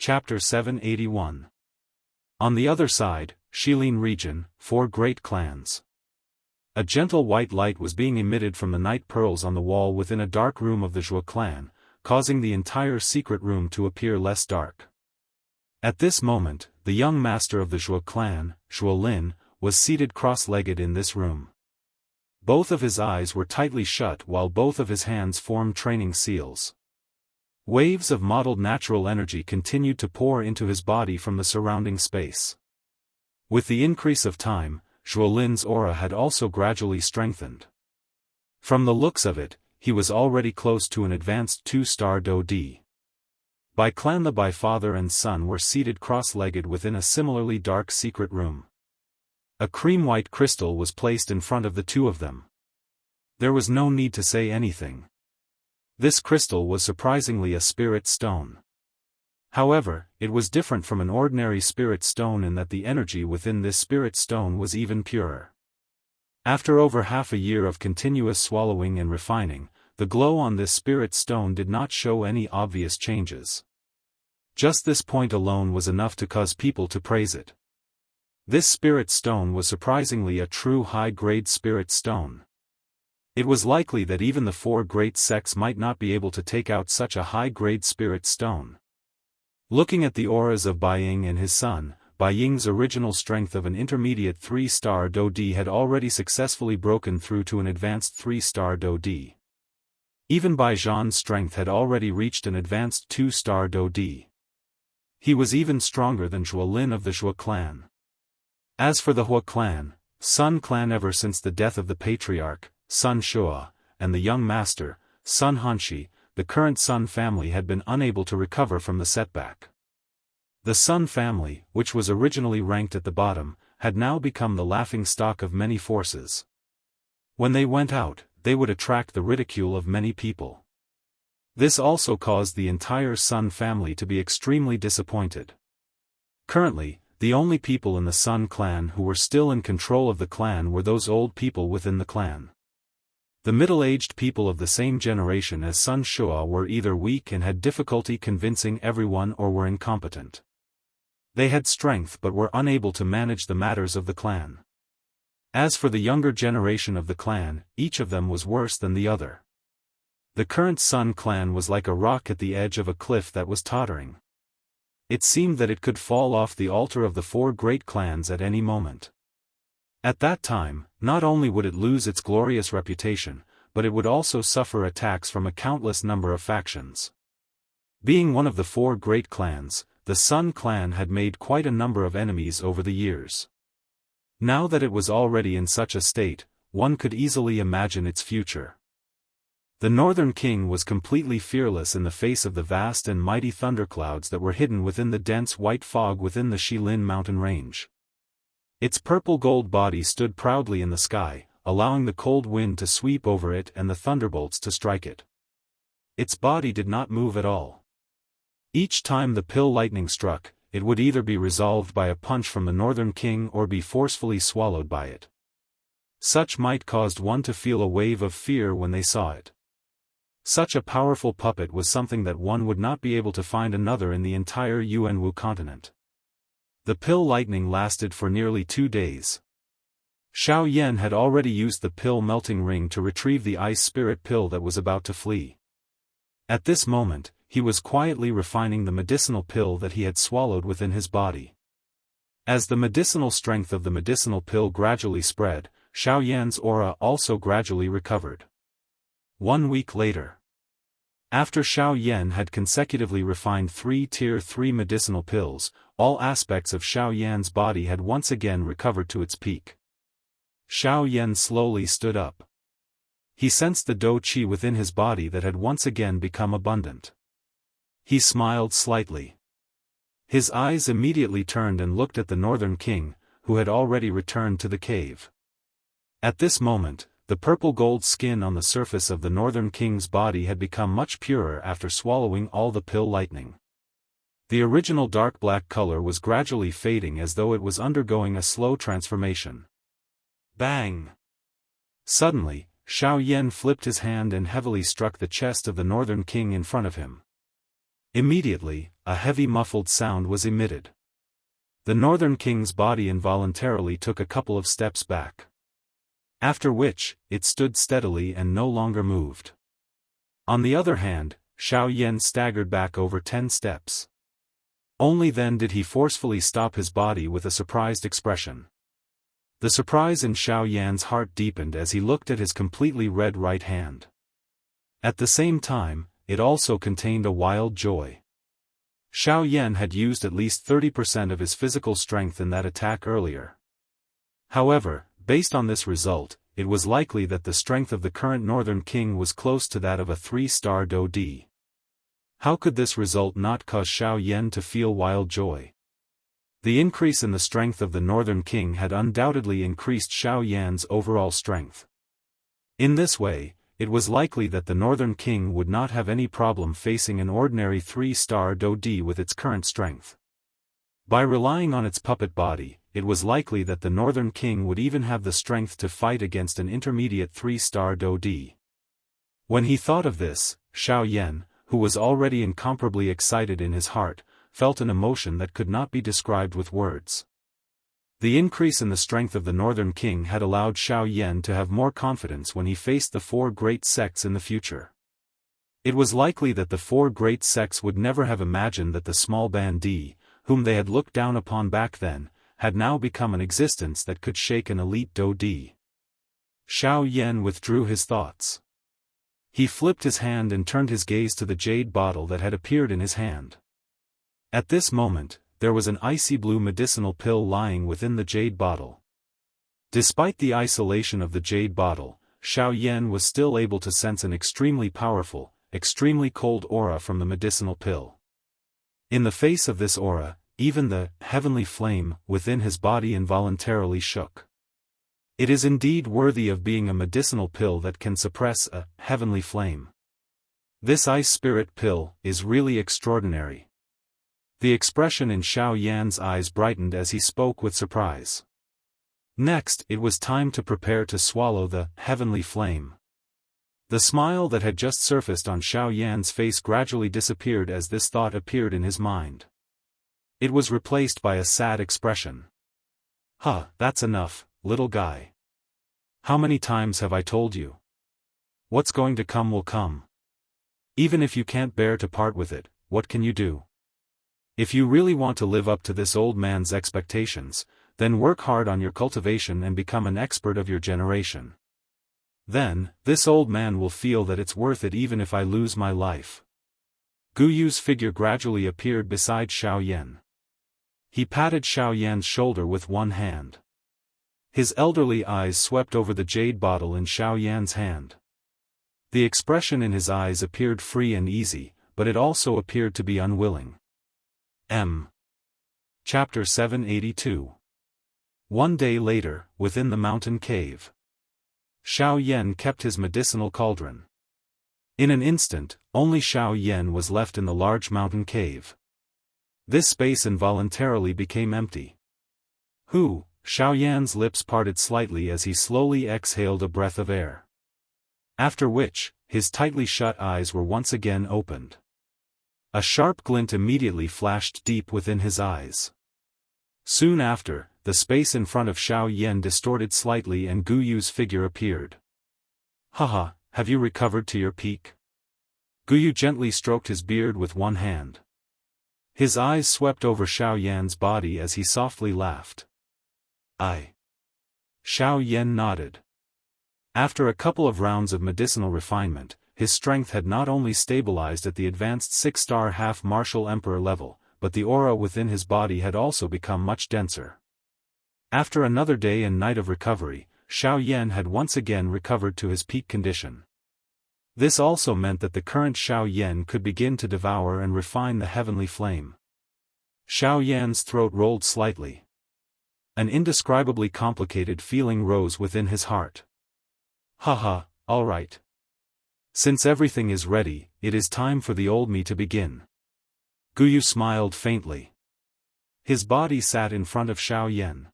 Chapter 781. On the other side, Shilin region, 4 great clans. A gentle white light was being emitted from the night pearls on the wall within a dark room of the Zhuo clan, causing the entire secret room to appear less dark. At this moment, the young master of the Zhuo clan, Zhuo Lin, was seated cross-legged in this room. Both of his eyes were tightly shut while both of his hands formed training seals. Waves of mottled natural energy continued to pour into his body from the surrounding space. With the increase of time, Zhuo Lin's aura had also gradually strengthened. From the looks of it, he was already close to an advanced 2-star Do-D. By clan the father and son were seated cross-legged within a similarly dark secret room. A cream-white crystal was placed in front of the two of them. There was no need to say anything. This crystal was surprisingly a spirit stone. However, it was different from an ordinary spirit stone in that the energy within this spirit stone was even purer. After over half a year of continuous swallowing and refining, the glow on this spirit stone did not show any obvious changes. Just this point alone was enough to cause people to praise it. This spirit stone was surprisingly a true high-grade spirit stone. It was likely that even the 4 great sects might not be able to take out such a high-grade spirit stone. Looking at the auras of Bai Ying and his son, Bai Ying's original strength of an intermediate 3-star Do-D had already successfully broken through to an advanced 3-star Do-D. Even Bai Zhan's strength had already reached an advanced 2-star Do-D. He was even stronger than Zhuo Lin of the Zhuo clan. As for the Hua clan, Sun clan, ever since the death of the patriarch, Sun Shua, and the young master, Sun Hanshi, the current Sun family had been unable to recover from the setback. The Sun family, which was originally ranked at the bottom, had now become the laughing stock of many forces. When they went out, they would attract the ridicule of many people. This also caused the entire Sun family to be extremely disappointed. Currently, the only people in the Sun clan who were still in control of the clan were those old people within the clan. The middle-aged people of the same generation as Sun Shua were either weak and had difficulty convincing everyone or were incompetent. They had strength but were unable to manage the matters of the clan. As for the younger generation of the clan, each of them was worse than the other. The current Sun clan was like a rock at the edge of a cliff that was tottering. It seemed that it could fall off the altar of the 4 great clans at any moment. At that time, not only would it lose its glorious reputation, but it would also suffer attacks from a countless number of factions. Being one of the 4 great clans, the Sun clan had made quite a number of enemies over the years. Now that it was already in such a state, one could easily imagine its future. The Northern King was completely fearless in the face of the vast and mighty thunderclouds that were hidden within the dense white fog within the Shilin mountain range. Its purple-gold body stood proudly in the sky, allowing the cold wind to sweep over it and the thunderbolts to strike it. Its body did not move at all. Each time the pill lightning struck, it would either be resolved by a punch from the Northern King or be forcefully swallowed by it. Such might caused one to feel a wave of fear when they saw it. Such a powerful puppet was something that one would not be able to find another in the entire Yuanwu continent. The pill lightning lasted for nearly 2 days. Xiao Yan had already used the pill melting ring to retrieve the ice spirit pill that was about to flee. At this moment, he was quietly refining the medicinal pill that he had swallowed within his body. As the medicinal strength of the medicinal pill gradually spread, Xiao Yan's aura also gradually recovered. 1 week later. After Xiao Yan had consecutively refined 3 Tier 3 medicinal pills, all aspects of Xiao Yan's body had once again recovered to its peak. Xiao Yan slowly stood up. He sensed the Do-Qi within his body that had once again become abundant. He smiled slightly. His eyes immediately turned and looked at the Northern King, who had already returned to the cave. At this moment, the purple-gold skin on the surface of the Northern King's body had become much purer after swallowing all the pill lightning. The original dark black color was gradually fading as though it was undergoing a slow transformation. Bang! Suddenly, Xiao Yan flipped his hand and heavily struck the chest of the Northern King in front of him. Immediately, a heavy muffled sound was emitted. The Northern King's body involuntarily took a couple of steps back. After which, it stood steadily and no longer moved. On the other hand, Xiao Yan staggered back over 10 steps. Only then did he forcefully stop his body with a surprised expression. The surprise in Xiao Yan's heart deepened as he looked at his completely red right hand. At the same time, it also contained a wild joy. Xiao Yan had used at least 30% of his physical strength in that attack earlier. However, based on this result, it was likely that the strength of the current Northern King was close to that of a 3-star Do Di. How could this result not cause Xiao Yan to feel wild joy? The increase in the strength of the Northern King had undoubtedly increased Xiao Yan's overall strength. In this way, it was likely that the Northern King would not have any problem facing an ordinary 3-star Do Di with its current strength. By relying on its puppet body, it was likely that the Northern King would even have the strength to fight against an intermediate 3-star Do Di. When he thought of this, Xiao Yan, who was already incomparably excited in his heart, felt an emotion that could not be described with words. The increase in the strength of the Northern King had allowed Xiao Yan to have more confidence when he faced the 4 great sects in the future. It was likely that the 4 great sects would never have imagined that the small bandit, whom they had looked down upon back then, had now become an existence that could shake an elite Do Di. Xiao Yan withdrew his thoughts. He flipped his hand and turned his gaze to the jade bottle that had appeared in his hand. At this moment, there was an icy blue medicinal pill lying within the jade bottle. Despite the isolation of the jade bottle, Xiao Yan was still able to sense an extremely powerful, extremely cold aura from the medicinal pill. In the face of this aura, even the heavenly flame within his body involuntarily shook. It is indeed worthy of being a medicinal pill that can suppress a heavenly flame. This ice spirit pill is really extraordinary. The expression in Xiao Yan's eyes brightened as he spoke with surprise. Next, it was time to prepare to swallow the heavenly flame. The smile that had just surfaced on Xiao Yan's face gradually disappeared as this thought appeared in his mind. It was replaced by a sad expression. "Huh, that's enough, little guy. How many times have I told you? What's going to come will come. Even if you can't bear to part with it, what can you do? If you really want to live up to this old man's expectations, then work hard on your cultivation and become an expert of your generation. Then, this old man will feel that it's worth it even if I lose my life." Gu Yu's figure gradually appeared beside Xiao Yan. He patted Xiao Yan's shoulder with one hand. His elderly eyes swept over the jade bottle in Xiao Yan's hand. The expression in his eyes appeared free and easy, but it also appeared to be unwilling. Chapter 782. One day later, within the mountain cave. Xiao Yan kept his medicinal cauldron. In an instant, only Xiao Yan was left in the large mountain cave. This space involuntarily became empty. Xiao Yan's lips parted slightly as he slowly exhaled a breath of air. After which, his tightly shut eyes were once again opened. A sharp glint immediately flashed deep within his eyes. Soon after, the space in front of Xiao Yan distorted slightly and Gu Yu's figure appeared. "Haha, have you recovered to your peak?" Gu Yu gently stroked his beard with one hand. His eyes swept over Xiao Yan's body as he softly laughed. Xiao Yan nodded. After a couple of rounds of medicinal refinement, his strength had not only stabilized at the advanced 6-star half-martial emperor level, but the aura within his body had also become much denser. After another day and night of recovery, Xiao Yan had once again recovered to his peak condition. This also meant that the current Xiao Yan could begin to devour and refine the heavenly flame. Xiao Yan's throat rolled slightly. An indescribably complicated feeling rose within his heart. "Haha, all right. Since everything is ready, it is time for the old me to begin." Gu Yu smiled faintly. His body sat in front of Xiao Yan.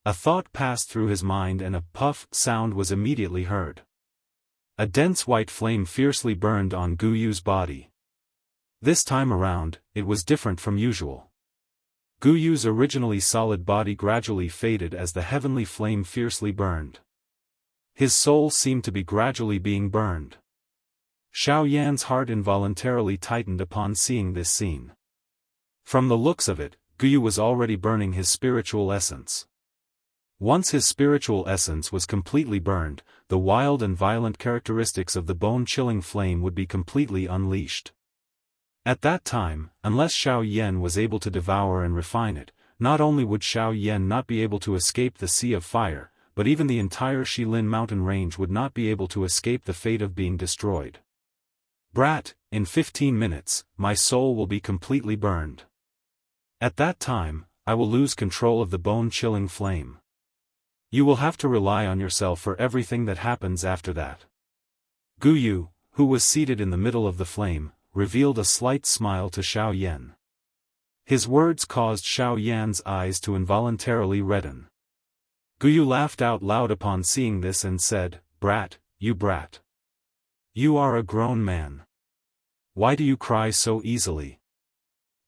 A thought passed through his mind and a puff sound was immediately heard. A dense white flame fiercely burned on Gu Yu's body. This time around, it was different from usual. Gu Yu's originally solid body gradually faded as the heavenly flame fiercely burned. His soul seemed to be gradually being burned. Xiao Yan's heart involuntarily tightened upon seeing this scene. From the looks of it, Gu Yu was already burning his spiritual essence. Once his spiritual essence was completely burned, the wild and violent characteristics of the bone-chilling flame would be completely unleashed. At that time, unless Xiao Yan was able to devour and refine it, not only would Xiao Yan not be able to escape the Sea of Fire, but even the entire Shilin mountain range would not be able to escape the fate of being destroyed. Brat, in 15 minutes, my soul will be completely burned. At that time, I will lose control of the bone-chilling flame. You will have to rely on yourself for everything that happens after that. Gu Yu, who was seated in the middle of the flame, revealed a slight smile to Xiao Yan. His words caused Xiao Yan's eyes to involuntarily redden. Gu Yu laughed out loud upon seeing this and said, "Brat, you brat. You are a grown man. Why do you cry so easily?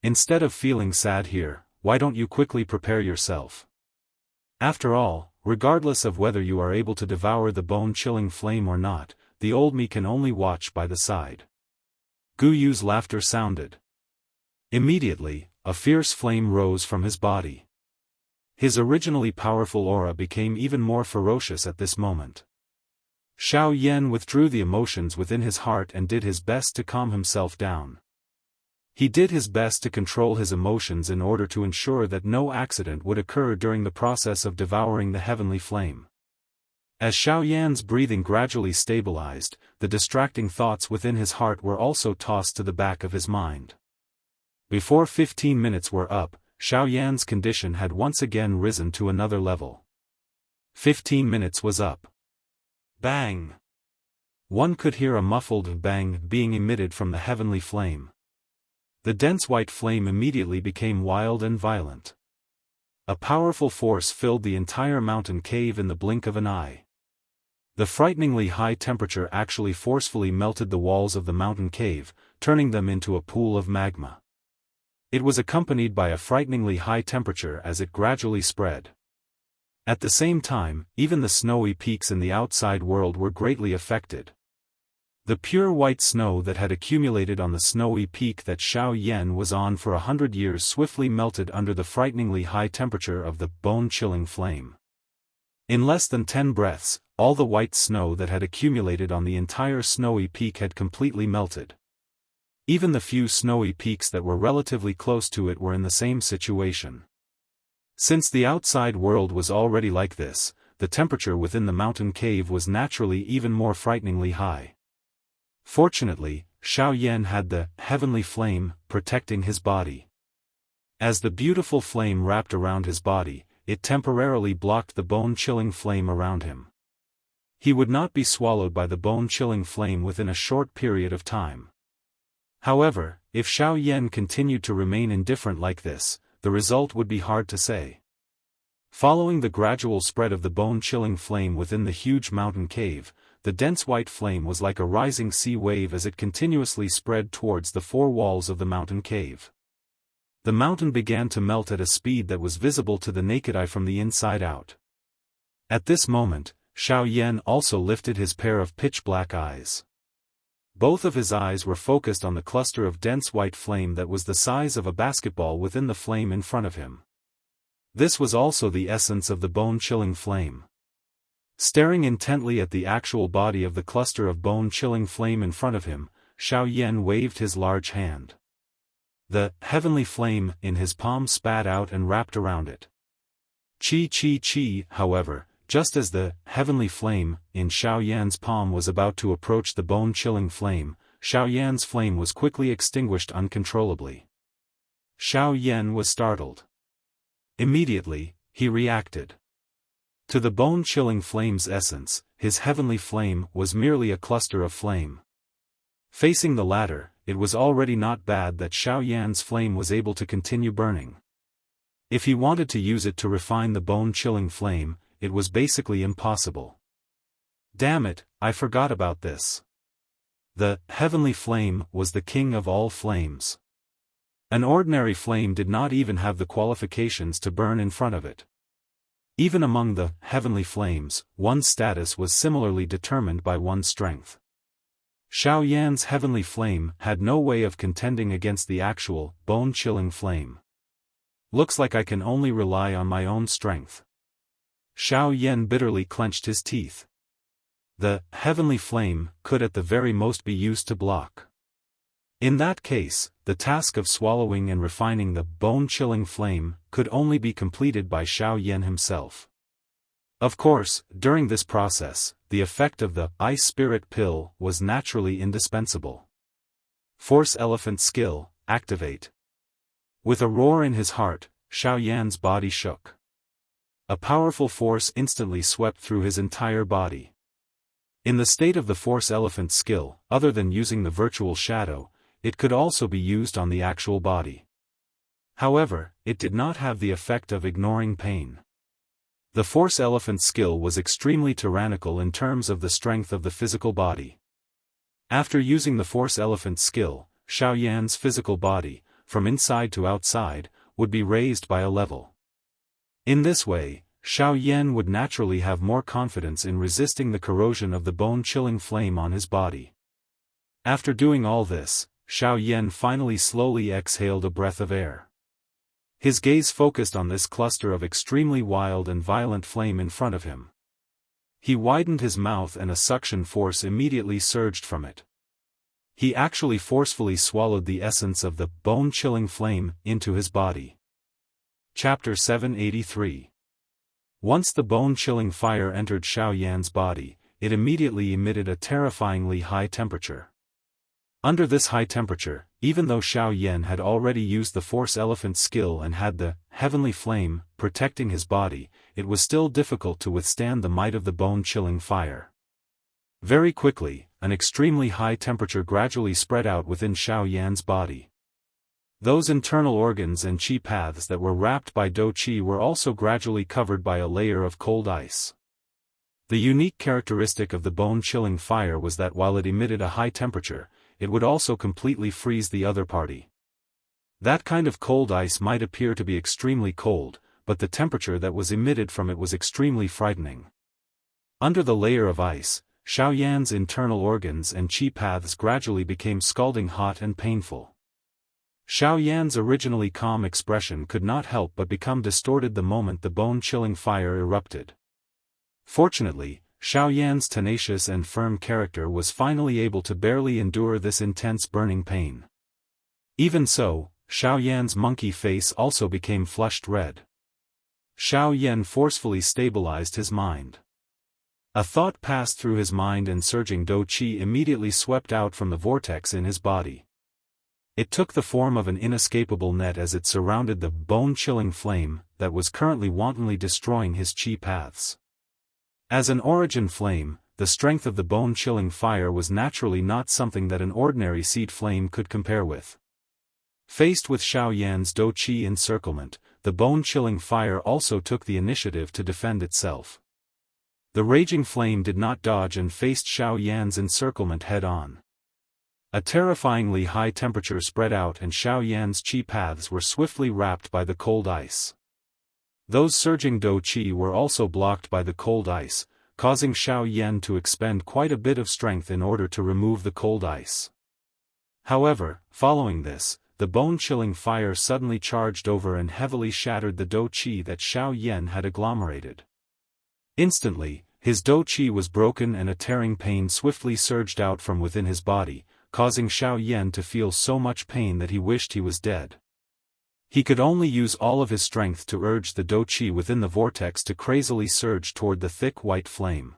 Instead of feeling sad here, why don't you quickly prepare yourself? After all, regardless of whether you are able to devour the bone-chilling flame or not, the old me can only watch by the side." Gu Yu's laughter sounded. Immediately, a fierce flame rose from his body. His originally powerful aura became even more ferocious at this moment. Xiao Yan withdrew the emotions within his heart and did his best to calm himself down. He did his best to control his emotions in order to ensure that no accident would occur during the process of devouring the heavenly flame. As Xiao Yan's breathing gradually stabilized, the distracting thoughts within his heart were also tossed to the back of his mind. Before 15 minutes were up, Xiao Yan's condition had once again risen to another level. 15 minutes was up. Bang! One could hear a muffled bang being emitted from the heavenly flame. The dense white flame immediately became wild and violent. A powerful force filled the entire mountain cave in the blink of an eye. The frighteningly high temperature actually forcefully melted the walls of the mountain cave, turning them into a pool of magma. It was accompanied by a frighteningly high temperature as it gradually spread. At the same time, even the snowy peaks in the outside world were greatly affected. The pure white snow that had accumulated on the snowy peak that Xiao Yan was on for 100 years swiftly melted under the frighteningly high temperature of the bone-chilling flame. In less than 10 breaths, all the white snow that had accumulated on the entire snowy peak had completely melted. Even the few snowy peaks that were relatively close to it were in the same situation. Since the outside world was already like this, the temperature within the mountain cave was naturally even more frighteningly high. Fortunately, Xiao Yan had the heavenly flame protecting his body. As the beautiful flame wrapped around his body, it temporarily blocked the bone-chilling flame around him. He would not be swallowed by the bone-chilling flame within a short period of time. However, if Xiao Yan continued to remain indifferent like this, the result would be hard to say. Following the gradual spread of the bone-chilling flame within the huge mountain cave, the dense white flame was like a rising sea wave as it continuously spread towards the four walls of the mountain cave. The mountain began to melt at a speed that was visible to the naked eye from the inside out. At this moment, Xiao Yan also lifted his pair of pitch-black eyes. Both of his eyes were focused on the cluster of dense white flame that was the size of a basketball within the flame in front of him. This was also the essence of the bone-chilling flame. Staring intently at the actual body of the cluster of bone-chilling flame in front of him, Xiao Yan waved his large hand. The heavenly flame in his palm spat out and wrapped around it. Chi, however, just as the heavenly flame in Xiao Yan's palm was about to approach the bone-chilling flame, Xiao Yan's flame was quickly extinguished uncontrollably. Xiao Yan was startled. Immediately, he reacted. To the bone-chilling flame's essence, his heavenly flame was merely a cluster of flame. Facing the latter, it was already not bad that Xiao Yan's flame was able to continue burning. If he wanted to use it to refine the bone-chilling flame, it was basically impossible. Damn it, I forgot about this. The heavenly flame was the king of all flames. An ordinary flame did not even have the qualifications to burn in front of it. Even among the heavenly flames, one's status was similarly determined by one's strength. Xiao Yan's heavenly flame had no way of contending against the actual, bone-chilling flame. Looks like I can only rely on my own strength. Xiao Yan bitterly clenched his teeth. The heavenly flame could at the very most be used to block. In that case, the task of swallowing and refining the bone-chilling flame could only be completed by Xiao Yan himself. Of course, during this process, the effect of the ice spirit pill was naturally indispensable. Force elephant skill, activate. With a roar in his heart, Xiao Yan's body shook. A powerful force instantly swept through his entire body. In the state of the force elephant skill, other than using the virtual shadow, it could also be used on the actual body. However, it did not have the effect of ignoring pain. The force elephant skill was extremely tyrannical in terms of the strength of the physical body. After using the force elephant skill, Xiao Yan's physical body, from inside to outside, would be raised by a level. In this way, Xiao Yan would naturally have more confidence in resisting the corrosion of the bone-chilling flame on his body. After doing all this, Xiao Yan finally slowly exhaled a breath of air. His gaze focused on this cluster of extremely wild and violent flame in front of him. He widened his mouth and a suction force immediately surged from it. He actually forcefully swallowed the essence of the bone-chilling flame into his body. Chapter 783. Once the bone-chilling fire entered Xiao Yan's body, it immediately emitted a terrifyingly high temperature. Under this high temperature, even though Xiao Yan had already used the force elephant skill and had the heavenly flame protecting his body, it was still difficult to withstand the might of the bone-chilling fire. Very quickly, an extremely high temperature gradually spread out within Xiao Yan's body. Those internal organs and qi paths that were wrapped by dou qi were also gradually covered by a layer of cold ice. The unique characteristic of the bone-chilling fire was that while it emitted a high temperature, it would also completely freeze the other party. That kind of cold ice might appear to be extremely cold, but the temperature that was emitted from it was extremely frightening. Under the layer of ice, Xiao Yan's internal organs and qi paths gradually became scalding hot and painful. Xiao Yan's originally calm expression could not help but become distorted the moment the bone-chilling fire erupted. Fortunately, Xiao Yan's tenacious and firm character was finally able to barely endure this intense burning pain. Even so, Xiao Yan's monkey face also became flushed red. Xiao Yan forcefully stabilized his mind. A thought passed through his mind and surging dou qi immediately swept out from the vortex in his body. It took the form of an inescapable net as it surrounded the bone-chilling flame that was currently wantonly destroying his qi paths. As an origin flame, the strength of the bone-chilling fire was naturally not something that an ordinary seed flame could compare with. Faced with Xiao Yan's dou qi encirclement, the bone-chilling fire also took the initiative to defend itself. The raging flame did not dodge and faced Xiao Yan's encirclement head-on. A terrifyingly high temperature spread out and Xiao Yan's qi paths were swiftly wrapped by the cold ice. Those surging dou qi were also blocked by the cold ice, causing Xiao Yan to expend quite a bit of strength in order to remove the cold ice. However, following this, the bone-chilling fire suddenly charged over and heavily shattered the dou qi that Xiao Yan had agglomerated. Instantly, his dou qi was broken and a tearing pain swiftly surged out from within his body, causing Xiao Yan to feel so much pain that he wished he was dead. He could only use all of his strength to urge the dou qi within the vortex to crazily surge toward the thick white flame.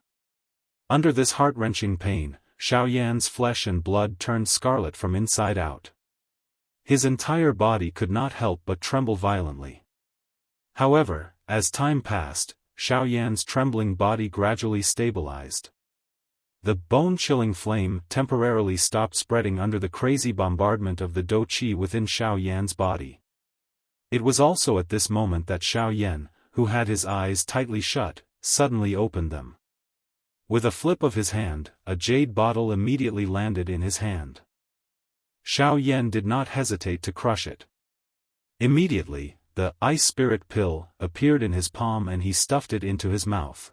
Under this heart-wrenching pain, Xiao Yan's flesh and blood turned scarlet from inside out. His entire body could not help but tremble violently. However, as time passed, Xiao Yan's trembling body gradually stabilized. The bone-chilling flame temporarily stopped spreading under the crazy bombardment of the dou qi within Xiao Yan's body. It was also at this moment that Xiao Yan, who had his eyes tightly shut, suddenly opened them. With a flip of his hand, a jade bottle immediately landed in his hand. Xiao Yan did not hesitate to crush it. Immediately, the ice spirit pill appeared in his palm and he stuffed it into his mouth.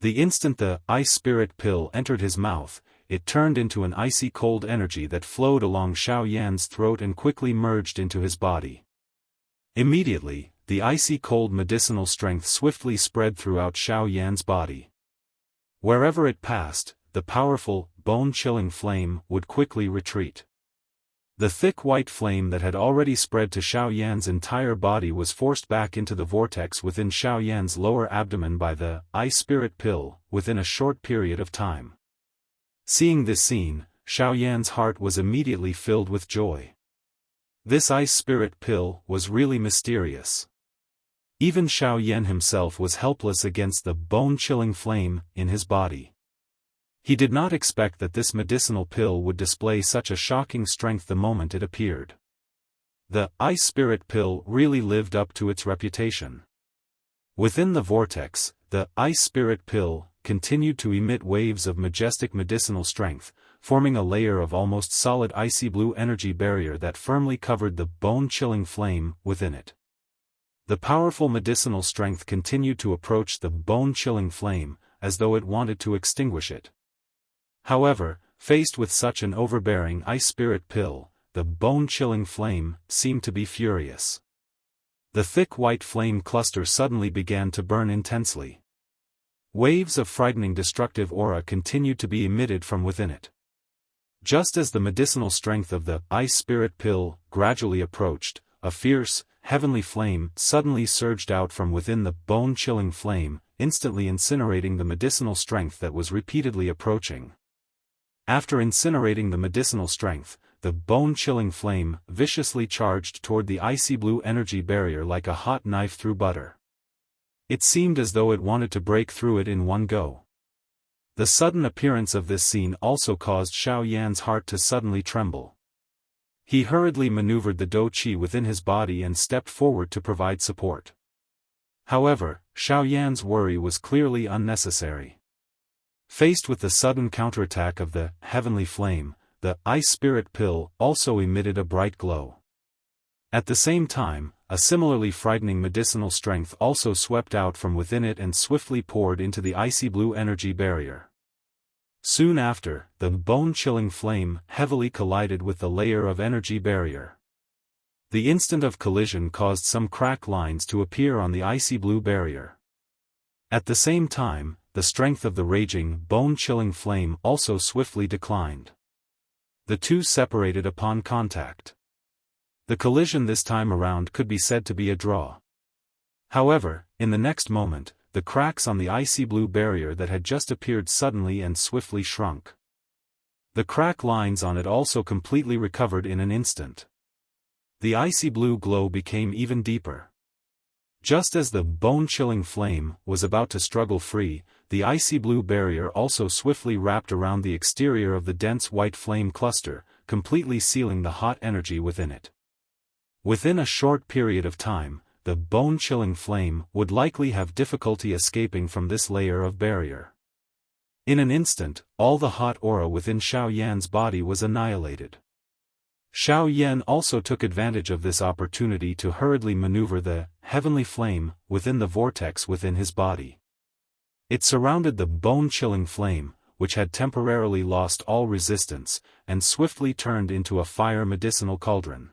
The instant the ice spirit pill entered his mouth, it turned into an icy cold energy that flowed along Xiao Yan's throat and quickly merged into his body. Immediately, the icy cold medicinal strength swiftly spread throughout Xiao Yan's body. Wherever it passed, the powerful, bone-chilling flame would quickly retreat. The thick white flame that had already spread to Xiao Yan's entire body was forced back into the vortex within Xiao Yan's lower abdomen by the ice spirit pill within a short period of time. Seeing this scene, Xiao Yan's heart was immediately filled with joy. This ice spirit pill was really mysterious. Even Xiao Yan himself was helpless against the bone-chilling flame in his body. He did not expect that this medicinal pill would display such a shocking strength the moment it appeared. The ice spirit pill really lived up to its reputation. Within the vortex, the ice spirit pill continued to emit waves of majestic medicinal strength, forming a layer of almost solid icy blue energy barrier that firmly covered the bone-chilling flame within it. The powerful medicinal strength continued to approach the bone-chilling flame, as though it wanted to extinguish it. However, faced with such an overbearing ice spirit pill, the bone-chilling flame seemed to be furious. The thick white flame cluster suddenly began to burn intensely. Waves of frightening destructive aura continued to be emitted from within it. Just as the medicinal strength of the ice spirit pill gradually approached, a fierce, heavenly flame suddenly surged out from within the bone-chilling flame, instantly incinerating the medicinal strength that was repeatedly approaching. After incinerating the medicinal strength, the bone-chilling flame viciously charged toward the icy blue energy barrier like a hot knife through butter. It seemed as though it wanted to break through it in one go. The sudden appearance of this scene also caused Xiao Yan's heart to suddenly tremble. He hurriedly maneuvered the dou qi within his body and stepped forward to provide support. However, Xiao Yan's worry was clearly unnecessary. Faced with the sudden counterattack of the heavenly flame, the ice spirit pill also emitted a bright glow. At the same time, a similarly frightening medicinal strength also swept out from within it and swiftly poured into the icy blue energy barrier. Soon after, the bone-chilling flame heavily collided with the layer of energy barrier. The instant of collision caused some crack lines to appear on the icy blue barrier. At the same time, the strength of the raging, bone-chilling flame also swiftly declined. The two separated upon contact. The collision this time around could be said to be a draw. However, in the next moment, the cracks on the icy blue barrier that had just appeared suddenly and swiftly shrunk. The crack lines on it also completely recovered in an instant. The icy blue glow became even deeper. Just as the bone-chilling flame was about to struggle free, the icy blue barrier also swiftly wrapped around the exterior of the dense white flame cluster, completely sealing the hot energy within it. Within a short period of time, the bone-chilling flame would likely have difficulty escaping from this layer of barrier. In an instant, all the hot aura within Xiao Yan's body was annihilated. Xiao Yan also took advantage of this opportunity to hurriedly maneuver the heavenly flame within the vortex within his body. It surrounded the bone-chilling flame, which had temporarily lost all resistance, and swiftly turned into a fire medicinal cauldron.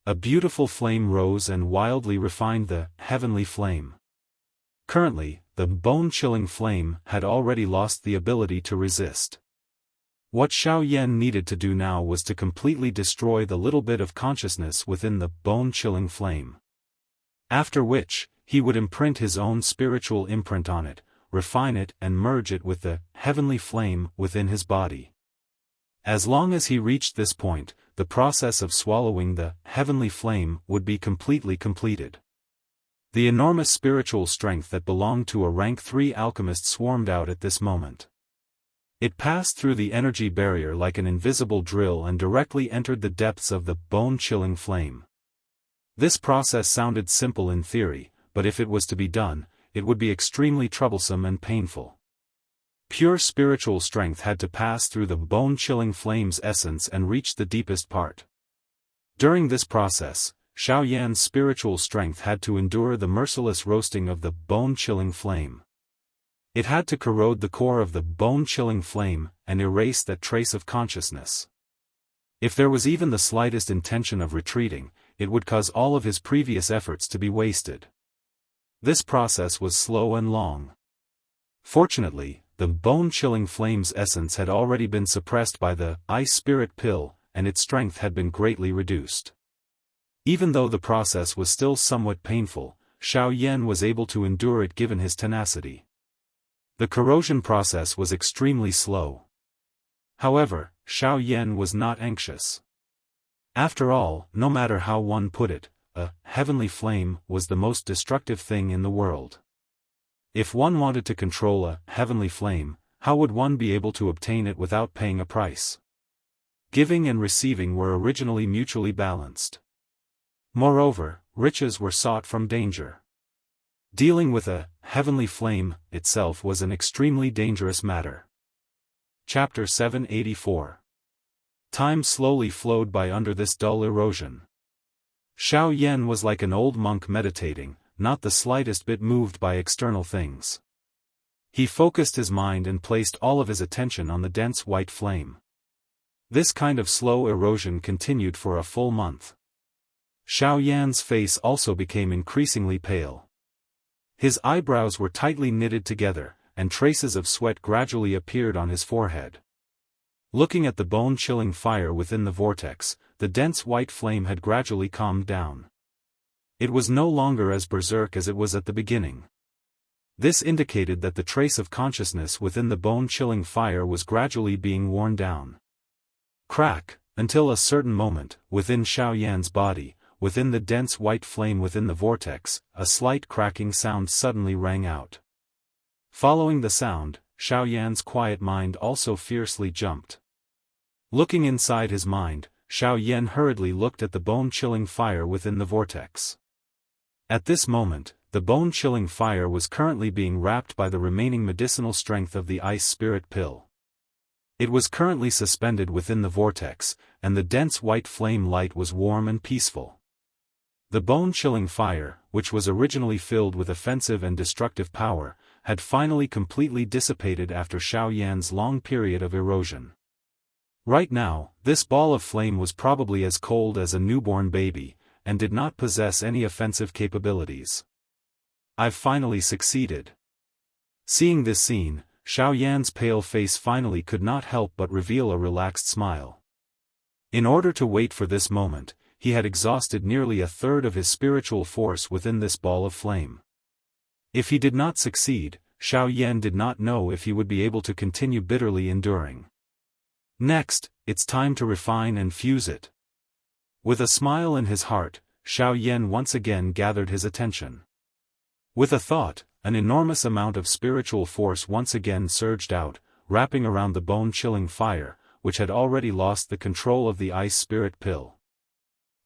A beautiful flame rose and wildly refined the heavenly flame. Currently, the bone-chilling flame had already lost the ability to resist. What Xiao Yan needed to do now was to completely destroy the little bit of consciousness within the bone-chilling flame. After which, he would imprint his own spiritual imprint on it, refine it and merge it with the heavenly flame within his body. As long as he reached this point, the process of swallowing the heavenly flame would be completely completed. The enormous spiritual strength that belonged to a rank 3 alchemist swarmed out at this moment. It passed through the energy barrier like an invisible drill and directly entered the depths of the bone-chilling flame. This process sounded simple in theory, but if it was to be done, it would be extremely troublesome and painful. Pure spiritual strength had to pass through the bone-chilling flame's essence and reach the deepest part. During this process, Xiao Yan's spiritual strength had to endure the merciless roasting of the bone-chilling flame. It had to corrode the core of the bone-chilling flame and erase that trace of consciousness. If there was even the slightest intention of retreating, it would cause all of his previous efforts to be wasted. This process was slow and long. Fortunately, the bone-chilling flame's essence had already been suppressed by the ice spirit pill, and its strength had been greatly reduced. Even though the process was still somewhat painful, Xiao Yan was able to endure it given his tenacity. The corrosion process was extremely slow. However, Xiao Yan was not anxious. After all, no matter how one put it, a heavenly flame was the most destructive thing in the world. If one wanted to control a heavenly flame, how would one be able to obtain it without paying a price? Giving and receiving were originally mutually balanced. Moreover, riches were sought from danger. Dealing with a heavenly flame itself was an extremely dangerous matter. Chapter 784. Time slowly flowed by under this dull erosion. Xiao Yan was like an old monk meditating, not the slightest bit moved by external things. He focused his mind and placed all of his attention on the dense white flame. This kind of slow erosion continued for a full month. Xiao Yan's face also became increasingly pale. His eyebrows were tightly knitted together, and traces of sweat gradually appeared on his forehead. Looking at the bone-chilling fire within the vortex, the dense white flame had gradually calmed down. It was no longer as berserk as it was at the beginning. This indicated that the trace of consciousness within the bone-chilling fire was gradually being worn down. Crack, until a certain moment, within Xiao Yan's body, within the dense white flame within the vortex, a slight cracking sound suddenly rang out. Following the sound, Xiao Yan's quiet mind also fiercely jumped. Looking inside his mind, Xiao Yan hurriedly looked at the bone-chilling fire within the vortex. At this moment, the bone-chilling fire was currently being wrapped by the remaining medicinal strength of the ice spirit pill. It was currently suspended within the vortex, and the dense white flame light was warm and peaceful. The bone-chilling fire, which was originally filled with offensive and destructive power, had finally completely dissipated after Xiao Yan's long period of erosion. Right now, this ball of flame was probably as cold as a newborn baby, and did not possess any offensive capabilities. I've finally succeeded. Seeing this scene, Xiao Yan's pale face finally could not help but reveal a relaxed smile. In order to wait for this moment, he had exhausted nearly a third of his spiritual force within this ball of flame. If he did not succeed, Xiao Yan did not know if he would be able to continue bitterly enduring. Next, it's time to refine and fuse it. With a smile in his heart, Xiao Yan once again gathered his attention. With a thought, an enormous amount of spiritual force once again surged out, wrapping around the bone-chilling fire, which had already lost the control of the ice spirit pill.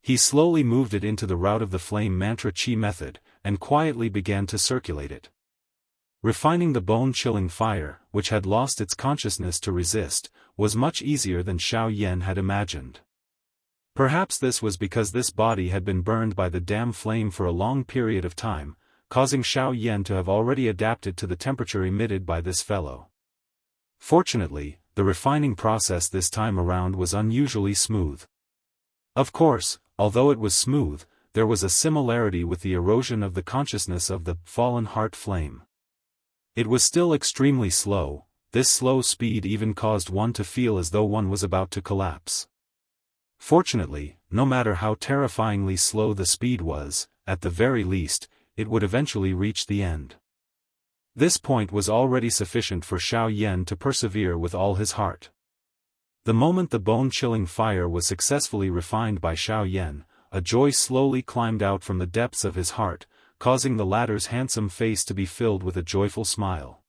He slowly moved it into the route of the flame mantra chi method, and quietly began to circulate it. Refining the bone-chilling fire, which had lost its consciousness to resist, was much easier than Xiao Yan had imagined. Perhaps this was because this body had been burned by the damn flame for a long period of time, causing Xiao Yan to have already adapted to the temperature emitted by this fellow. Fortunately, the refining process this time around was unusually smooth. Of course, although it was smooth, there was a similarity with the erosion of the consciousness of the fallen heart flame. It was still extremely slow. This slow speed even caused one to feel as though one was about to collapse. Fortunately, no matter how terrifyingly slow the speed was, at the very least, it would eventually reach the end. This point was already sufficient for Xiao Yan to persevere with all his heart. The moment the bone-chilling fire was successfully refined by Xiao Yan, a joy slowly climbed out from the depths of his heart, causing the latter's handsome face to be filled with a joyful smile.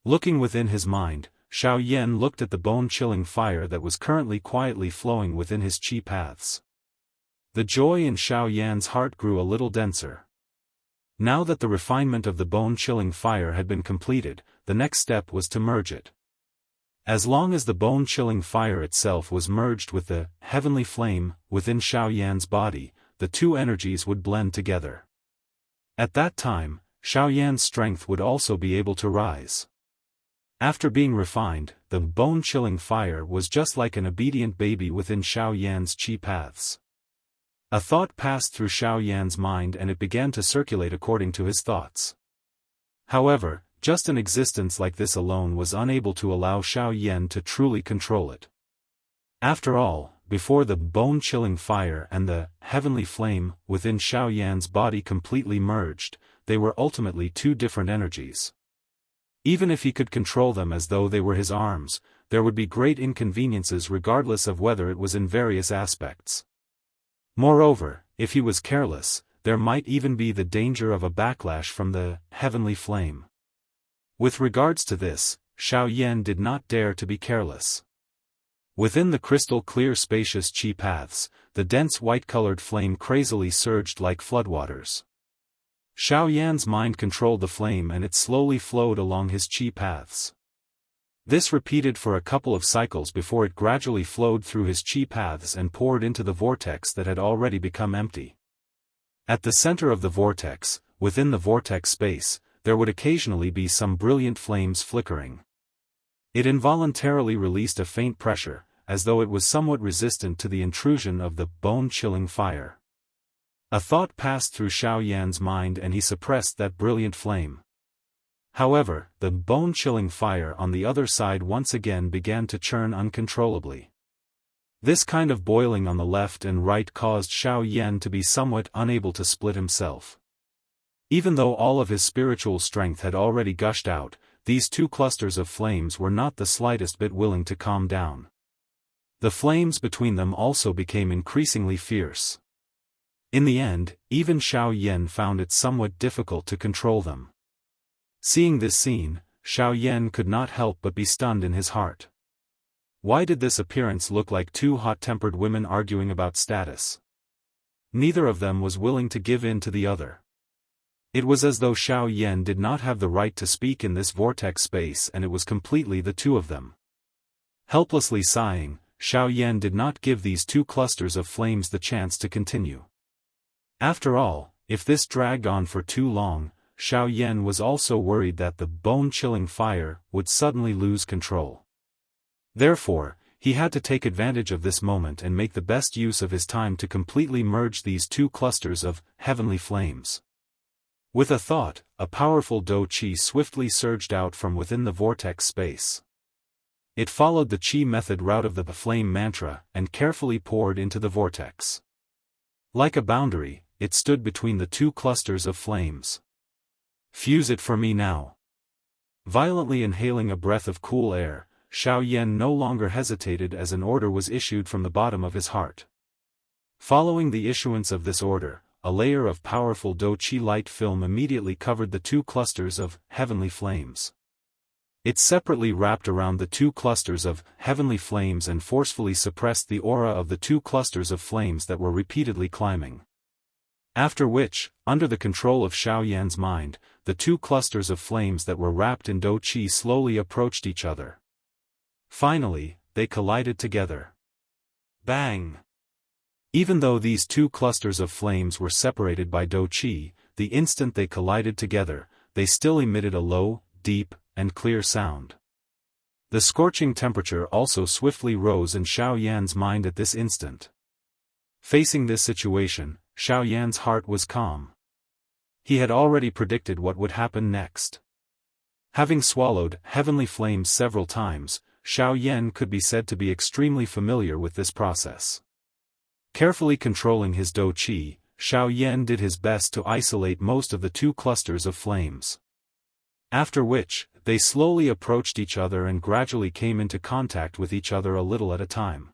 Looking within his mind, Xiao Yan looked at the bone-chilling fire that was currently quietly flowing within his qi paths. The joy in Xiao Yan's heart grew a little denser. Now that the refinement of the bone-chilling fire had been completed, the next step was to merge it. As long as the bone-chilling fire itself was merged with the heavenly flame within Xiaoyan's body, the two energies would blend together. At that time, Xiaoyan's strength would also be able to rise. After being refined, the bone-chilling fire was just like an obedient baby within Xiaoyan's chi paths. A thought passed through Xiaoyan's mind and it began to circulate according to his thoughts. However, just an existence like this alone was unable to allow Xiaoyan to truly control it. After all, before the bone-chilling fire and the heavenly flame within Xiaoyan's body completely merged, they were ultimately two different energies. Even if he could control them as though they were his arms, there would be great inconveniences regardless of whether it was in various aspects. Moreover, if he was careless, there might even be the danger of a backlash from the heavenly flame. With regards to this, Xiaoyan did not dare to be careless. Within the crystal-clear spacious chi paths, the dense white-colored flame crazily surged like floodwaters. Xiaoyan's mind controlled the flame and it slowly flowed along his chi paths. This repeated for a couple of cycles before it gradually flowed through his chi paths and poured into the vortex that had already become empty. At the center of the vortex, within the vortex space, there would occasionally be some brilliant flames flickering. It involuntarily released a faint pressure, as though it was somewhat resistant to the intrusion of the bone-chilling fire. A thought passed through Xiaoyan's mind and he suppressed that brilliant flame. However, the bone-chilling fire on the other side once again began to churn uncontrollably. This kind of boiling on the left and right caused Xiaoyan to be somewhat unable to split himself. Even though all of his spiritual strength had already gushed out, these two clusters of flames were not the slightest bit willing to calm down. The flames between them also became increasingly fierce. In the end, even Xiaoyan found it somewhat difficult to control them. Seeing this scene, Xiaoyan could not help but be stunned in his heart. Why did this appearance look like two hot-tempered women arguing about status? Neither of them was willing to give in to the other. It was as though Xiaoyan did not have the right to speak in this vortex space and it was completely the two of them. Helplessly sighing, Xiaoyan did not give these two clusters of flames the chance to continue. After all, if this dragged on for too long, Xiaoyan was also worried that the bone-chilling fire would suddenly lose control. Therefore, he had to take advantage of this moment and make the best use of his time to completely merge these two clusters of heavenly flames. With a thought, a powerful dou qi swiftly surged out from within the vortex space. It followed the qi method route of the flame mantra and carefully poured into the vortex. Like a boundary, it stood between the two clusters of flames. Fuse it for me now. Violently inhaling a breath of cool air, Xiaoyan no longer hesitated as an order was issued from the bottom of his heart. Following the issuance of this order, a layer of powerful dou qi light film immediately covered the two clusters of heavenly flames. It separately wrapped around the two clusters of heavenly flames and forcefully suppressed the aura of the two clusters of flames that were repeatedly climbing. After which, under the control of Xiaoyan's mind, the two clusters of flames that were wrapped in dou qi slowly approached each other. Finally, they collided together. Bang! Even though these two clusters of flames were separated by dou qi, the instant they collided together, they still emitted a low, deep, and clear sound. The scorching temperature also swiftly rose in Xiaoyan's mind at this instant. Facing this situation, Xiaoyan's heart was calm. He had already predicted what would happen next. Having swallowed heavenly flames several times, Xiaoyan could be said to be extremely familiar with this process. Carefully controlling his dou qi, Xiaoyan did his best to isolate most of the two clusters of flames. After which, they slowly approached each other and gradually came into contact with each other a little at a time.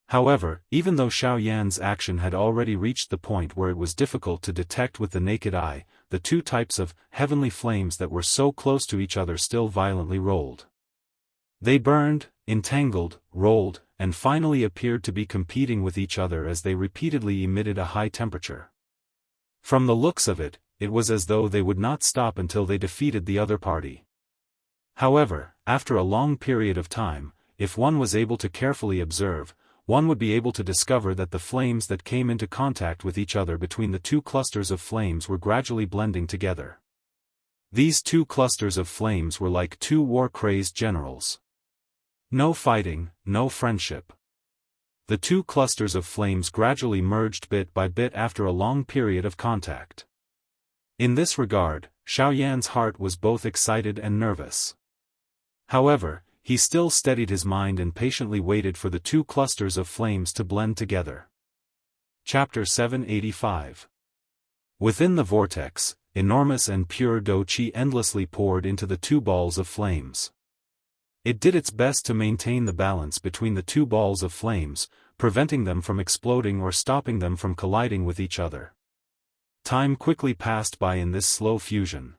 However, even though Xiaoyan's action had already reached the point where it was difficult to detect with the naked eye, the two types of heavenly flames that were so close to each other still violently rolled. They burned, entangled, rolled, and finally appeared to be competing with each other as they repeatedly emitted a high temperature. From the looks of it, it was as though they would not stop until they defeated the other party. However, after a long period of time, if one was able to carefully observe, one would be able to discover that the flames that came into contact with each other between the two clusters of flames were gradually blending together. These two clusters of flames were like two war-crazed generals. No fighting, no friendship. The two clusters of flames gradually merged bit by bit after a long period of contact. In this regard, Xiaoyan's heart was both excited and nervous. However, he still steadied his mind and patiently waited for the two clusters of flames to blend together. Chapter 785. Within the vortex, enormous and pure Do Qi endlessly poured into the two balls of flames. It did its best to maintain the balance between the two balls of flames, preventing them from exploding or stopping them from colliding with each other. Time quickly passed by in this slow fusion.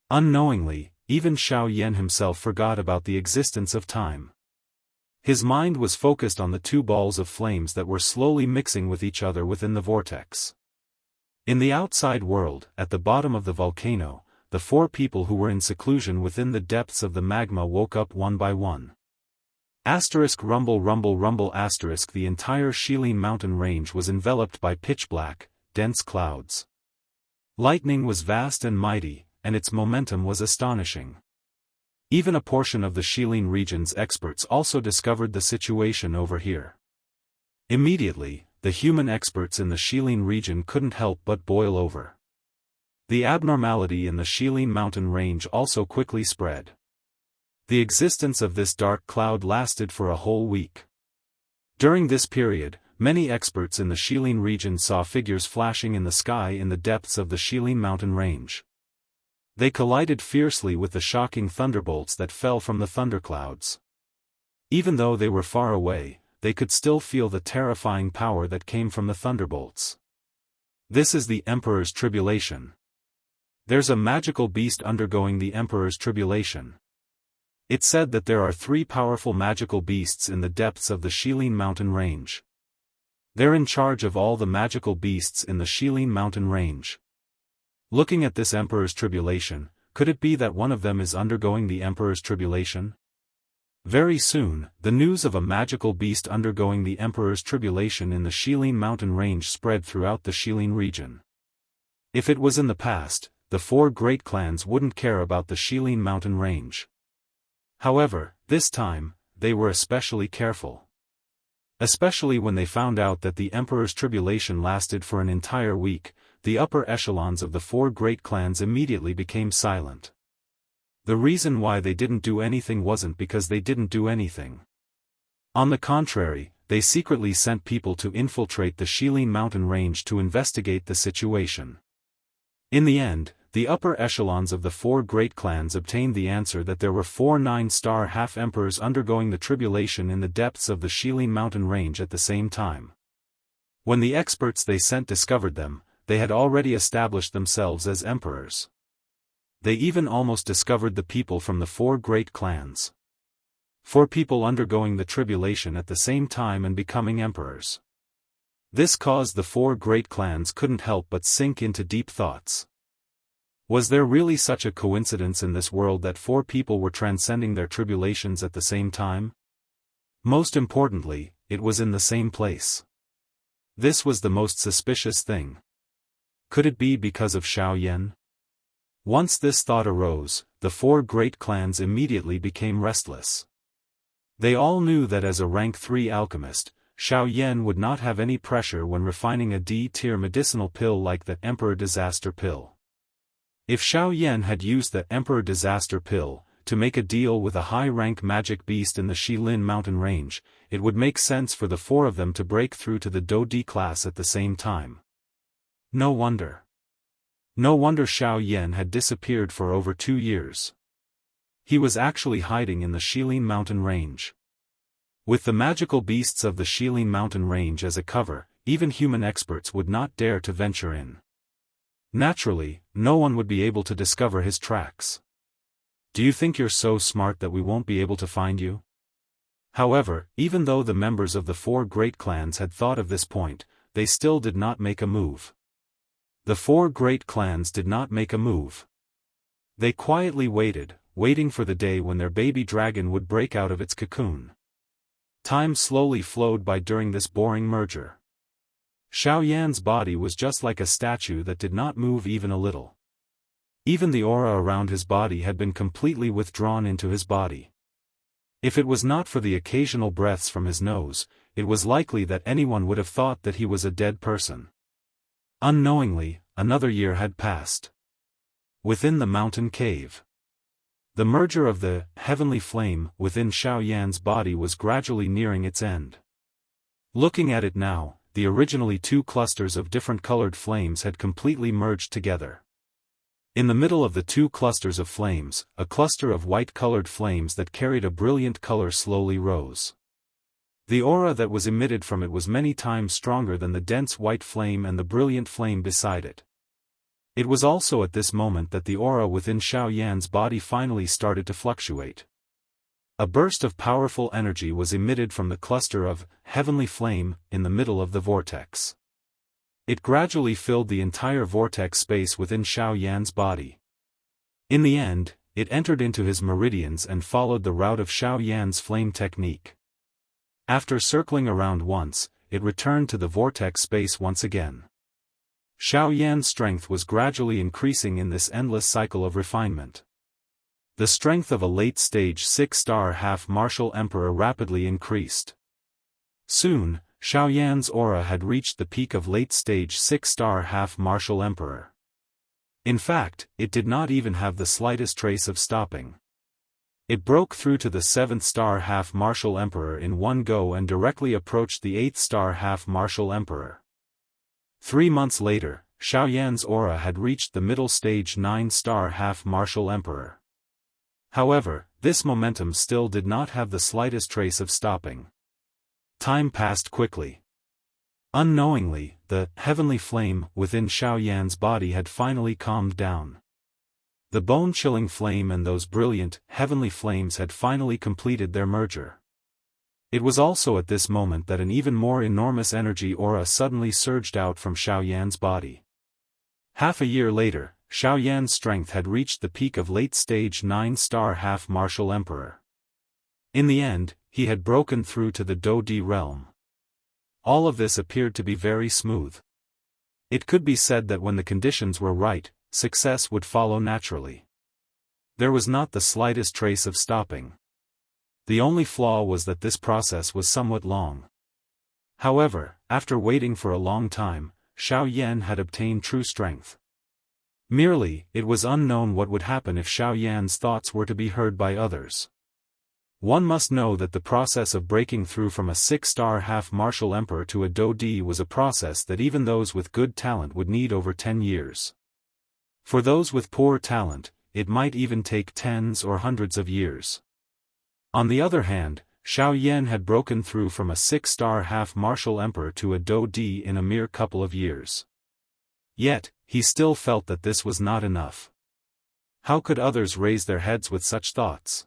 Unknowingly, even Xiaoyan himself forgot about the existence of time. His mind was focused on the two balls of flames that were slowly mixing with each other within the vortex. In the outside world, at the bottom of the volcano, the four people who were in seclusion within the depths of the magma woke up one by one. Asterisk rumble rumble rumble asterisk The entire Shilin mountain range was enveloped by pitch-black, dense clouds. Lightning was vast and mighty, and its momentum was astonishing. Even a portion of the Shilin region's experts also discovered the situation over here. Immediately, the human experts in the Shilin region couldn't help but boil over. The abnormality in the Shilin mountain range also quickly spread. The existence of this dark cloud lasted for a whole week. During this period, many experts in the Shilin region saw figures flashing in the sky in the depths of the Shilin mountain range. They collided fiercely with the shocking thunderbolts that fell from the thunderclouds. Even though they were far away, they could still feel the terrifying power that came from the thunderbolts. This is the Emperor's tribulation. There's a magical beast undergoing the Emperor's tribulation. It's said that there are 3 powerful magical beasts in the depths of the Shilin mountain range. They're in charge of all the magical beasts in the Shilin mountain range. Looking at this Emperor's tribulation, could it be that one of them is undergoing the Emperor's tribulation? Very soon, the news of a magical beast undergoing the Emperor's tribulation in the Shilin mountain range spread throughout the Shilin region. If it was in the past, the 4 great clans wouldn't care about the Shilin mountain range. However, this time, they were especially careful. Especially when they found out that the Emperor's tribulation lasted for an entire week, the upper echelons of the 4 great clans immediately became silent. The reason why they didn't do anything wasn't because they didn't do anything. On the contrary, they secretly sent people to infiltrate the Shilin mountain range to investigate the situation. In the end, the upper echelons of the 4 great clans obtained the answer that there were 4 9-star half-emperors undergoing the tribulation in the depths of the Shilin mountain range at the same time. When the experts they sent discovered them, they had already established themselves as emperors. They even almost discovered the people from the 4 great clans. 4 people undergoing the tribulation at the same time and becoming emperors. This caused the 4 great clans couldn't help but sink into deep thoughts. Was there really such a coincidence in this world that 4 people were transcending their tribulations at the same time? Most importantly, it was in the same place. This was the most suspicious thing. Could it be because of Xiaoyan? Once this thought arose, the 4 great clans immediately became restless. They all knew that as a rank 3 alchemist, Xiaoyan would not have any pressure when refining a D-tier medicinal pill like the Emperor Disaster Pill. If Xiaoyan had used the Emperor Disaster Pill to make a deal with a high-rank magic beast in the Shilin mountain range, it would make sense for the 4 of them to break through to the Do D class at the same time. No wonder. No wonder Xiaoyan had disappeared for over 2 years. He was actually hiding in the Shilin mountain range. With the magical beasts of the Shilin mountain range as a cover, even human experts would not dare to venture in. Naturally, no one would be able to discover his tracks. Do you think you're so smart that we won't be able to find you? However, even though the members of the 4 great clans had thought of this point, they still did not make a move. The four great clans did not make a move. They quietly waited, waiting for the day when their baby dragon would break out of its cocoon. Time slowly flowed by during this boring merger. Xiao Yan's body was just like a statue that did not move even a little. Even the aura around his body had been completely withdrawn into his body. If it was not for the occasional breaths from his nose, it was likely that anyone would have thought that he was a dead person. Unknowingly, another year had passed. Within the mountain cave, the merger of the heavenly flame within Xiao Yan's body was gradually nearing its end. Looking at it now, the originally two clusters of different colored flames had completely merged together. In the middle of the two clusters of flames, a cluster of white-colored flames that carried a brilliant color slowly rose. The aura that was emitted from it was many times stronger than the dense white flame and the brilliant flame beside it. It was also at this moment that the aura within Xiao Yan's body finally started to fluctuate. A burst of powerful energy was emitted from the cluster of heavenly flame in the middle of the vortex. It gradually filled the entire vortex space within Xiao Yan's body. In the end, it entered into his meridians and followed the route of Xiao Yan's flame technique. After circling around once, it returned to the vortex space once again. Xiao Yan's strength was gradually increasing in this endless cycle of refinement. The strength of a late-stage 6-star half-martial emperor rapidly increased. Soon, Xiao Yan's aura had reached the peak of late-stage 6-star half-martial emperor. In fact, it did not even have the slightest trace of stopping. It broke through to the 7th-star half-martial emperor in one go and directly approached the 8th-star half-martial emperor. 3 months later, Xiao Yan's aura had reached the middle stage 9-star half-martial emperor. However, this momentum still did not have the slightest trace of stopping. Time passed quickly. Unknowingly, the heavenly flame within Xiao Yan's body had finally calmed down. The bone-chilling flame and those brilliant, heavenly flames had finally completed their merger. It was also at this moment that an even more enormous energy aura suddenly surged out from Xiao Yan's body. Half a year later, Xiao Yan's strength had reached the peak of late-stage 9-star half-martial emperor. In the end, he had broken through to the Dodi realm. All of this appeared to be very smooth. It could be said that when the conditions were right, success would follow naturally. There was not the slightest trace of stopping. The only flaw was that this process was somewhat long. However, after waiting for a long time, Xiao Yan had obtained true strength. Merely, it was unknown what would happen if Xiao Yan's thoughts were to be heard by others. One must know that the process of breaking through from a 6-star half-martial emperor to a Dodi was a process that even those with good talent would need over 10 years. For those with poor talent, it might even take tens or hundreds of years. On the other hand, Xiao Yan had broken through from a 6-star half-martial emperor to a Dodi in a mere couple of years. Yet, he still felt that this was not enough. How could others raise their heads with such thoughts?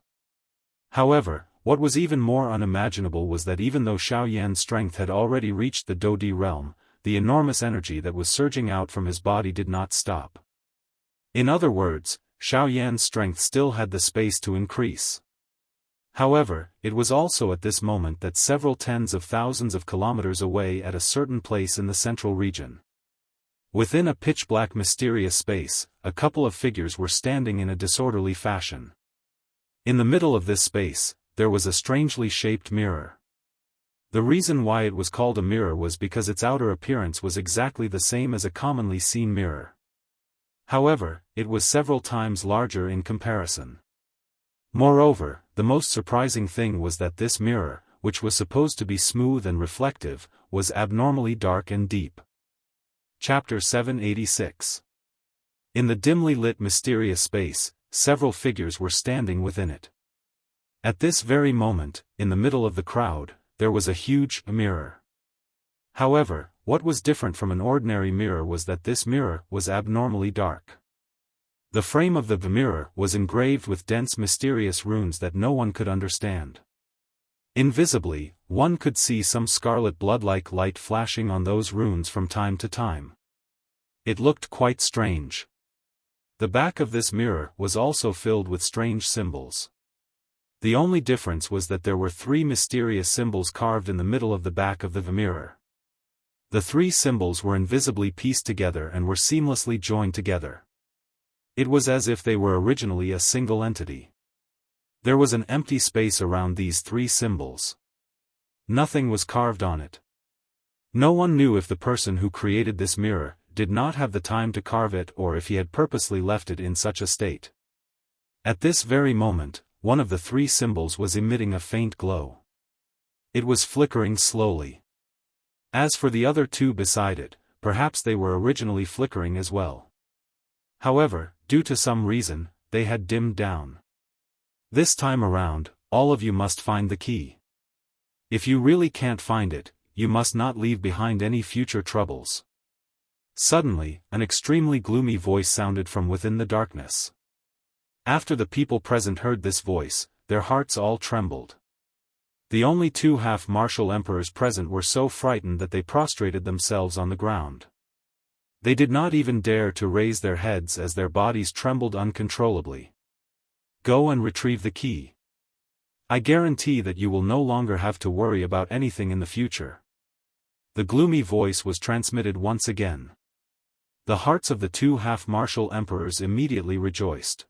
However, what was even more unimaginable was that even though Xiao Yan's strength had already reached the Dodi realm, the enormous energy that was surging out from his body did not stop. In other words, Xiao Yan's strength still had the space to increase. However, it was also at this moment that several tens of thousands of kilometers away at a certain place in the central region. Within a pitch-black mysterious space, a couple of figures were standing in a disorderly fashion. In the middle of this space, there was a strangely shaped mirror. The reason why it was called a mirror was because its outer appearance was exactly the same as a commonly seen mirror. However, it was several times larger in comparison. Moreover, the most surprising thing was that this mirror, which was supposed to be smooth and reflective, was abnormally dark and deep. Chapter 786. In the dimly lit mysterious space, several figures were standing within it. At this very moment, in the middle of the crowd, there was a huge mirror. However, what was different from an ordinary mirror was that this mirror was abnormally dark. The frame of the mirror was engraved with dense mysterious runes that no one could understand. Invisibly, one could see some scarlet blood-like light flashing on those runes from time to time. It looked quite strange. The back of this mirror was also filled with strange symbols. The only difference was that there were 3 mysterious symbols carved in the middle of the back of the mirror. The 3 symbols were invisibly pieced together and were seamlessly joined together. It was as if they were originally a single entity. There was an empty space around these 3 symbols. Nothing was carved on it. No one knew if the person who created this mirror did not have the time to carve it or if he had purposely left it in such a state. At this very moment, one of the 3 symbols was emitting a faint glow. It was flickering slowly. As for the other 2 beside it, perhaps they were originally flickering as well. However, due to some reason, they had dimmed down. This time around, all of you must find the key. If you really can't find it, you must not leave behind any future troubles. Suddenly, an extremely gloomy voice sounded from within the darkness. After the people present heard this voice, their hearts all trembled. The only 2 half-martial emperors present were so frightened that they prostrated themselves on the ground. They did not even dare to raise their heads as their bodies trembled uncontrollably. Go and retrieve the key. I guarantee that you will no longer have to worry about anything in the future. The gloomy voice was transmitted once again. The hearts of the 2 half-martial emperors immediately rejoiced.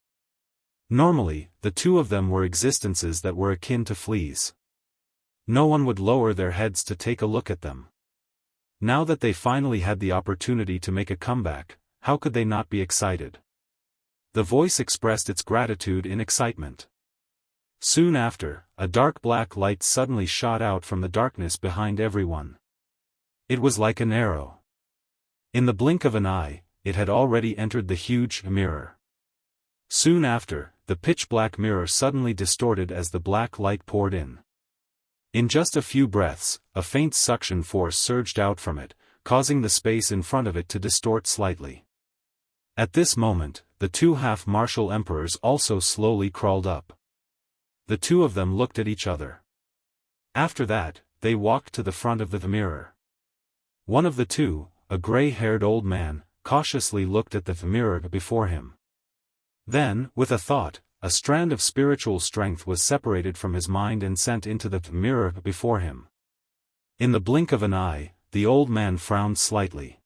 Normally, the 2 of them were existences that were akin to fleas. No one would lower their heads to take a look at them. Now that they finally had the opportunity to make a comeback, how could they not be excited? The voice expressed its gratitude in excitement. Soon after, a dark black light suddenly shot out from the darkness behind everyone. It was like an arrow. In the blink of an eye, it had already entered the huge mirror. Soon after, the pitch-black mirror suddenly distorted as the black light poured in. In just a few breaths, a faint suction force surged out from it, causing the space in front of it to distort slightly. At this moment, the 2 half-martial emperors also slowly crawled up. The 2 of them looked at each other. After that, they walked to the front of the mirror. One of the 2, a gray-haired old man, cautiously looked at the mirror before him. Then, with a thought, a strand of spiritual strength was separated from his mind and sent into the mirror before him. In the blink of an eye, the old man frowned slightly.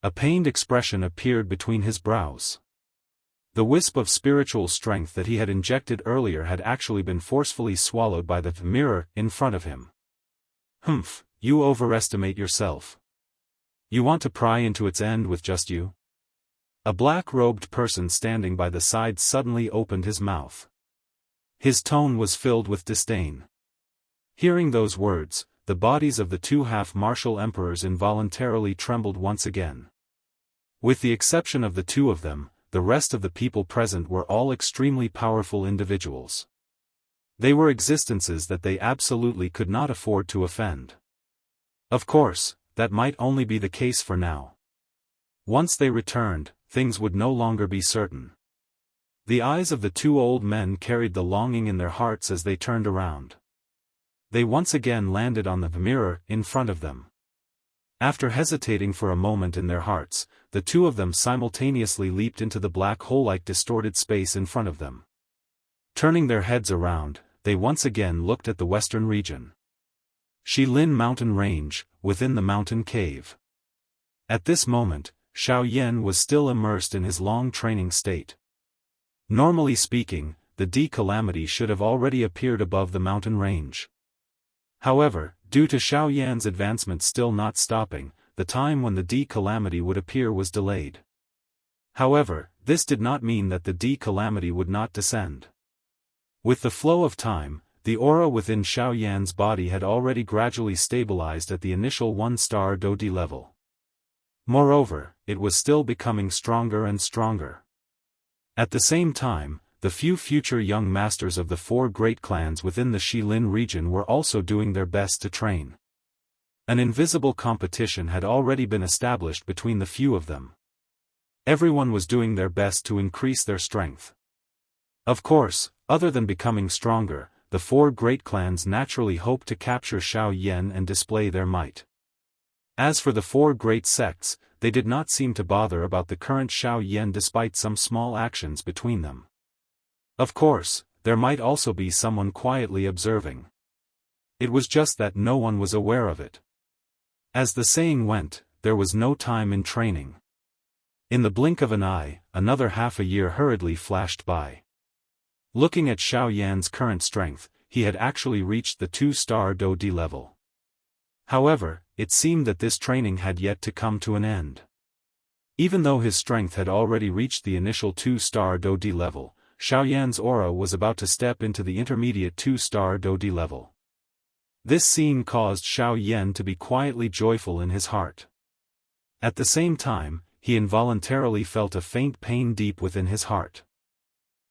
A pained expression appeared between his brows. The wisp of spiritual strength that he had injected earlier had actually been forcefully swallowed by the mirror in front of him. Humph, you overestimate yourself. You want to pry into its end with just you? A black-robed person standing by the side suddenly opened his mouth. His tone was filled with disdain. Hearing those words, the bodies of the 2 half-martial emperors involuntarily trembled once again. With the exception of the 2 of them, the rest of the people present were all extremely powerful individuals. They were existences that they absolutely could not afford to offend. Of course, that might only be the case for now. Once they returned, things would no longer be certain. The eyes of the 2 old men carried the longing in their hearts as they turned around. They once again landed on the mirror in front of them. After hesitating for a moment in their hearts, the 2 of them simultaneously leaped into the black hole-like distorted space in front of them. Turning their heads around, they once again looked at the western region. Shilin Mountain Range, within the mountain cave. At this moment, Xiao Yan was still immersed in his long training state. Normally speaking, the D-calamity should have already appeared above the mountain range. However, due to Xiao Yan's advancement still not stopping, the time when the D-calamity would appear was delayed. However, this did not mean that the D-calamity would not descend. With the flow of time, the aura within Xiao Yan's body had already gradually stabilized at the initial 1-star Do-D level. Moreover, it was still becoming stronger and stronger. At the same time, the few future young masters of the 4 great clans within the Shilin region were also doing their best to train. An invisible competition had already been established between the few of them. Everyone was doing their best to increase their strength. Of course, other than becoming stronger, the 4 great clans naturally hoped to capture Xiao Yan and display their might. As for the 4 great sects, they did not seem to bother about the current Xiao Yan despite some small actions between them. Of course, there might also be someone quietly observing. It was just that no one was aware of it. As the saying went, there was no time in training. In the blink of an eye, another half a year hurriedly flashed by. Looking at Xiao Yan's current strength, he had actually reached the 2-star Do-Di level. However, it seemed that this training had yet to come to an end. Even though his strength had already reached the initial 2-star Do-Di level, Xiao Yan's aura was about to step into the intermediate 2-star Do-Di level. This scene caused Xiao Yan to be quietly joyful in his heart. At the same time, he involuntarily felt a faint pain deep within his heart.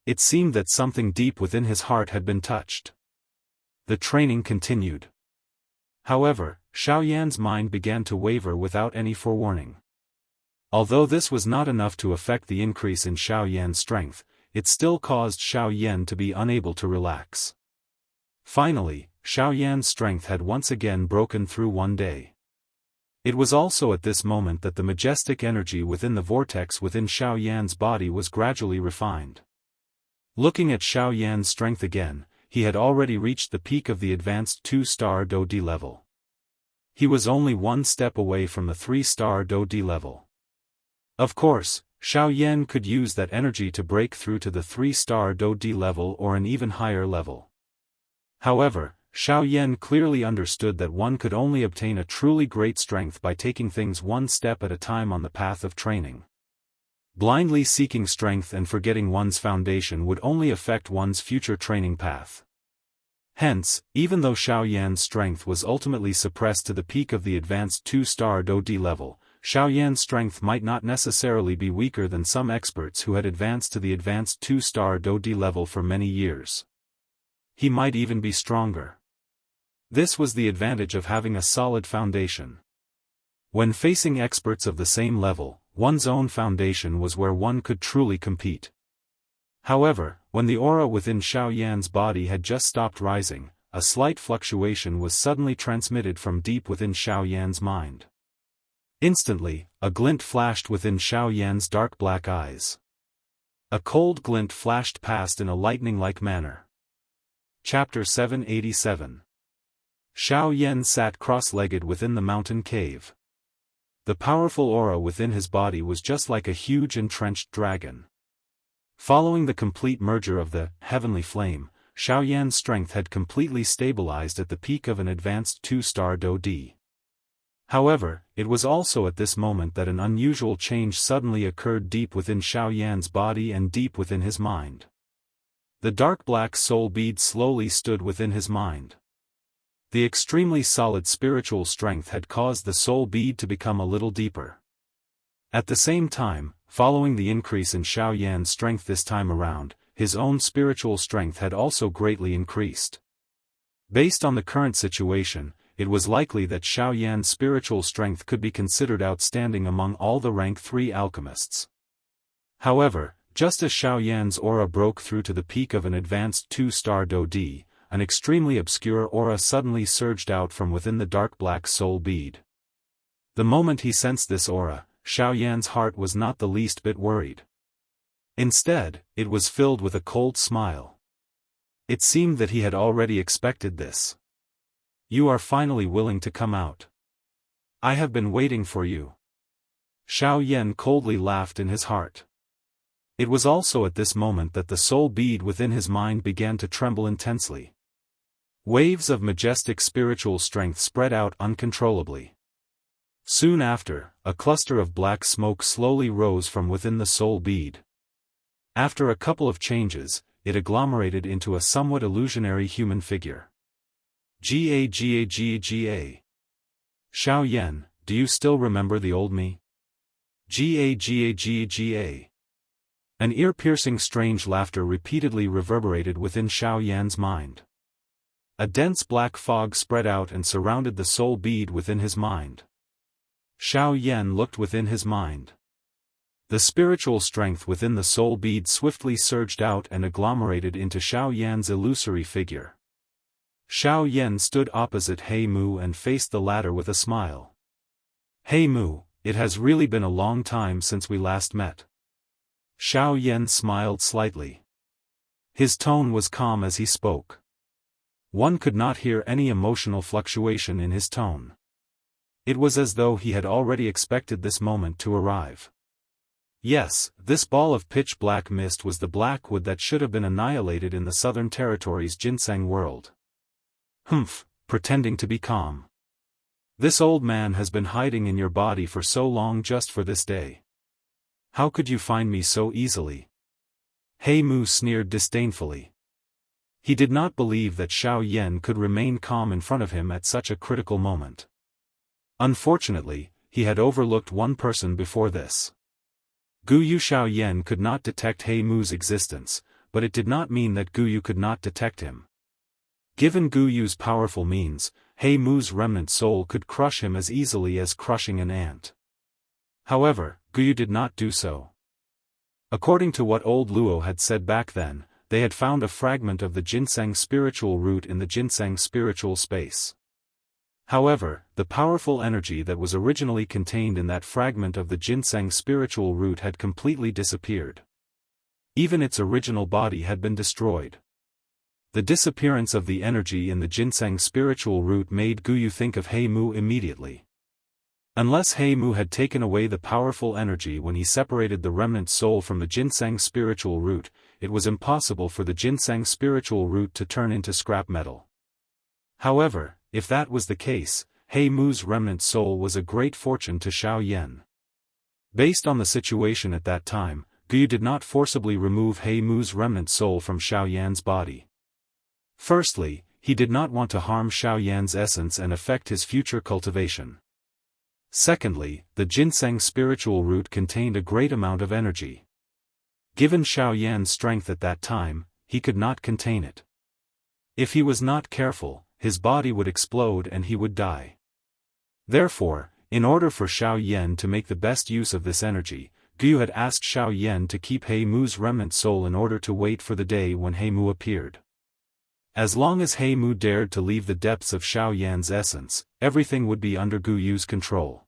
It seemed that something deep within his heart had been touched. The training continued. However, Xiao Yan's mind began to waver without any forewarning. Although this was not enough to affect the increase in Xiao Yan's strength, it still caused Xiao Yan to be unable to relax. Finally, Xiao Yan's strength had once again broken through one day. It was also at this moment that the majestic energy within the vortex within Xiao Yan's body was gradually refined. Looking at Xiao Yan's strength again, he had already reached the peak of the advanced 2-star Do-Di level. He was only one step away from the 3-star Do-Di level. Of course, Xiao Yan could use that energy to break through to the 3-star Do-Di level or an even higher level. However, Xiao Yan clearly understood that one could only obtain a truly great strength by taking things one step at a time on the path of training. Blindly seeking strength and forgetting one's foundation would only affect one's future training path. Hence, even though Xiao Yan's strength was ultimately suppressed to the peak of the advanced 2-star Do-Di level, Xiao Yan's strength might not necessarily be weaker than some experts who had advanced to the advanced 2-star Do-Di level for many years. He might even be stronger. This was the advantage of having a solid foundation. When facing experts of the same level, one's own foundation was where one could truly compete. However, when the aura within Xiao Yan's body had just stopped rising, a slight fluctuation was suddenly transmitted from deep within Xiao Yan's mind. Instantly, a glint flashed within Xiao Yan's dark black eyes. A cold glint flashed past in a lightning-like manner. Chapter 787. Xiao Yan sat cross-legged within the mountain cave. The powerful aura within his body was just like a huge entrenched dragon. Following the complete merger of the heavenly flame, Xiao Yan's strength had completely stabilized at the peak of an advanced 2-star Do-Di. However, it was also at this moment that an unusual change suddenly occurred deep within Xiao Yan's body and deep within his mind. The dark black soul bead slowly stood within his mind. The extremely solid spiritual strength had caused the soul bead to become a little deeper. At the same time, following the increase in Xiao Yan's strength this time around, his own spiritual strength had also greatly increased. Based on the current situation, it was likely that Xiao Yan's spiritual strength could be considered outstanding among all the rank 3 alchemists. However, just as Xiao Yan's aura broke through to the peak of an advanced 2-star Do-Di, an extremely obscure aura suddenly surged out from within the dark black soul bead. The moment he sensed this aura, Xiao Yan's heart was not the least bit worried. Instead, it was filled with a cold smile. It seemed that he had already expected this. "You are finally willing to come out. I have been waiting for you." Xiao Yan coldly laughed in his heart. It was also at this moment that the soul bead within his mind began to tremble intensely. Waves of majestic spiritual strength spread out uncontrollably. Soon after, a cluster of black smoke slowly rose from within the soul bead. After a couple of changes, it agglomerated into a somewhat illusionary human figure. Ga. Xiao Yan, do you still remember the old me? Ga. An ear-piercing strange laughter repeatedly reverberated within Xiao Yan's mind. A dense black fog spread out and surrounded the soul bead within his mind. Xiao Yan looked within his mind. The spiritual strength within the soul bead swiftly surged out and agglomerated into Xiao Yan's illusory figure. Xiao Yan stood opposite He Mu and faced the latter with a smile. "He Mu, it has really been a long time since we last met. Xiao Yan smiled slightly. His tone was calm as he spoke. One could not hear any emotional fluctuation in his tone. It was as though he had already expected this moment to arrive. Yes, this ball of pitch-black mist was the black wood that should have been annihilated in the southern territories' ginseng world. Humph, pretending to be calm. This old man has been hiding in your body for so long just for this day. How could you find me so easily? He Mu sneered disdainfully. He did not believe that Xiao Yan could remain calm in front of him at such a critical moment. Unfortunately, he had overlooked one person before this. Guyu. Xiao Yan could not detect He Mu's existence, but it did not mean that Guyu could not detect him. Given Guyu's powerful means, He Mu's remnant soul could crush him as easily as crushing an ant. However, Guyu did not do so. According to what old Luo had said back then, they had found a fragment of the ginseng spiritual root in the ginseng spiritual space. However, the powerful energy that was originally contained in that fragment of the ginseng spiritual root had completely disappeared. Even its original body had been destroyed. The disappearance of the energy in the ginseng spiritual root made Guyu think of He Mu immediately. Unless He Mu had taken away the powerful energy when he separated the remnant soul from the ginseng spiritual root, it was impossible for the ginseng spiritual root to turn into scrap metal. However, if that was the case, He Mu's remnant soul was a great fortune to Xiao Yan. Based on the situation at that time, Guyu did not forcibly remove He Mu's remnant soul from Xiao Yan's body. Firstly, he did not want to harm Xiao Yan's essence and affect his future cultivation. Secondly, the ginseng spiritual root contained a great amount of energy. Given Xiao Yan's strength at that time, he could not contain it. If he was not careful, his body would explode and he would die. Therefore, in order for Xiao Yan to make the best use of this energy, Guyu had asked Xiao Yan to keep He Mu's remnant soul in order to wait for the day when He Mu appeared. As long as He Mu dared to leave the depths of Xiao Yan's essence, everything would be under Guyu's control.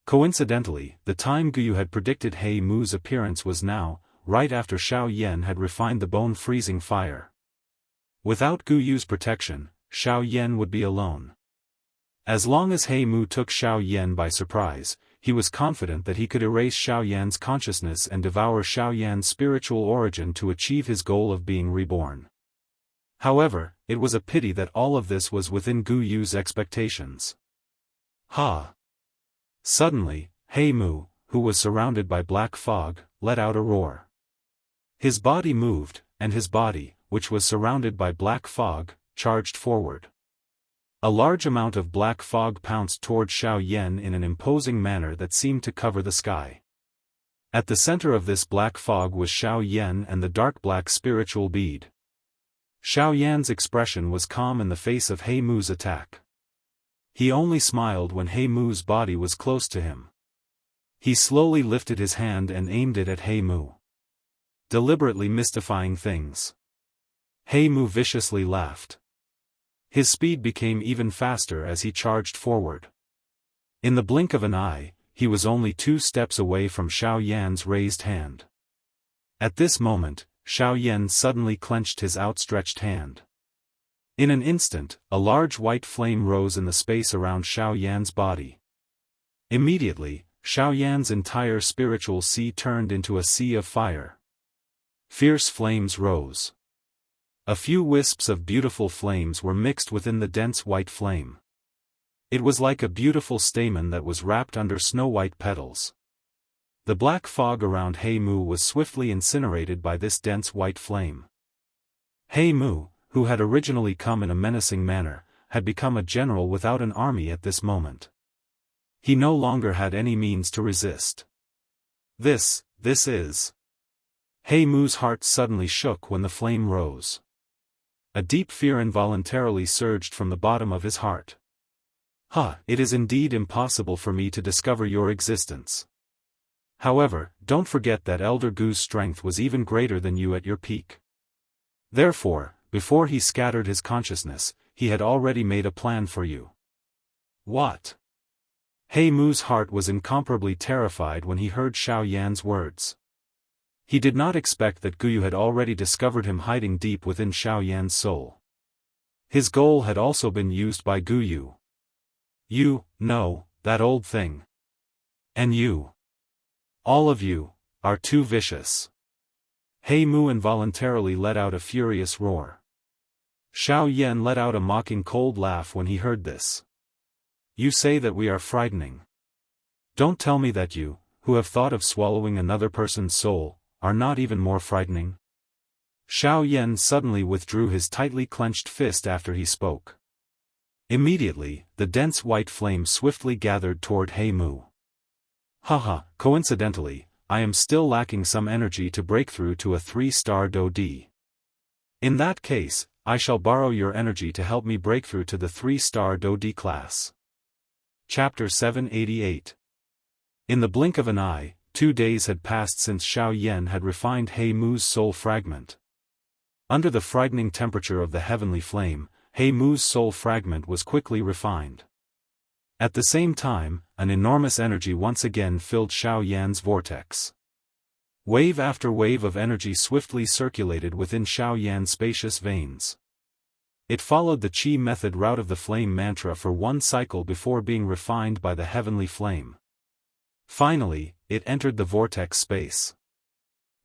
Coincidentally, the time Guyu had predicted He Mu's appearance was now, right after Xiao Yan had refined the bone-freezing fire. Without Guyu's protection, Xiao Yan would be alone. As long as He Mu took Xiao Yan by surprise, he was confident that he could erase Xiao Yan's consciousness and devour Xiao Yan's spiritual origin to achieve his goal of being reborn. However, it was a pity that all of this was within Guyu's expectations. Ha! Suddenly, He Mu, who was surrounded by black fog, let out a roar. His body moved, and his body, which was surrounded by black fog, charged forward. A large amount of black fog pounced toward Xiao Yan in an imposing manner that seemed to cover the sky. At the center of this black fog was Xiao Yan and the dark black spiritual bead. Xiao Yan's expression was calm in the face of He Mu's attack. He only smiled when He Mu's body was close to him. He slowly lifted his hand and aimed it at He Mu. Deliberately mystifying things. He Mu viciously laughed. His speed became even faster as he charged forward. In the blink of an eye, he was only 2 steps away from Xiao Yan's raised hand. At this moment, Xiao Yan suddenly clenched his outstretched hand. In an instant, a large white flame rose in the space around Xiao Yan's body. Immediately, Xiao Yan's entire spiritual sea turned into a sea of fire. Fierce flames rose. A few wisps of beautiful flames were mixed within the dense white flame. It was like a beautiful stamen that was wrapped under snow-white petals. The black fog around He Mu was swiftly incinerated by this dense white flame. He Mu, who had originally come in a menacing manner, had become a general without an army at this moment. He no longer had any means to resist. This is... He Mu's heart suddenly shook when the flame rose. A deep fear involuntarily surged from the bottom of his heart. It is indeed impossible for me to discover your existence. However, don't forget that Elder Gu's strength was even greater than you at your peak. Therefore, before he scattered his consciousness, he had already made a plan for you. What? He Mu's heart was incomparably terrified when he heard Xiao Yan's words. He did not expect that Guyu had already discovered him hiding deep within Xiao Yan's soul. His goal had also been used by Guyu. You, no, that old thing. And you. All of you, are too vicious. He Mu involuntarily let out a furious roar. Xiao Yan let out a mocking cold laugh when he heard this. You say that we are frightening. Don't tell me that you, who have thought of swallowing another person's soul, are not even more frightening. Xiao Yan suddenly withdrew his tightly clenched fist after he spoke. Immediately, the dense white flame swiftly gathered toward He Mu. Haha, coincidentally, I am still lacking some energy to break through to a 3-star Do D. In that case, I shall borrow your energy to help me break through to the 3-star Do D class. Chapter 788. In the blink of an eye, 2 days had passed since Xiao Yan had refined He Mu's soul fragment. Under the frightening temperature of the heavenly flame, He Mu's soul fragment was quickly refined. At the same time, an enormous energy once again filled Xiao Yan's vortex. Wave after wave of energy swiftly circulated within Xiao Yan's spacious veins. It followed the Qi method route of the flame mantra for one cycle before being refined by the heavenly flame. Finally, it entered the vortex space.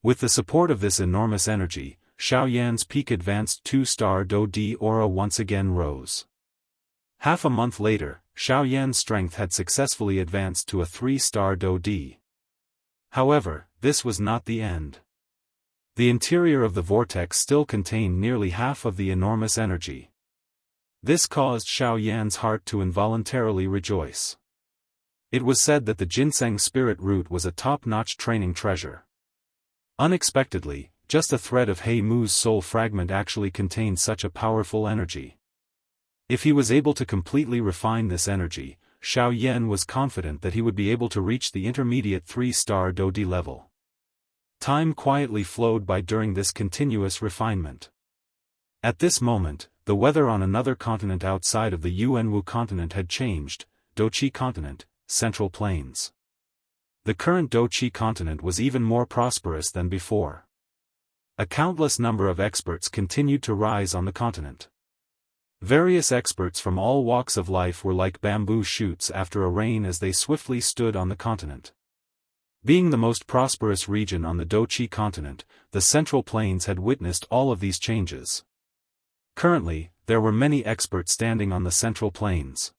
With the support of this enormous energy, Xiao Yan's peak advanced 2-star Do D aura once again rose. Half a month later, Xiao Yan's strength had successfully advanced to a 3-star Do D. However, this was not the end. The interior of the vortex still contained nearly half of the enormous energy. This caused Xiao Yan's heart to involuntarily rejoice. It was said that the ginseng spirit root was a top-notch training treasure. Unexpectedly, just a thread of He Mu's soul fragment actually contained such a powerful energy. If he was able to completely refine this energy, Xiao Yan was confident that he would be able to reach the intermediate 3-star Do D level. Time quietly flowed by during this continuous refinement. At this moment, the weather on another continent outside of the Yuanwu continent had changed, Doqi continent, Central Plains. The current Doqi continent was even more prosperous than before. A countless number of experts continued to rise on the continent. Various experts from all walks of life were like bamboo shoots after a rain as they swiftly stood on the continent. Being the most prosperous region on the Doqi continent, the Central Plains had witnessed all of these changes. Currently, there were many experts standing on the Central Plains.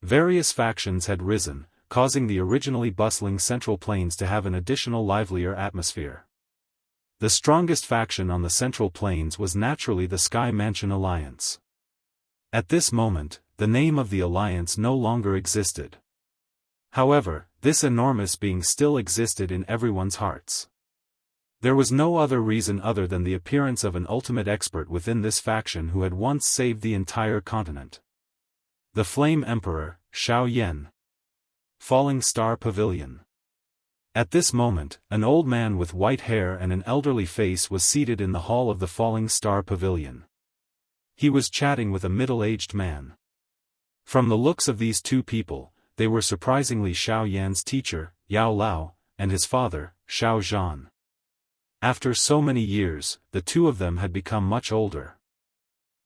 Various factions had risen, causing the originally bustling Central Plains to have an additional livelier atmosphere. The strongest faction on the Central Plains was naturally the Sky Mansion Alliance. At this moment, the name of the alliance no longer existed. However, this enormous being still existed in everyone's hearts. There was no other reason other than the appearance of an ultimate expert within this faction who had once saved the entire continent. The Flame Emperor, Xiao Yan. Falling Star Pavilion. At this moment, an old man with white hair and an elderly face was seated in the hall of the Falling Star Pavilion. He was chatting with a middle-aged man. From the looks of these two people, they were surprisingly Xiao Yan's teacher, Yao Lao, and his father, Xiao Zhan. After so many years, the two of them had become much older.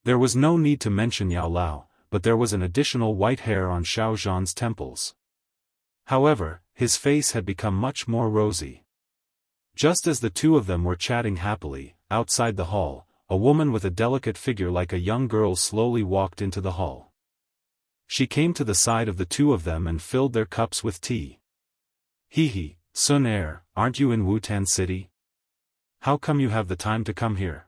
There was no need to mention Yao Lao, but there was an additional white hair on Xiao Zhan's temples. However, his face had become much more rosy. Just as the two of them were chatting happily, outside the hall, a woman with a delicate figure like a young girl slowly walked into the hall. She came to the side of the two of them and filled their cups with tea. Hee, Sun Er, aren't you in Wutan City? How come you have the time to come here?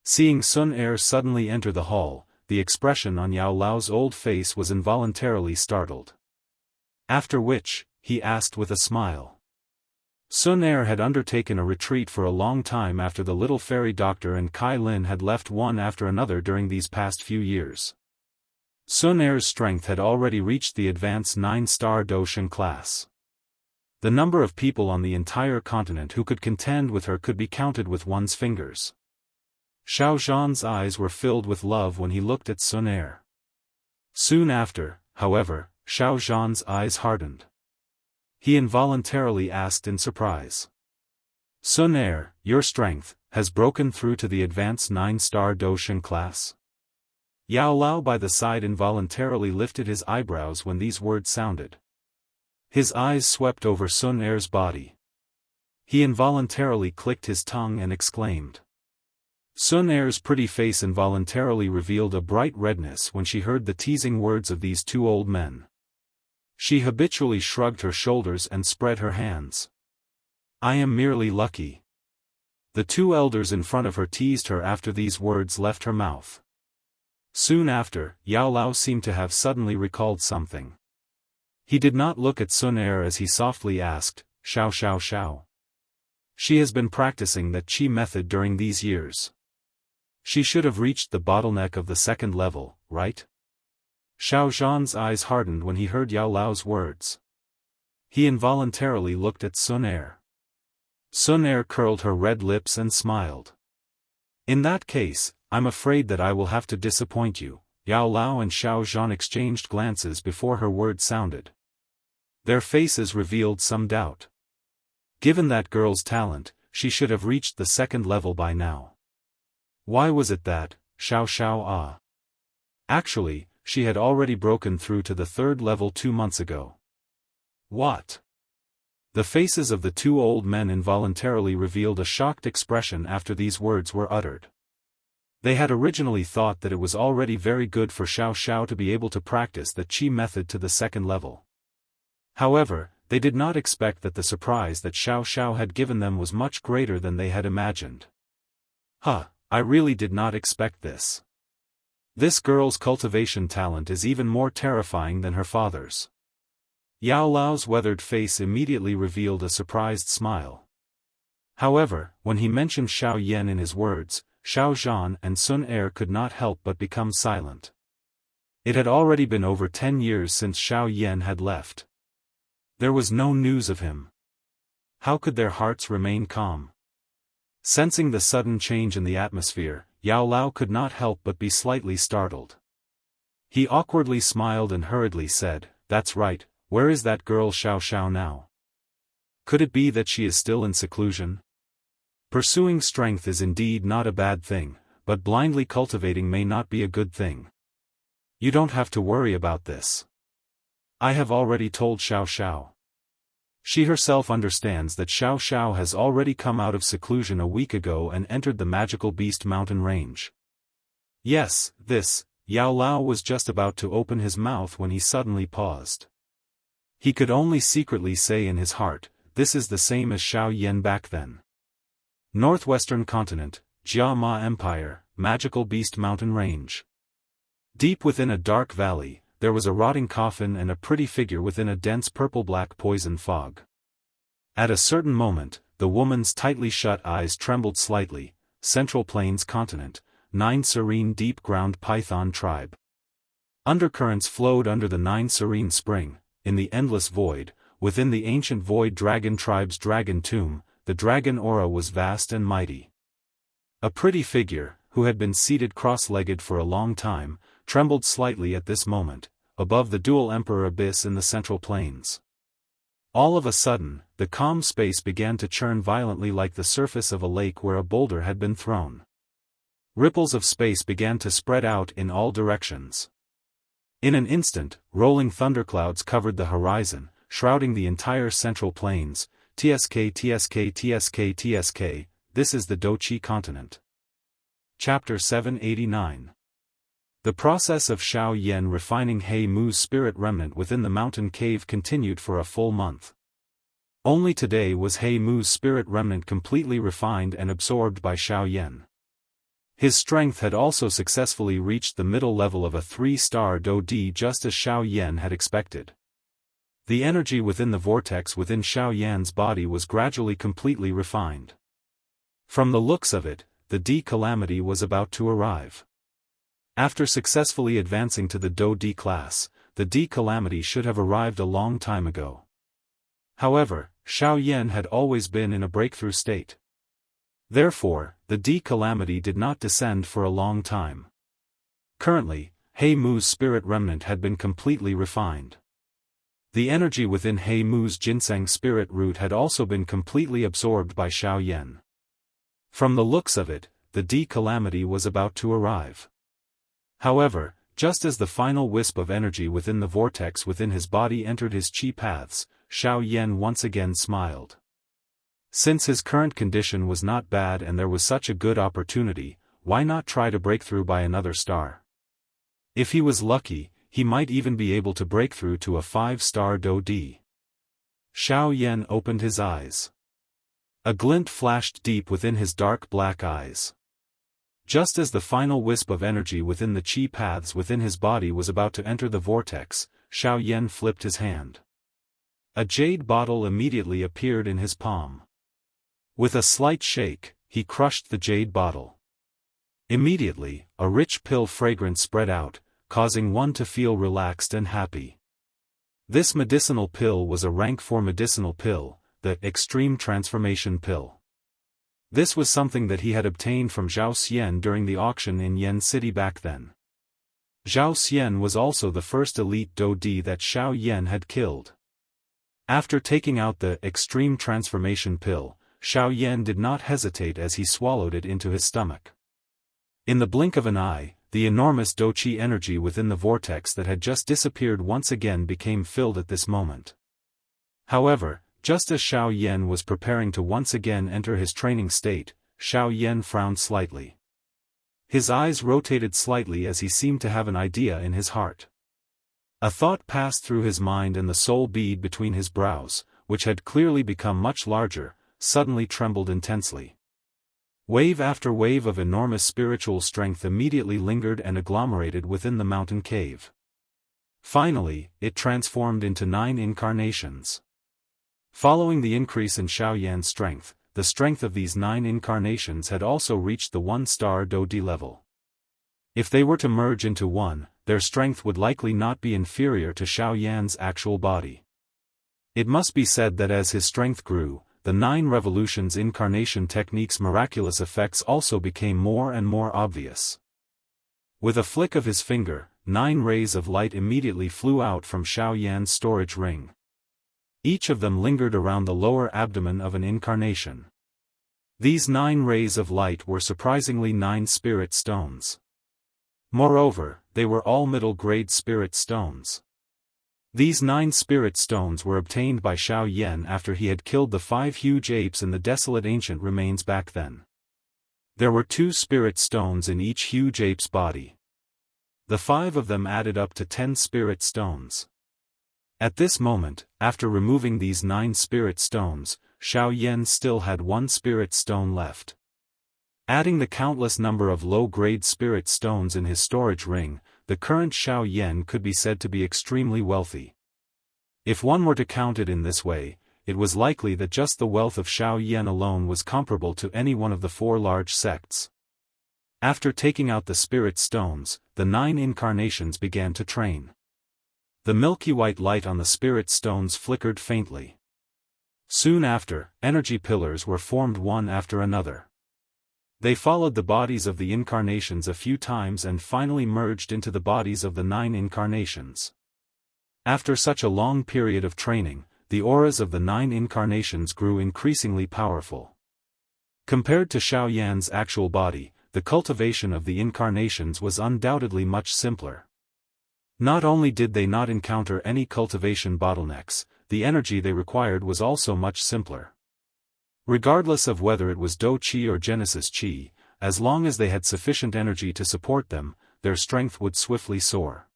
Seeing Sun Er suddenly enter the hall, the expression on Yao Lao's old face was involuntarily startled. After which, he asked with a smile. Sun Er had undertaken a retreat for a long time after the little fairy doctor and Kai Lin had left one after another during these past few years. Sun Er's strength had already reached the advanced 9-star Doshan class. The number of people on the entire continent who could contend with her could be counted with one's fingers. Xiao Zhan's eyes were filled with love when he looked at Sun Er. Soon after, however, Xiao Zhan's eyes hardened. He involuntarily asked in surprise. Sun Er, your strength, has broken through to the advanced 9-star Daoist class? Yao Lao by the side involuntarily lifted his eyebrows when these words sounded. His eyes swept over Sun Er's body. He involuntarily clicked his tongue and exclaimed. Sun Er's pretty face involuntarily revealed a bright redness when she heard the teasing words of these two old men. She habitually shrugged her shoulders and spread her hands. I am merely lucky. The two elders in front of her teased her after these words left her mouth. Soon after, Yao Lao seemed to have suddenly recalled something. He did not look at Sun Er as he softly asked, Xiao Xiao Xiao. She has been practicing that Qi method during these years. She should have reached the bottleneck of the second level, right? Xiao Zhan's eyes hardened when he heard Yao Lao's words. He involuntarily looked at Sun Er. Sun Er curled her red lips and smiled. In that case, I'm afraid that I will have to disappoint you. Yao Lao and Xiao Zhan exchanged glances before her words sounded. Their faces revealed some doubt. Given that girl's talent, she should have reached the second level by now. Why was it that, Xiao Xiao Actually, she had already broken through to the third level 2 months ago. What? The faces of the two old men involuntarily revealed a shocked expression after these words were uttered. They had originally thought that it was already very good for Xiao Xiao to be able to practice the Qi method to the second level. However, they did not expect that the surprise that Xiao Xiao had given them was much greater than they had imagined. I really did not expect this. This girl's cultivation talent is even more terrifying than her father's. Yao Lao's weathered face immediately revealed a surprised smile. However, when he mentioned Xiao Yan in his words, Xiao Zhan and Sun Er could not help but become silent. It had already been over 10 years since Xiao Yan had left. There was no news of him. How could their hearts remain calm? Sensing the sudden change in the atmosphere, Yao Lao could not help but be slightly startled. He awkwardly smiled and hurriedly said, That's right, where is that girl Xiao Xiao now? Could it be that she is still in seclusion? Pursuing strength is indeed not a bad thing, but blindly cultivating may not be a good thing. You don't have to worry about this. I have already told Xiao Xiao. She herself understands that Xiao Xiao has already come out of seclusion a week ago and entered the magical beast mountain range. Yes, this, Yao Lao was just about to open his mouth when he suddenly paused. He could only secretly say in his heart, this is the same as Xiao Yan back then. Northwestern continent, Jia Ma Empire, magical beast mountain range. Deep within a dark valley, there was a rotting coffin and a pretty figure within a dense purple-black poison fog. At a certain moment, the woman's tightly shut eyes trembled slightly. Central Plains continent, 9 serene deep-ground python tribe. Undercurrents flowed under the 9 serene spring, in the endless void, within the ancient void dragon tribe's dragon tomb, the dragon aura was vast and mighty. A pretty figure, who had been seated cross-legged for a long time, trembled slightly at this moment, above the dual emperor abyss in the Central Plains. All of a sudden, the calm space began to churn violently like the surface of a lake where a boulder had been thrown. Ripples of space began to spread out in all directions. In an instant, rolling thunderclouds covered the horizon, shrouding the entire Central Plains. TSK TSK TSK TSK, this is the Doqi continent. Chapter 789. The process of Xiao Yan refining He Mu's spirit remnant within the mountain cave continued for a full month. Only today was He Mu's spirit remnant completely refined and absorbed by Xiao Yan. His strength had also successfully reached the middle level of a 3-star Do Di just as Xiao Yan had expected. The energy within the vortex within Xiao Yan's body was gradually completely refined. From the looks of it, the D calamity was about to arrive. After successfully advancing to the Do D class, the D calamity should have arrived a long time ago. However, Xiao Yan had always been in a breakthrough state. Therefore, the D calamity did not descend for a long time. Currently, He Mu's spirit remnant had been completely refined. The energy within He Mu's ginseng spirit root had also been completely absorbed by Xiao Yan. From the looks of it, the calamity was about to arrive. However, just as the final wisp of energy within the vortex within his body entered his chi paths, Xiao Yan once again smiled. Since his current condition was not bad and there was such a good opportunity, why not try to break through by another star? If he was lucky, he might even be able to break through to a 5-star Do Di. Xiao Yan opened his eyes. A glint flashed deep within his dark black eyes. Just as the final wisp of energy within the chi paths within his body was about to enter the vortex, Xiao Yan flipped his hand. A jade bottle immediately appeared in his palm. With a slight shake, he crushed the jade bottle. Immediately, a rich pill fragrance spread out, causing one to feel relaxed and happy. This medicinal pill was a rank 4 medicinal pill, the Extreme Transformation Pill. This was something that he had obtained from Zhao Xian during the auction in Yen City back then. Zhao Xian was also the first elite Do Di that Xiao Yan had killed. After taking out the Extreme Transformation Pill, Xiao Yan did not hesitate as he swallowed it into his stomach. In the blink of an eye, the enormous Do Qi energy within the vortex that had just disappeared once again became filled at this moment. However, just as Xiao Yan was preparing to once again enter his training state, Xiao Yan frowned slightly. His eyes rotated slightly as he seemed to have an idea in his heart. A thought passed through his mind and the soul bead between his brows, which had clearly become much larger, suddenly trembled intensely. Wave after wave of enormous spiritual strength immediately lingered and agglomerated within the mountain cave. Finally, it transformed into 9 incarnations. Following the increase in Xiao Yan's strength, the strength of these 9 incarnations had also reached the 1-star Do Di level. If they were to merge into one, their strength would likely not be inferior to Xiao Yan's actual body. It must be said that as his strength grew, the 9 revolutions incarnation technique's miraculous effects also became more and more obvious. With a flick of his finger, 9 rays of light immediately flew out from Xiao Yan's storage ring. Each of them lingered around the lower abdomen of an incarnation. These 9 rays of light were surprisingly 9 spirit stones. Moreover, they were all middle-grade spirit stones. These 9 spirit stones were obtained by Xiao Yan after he had killed the 5 huge apes in the desolate ancient remains back then. There were 2 spirit stones in each huge ape's body. The 5 of them added up to 10 spirit stones. At this moment, after removing these 9 spirit stones, Xiao Yan still had 1 spirit stone left. Adding the countless number of low-grade spirit stones in his storage ring, the current Xiao Yan could be said to be extremely wealthy. If one were to count it in this way, it was likely that just the wealth of Xiao Yan alone was comparable to any one of the 4 large sects. After taking out the spirit stones, the 9 incarnations began to train. The milky white light on the spirit stones flickered faintly. Soon after, energy pillars were formed one after another. They followed the bodies of the incarnations a few times and finally merged into the bodies of the 9 incarnations. After such a long period of training, the auras of the 9 incarnations grew increasingly powerful. Compared to Xiao Yan's actual body, the cultivation of the incarnations was undoubtedly much simpler. Not only did they not encounter any cultivation bottlenecks, the energy they required was also much simpler. Regardless of whether it was Do Qi or Genesis Qi, as long as they had sufficient energy to support them, their strength would swiftly soar.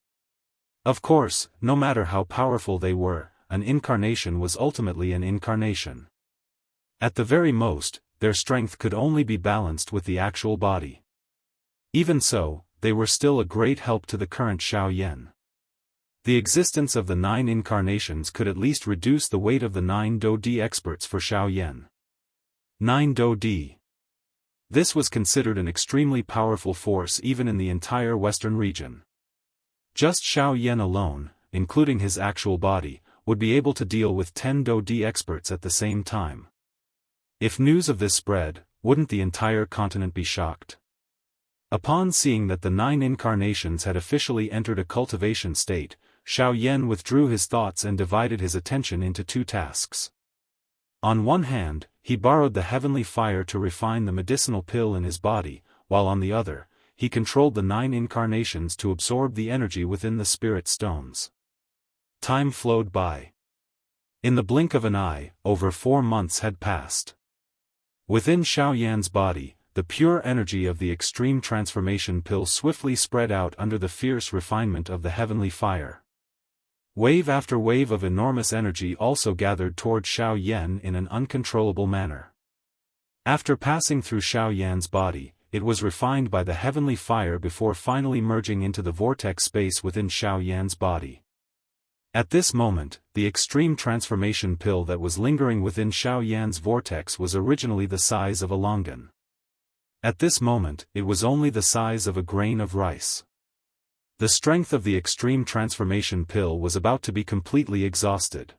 Of course, no matter how powerful they were, an incarnation was ultimately an incarnation. At the very most, their strength could only be balanced with the actual body. Even so, they were still a great help to the current Xiao Yan. The existence of the 9 incarnations could at least reduce the weight of the 9 Do Di experts for Xiao Yan. 9 Do Di. This was considered an extremely powerful force even in the entire western region. Just Xiao Yan alone, including his actual body, would be able to deal with 10 Do Di experts at the same time. If news of this spread, wouldn't the entire continent be shocked? Upon seeing that the 9 incarnations had officially entered a cultivation state, Xiao Yan withdrew his thoughts and divided his attention into two tasks. On one hand, he borrowed the heavenly fire to refine the medicinal pill in his body, while on the other, he controlled the 9 incarnations to absorb the energy within the spirit stones. Time flowed by. In the blink of an eye, over 4 months had passed. Within Xiao Yan's body, the pure energy of the extreme transformation pill swiftly spread out under the fierce refinement of the heavenly fire. Wave after wave of enormous energy also gathered toward Xiao Yan in an uncontrollable manner. After passing through Xiao Yan's body, it was refined by the heavenly fire before finally merging into the vortex space within Xiao Yan's body. At this moment, the extreme transformation pill that was lingering within Xiao Yan's vortex was originally the size of a longan. At this moment, it was only the size of a grain of rice. The strength of the extreme transformation pill was about to be completely exhausted.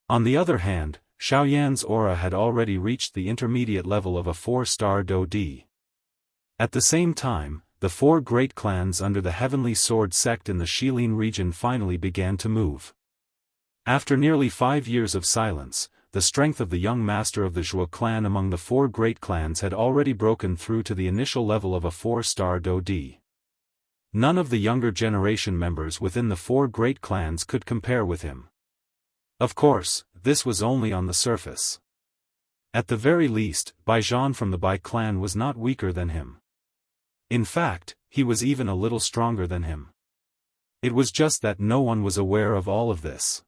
On the other hand, Xiao Yan's aura had already reached the intermediate level of a 4-star Do Di. At the same time, the 4 great clans under the Heavenly Sword sect in the Shilin region finally began to move. After nearly 5 years of silence, the strength of the young master of the Zhuo clan among the 4 great clans had already broken through to the initial level of a 4-star Do Di. None of the younger generation members within the 4 great clans could compare with him. Of course, this was only on the surface. At the very least, Baijian from the Bai clan was not weaker than him. In fact, he was even a little stronger than him. It was just that no one was aware of all of this.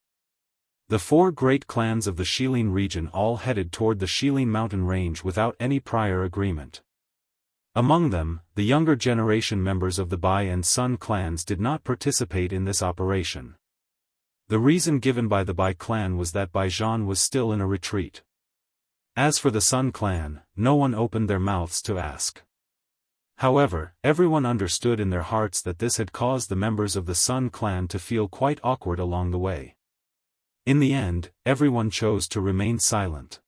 The 4 great clans of the Shilin region all headed toward the Shilin mountain range without any prior agreement. Among them, the younger generation members of the Bai and Sun clans did not participate in this operation. The reason given by the Bai clan was that Baijian was still in a retreat. As for the Sun clan, no one opened their mouths to ask. However, everyone understood in their hearts that this had caused the members of the Sun clan to feel quite awkward along the way. In the end, everyone chose to remain silent.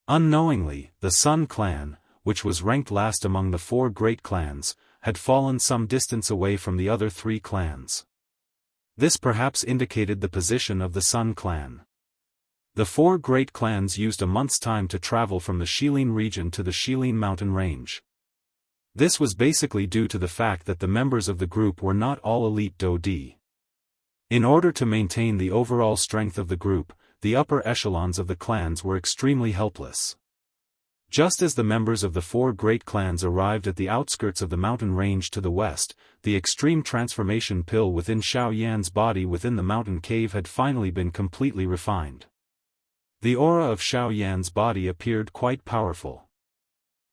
Unknowingly, the Sun clan, which was ranked last among the 4 great clans, had fallen some distance away from the other 3 clans. This perhaps indicated the position of the Sun clan. The 4 great clans used a month's time to travel from the Shilin region to the Shilin mountain range. This was basically due to the fact that the members of the group were not all elite Do Di. In order to maintain the overall strength of the group, the upper echelons of the clans were extremely helpless. Just as the members of the 4 great clans arrived at the outskirts of the mountain range to the west, the extreme transformation pill within Xiao Yan's body within the mountain cave had finally been completely refined. The aura of Xiao Yan's body appeared quite powerful.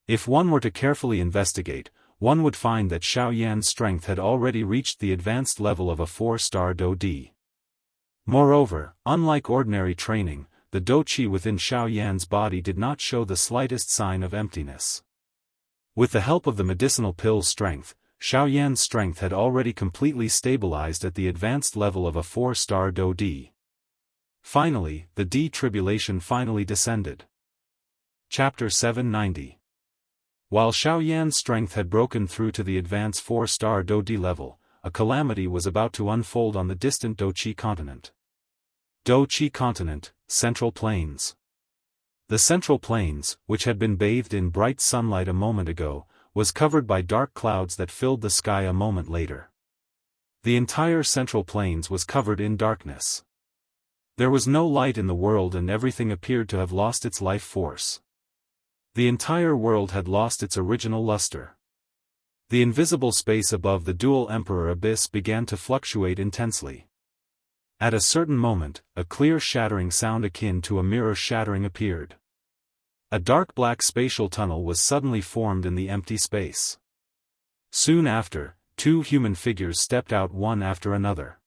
If one were to carefully investigate, one would find that Xiao Yan's strength had already reached the advanced level of a 4-star Do Di. Moreover, unlike ordinary training, the Do Qi within Xiao Yan's body did not show the slightest sign of emptiness. With the help of the medicinal pill's strength, Xiao Yan's strength had already completely stabilized at the advanced level of a 4-star Do Di. Finally, the D-tribulation finally descended. Chapter 790. While Xiao Yan's strength had broken through to the advanced 4-star Do Di level, a calamity was about to unfold on the distant Do Qi continent. Do Qi continent, Central Plains. The Central Plains, which had been bathed in bright sunlight a moment ago, was covered by dark clouds that filled the sky a moment later. The entire Central Plains was covered in darkness. There was no light in the world and everything appeared to have lost its life force. The entire world had lost its original luster. The invisible space above the dual emperor abyss began to fluctuate intensely. At a certain moment, a clear shattering sound akin to a mirror shattering appeared. A dark black spatial tunnel was suddenly formed in the empty space. Soon after, 2 human figures stepped out one after another.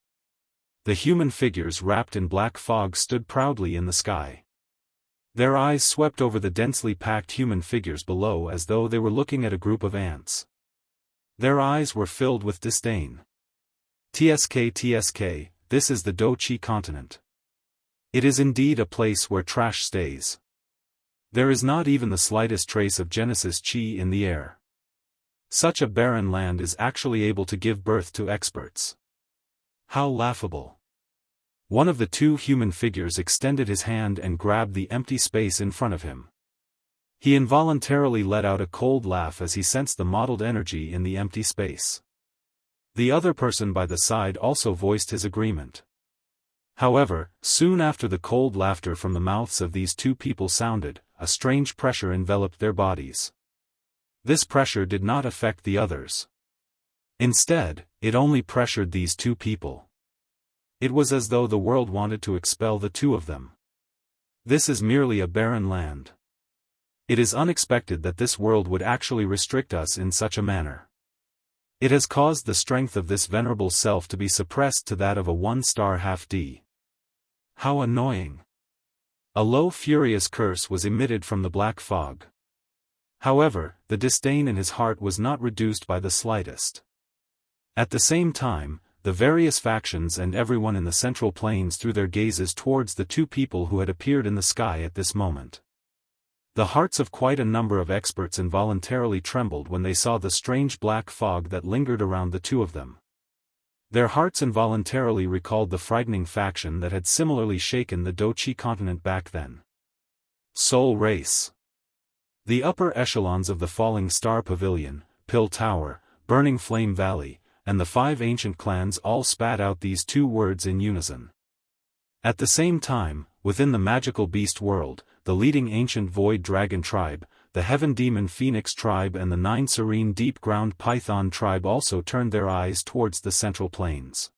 The human figures wrapped in black fog stood proudly in the sky. Their eyes swept over the densely packed human figures below as though they were looking at a group of ants. Their eyes were filled with disdain. TSK, this is the Do Qi continent. It is indeed a place where trash stays. There is not even the slightest trace of Genesis Qi in the air. Such a barren land is actually able to give birth to experts. How laughable. One of the two human figures extended his hand and grabbed the empty space in front of him. He involuntarily let out a cold laugh as he sensed the mottled energy in the empty space. The other person by the side also voiced his agreement. However, soon after the cold laughter from the mouths of these two people sounded, a strange pressure enveloped their bodies. This pressure did not affect the others. Instead, it only pressured these two people. It was as though the world wanted to expel the two of them. This is merely a barren land. It is unexpected that this world would actually restrict us in such a manner. It has caused the strength of this venerable self to be suppressed to that of a 1-star half-D. How annoying. A low furious curse was emitted from the black fog. However, the disdain in his heart was not reduced by the slightest. At the same time, the various factions and everyone in the Central Plains threw their gazes towards the two people who had appeared in the sky at this moment. The hearts of quite a number of experts involuntarily trembled when they saw the strange black fog that lingered around the two of them. Their hearts involuntarily recalled the frightening faction that had similarly shaken the Daoist continent back then. Soul Race. The upper echelons of the Falling Star Pavilion, Pill Tower, Burning Flame Valley, and the 5 ancient clans all spat out these two words in unison. At the same time, within the magical beast world, the leading ancient void dragon tribe, the heaven demon phoenix tribe and the 9 serene deep-ground python tribe also turned their eyes towards the Central Plains.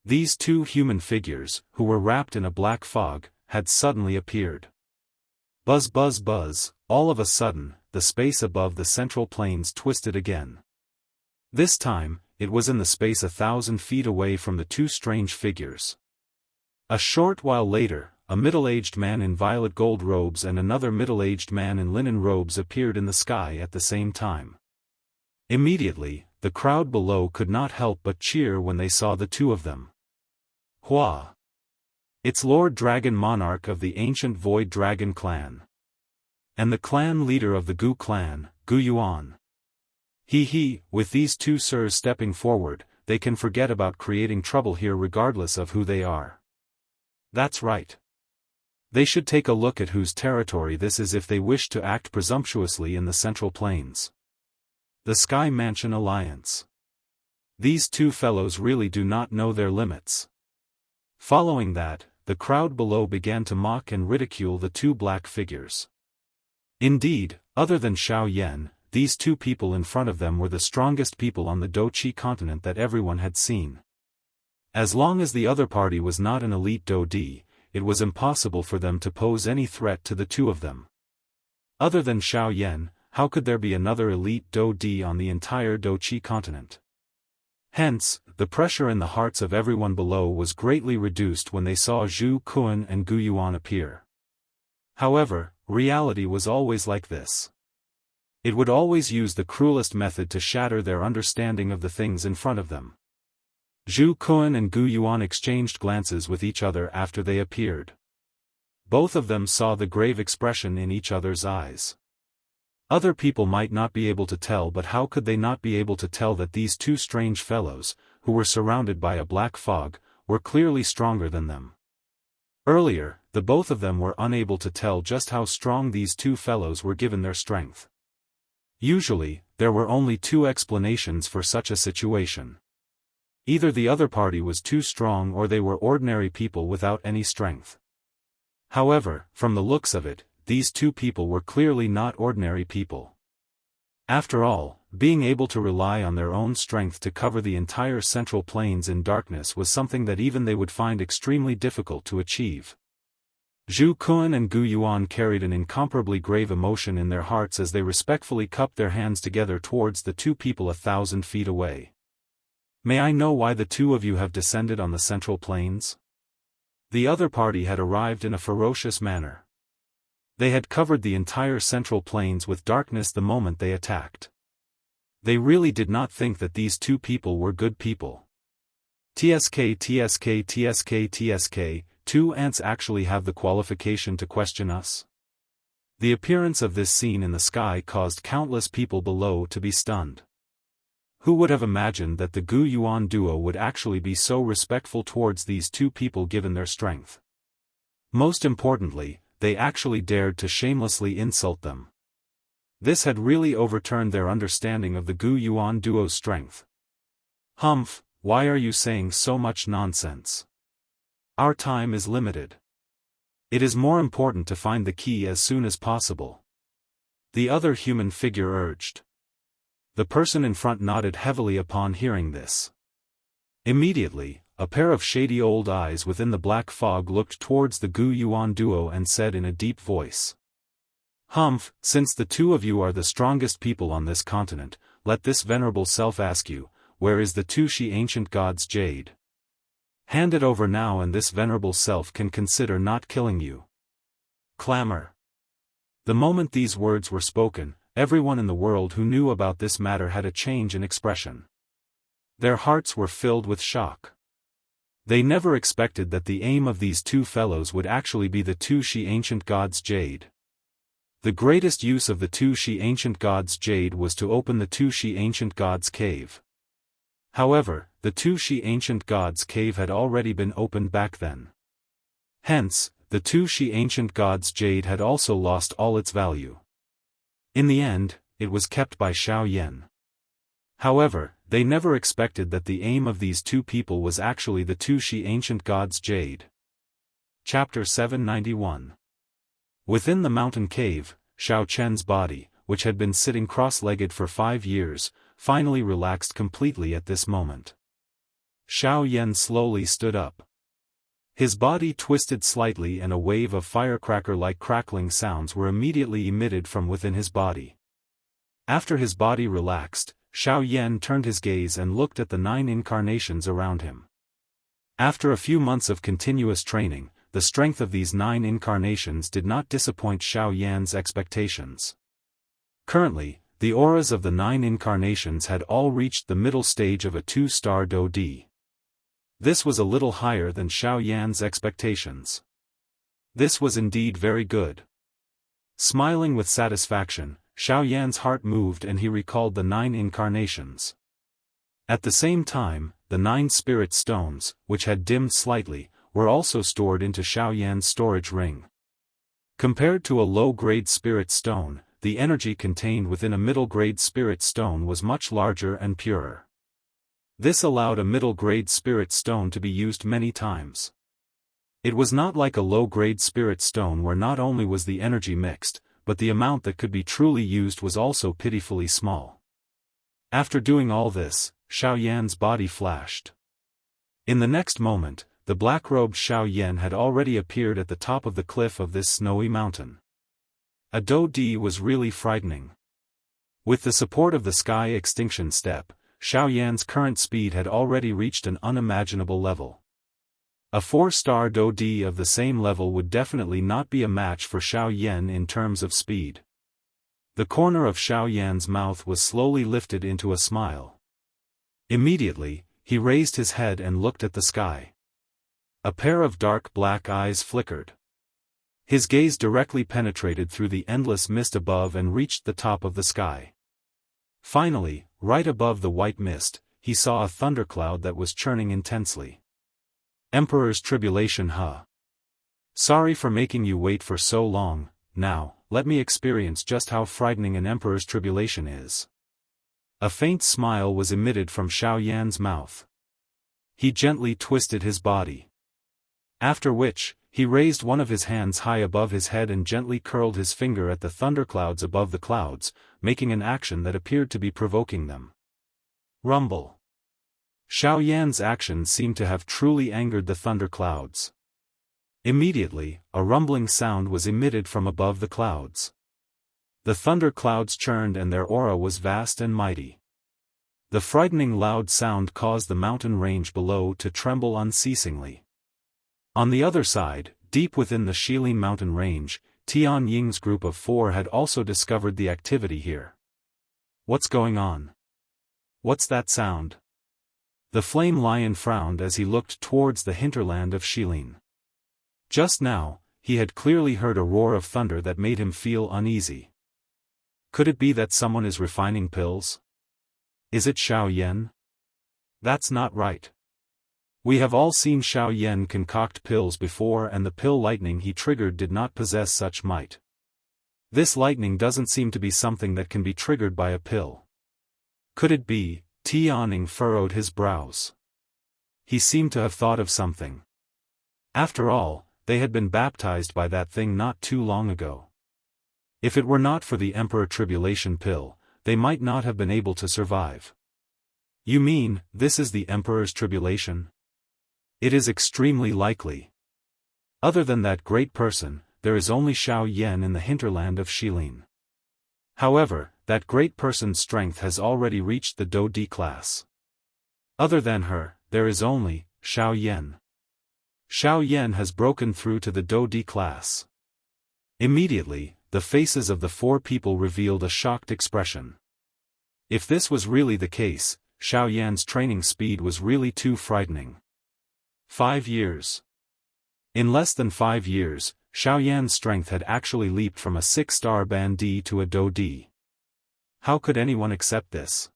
These two human figures, who were wrapped in a black fog, had suddenly appeared. Buzz buzz buzz, all of a sudden, the space above the Central Plains twisted again. This time, it was in the space 1,000 feet away from the two strange figures. A short while later, a middle-aged man in violet gold robes and another middle-aged man in linen robes appeared in the sky at the same time. Immediately, the crowd below could not help but cheer when they saw the two of them. Hua! It's Lord Dragon Monarch of the ancient Void Dragon clan. And the clan leader of the Gu clan, Gu Yuan. With these two sirs stepping forward, they can forget about creating trouble here regardless of who they are. That's right. They should take a look at whose territory this is if they wish to act presumptuously in the Central Plains. The Sky Mansion Alliance. These two fellows really do not know their limits. Following that, the crowd below began to mock and ridicule the two black figures. Indeed, other than Xiao Yan, these two people in front of them were the strongest people on the Daoist continent that everyone had seen. As long as the other party was not an elite Daoist, it was impossible for them to pose any threat to the two of them. Other than Xiao Yan, how could there be another elite Daoist on the entire Daoist continent? Hence, the pressure in the hearts of everyone below was greatly reduced when they saw Zhu Kuan and Gu Yuan appear. However, reality was always like this. It would always use the cruelest method to shatter their understanding of the things in front of them. Zhu Kuan and Gu Yuan exchanged glances with each other after they appeared. Both of them saw the grave expression in each other's eyes. Other people might not be able to tell, but how could they not be able to tell that these two strange fellows, who were surrounded by a black fog, were clearly stronger than them? Earlier, the both of them were unable to tell just how strong these two fellows were given their strength. Usually, there were only two explanations for such a situation. Either the other party was too strong or they were ordinary people without any strength. However, from the looks of it, these two people were clearly not ordinary people. After all, being able to rely on their own strength to cover the entire Central Plains in darkness was something that even they would find extremely difficult to achieve. Zhu Kuan and Gu Yuan carried an incomparably grave emotion in their hearts as they respectfully cupped their hands together towards the two people 1,000 feet away. May I know why the two of you have descended on the Central Plains? The other party had arrived in a ferocious manner. They had covered the entire Central Plains with darkness the moment they attacked. They really did not think that these two people were good people. TSK. Two ants actually have the qualification to question us? The appearance of this scene in the sky caused countless people below to be stunned. Who would have imagined that the Gu Yuan duo would actually be so respectful towards these two people given their strength? Most importantly, they actually dared to shamelessly insult them. This had really overturned their understanding of the Gu Yuan duo's strength. Humph, why are you saying so much nonsense? Our time is limited. It is more important to find the key as soon as possible. The other human figure urged. The person in front nodded heavily upon hearing this. Immediately, a pair of shady old eyes within the black fog looked towards the Gu Yuan duo and said in a deep voice. Humph, since the two of you are the strongest people on this continent, let this venerable self ask you, where is the Tushi ancient god's jade? Hand it over now and this venerable self can consider not killing you. Clamor. The moment these words were spoken, everyone in the world who knew about this matter had a change in expression. Their hearts were filled with shock. They never expected that the aim of these two fellows would actually be the Tushi ancient god's jade. The greatest use of the Tushi ancient god's jade was to open the Tushi ancient god's cave. However, the Tushi ancient god's cave had already been opened back then. Hence, the Tushi ancient god's jade had also lost all its value. In the end, it was kept by Xiao Yan. However, they never expected that the aim of these two people was actually the Tushi ancient god's jade. Chapter 791. Within the mountain cave, Xiao Chen's body, which had been sitting cross-legged for 5 years, finally relaxed completely at this moment. Xiao Yan slowly stood up. His body twisted slightly and a wave of firecracker-like crackling sounds were immediately emitted from within his body. After his body relaxed, Xiao Yan turned his gaze and looked at the 9 incarnations around him. After a few months of continuous training, the strength of these 9 incarnations did not disappoint Xiao Yan's expectations. Currently, the auras of the 9 incarnations had all reached the middle stage of a 2-star Do D. This was a little higher than Xiao Yan's expectations. This was indeed very good. Smiling with satisfaction, Xiao Yan's heart moved and he recalled the 9 incarnations. At the same time, the 9 spirit stones, which had dimmed slightly, were also stored into Xiao Yan's storage ring. Compared to a low-grade spirit stone, the energy contained within a middle-grade spirit stone was much larger and purer. This allowed a middle-grade spirit stone to be used many times. It was not like a low-grade spirit stone where not only was the energy mixed, but the amount that could be truly used was also pitifully small. After doing all this, Xiao Yan's body flashed. In the next moment, the black-robed Xiao Yan had already appeared at the top of the cliff of this snowy mountain. A Do Di was really frightening. With the support of the sky extinction step, Xiao Yan's current speed had already reached an unimaginable level. A 4-star Do Di of the same level would definitely not be a match for Xiao Yan in terms of speed. The corner of Xiao Yan's mouth was slowly lifted into a smile. Immediately, he raised his head and looked at the sky. A pair of dark black eyes flickered. His gaze directly penetrated through the endless mist above and reached the top of the sky. Finally, right above the white mist, he saw a thundercloud that was churning intensely. Emperor's Tribulation, huh? Sorry for making you wait for so long. Now, let me experience just how frightening an Emperor's Tribulation is. A faint smile was emitted from Xiao Yan's mouth. He gently twisted his body. After which, he raised one of his hands high above his head and gently curled his finger at the thunderclouds above the clouds, making an action that appeared to be provoking them. Rumble. Xiao Yan's action seemed to have truly angered the thunderclouds. Immediately, a rumbling sound was emitted from above the clouds. The thunderclouds churned and their aura was vast and mighty. The frightening loud sound caused the mountain range below to tremble unceasingly. On the other side, deep within the Shilin mountain range, Tian Ying's group of 4 had also discovered the activity here. What's going on? What's that sound? The flame lion frowned as he looked towards the hinterland of Shilin. Just now, he had clearly heard a roar of thunder that made him feel uneasy. Could it be that someone is refining pills? Is it Xiao Yan? That's not right. We have all seen Xiao Yan concoct pills before, and the pill lightning he triggered did not possess such might. This lightning doesn't seem to be something that can be triggered by a pill. Could it be? Tianning furrowed his brows. He seemed to have thought of something. After all, they had been baptized by that thing not too long ago. If it were not for the Emperor Tribulation pill, they might not have been able to survive. You mean, this is the Emperor's Tribulation? It is extremely likely. Other than that great person, there is only Xiao Yan in the hinterland of Shilin. However, that great person's strength has already reached the Do D class. Other than her, there is only Xiao Yan. Xiao Yan has broken through to the Do D class. Immediately, the faces of the four people revealed a shocked expression. If this was really the case, Xiao Yan's training speed was really too frightening. 5 years. In less than 5 years, Xiao Yan's strength had actually leaped from a 6-star Ban D to a Do D. How could anyone accept this?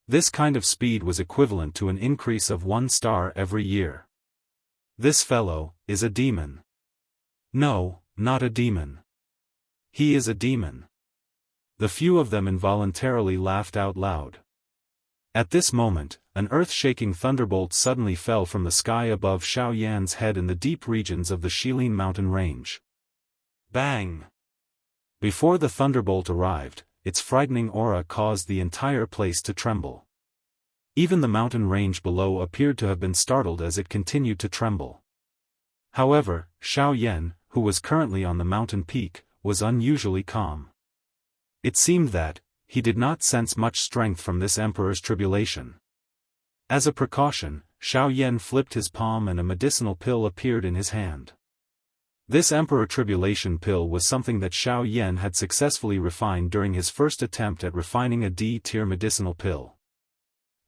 This kind of speed was equivalent to an increase of 1 star every year. This fellow is a demon. No, not a demon. He is a demon. The few of them involuntarily laughed out loud. At this moment, an earth-shaking thunderbolt suddenly fell from the sky above Xiao Yan's head in the deep regions of the Shilin mountain range. Bang! Before the thunderbolt arrived, its frightening aura caused the entire place to tremble. Even the mountain range below appeared to have been startled as it continued to tremble. However, Xiao Yan, who was currently on the mountain peak, was unusually calm. It seemed that he did not sense much strength from this Emperor's Tribulation. As a precaution, Xiao Yan flipped his palm and a medicinal pill appeared in his hand. This Emperor Tribulation pill was something that Xiao Yan had successfully refined during his first attempt at refining a D-tier medicinal pill.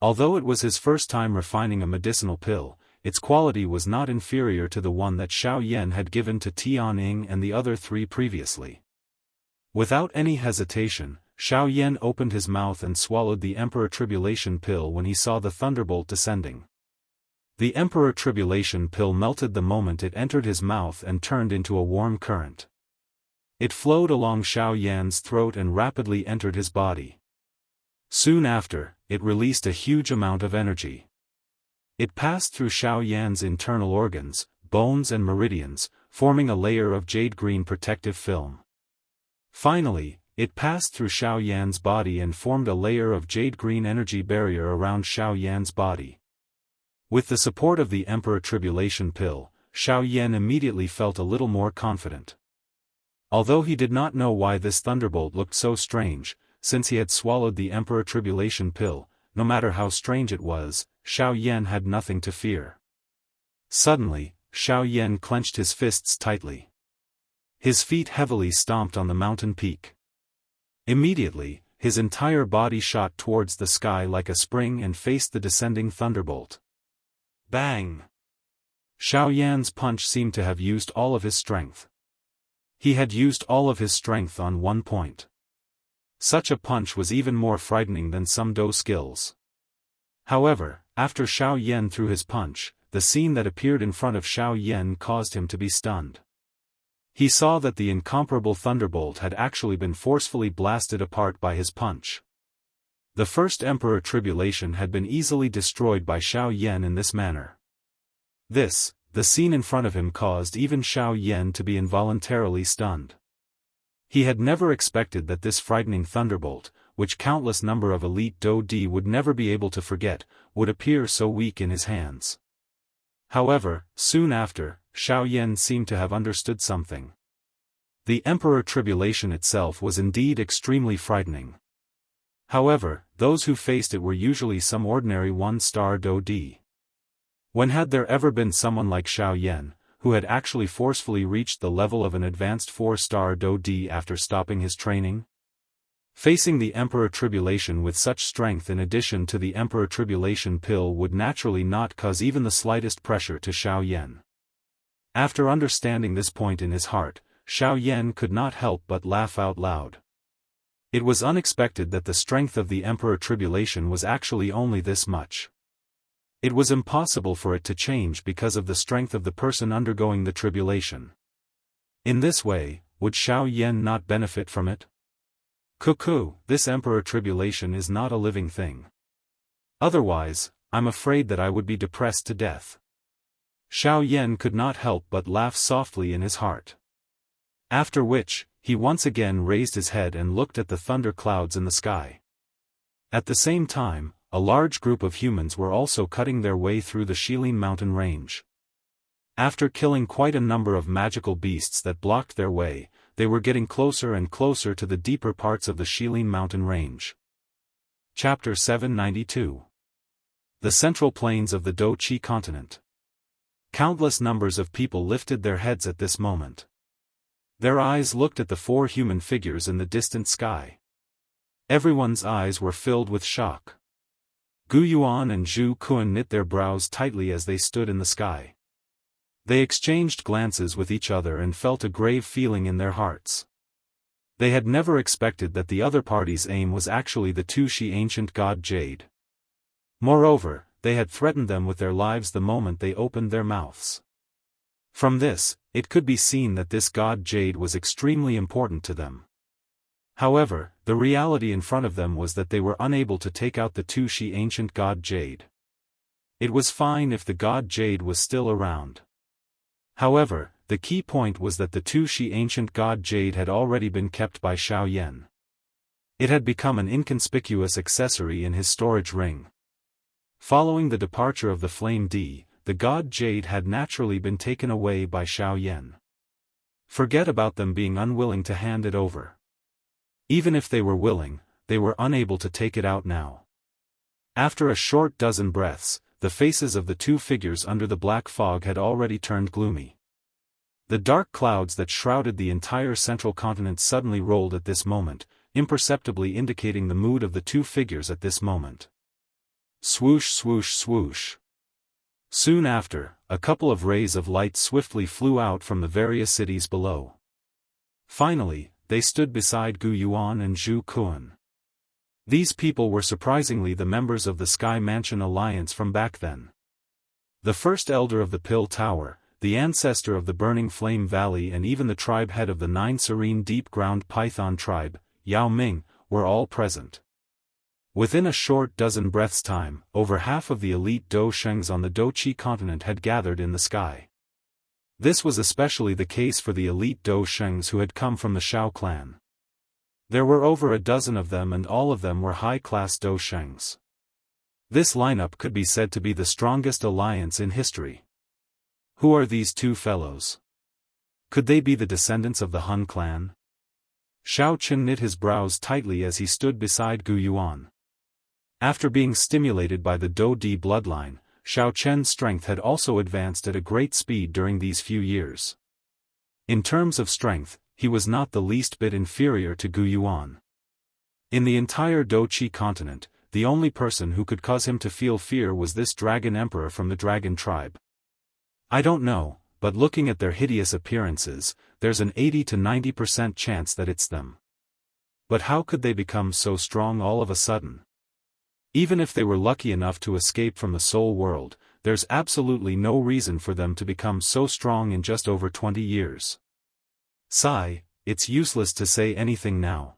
Although it was his first time refining a medicinal pill, its quality was not inferior to the one that Xiao Yan had given to Tianning and the other 3 previously. Without any hesitation, Xiao Yan opened his mouth and swallowed the Emperor Tribulation pill when he saw the thunderbolt descending. The Emperor Tribulation pill melted the moment it entered his mouth and turned into a warm current. It flowed along Xiao Yan's throat and rapidly entered his body. Soon after, it released a huge amount of energy. It passed through Xiao Yan's internal organs, bones and meridians, forming a layer of jade-green protective film. Finally, it passed through Xiao Yan's body and formed a layer of jade-green energy barrier around Xiao Yan's body. With the support of the Emperor Tribulation pill, Xiao Yan immediately felt a little more confident. Although he did not know why this thunderbolt looked so strange, since he had swallowed the Emperor Tribulation pill, no matter how strange it was, Xiao Yan had nothing to fear. Suddenly, Xiao Yan clenched his fists tightly. His feet heavily stomped on the mountain peak. Immediately, his entire body shot towards the sky like a spring and faced the descending thunderbolt. Bang! Xiao Yan's punch seemed to have used all of his strength. He had used all of his strength on one point. Such a punch was even more frightening than some Do skills. However, after Xiao Yan threw his punch, the scene that appeared in front of Xiao Yan caused him to be stunned. He saw that the incomparable thunderbolt had actually been forcefully blasted apart by his punch. The first Emperor Tribulation had been easily destroyed by Xiao Yan in this manner. The scene in front of him caused even Xiao Yan to be involuntarily stunned. He had never expected that this frightening thunderbolt, which countless number of elite Do D would never be able to forget, would appear so weak in his hands. However, soon after, Xiao Yan seemed to have understood something. The Emperor Tribulation itself was indeed extremely frightening. However, those who faced it were usually some ordinary 1-star Do D. When had there ever been someone like Xiao Yan, who had actually forcefully reached the level of an advanced 4-star Do D after stopping his training? Facing the Emperor Tribulation with such strength in addition to the Emperor Tribulation pill would naturally not cause even the slightest pressure to Xiao Yan. After understanding this point in his heart, Xiao Yan could not help but laugh out loud. It was unexpected that the strength of the Emperor Tribulation was actually only this much. It was impossible for it to change because of the strength of the person undergoing the tribulation. In this way, would Xiao Yan not benefit from it? Cuckoo, this Emperor Tribulation is not a living thing. Otherwise, I'm afraid that I would be depressed to death. Xiao Yan could not help but laugh softly in his heart. After which, he once again raised his head and looked at the thunder clouds in the sky. At the same time, a large group of humans were also cutting their way through the Shilin mountain range. After killing quite a number of magical beasts that blocked their way, they were getting closer and closer to the deeper parts of the Shilin mountain range. Chapter 792. The Central Plains of the Do-Chi Continent. Countless numbers of people lifted their heads at this moment. Their eyes looked at the four human figures in the distant sky. Everyone's eyes were filled with shock. Gu Yuan and Zhu Kun knit their brows tightly as they stood in the sky. They exchanged glances with each other and felt a grave feeling in their hearts. They had never expected that the other party's aim was actually the Tushi ancient god Jade. Moreover, they had threatened them with their lives the moment they opened their mouths. From this, it could be seen that this god Jade was extremely important to them. However, the reality in front of them was that they were unable to take out the Tushi ancient god Jade. It was fine if the god Jade was still around. However, the key point was that the Tushi ancient god Jade had already been kept by Xiao Yan. It had become an inconspicuous accessory in his storage ring. Following the departure of the Flame D, the god Jade had naturally been taken away by Xiao Yan. Forget about them being unwilling to hand it over. Even if they were willing, they were unable to take it out now. After a short dozen breaths, the faces of the two figures under the black fog had already turned gloomy. The dark clouds that shrouded the entire central continent suddenly rolled at this moment, imperceptibly indicating the mood of the two figures at this moment. Swoosh swoosh swoosh. Soon after, a couple of rays of light swiftly flew out from the various cities below. Finally, they stood beside Gu Yuan and Zhu Kun. These people were surprisingly the members of the Sky Mansion Alliance from back then. The first elder of the Pill Tower, the ancestor of the Burning Flame Valley and even the tribe head of the 9 Serene Deep Ground Python tribe, Yao Ming, were all present. Within a short dozen breaths' time, over half of the elite Do Shengs on the Do-Chi continent had gathered in the sky. This was especially the case for the elite Do Shengs who had come from the Shao clan. There were over a dozen of them and all of them were high-class Do Shengs. This lineup could be said to be the strongest alliance in history. Who are these two fellows? Could they be the descendants of the Hun clan? Xiao Qin knit his brows tightly as he stood beside Gu Yuan. After being stimulated by the Do Di bloodline, Xiao Chen's strength had also advanced at a great speed during these few years. In terms of strength, he was not the least bit inferior to Gu Yuan. In the entire Do-Chi continent, the only person who could cause him to feel fear was this dragon emperor from the dragon tribe. I don't know, but looking at their hideous appearances, there's an 80 to 90% chance that it's them. But how could they become so strong all of a sudden? Even if they were lucky enough to escape from the soul world, there's absolutely no reason for them to become so strong in just over 20 years. Sigh, it's useless to say anything now.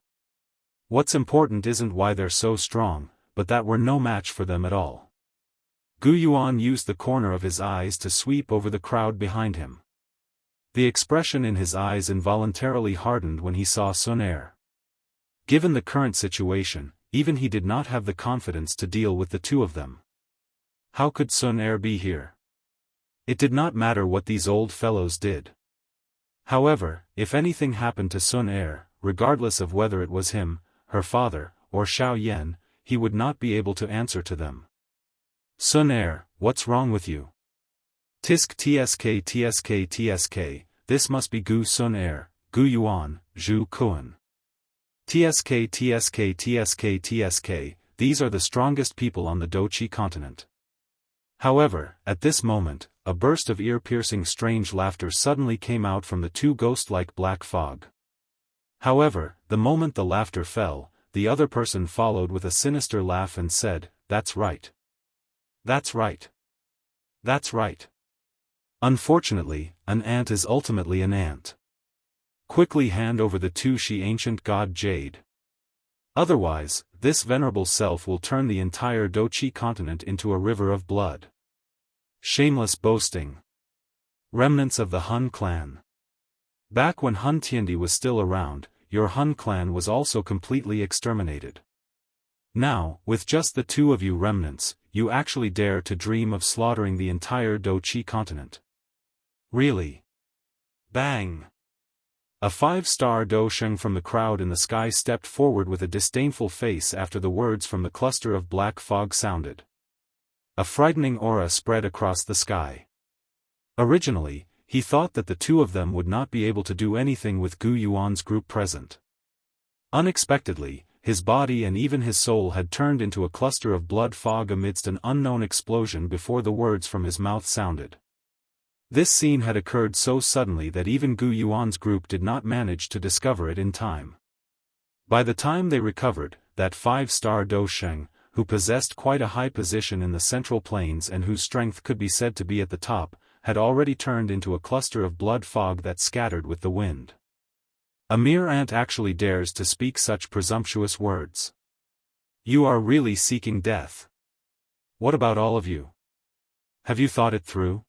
What's important isn't why they're so strong, but that we're no match for them at all. Gu Yuan used the corner of his eyes to sweep over the crowd behind him. The expression in his eyes involuntarily hardened when he saw Sun Er. Given the current situation, even he did not have the confidence to deal with the two of them. How could Sun Er be here? It did not matter what these old fellows did. However, if anything happened to Sun Er, regardless of whether it was him, her father, or Xiao Yan, he would not be able to answer to them. Sun Er, what's wrong with you? Tisk tsk tsk tsk, this must be Gu Sun Er, Gu Yuan, Zhu Kun. Tsk tsk tsk tsk, these are the strongest people on the Do-Chi continent. However, at this moment, a burst of ear-piercing strange laughter suddenly came out from the two ghost-like black fog. However, The moment the laughter fell, the other person followed with a sinister laugh and said, "That's right. That's right. That's right." Unfortunately, an ant is ultimately an ant. Quickly hand over the two she ancient god jade. Otherwise, this venerable self will turn the entire Dochi continent into a river of blood. Shameless boasting. Remnants of the Hun clan. Back when Hun Tiandi was still around, your Hun clan was also completely exterminated. Now, with just the two of you remnants, you actually dare to dream of slaughtering the entire Dochi continent. Really? Bang! A 5-star Do Sheng from the crowd in the sky stepped forward with a disdainful face after the words from the cluster of black fog sounded. A frightening aura spread across the sky. Originally, he thought that the two of them would not be able to do anything with Gu Yuan's group present. Unexpectedly, his body and even his soul had turned into a cluster of blood fog amidst an unknown explosion before the words from his mouth sounded. This scene had occurred so suddenly that even Gu Yuan's group did not manage to discover it in time. By the time they recovered, that 5-star Do Sheng, who possessed quite a high position in the Central Plains and whose strength could be said to be at the top, had already turned into a cluster of blood fog that scattered with the wind. A mere ant actually dares to speak such presumptuous words. You are really seeking death. What about all of you? Have you thought it through?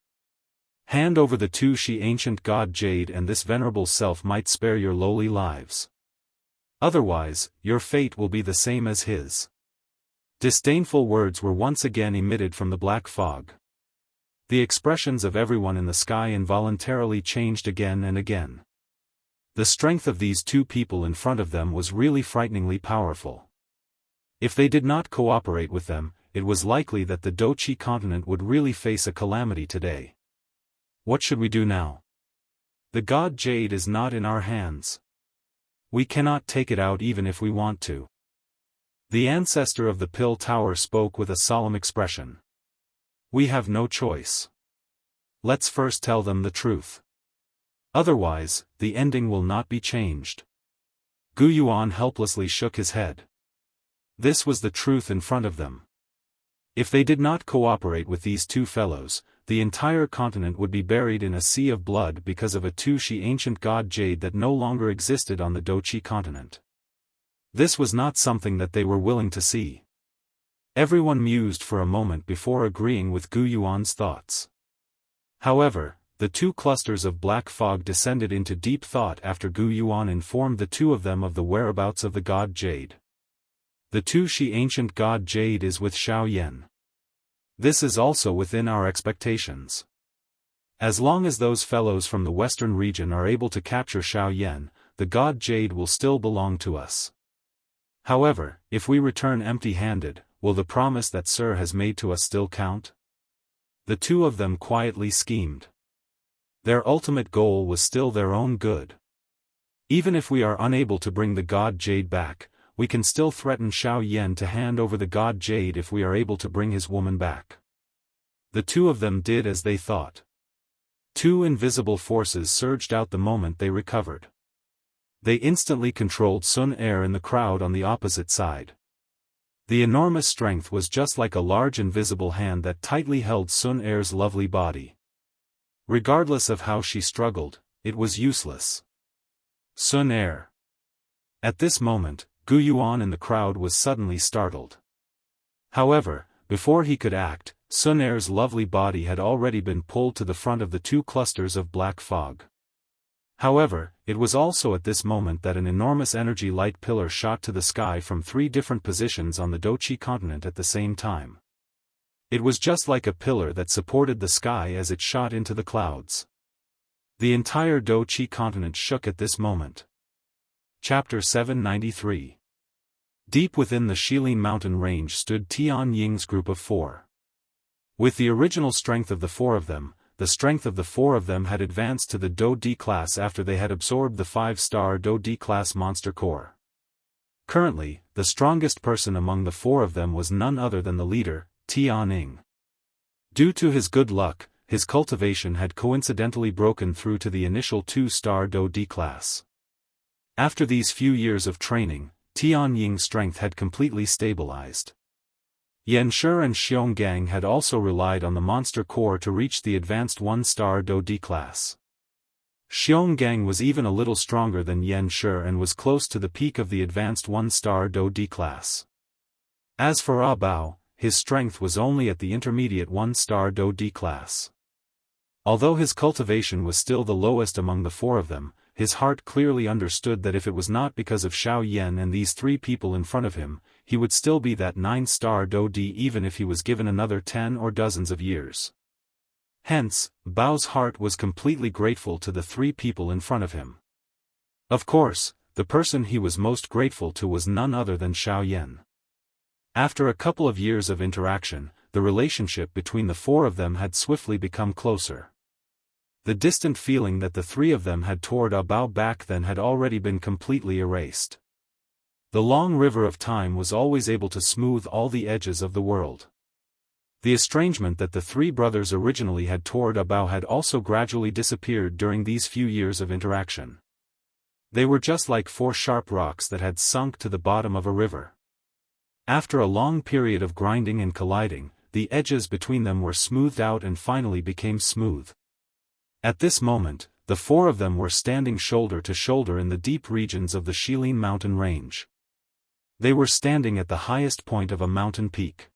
Hand over the two she ancient god jade and this venerable self might spare your lowly lives. Otherwise, your fate will be the same as his. Disdainful words were once again emitted from the black fog. The expressions of everyone in the sky involuntarily changed again and again. The strength of these two people in front of them was really frighteningly powerful. If they did not cooperate with them, it was likely that the Dochi continent would really face a calamity today. What should we do now? The god jade is not in our hands. We cannot take it out even if we want to. The ancestor of the Pill Tower spoke with a solemn expression. We have no choice. Let's first tell them the truth. Otherwise, the ending will not be changed. Gu Yuan helplessly shook his head. This was the truth in front of them. If they did not cooperate with these two fellows, the entire continent would be buried in a sea of blood because of a two-she ancient god jade that no longer existed on the Dochi continent. This was not something that they were willing to see. Everyone mused for a moment before agreeing with Gu Yuan's thoughts. However, the two clusters of black fog descended into deep thought after Gu Yuan informed the two of them of the whereabouts of the god jade. The two-she ancient god jade is with Xiao Yan. This is also within our expectations. As long as those fellows from the western region are able to capture Xiao Yan, the god jade will still belong to us. However, if we return empty-handed, will the promise that Sir has made to us still count? The two of them quietly schemed. Their ultimate goal was still their own good. Even if we are unable to bring the god jade back, we can still threaten Xiao Yan to hand over the god jade if we are able to bring his woman back. The two of them did as they thought. Two invisible forces surged out the moment they recovered. They instantly controlled Sun Er in the crowd on the opposite side. The enormous strength was just like a large invisible hand that tightly held Sun Er's lovely body. Regardless of how she struggled, it was useless. Sun Er. At this moment, Gu Yuan in the crowd was suddenly startled. However, before he could act, Sun Er's lovely body had already been pulled to the front of the two clusters of black fog. However, it was also at this moment that an enormous energy light pillar shot to the sky from 3 different positions on the Dochi continent at the same time. It was just like a pillar that supported the sky as it shot into the clouds. The entire Dochi continent shook at this moment. Chapter 793. Deep within the Shilin mountain range stood Tian Ying's group of 4. With the original strength of the 4 of them, the strength of the 4 of them had advanced to the Do D class after they had absorbed the 5-star Do D class monster core. Currently, the strongest person among the 4 of them was none other than the leader, Tian Ying. Due to his good luck, his cultivation had coincidentally broken through to the initial 2-star Do D class. After these few years of training, Tianying's strength had completely stabilized. Yanshi and Xionggang had also relied on the monster core to reach the advanced 1-star Do-D class. Xionggang was even a little stronger than Yanshi and was close to the peak of the advanced 1-star Do-D class. As for Ah Bao, his strength was only at the intermediate 1-star Do-D class. Although his cultivation was still the lowest among the four of them, his heart clearly understood that if it was not because of Xiao Yan and these three people in front of him, he would still be that 9-star Do-D even if he was given another 10 or dozens of years. Hence, Bao's heart was completely grateful to the three people in front of him. Of course, the person he was most grateful to was none other than Xiao Yan. After a couple of years of interaction, the relationship between the four of them had swiftly become closer. The distant feeling that the three of them had toward Ah Bao back then had already been completely erased. The long river of time was always able to smooth all the edges of the world. The estrangement that the three brothers originally had toward Ah Bao had also gradually disappeared during these few years of interaction. They were just like four sharp rocks that had sunk to the bottom of a river. After a long period of grinding and colliding, the edges between them were smoothed out and finally became smooth. At this moment, the four of them were standing shoulder to shoulder in the deep regions of the Shilin mountain range. They were standing at the highest point of a mountain peak.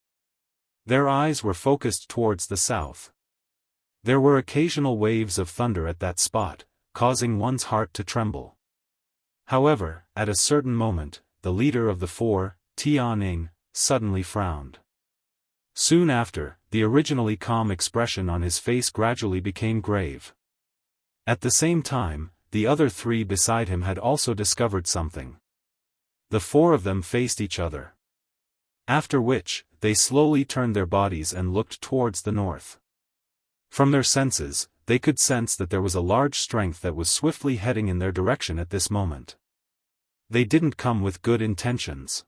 Their eyes were focused towards the south. There were occasional waves of thunder at that spot, causing one's heart to tremble. However, at a certain moment, the leader of the four, Tianying, suddenly frowned. Soon after, the originally calm expression on his face gradually became grave. At the same time, the other three beside him had also discovered something. The four of them faced each other. After which, they slowly turned their bodies and looked towards the north. From their senses, they could sense that there was a large strength that was swiftly heading in their direction at this moment. They didn't come with good intentions.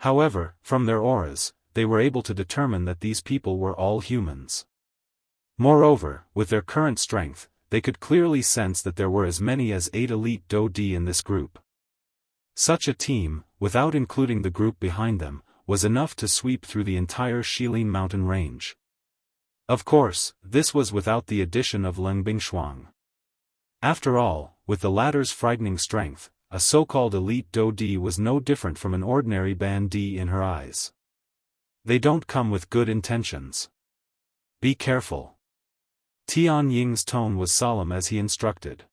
However, from their auras, they were able to determine that these people were all humans. Moreover, with their current strength, they could clearly sense that there were as many as 8 elite Do-D in this group. Such a team, without including the group behind them, was enough to sweep through the entire Shilin mountain range. Of course, this was without the addition of Leng Bingshuang. After all, with the latter's frightening strength, a so-called elite Do-D was no different from an ordinary Ban-D in her eyes. They don't come with good intentions. Be careful. Tianying's tone was solemn as he instructed.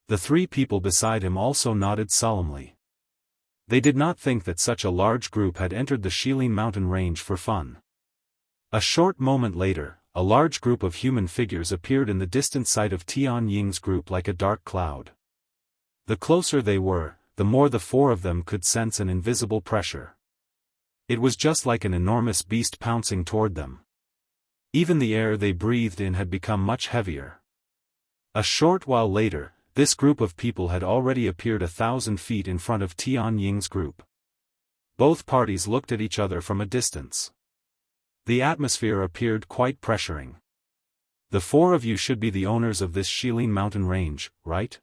The three people beside him also nodded solemnly. They did not think that such a large group had entered the Shilin mountain range for fun. A short moment later, a large group of human figures appeared in the distant sight of Tianying's group like a dark cloud. The closer they were, the more the four of them could sense an invisible pressure. It was just like an enormous beast pouncing toward them. Even the air they breathed in had become much heavier. A short while later, this group of people had already appeared 1,000 feet in front of Tianying's group. Both parties looked at each other from a distance. The atmosphere appeared quite pressuring. The four of you should be the owners of this Shilin mountain range, right?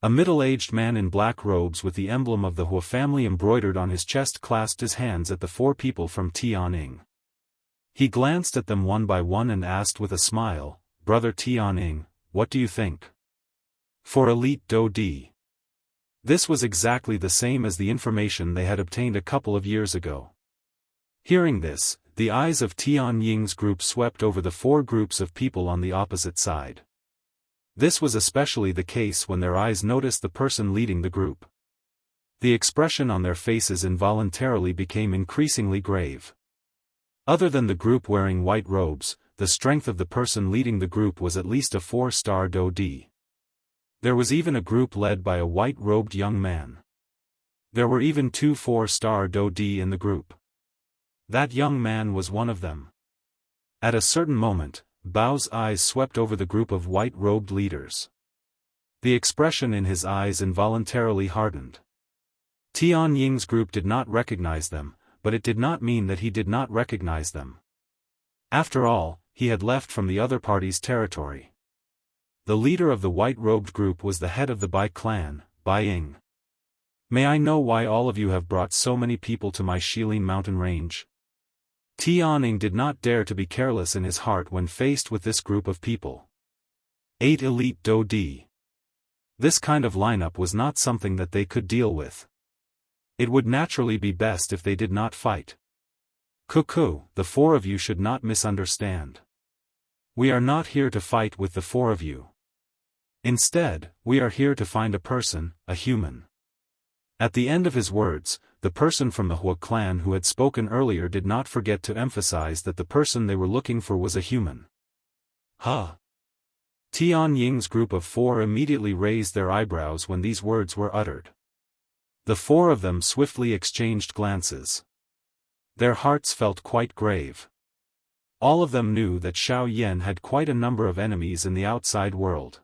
A middle-aged man in black robes with the emblem of the Hua family embroidered on his chest clasped his hands at the four people from Tianying. He glanced at them one by one and asked with a smile, "Brother Tianying, what do you think?" For elite Do-D. This was exactly the same as the information they had obtained a couple of years ago. Hearing this, the eyes of Tianying's group swept over the four groups of people on the opposite side. This was especially the case when their eyes noticed the person leading the group. The expression on their faces involuntarily became increasingly grave. Other than the group wearing white robes, the strength of the person leading the group was at least a 4-star Do-D. There was even a group led by a white-robed young man. There were even 2 4-star Do-D in the group. That young man was one of them. At a certain moment, Bao's eyes swept over the group of white-robed leaders. The expression in his eyes involuntarily hardened. Tianying's group did not recognize them, but it did not mean that he did not recognize them. After all, he had left from the other party's territory. The leader of the white-robed group was the head of the Bai clan, Bai Ying. May I know why all of you have brought so many people to my Shilin mountain range? Tianning did not dare to be careless in his heart when faced with this group of people. 8 elite Do Di. This kind of lineup was not something that they could deal with. It would naturally be best if they did not fight. Cuckoo, the 4 of you should not misunderstand. We are not here to fight with the 4 of you. Instead, we are here to find a person, a human. At the end of his words, the person from the Hua clan who had spoken earlier did not forget to emphasize that the person they were looking for was a human. Huh? Tian Ying's group of 4 immediately raised their eyebrows when these words were uttered. The 4 of them swiftly exchanged glances. Their hearts felt quite grave. All of them knew that Xiao Yan had quite a number of enemies in the outside world.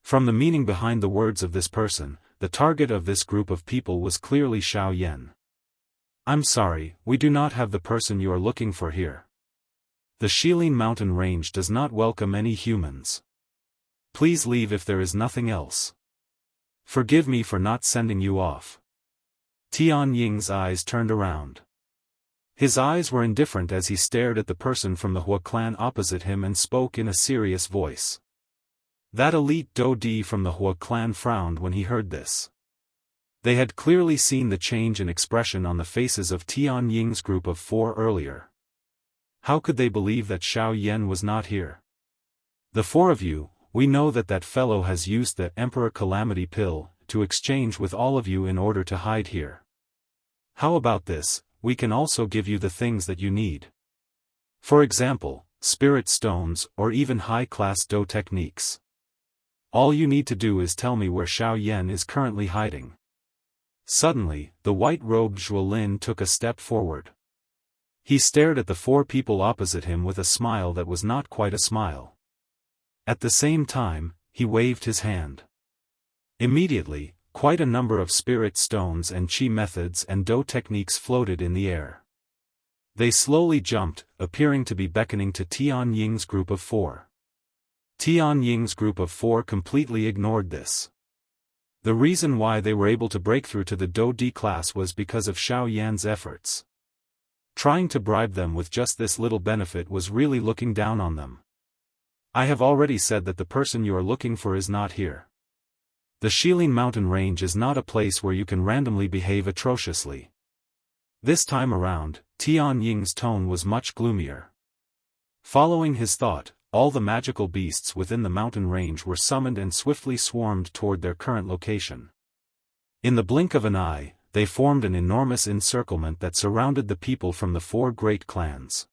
From the meaning behind the words of this person, the target of this group of people was clearly Xiao Yan. I'm sorry, we do not have the person you are looking for here. The Shilin mountain range does not welcome any humans. Please leave if there is nothing else. Forgive me for not sending you off. Tian Ying's eyes turned around. His eyes were indifferent as he stared at the person from the Hua clan opposite him and spoke in a serious voice. That elite Do Di from the Hua clan frowned when he heard this. They had clearly seen the change in expression on the faces of Tian Ying's group of 4 earlier. How could they believe that Xiao Yan was not here? The 4 of you, we know that that fellow has used the Emperor Calamity Pill to exchange with all of you in order to hide here. How about this? We can also give you the things that you need. For example, spirit stones or even high-class Do techniques. All you need to do is tell me where Xiao Yan is currently hiding. Suddenly, the white-robed Zhuolin took a step forward. He stared at the 4 people opposite him with a smile that was not quite a smile. At the same time, he waved his hand. Immediately, quite a number of spirit stones and chi methods and Do techniques floated in the air. They slowly jumped, appearing to be beckoning to Tian Ying's group of 4. Tian Ying's group of 4 completely ignored this. The reason why they were able to break through to the Do Di class was because of Xiao Yan's efforts. Trying to bribe them with just this little benefit was really looking down on them. I have already said that the person you are looking for is not here. The Shilin mountain range is not a place where you can randomly behave atrociously. This time around, Tian Ying's tone was much gloomier. Following his thought, all the magical beasts within the mountain range were summoned and swiftly swarmed toward their current location. In the blink of an eye, they formed an enormous encirclement that surrounded the people from the 4 great clans.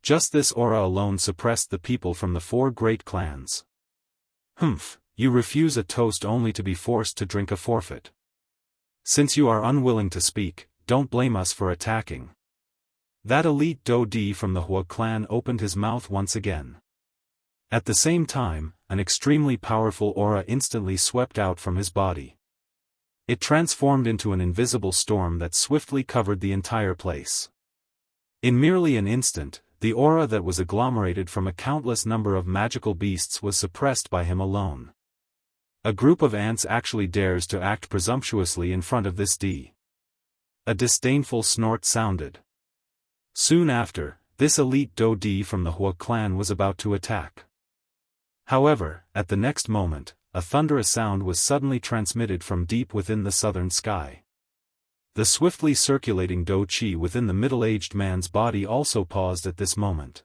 Just this aura alone suppressed the people from the 4 great clans. Humph, you refuse a toast only to be forced to drink a forfeit. Since you are unwilling to speak, don't blame us for attacking. That elite Do Di from the Hua clan opened his mouth once again. At the same time, an extremely powerful aura instantly swept out from his body. It transformed into an invisible storm that swiftly covered the entire place. In merely an instant, the aura that was agglomerated from a countless number of magical beasts was suppressed by him alone. A group of ants actually dares to act presumptuously in front of this D. A disdainful snort sounded. Soon after, this elite Do Di from the Hua clan was about to attack. However, at the next moment, a thunderous sound was suddenly transmitted from deep within the southern sky. The swiftly circulating Do Chi within the middle-aged man's body also paused at this moment.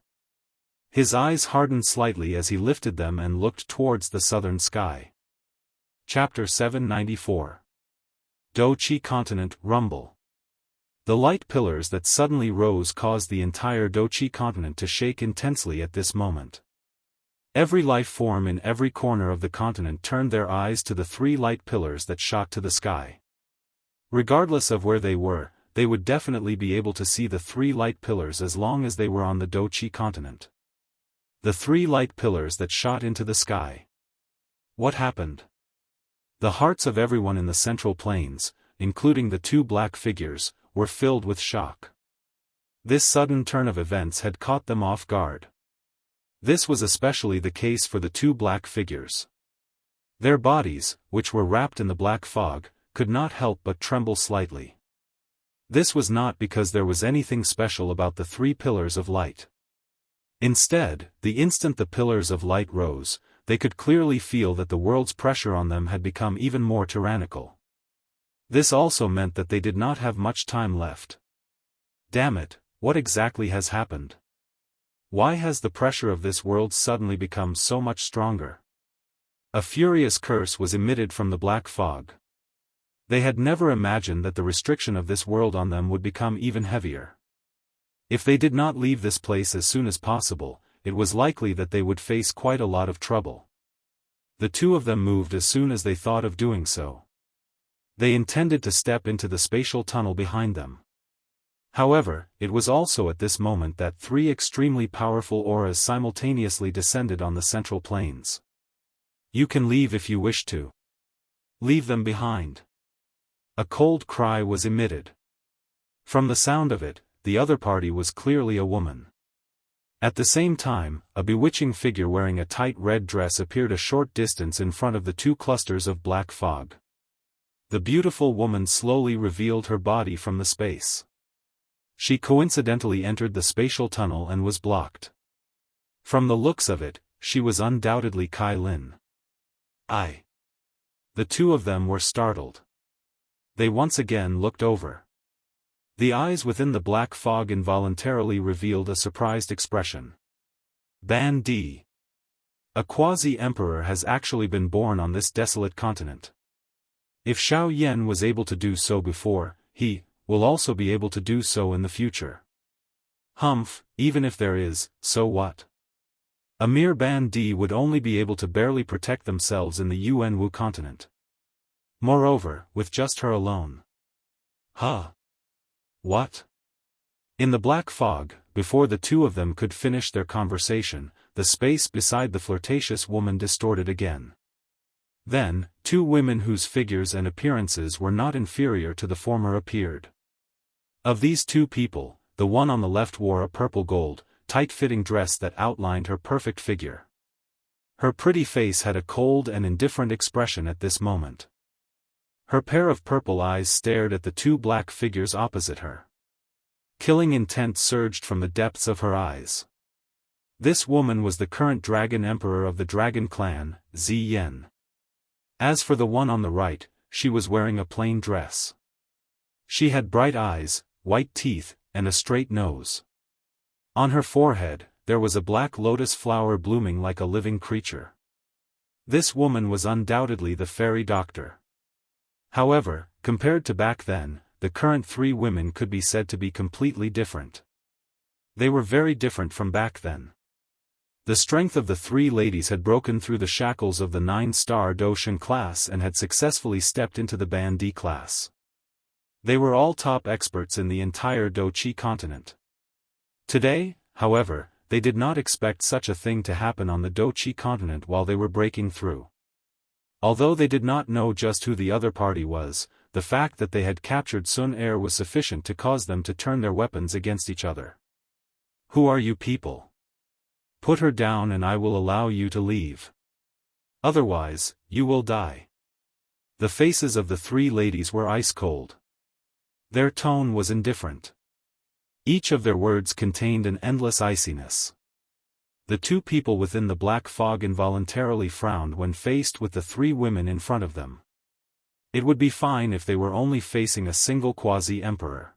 His eyes hardened slightly as he lifted them and looked towards the southern sky. Chapter 794. Do Chi Continent Rumble. The light pillars that suddenly rose caused the entire Do Chi continent to shake intensely at this moment. Every life form in every corner of the continent turned their eyes to the 3 light pillars that shot to the sky. Regardless of where they were, they would definitely be able to see the 3 light pillars as long as they were on the Do Chi continent. The 3 light pillars that shot into the sky. What happened? The hearts of everyone in the central plains, including the 2 black figures, were filled with shock. This sudden turn of events had caught them off guard. This was especially the case for the 2 black figures. Their bodies, which were wrapped in the black fog, could not help but tremble slightly. This was not because there was anything special about the 3 pillars of light. Instead, the instant the pillars of light rose, they could clearly feel that the world's pressure on them had become even more tyrannical. This also meant that they did not have much time left. Damn it, what exactly has happened? Why has the pressure of this world suddenly become so much stronger? A furious curse was emitted from the black fog. They had never imagined that the restriction of this world on them would become even heavier. If they did not leave this place as soon as possible, it was likely that they would face quite a lot of trouble. The 2 of them moved as soon as they thought of doing so. They intended to step into the spatial tunnel behind them. However, it was also at this moment that 3 extremely powerful auras simultaneously descended on the central plains. You can leave if you wish to. Leave them behind. A cold cry was emitted. From the sound of it, the other party was clearly a woman. At the same time, a bewitching figure wearing a tight red dress appeared a short distance in front of the 2 clusters of black fog. The beautiful woman slowly revealed her body from the space. She coincidentally entered the spatial tunnel and was blocked. From the looks of it, she was undoubtedly Kai Lin. The 2 of them were startled. They once again looked over. The eyes within the black fog involuntarily revealed a surprised expression. Ban Di. A quasi-emperor has actually been born on this desolate continent. If Xiao Yan was able to do so before, he will also be able to do so in the future. Humph, even if there is, so what? A mere Ban Di would only be able to barely protect themselves in the Yuanwu continent. Moreover, with just her alone. What? In the black fog, before the 2 of them could finish their conversation, the space beside the flirtatious woman distorted again. Then, 2 women whose figures and appearances were not inferior to the former appeared. Of these 2 people, the one on the left wore a purple-gold, tight-fitting dress that outlined her perfect figure. Her pretty face had a cold and indifferent expression at this moment. Her pair of purple eyes stared at the 2 black figures opposite her. Killing intent surged from the depths of her eyes. This woman was the current Dragon Emperor of the Dragon Clan, Zi Yen. As for the one on the right, she was wearing a plain dress. She had bright eyes, white teeth, and a straight nose. On her forehead, there was a black lotus flower blooming like a living creature. This woman was undoubtedly the fairy doctor. However, compared to back then, the current 3 women could be said to be completely different. They were very different from back then. The strength of the 3 ladies had broken through the shackles of the 9-star Daoist class and had successfully stepped into the Ban Di class. They were all top experts in the entire Douqi continent. Today, however, they did not expect such a thing to happen on the Douqi continent while they were breaking through. Although they did not know just who the other party was, the fact that they had captured Sun Er was sufficient to cause them to turn their weapons against each other. Who are you people? Put her down and I will allow you to leave. Otherwise, you will die. The faces of the 3 ladies were ice-cold. Their tone was indifferent. Each of their words contained an endless iciness. The 2 people within the black fog involuntarily frowned when faced with the 3 women in front of them. It would be fine if they were only facing a single quasi-emperor.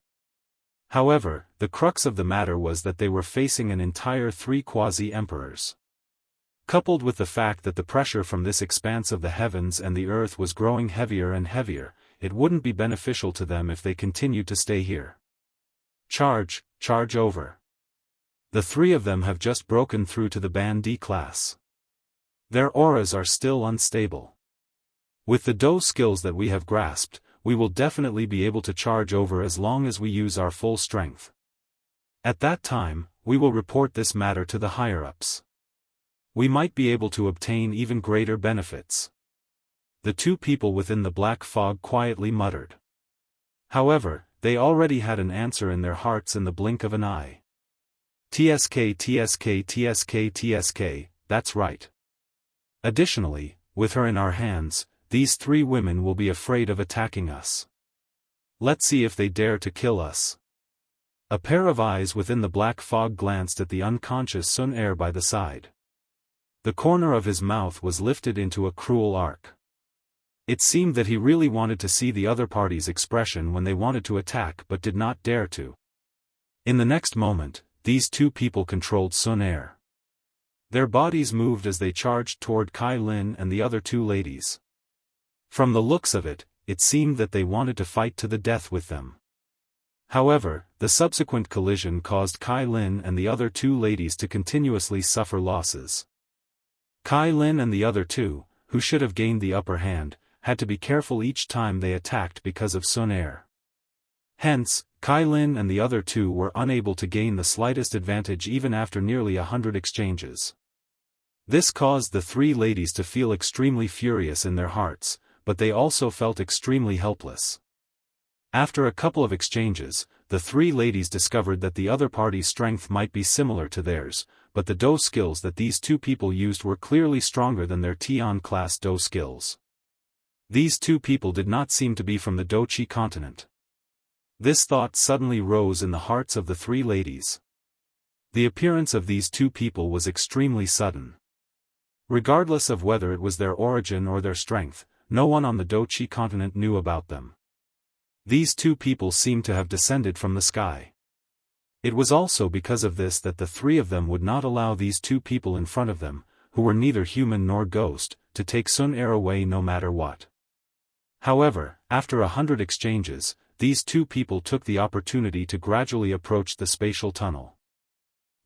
However, the crux of the matter was that they were facing an entire 3 quasi-emperors. Coupled with the fact that the pressure from this expanse of the heavens and the earth was growing heavier and heavier, it wouldn't be beneficial to them if they continued to stay here. Charge over. The 3 of them have just broken through to the Ban Di class. Their auras are still unstable. With the Dou skills that we have grasped, we will definitely be able to charge over as long as we use our full strength. At that time, we will report this matter to the higher-ups. We might be able to obtain even greater benefits. The 2 people within the black fog quietly muttered. However, they already had an answer in their hearts in the blink of an eye. TSK, that's right. Additionally, with her in our hands, these three women will be afraid of attacking us. Let's see if they dare to kill us." A pair of eyes within the black fog glanced at the unconscious Sun Er by the side. The corner of his mouth was lifted into a cruel arc. It seemed that he really wanted to see the other party's expression when they wanted to attack but did not dare to. In the next moment, these two people controlled Sun Er. Their bodies moved as they charged toward Kai Lin and the other two ladies. From the looks of it, it seemed that they wanted to fight to the death with them. However, the subsequent collision caused Kai Lin and the other two ladies to continuously suffer losses. Kai Lin and the other two, who should have gained the upper hand, had to be careful each time they attacked because of Sun Er. Hence, Kai Lin and the other two were unable to gain the slightest advantage even after nearly 100 exchanges. This caused the three ladies to feel extremely furious in their hearts, but they also felt extremely helpless. After a couple of exchanges, the three ladies discovered that the other party's strength might be similar to theirs, but the Do skills that these two people used were clearly stronger than their Tian-class Do skills. These two people did not seem to be from the Do-Chi continent. This thought suddenly rose in the hearts of the three ladies. The appearance of these two people was extremely sudden. Regardless of whether it was their origin or their strength, no one on the Do-Chi continent knew about them. These two people seemed to have descended from the sky. It was also because of this that the three of them would not allow these two people in front of them, who were neither human nor ghost, to take Sun Er away no matter what. However, after 100 exchanges, these two people took the opportunity to gradually approach the spatial tunnel.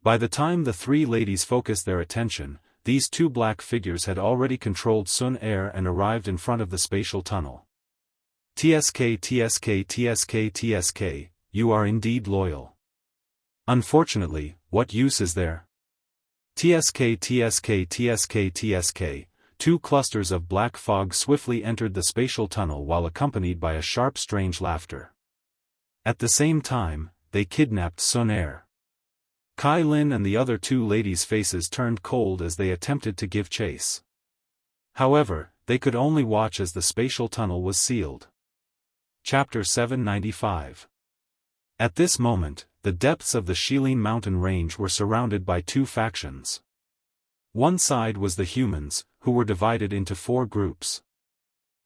By the time the three ladies focused their attention, these two black figures had already controlled Sun Er and arrived in front of the spatial tunnel. "TSK TSK TSK TSK, you are indeed loyal. Unfortunately, what use is there?" "TSK TSK TSK TSK." Two clusters of black fog swiftly entered the spatial tunnel while accompanied by a sharp strange laughter. At the same time, they kidnapped Sun Er. Kai Lin and the other two ladies' faces turned cold as they attempted to give chase. However, they could only watch as the spatial tunnel was sealed. Chapter 795. At this moment, the depths of the Shilin mountain range were surrounded by two factions. One side was the humans, who were divided into 4 groups.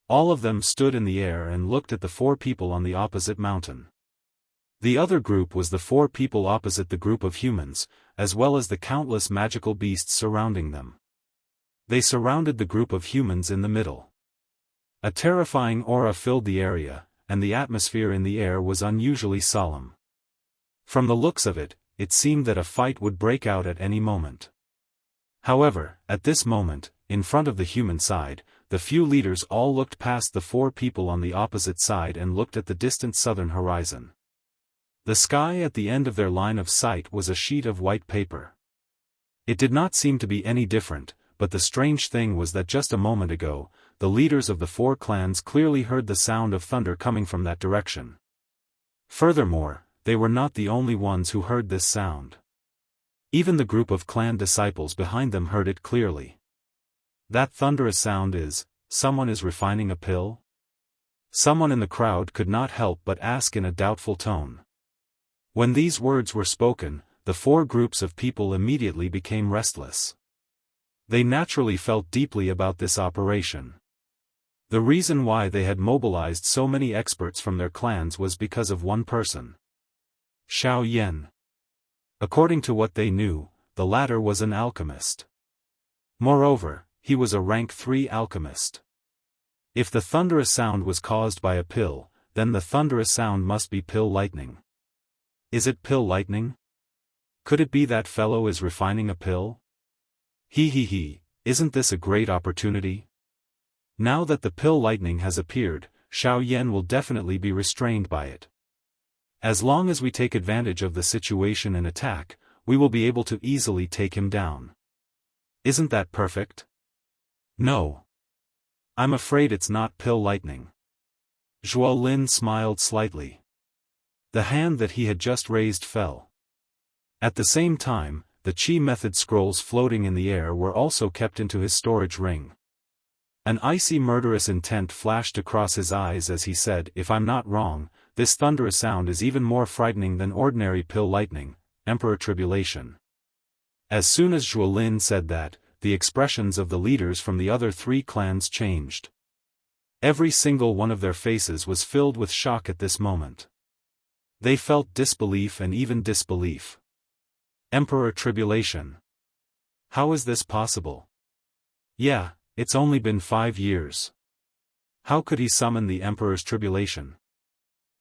All of them stood in the air and looked at the 4 people on the opposite mountain. The other group was the 4 people opposite the group of humans, as well as the countless magical beasts surrounding them. They surrounded the group of humans in the middle. A terrifying aura filled the area, and the atmosphere in the air was unusually solemn. From the looks of it, it seemed that a fight would break out at any moment. However, at this moment, in front of the human side, the few leaders all looked past the 4 people on the opposite side and looked at the distant southern horizon. The sky at the end of their line of sight was a sheet of white paper. It did not seem to be any different, but the strange thing was that just a moment ago, the leaders of the 4 clans clearly heard the sound of thunder coming from that direction. Furthermore, they were not the only ones who heard this sound. Even the group of clan disciples behind them heard it clearly. That thunderous sound is, someone is refining a pill? Someone in the crowd could not help but ask in a doubtful tone. When these words were spoken, the 4 groups of people immediately became restless. They naturally felt deeply about this operation. The reason why they had mobilized so many experts from their clans was because of one person. Xiao Yan. According to what they knew, the latter was an alchemist. Moreover, he was a rank 3 alchemist. If the thunderous sound was caused by a pill, then the thunderous sound must be pill lightning. Is it pill lightning? Could it be that fellow is refining a pill? He, isn't this a great opportunity? Now that the pill lightning has appeared, Xiao Yan will definitely be restrained by it. As long as we take advantage of the situation and attack, we will be able to easily take him down. Isn't that perfect? No. I'm afraid it's not pill lightning. Zhuo Lin smiled slightly. The hand that he had just raised fell. At the same time, the Qi method scrolls floating in the air were also kept into his storage ring. An icy murderous intent flashed across his eyes as he said, "If I'm not wrong, this thunderous sound is even more frightening than ordinary pill lightning, Emperor Tribulation." As soon as Zhuo Lin said that, the expressions of the leaders from the other three clans changed. Every single one of their faces was filled with shock at this moment. They felt disbelief and even disbelief. Emperor Tribulation. How is this possible? Yeah, it's only been 5 years. How could he summon the Emperor's Tribulation?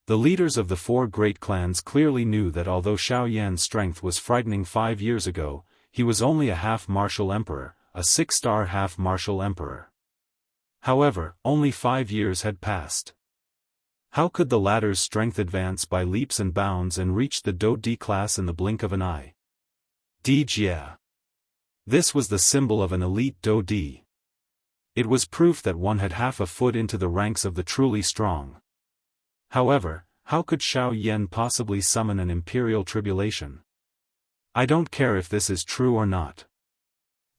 The leaders of the 4 great clans clearly knew that although Xiao Yan's strength was frightening 5 years ago, he was only a half-martial emperor, a 6-star half-martial emperor. However, only 5 years had passed. How could the latter's strength advance by leaps and bounds and reach the Do D class in the blink of an eye? Dijia. This was the symbol of an elite Do D. It was proof that one had half a foot into the ranks of the truly strong. However, how could Xiao Yan possibly summon an imperial tribulation? I don't care if this is true or not.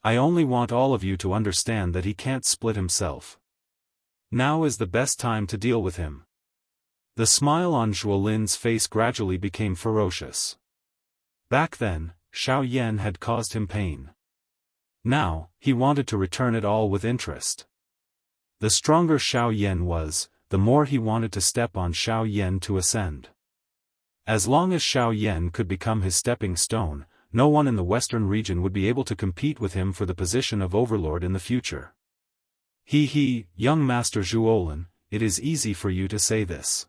I only want all of you to understand that he can't split himself. Now is the best time to deal with him. The smile on Zhuo Lin's face gradually became ferocious. Back then, Xiao Yan had caused him pain. Now, he wanted to return it all with interest. The stronger Xiao Yan was, the more he wanted to step on Xiao Yan to ascend. As long as Xiao Yan could become his stepping stone, no one in the western region would be able to compete with him for the position of overlord in the future. Young Master Zhuolin, it is easy for you to say this.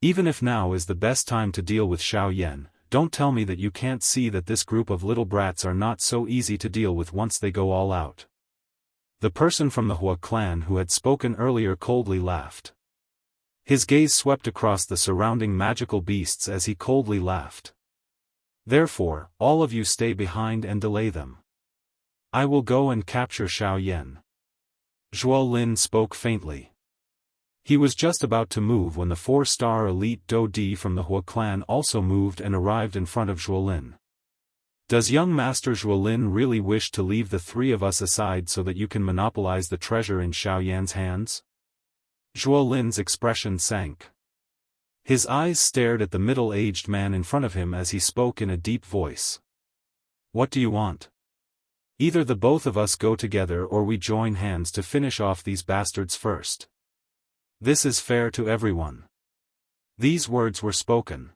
Even if now is the best time to deal with Xiao Yan, don't tell me that you can't see that this group of little brats are not so easy to deal with once they go all out. The person from the Hua clan who had spoken earlier coldly laughed. His gaze swept across the surrounding magical beasts as he coldly laughed. Therefore, all of you stay behind and delay them. I will go and capture Xiao Yan. Zhuo Lin spoke faintly. He was just about to move when the 4-star elite Do Di from the Hua clan also moved and arrived in front of Zhuo Lin. Does young Master Zhuo Lin really wish to leave the 3 of us aside so that you can monopolize the treasure in Xiao Yan's hands? Zhuo Lin's expression sank. His eyes stared at the middle-aged man in front of him as he spoke in a deep voice. What do you want? Either the both of us go together or we join hands to finish off these bastards first. This is fair to everyone. These words were spoken.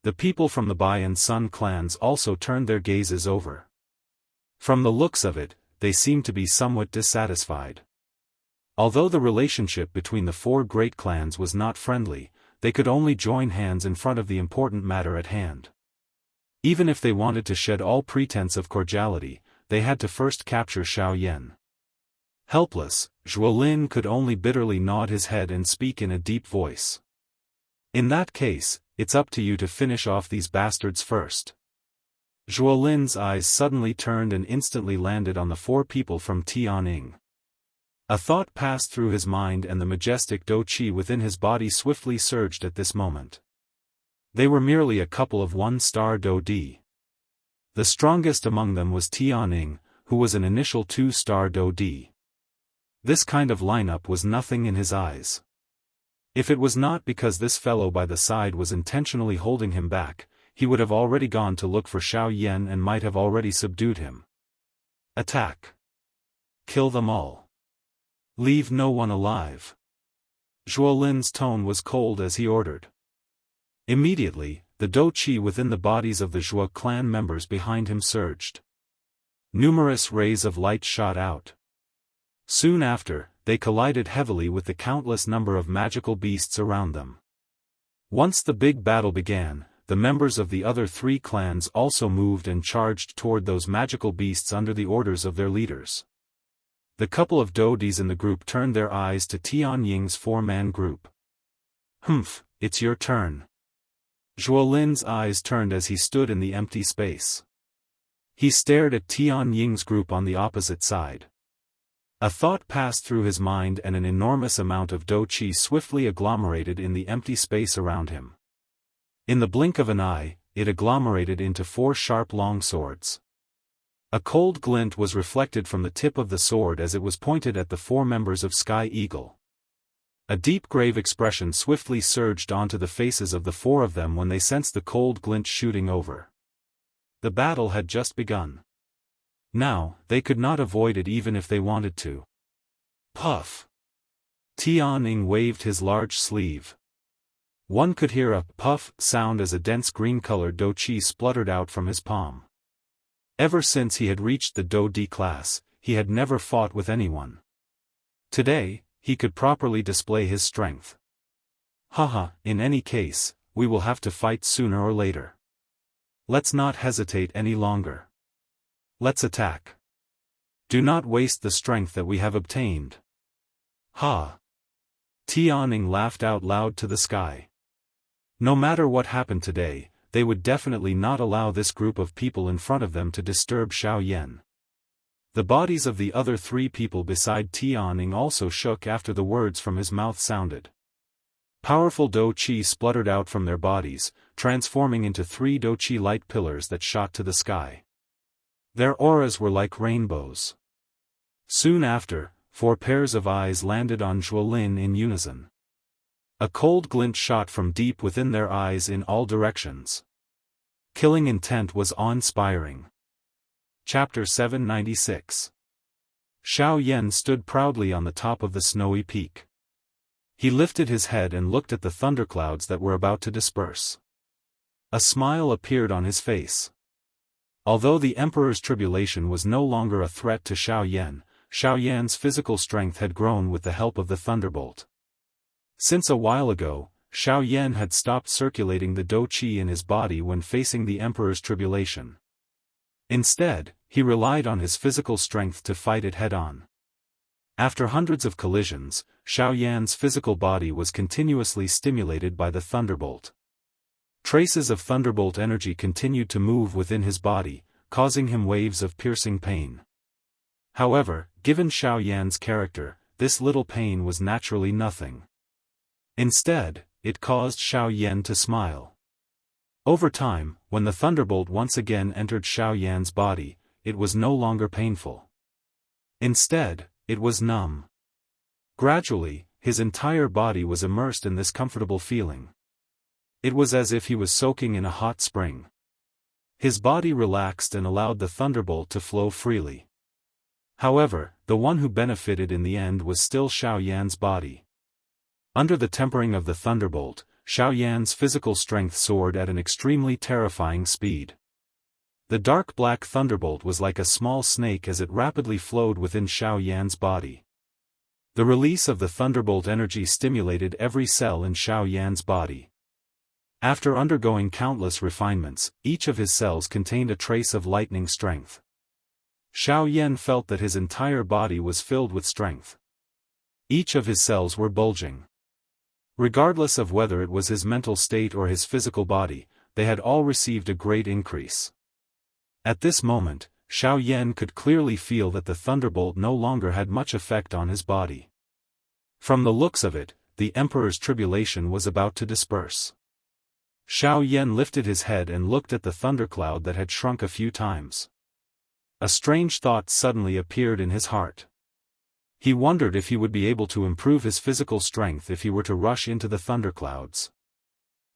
The people from the Bai and Sun clans also turned their gazes over. From the looks of it, they seemed to be somewhat dissatisfied. Although the relationship between the 4 great clans was not friendly, they could only join hands in front of the important matter at hand. Even if they wanted to shed all pretense of cordiality, they had to first capture Xiao Yan. Helpless, Zhuo Lin could only bitterly nod his head and speak in a deep voice. In that case, it's up to you to finish off these bastards first. Zhuo Lin's eyes suddenly turned and instantly landed on the 4 people from Tianying. A thought passed through his mind and the majestic Do Qi within his body swiftly surged at this moment. They were merely a couple of 1-star Do Di. The strongest among them was Tianying, who was an initial 2-star Do Di. This kind of lineup was nothing in his eyes. If it was not because this fellow by the side was intentionally holding him back, he would have already gone to look for Xiao Yan and might have already subdued him. Attack. Kill them all. Leave no one alive. Zhuo Lin's tone was cold as he ordered. Immediately, the Do Qi within the bodies of the Zhuo clan members behind him surged. Numerous rays of light shot out. Soon after, they collided heavily with the countless number of magical beasts around them. Once the big battle began, the members of the other 3 clans also moved and charged toward those magical beasts under the orders of their leaders. The couple of Dodis in the group turned their eyes to Tianying's 4-man group. It's your turn. Zhuo Lin's eyes turned as he stood in the empty space. He stared at Tianying's group on the opposite side. A thought passed through his mind and an enormous amount of Do Qi swiftly agglomerated in the empty space around him. In the blink of an eye, it agglomerated into 4 sharp long swords. A cold glint was reflected from the tip of the sword as it was pointed at the 4 members of Sky Eagle. A deep grave expression swiftly surged onto the faces of the 4 of them when they sensed the cold glint shooting over. The battle had just begun. Now, they could not avoid it even if they wanted to. Puff! Tianning waved his large sleeve. One could hear a puff sound as a dense green-colored Do Chi spluttered out from his palm. Ever since he had reached the Do Di class, he had never fought with anyone. Today, he could properly display his strength. Haha, in any case, we will have to fight sooner or later. Let's not hesitate any longer. Let's attack. Do not waste the strength that we have obtained. Ha! Tianning laughed out loud to the sky. No matter what happened today, they would definitely not allow this group of people in front of them to disturb Xiao Yan. The bodies of the other 3 people beside Tianning also shook after the words from his mouth sounded. Powerful Do Chi spluttered out from their bodies, transforming into 3 Do Chi light pillars that shot to the sky. Their auras were like rainbows. Soon after, 4 pairs of eyes landed on Zhuolin in unison. A cold glint shot from deep within their eyes in all directions. Killing intent was awe-inspiring. Chapter 796. Xiao Yan stood proudly on the top of the snowy peak. He lifted his head and looked at the thunderclouds that were about to disperse. A smile appeared on his face. Although the Emperor's tribulation was no longer a threat to Xiao Yan's physical strength had grown with the help of the thunderbolt. Since a while ago, Xiao Yan had stopped circulating the Do Chi in his body when facing the Emperor's tribulation. Instead, he relied on his physical strength to fight it head-on. After hundreds of collisions, Xiao Yan's physical body was continuously stimulated by the thunderbolt. Traces of thunderbolt energy continued to move within his body, causing him waves of piercing pain. However, given Xiao Yan's character, this little pain was naturally nothing. Instead, it caused Xiao Yan to smile. Over time, when the thunderbolt once again entered Xiao Yan's body, it was no longer painful. Instead, it was numb. Gradually, his entire body was immersed in this comfortable feeling. It was as if he was soaking in a hot spring. His body relaxed and allowed the thunderbolt to flow freely. However, the one who benefited in the end was still Xiao Yan's body. Under the tempering of the thunderbolt, Xiao Yan's physical strength soared at an extremely terrifying speed. The dark black thunderbolt was like a small snake as it rapidly flowed within Xiao Yan's body. The release of the thunderbolt energy stimulated every cell in Xiao Yan's body. After undergoing countless refinements, each of his cells contained a trace of lightning strength. Xiao Yan felt that his entire body was filled with strength. Each of his cells were bulging. Regardless of whether it was his mental state or his physical body, they had all received a great increase. At this moment, Xiao Yan could clearly feel that the thunderbolt no longer had much effect on his body. From the looks of it, the Emperor's tribulation was about to disperse. Xiao Yan lifted his head and looked at the thundercloud that had shrunk a few times. A strange thought suddenly appeared in his heart. He wondered if he would be able to improve his physical strength if he were to rush into the thunderclouds.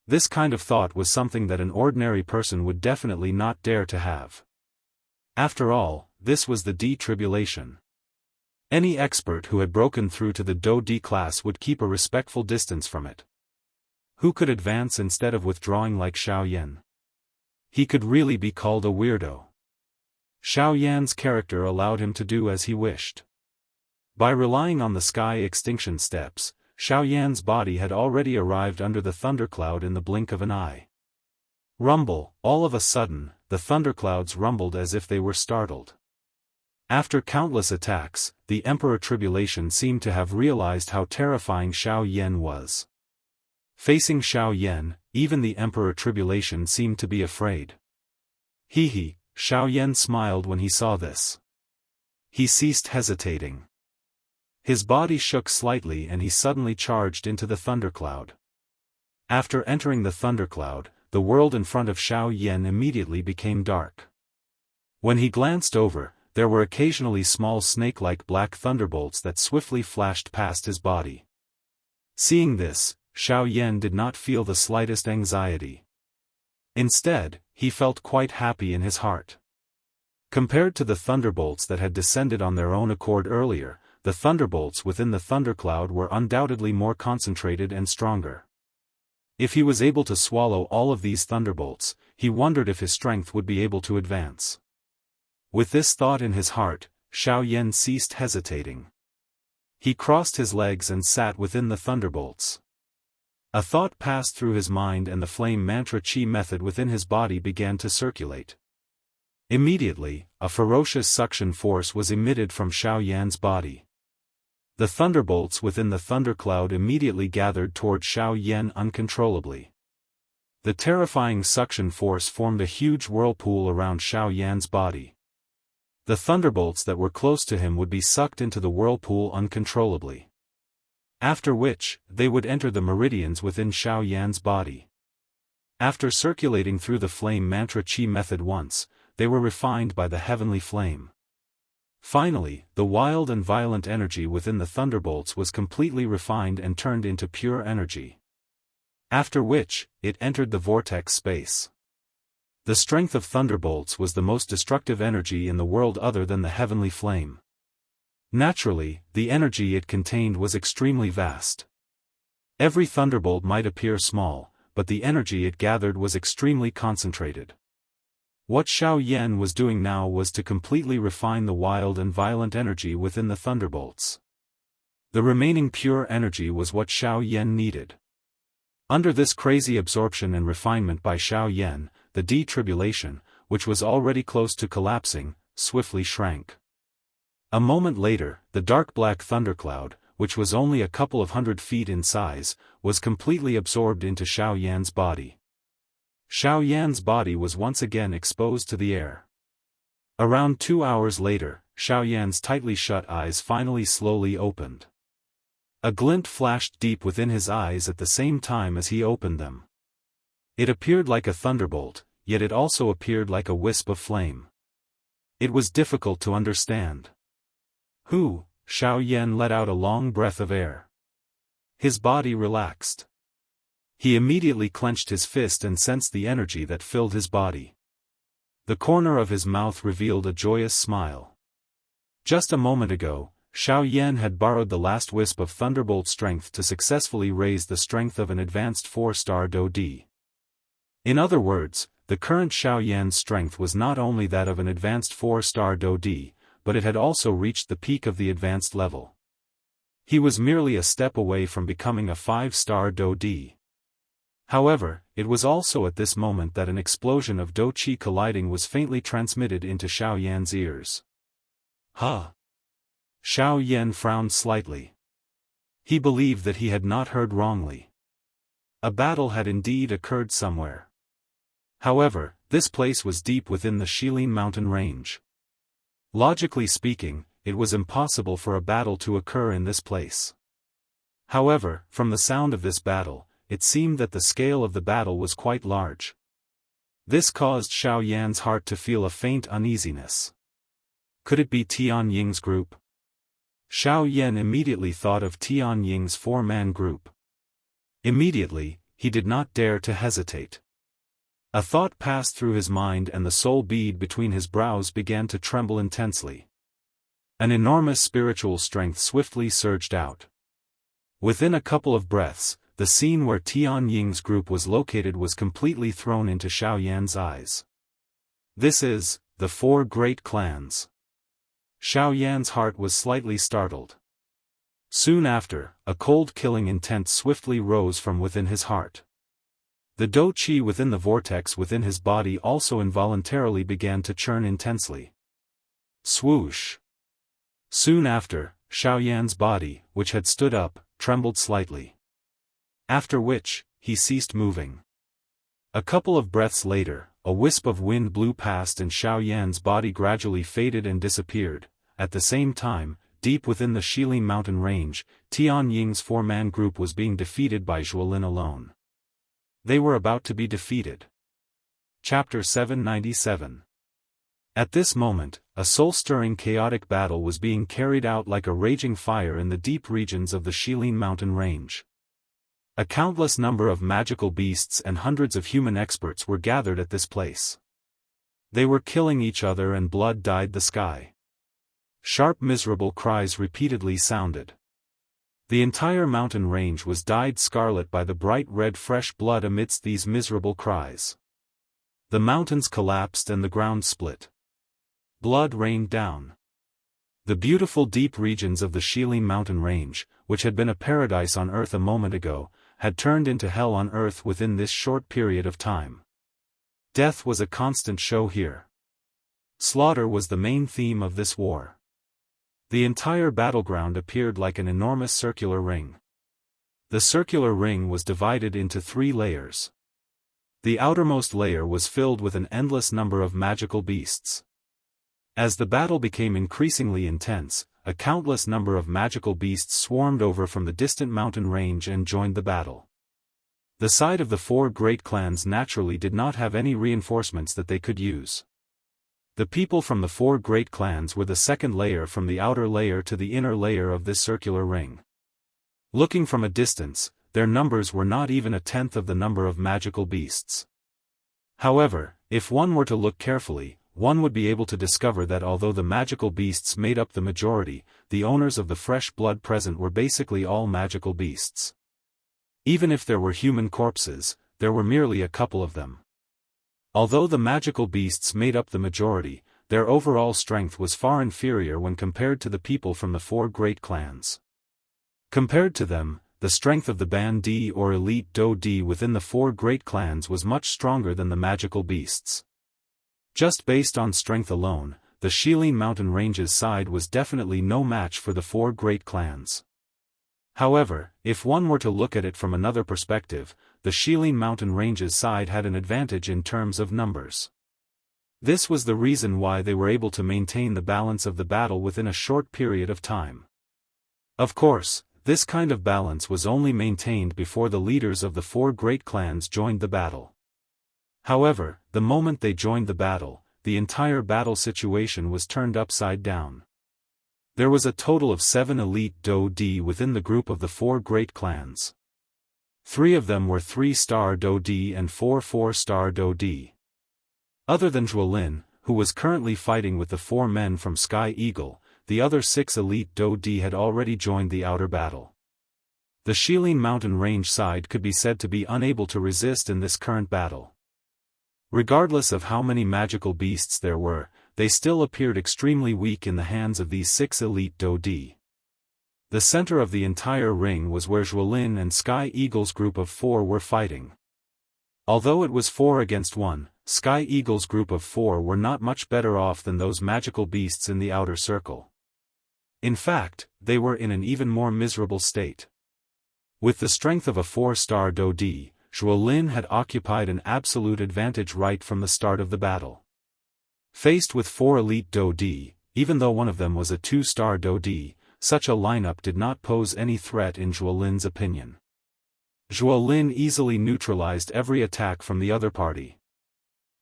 This kind of thought was something that an ordinary person would definitely not dare to have. After all, this was the D-tribulation. Any expert who had broken through to the Do D class would keep a respectful distance from it. Who could advance instead of withdrawing like Xiao Yan? He could really be called a weirdo. Xiao Yan's character allowed him to do as he wished. By relying on the sky extinction steps, Xiao Yan's body had already arrived under the thundercloud in the blink of an eye. Rumble, all of a sudden, the thunderclouds rumbled as if they were startled. After countless attacks, the Emperor Tribulation seemed to have realized how terrifying Xiao Yan was. Facing Xiao Yan, even the Emperor Tribulation seemed to be afraid. Hee, Xiao Yan smiled when he saw this. He ceased hesitating. His body shook slightly and he suddenly charged into the thundercloud. After entering the thundercloud, the world in front of Xiao Yan immediately became dark. When he glanced over, there were occasionally small snake-like black thunderbolts that swiftly flashed past his body. Seeing this, Xiao Yan did not feel the slightest anxiety. Instead, he felt quite happy in his heart. Compared to the thunderbolts that had descended on their own accord earlier, the thunderbolts within the thundercloud were undoubtedly more concentrated and stronger. If he was able to swallow all of these thunderbolts, he wondered if his strength would be able to advance. With this thought in his heart, Xiao Yan ceased hesitating. He crossed his legs and sat within the thunderbolts. A thought passed through his mind and the flame mantra chi method within his body began to circulate. Immediately, a ferocious suction force was emitted from Xiao Yan's body. The thunderbolts within the thundercloud immediately gathered toward Xiao Yan uncontrollably. The terrifying suction force formed a huge whirlpool around Xiao Yan's body. The thunderbolts that were close to him would be sucked into the whirlpool uncontrollably. After which, they would enter the meridians within Xiao Yan's body. After circulating through the flame mantra chi method once, they were refined by the heavenly flame. Finally, the wild and violent energy within the thunderbolts was completely refined and turned into pure energy. After which, it entered the vortex space. The strength of thunderbolts was the most destructive energy in the world other than the heavenly flame. Naturally, the energy it contained was extremely vast. Every thunderbolt might appear small, but the energy it gathered was extremely concentrated. What Xiao Yan was doing now was to completely refine the wild and violent energy within the thunderbolts. The remaining pure energy was what Xiao Yan needed. Under this crazy absorption and refinement by Xiao Yan, the detribulation, which was already close to collapsing, swiftly shrank. A moment later, the dark black thundercloud, which was only a couple of 100 feet in size, was completely absorbed into Xiao Yan's body. Xiao Yan's body was once again exposed to the air. Around 2 hours later, Xiao Yan's tightly shut eyes finally slowly opened. A glint flashed deep within his eyes at the same time as he opened them. It appeared like a thunderbolt, yet it also appeared like a wisp of flame. It was difficult to understand. Who? Xiao Yan let out a long breath of air. His body relaxed. He immediately clenched his fist and sensed the energy that filled his body. The corner of his mouth revealed a joyous smile. Just a moment ago, Xiao Yan had borrowed the last wisp of thunderbolt strength to successfully raise the strength of an advanced 4-star Do-Di. In other words, the current Xiao Yan's strength was not only that of an advanced 4-star Do-Di, but it had also reached the peak of the advanced level. He was merely a step away from becoming a 5-star Do-Di. However, it was also at this moment that an explosion of Do-Chi colliding was faintly transmitted into Xiao Yan's ears. Huh? Xiao Yan frowned slightly. He believed that he had not heard wrongly. A battle had indeed occurred somewhere. However, this place was deep within the Shilin mountain range. Logically speaking, it was impossible for a battle to occur in this place. However, from the sound of this battle, it seemed that the scale of the battle was quite large. This caused Xiao Yan's heart to feel a faint uneasiness. Could it be Tian Ying's group? Xiao Yan immediately thought of Tian Ying's 4-man group. Immediately, he did not dare to hesitate. A thought passed through his mind and the soul bead between his brows began to tremble intensely. An enormous spiritual strength swiftly surged out. Within a couple of breaths, the scene where Tian Ying's group was located was completely thrown into Xiao Yan's eyes. This is, the 4 great clans. Xiao Yan's heart was slightly startled. Soon after, a cold-killing intent swiftly rose from within his heart. The Do-Chi within the vortex within his body also involuntarily began to churn intensely. Swoosh! Soon after, Xiao Yan's body, which had stood up, trembled slightly. After which, he ceased moving. A couple of breaths later, a wisp of wind blew past and Xiao Yan's body gradually faded and disappeared. At the same time, deep within the Shilin mountain range, Tian Ying's 4-man group was being defeated by Zhuolin alone. They were about to be defeated. Chapter 797. At this moment, a soul-stirring chaotic battle was being carried out like a raging fire in the deep regions of the Shilin mountain range. A countless number of magical beasts and hundreds of human experts were gathered at this place. They were killing each other and blood dyed the sky. Sharp miserable cries repeatedly sounded. The entire mountain range was dyed scarlet by the bright red fresh blood amidst these miserable cries. The mountains collapsed and the ground split. Blood rained down. The beautiful deep regions of the Shilin mountain range, which had been a paradise on earth a moment ago, had turned into hell on earth within this short period of time. Death was a constant show here. Slaughter was the main theme of this war. The entire battleground appeared like an enormous circular ring. The circular ring was divided into 3 layers. The outermost layer was filled with an endless number of magical beasts. As the battle became increasingly intense, a countless number of magical beasts swarmed over from the distant mountain range and joined the battle. The side of the 4 great clans naturally did not have any reinforcements that they could use. The people from the 4 great clans were the second layer from the outer layer to the inner layer of this circular ring. Looking from a distance, their numbers were not even a tenth of the number of magical beasts. However, if one were to look carefully, one would be able to discover that although the magical beasts made up the majority, the owners of the fresh blood present were basically all magical beasts. Even if there were human corpses, there were merely a couple of them. Although the magical beasts made up the majority, their overall strength was far inferior when compared to the people from the 4 great clans. Compared to them, the strength of the Bandi or elite Daoist within the 4 great clans was much stronger than the magical beasts. Just based on strength alone, the Shilin mountain range's side was definitely no match for the 4 great clans. However, if one were to look at it from another perspective, the Shilin mountain range's side had an advantage in terms of numbers. This was the reason why they were able to maintain the balance of the battle within a short period of time. Of course, this kind of balance was only maintained before the leaders of the 4 great clans joined the battle. However, the moment they joined the battle, the entire battle situation was turned upside down. There was a total of 7 elite Daoist within the group of the 4 great clans. 3 of them were 3-star Daoist and 4 4-star Daoist. Other than Zhuolin, who was currently fighting with the 4 men from Sky Eagle, the other 6 elite Daoist had already joined the outer battle. The Shilin mountain range side could be said to be unable to resist in this current battle. Regardless of how many magical beasts there were, they still appeared extremely weak in the hands of these 6 elite Daoist. The center of the entire ring was where Zhuolin and Sky Eagle's group of 4 were fighting. Although it was 4 against 1, Sky Eagle's group of 4 were not much better off than those magical beasts in the outer circle. In fact, they were in an even more miserable state. With the strength of a 4-star Daoist, Zhuolin had occupied an absolute advantage right from the start of the battle. Faced with 4 elite Daoist, even though one of them was a 2-star Daoist, such a lineup did not pose any threat in Zhuolin's opinion. Zhuolin easily neutralized every attack from the other party.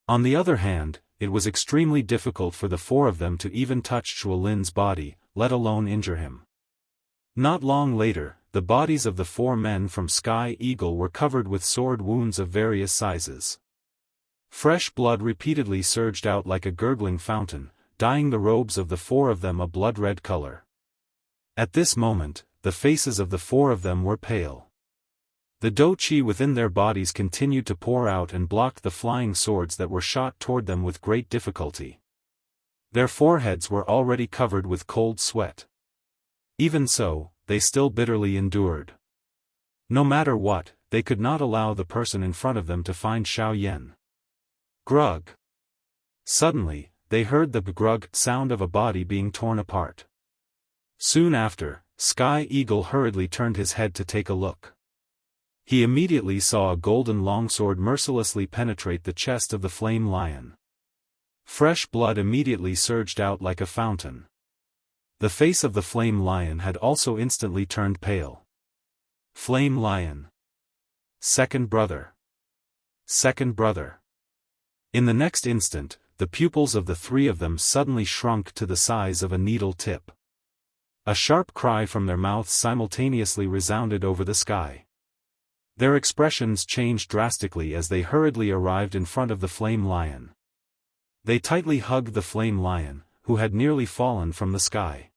On the other hand, it was extremely difficult for the 4 of them to even touch Zhuolin's body, let alone injure him. Not long later, the bodies of the 4 men from Sky Eagle were covered with sword wounds of various sizes. Fresh blood repeatedly surged out like a gurgling fountain, dyeing the robes of the 4 of them a blood-red color. At this moment, the faces of the 4 of them were pale. The Daoist within their bodies continued to pour out and blocked the flying swords that were shot toward them with great difficulty. Their foreheads were already covered with cold sweat. Even so, they still bitterly endured. No matter what, they could not allow the person in front of them to find Xiao Yan. Grug. Suddenly, they heard the grug sound of a body being torn apart. Soon after, Sky Eagle hurriedly turned his head to take a look. He immediately saw a golden longsword mercilessly penetrate the chest of the flame lion. Fresh blood immediately surged out like a fountain. The face of the flame lion had also instantly turned pale. Flame lion. Second brother. Second brother. In the next instant, the pupils of the three of them suddenly shrunk to the size of a needle tip. A sharp cry from their mouths simultaneously resounded over the sky. Their expressions changed drastically as they hurriedly arrived in front of the flame lion. They tightly hugged the flame lion, who had nearly fallen from the sky.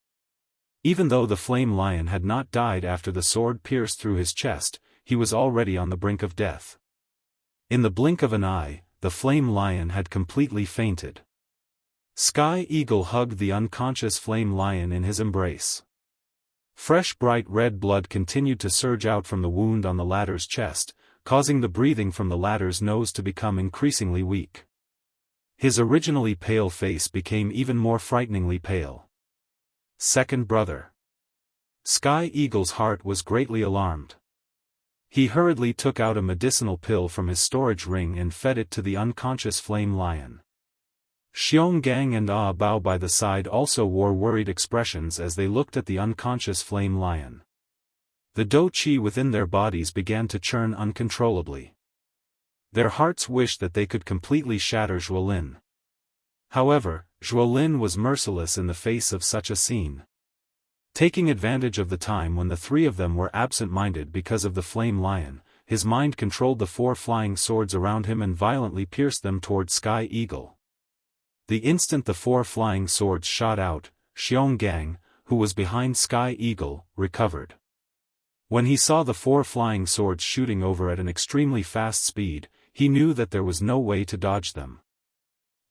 Even though the flame lion had not died after the sword pierced through his chest, he was already on the brink of death. In the blink of an eye, the flame lion had completely fainted. Sky Eagle hugged the unconscious flame lion in his embrace. Fresh bright red blood continued to surge out from the wound on the latter's chest, causing the breathing from the latter's nose to become increasingly weak. His originally pale face became even more frighteningly pale. Second brother. Sky Eagle's heart was greatly alarmed. He hurriedly took out a medicinal pill from his storage ring and fed it to the unconscious flame lion. Xionggang and Ah Bao by the side also wore worried expressions as they looked at the unconscious flame lion. The dou qi within their bodies began to churn uncontrollably. Their hearts wished that they could completely shatter Zhuolin. However, Zhuolin was merciless in the face of such a scene. Taking advantage of the time when the three of them were absent-minded because of the flame lion, his mind controlled the 4 flying swords around him and violently pierced them toward Sky Eagle. The instant the 4 flying swords shot out, Xionggang, who was behind Sky Eagle, recovered. When he saw the 4 flying swords shooting over at an extremely fast speed, he knew that there was no way to dodge them.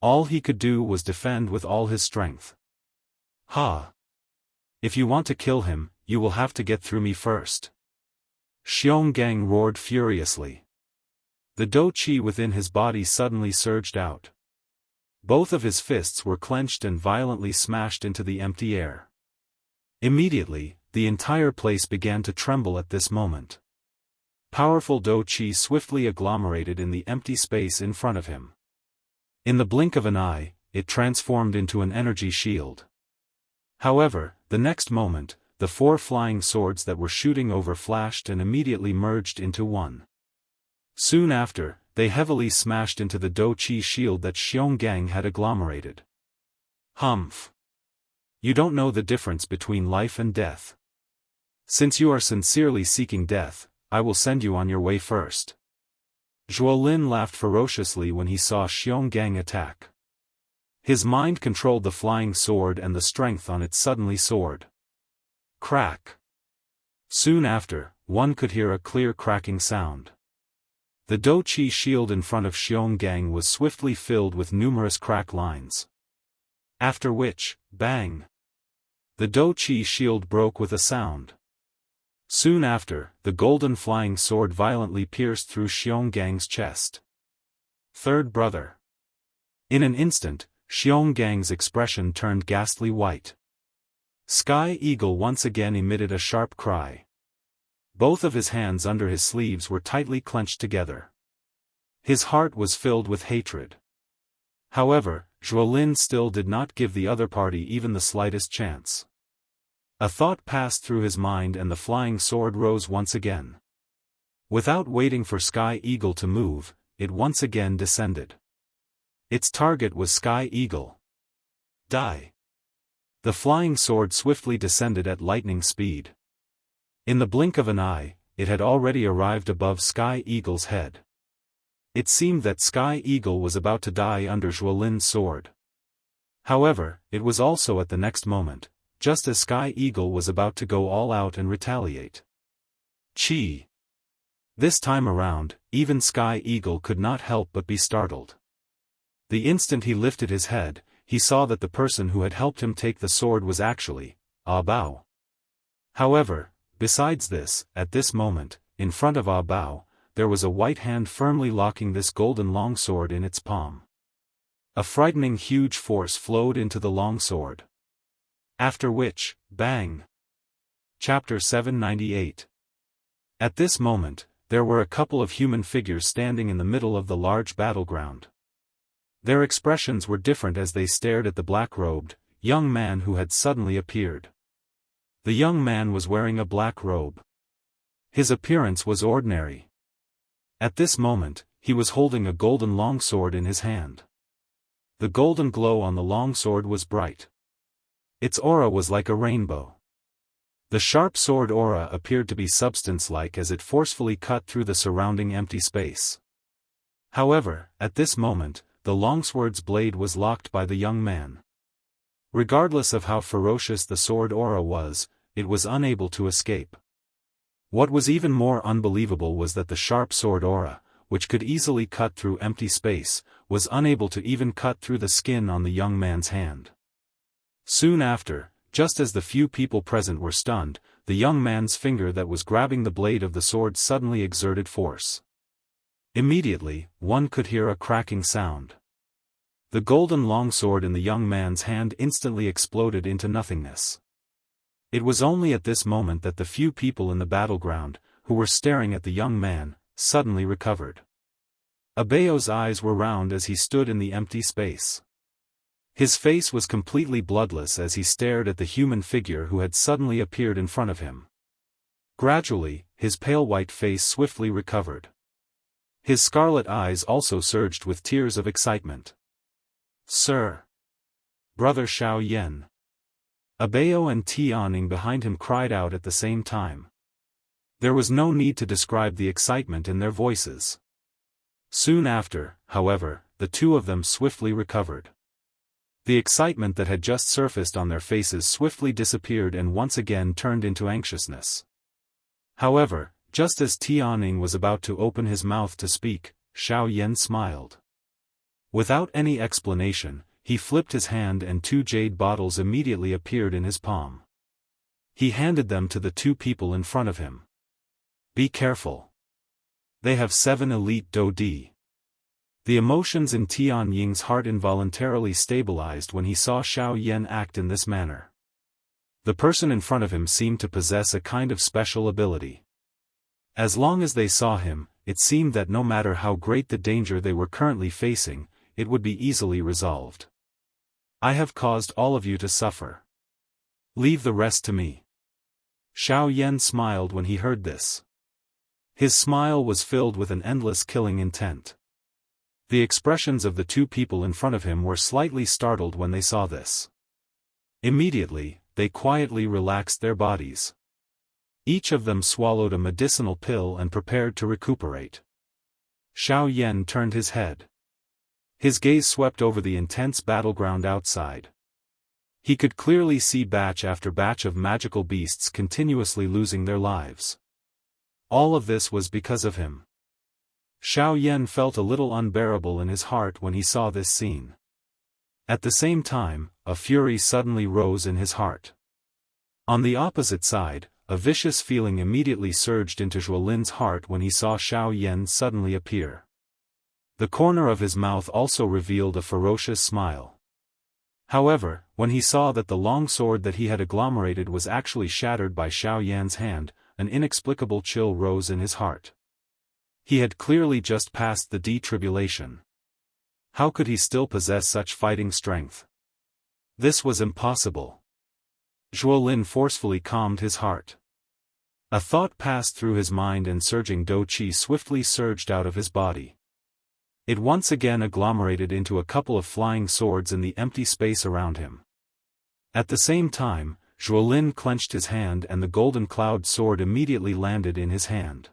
All he could do was defend with all his strength. Ha! If you want to kill him, you will have to get through me first. Xionggang roared furiously. The dou qi within his body suddenly surged out. Both of his fists were clenched and violently smashed into the empty air. Immediately, the entire place began to tremble at this moment. Powerful dou qi swiftly agglomerated in the empty space in front of him. In the blink of an eye, it transformed into an energy shield. However, the next moment, the 4 flying swords that were shooting over flashed and immediately merged into one. Soon after, they heavily smashed into the dou qi shield that Xionggang had agglomerated. Humph! You don't know the difference between life and death. Since you are sincerely seeking death, I will send you on your way first. Zhuolin laughed ferociously when he saw Xionggang attack. His mind controlled the flying sword and the strength on it suddenly soared. Crack! Soon after, one could hear a clear cracking sound. The dou qi shield in front of Xionggang was swiftly filled with numerous crack lines. After which, bang! The dou qi shield broke with a sound. Soon after, the golden flying sword violently pierced through Xiongang's chest. Third brother. In an instant, Xiongang's expression turned ghastly white. Sky Eagle once again emitted a sharp cry. Both of his hands under his sleeves were tightly clenched together. His heart was filled with hatred. However, Zhuolin still did not give the other party even the slightest chance. A thought passed through his mind and the flying sword rose once again. Without waiting for Sky Eagle to move, it once again descended. Its target was Sky Eagle. Die! The flying sword swiftly descended at lightning speed. In the blink of an eye, it had already arrived above Sky Eagle's head. It seemed that Sky Eagle was about to die under Zhuolin's sword. However, it was also at the next moment, just as Sky Eagle was about to go all out and retaliate. Chi! This time around, even Sky Eagle could not help but be startled. The instant he lifted his head, he saw that the person who had helped him take the sword was actually Ah Bao. However, besides this, at this moment, in front of Ah Bao, there was a white hand firmly locking this golden longsword in its palm. A frightening huge force flowed into the longsword. After which, bang! Chapter 798. At this moment, there were a couple of human figures standing in the middle of the large battleground. Their expressions were different as they stared at the black-robed, young man who had suddenly appeared. The young man was wearing a black robe. His appearance was ordinary. At this moment, he was holding a golden longsword in his hand. The golden glow on the longsword was bright. Its aura was like a rainbow. The sharp sword aura appeared to be substance-like as it forcefully cut through the surrounding empty space. However, at this moment, the longsword's blade was locked by the young man. Regardless of how ferocious the sword aura was, it was unable to escape. What was even more unbelievable was that the sharp sword aura, which could easily cut through empty space, was unable to even cut through the skin on the young man's hand. Soon after, just as the few people present were stunned, the young man's finger that was grabbing the blade of the sword suddenly exerted force. Immediately, one could hear a cracking sound. The golden longsword in the young man's hand instantly exploded into nothingness. It was only at this moment that the few people in the battleground, who were staring at the young man, suddenly recovered. Abeo's eyes were round as he stood in the empty space. His face was completely bloodless as he stared at the human figure who had suddenly appeared in front of him. Gradually, his pale white face swiftly recovered. His scarlet eyes also surged with tears of excitement. "Sir! Brother Xiao Yan!" Abeo and Tianing behind him cried out at the same time. There was no need to describe the excitement in their voices. Soon after, however, the two of them swiftly recovered. The excitement that had just surfaced on their faces swiftly disappeared and once again turned into anxiousness. However, just as Tianing was about to open his mouth to speak, Xiao Yan smiled. Without any explanation, he flipped his hand and 2 jade bottles immediately appeared in his palm. He handed them to the 2 people in front of him. "Be careful. They have 7 elite Do-di." The emotions in Tian Ying's heart involuntarily stabilized when he saw Xiao Yan act in this manner. The person in front of him seemed to possess a kind of special ability. As long as they saw him, it seemed that no matter how great the danger they were currently facing, it would be easily resolved. "I have caused all of you to suffer. Leave the rest to me." Xiao Yan smiled when he heard this. His smile was filled with an endless killing intent. The expressions of the 2 people in front of him were slightly startled when they saw this. Immediately, they quietly relaxed their bodies. Each of them swallowed a medicinal pill and prepared to recuperate. Xiao Yan turned his head. His gaze swept over the intense battleground outside. He could clearly see batch after batch of magical beasts continuously losing their lives. All of this was because of him. Xiao Yan felt a little unbearable in his heart when he saw this scene. At the same time, a fury suddenly rose in his heart. On the opposite side, a vicious feeling immediately surged into Zhuolin's heart when he saw Xiao Yan suddenly appear. The corner of his mouth also revealed a ferocious smile. However, when he saw that the long sword that he had agglomerated was actually shattered by Xiao Yan's hand, an inexplicable chill rose in his heart. He had clearly just passed the D-tribulation. How could he still possess such fighting strength? This was impossible. Zhuolin forcefully calmed his heart. A thought passed through his mind and surging do-qi swiftly surged out of his body. It once again agglomerated into a couple of flying swords in the empty space around him. At the same time, Zhuolin clenched his hand and the golden cloud sword immediately landed in his hand.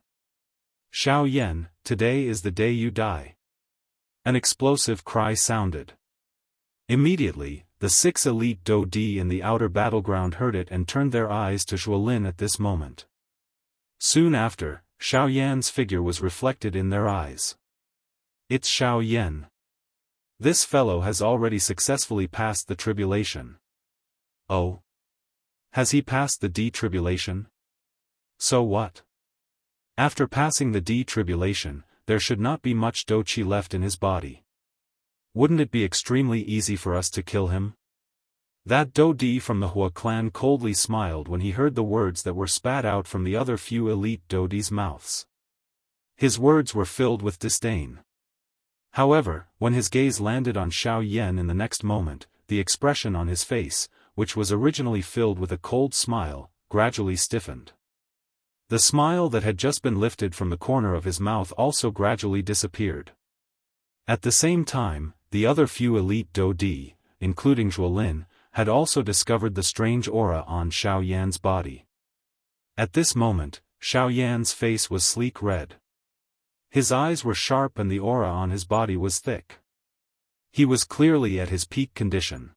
"Xiao Yan, today is the day you die." An explosive cry sounded. Immediately, the 6 elite Do-di in the outer battleground heard it and turned their eyes to Zhuolin at this moment. Soon after, Xiao Yan's figure was reflected in their eyes. "It's Xiao Yan. This fellow has already successfully passed the tribulation." "Oh? Has he passed the D-tribulation? So what? After passing the D-tribulation, there should not be much do-qi left in his body. Wouldn't it be extremely easy for us to kill him?" That Do-di from the Hua clan coldly smiled when he heard the words that were spat out from the other few elite Do-di's mouths. His words were filled with disdain. However, when his gaze landed on Xiao Yan in the next moment, the expression on his face, which was originally filled with a cold smile, gradually stiffened. The smile that had just been lifted from the corner of his mouth also gradually disappeared. At the same time, the other few elite Do-di, including Zhuolin, had also discovered the strange aura on Xiao Yan's body. At this moment, Xiao Yan's face was sleek red. His eyes were sharp and the aura on his body was thick. He was clearly at his peak condition.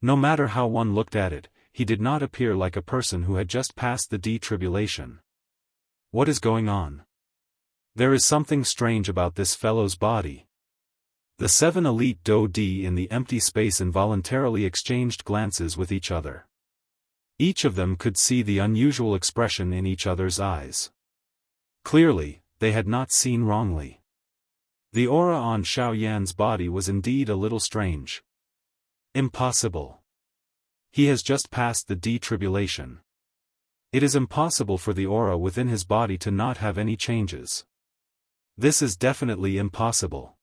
No matter how one looked at it, he did not appear like a person who had just passed the D-tribulation. What is going on? There is something strange about this fellow's body. The 7 elite Do-di in the empty space involuntarily exchanged glances with each other. Each of them could see the unusual expression in each other's eyes. Clearly, they had not seen wrongly. The aura on Xiao Yan's body was indeed a little strange. Impossible. He has just passed the D-tribulation. It is impossible for the aura within his body to not have any changes. This is definitely impossible.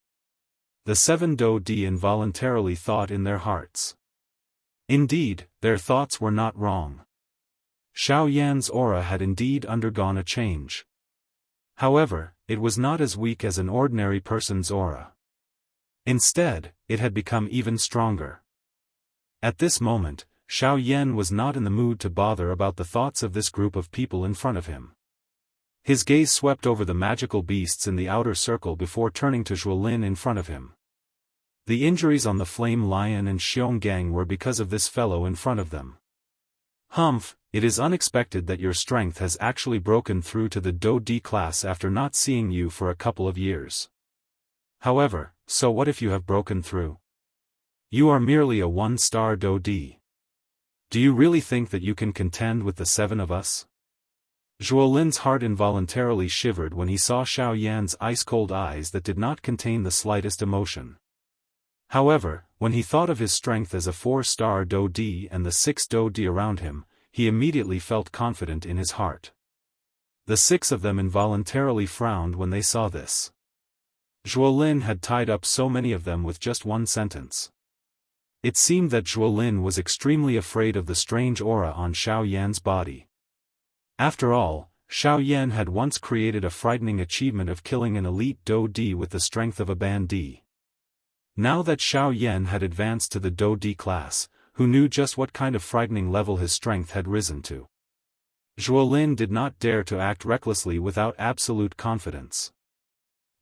The 7 Do-di involuntarily thought in their hearts. Indeed, their thoughts were not wrong. Xiao Yan's aura had indeed undergone a change. However, it was not as weak as an ordinary person's aura. Instead, it had become even stronger. At this moment, Xiao Yan was not in the mood to bother about the thoughts of this group of people in front of him. His gaze swept over the magical beasts in the outer circle before turning to Zhuolin in front of him. The injuries on the Flame Lion and Xionggang were because of this fellow in front of them. Humph, it is unexpected that your strength has actually broken through to the Do-di class after not seeing you for a couple of years. However, so what if you have broken through? You are merely a 1-star Do-di. Do you really think that you can contend with the 7 of us? Zhuolin's heart involuntarily shivered when he saw Xiao Yan's ice-cold eyes that did not contain the slightest emotion. However, when he thought of his strength as a 4-star Do-di and the 6 Do-di around him, he immediately felt confident in his heart. The 6 of them involuntarily frowned when they saw this. Zhuolin had tied up so many of them with just one sentence. It seemed that Zhuolin was extremely afraid of the strange aura on Xiao Yan's body. After all, Xiao Yan had once created a frightening achievement of killing an elite Do-di with the strength of a Ban-di. Now that Xiao Yan had advanced to the Do-di class, who knew just what kind of frightening level his strength had risen to? Zhuolin did not dare to act recklessly without absolute confidence.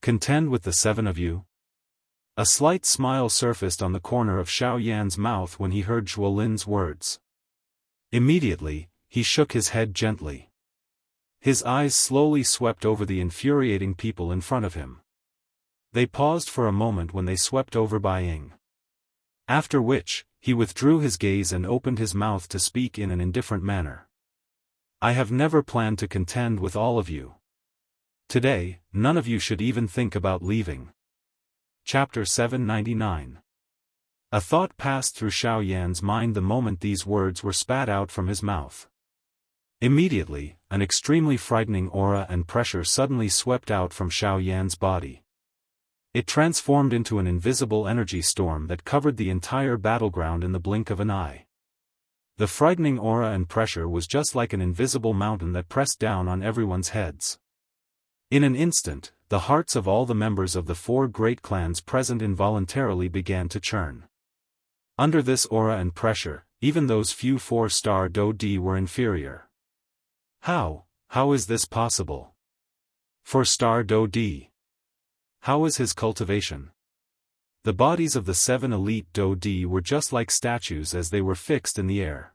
Contend with the 7 of you? A slight smile surfaced on the corner of Xiao Yan's mouth when he heard Zhuolin's words. Immediately, he shook his head gently. His eyes slowly swept over the infuriating people in front of him. They paused for a moment when they swept over Bai Ying. After which, he withdrew his gaze and opened his mouth to speak in an indifferent manner. I have never planned to contend with all of you. Today, none of you should even think about leaving. Chapter 799. A thought passed through Xiao Yan's mind the moment these words were spat out from his mouth. Immediately, an extremely frightening aura and pressure suddenly swept out from Xiao Yan's body. It transformed into an invisible energy storm that covered the entire battleground in the blink of an eye. The frightening aura and pressure was just like an invisible mountain that pressed down on everyone's heads. In an instant, the hearts of all the members of the 4 great clans present involuntarily began to churn. Under this aura and pressure, even those few 4-star Do-di were inferior. How is this possible? 4-star Do-di. How is his cultivation? The bodies of the 7 elite Do-di were just like statues as they were fixed in the air.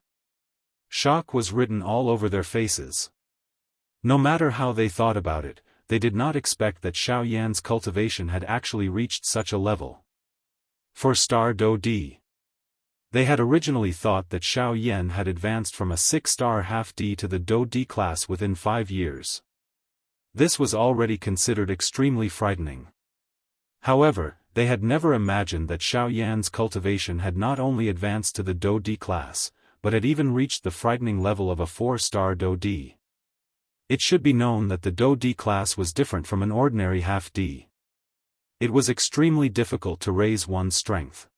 Shock was written all over their faces. No matter how they thought about it, they did not expect that Xiao Yan's cultivation had actually reached such a level. 4-star Do-di. They had originally thought that Xiao Yan had advanced from a 6-star half-D to the Do-di class within 5 years. This was already considered extremely frightening. However, they had never imagined that Xiao Yan's cultivation had not only advanced to the Do-di class, but had even reached the frightening level of a 4-star Do-di. It should be known that the Do-di class was different from an ordinary half-D. It was extremely difficult to raise one's strength.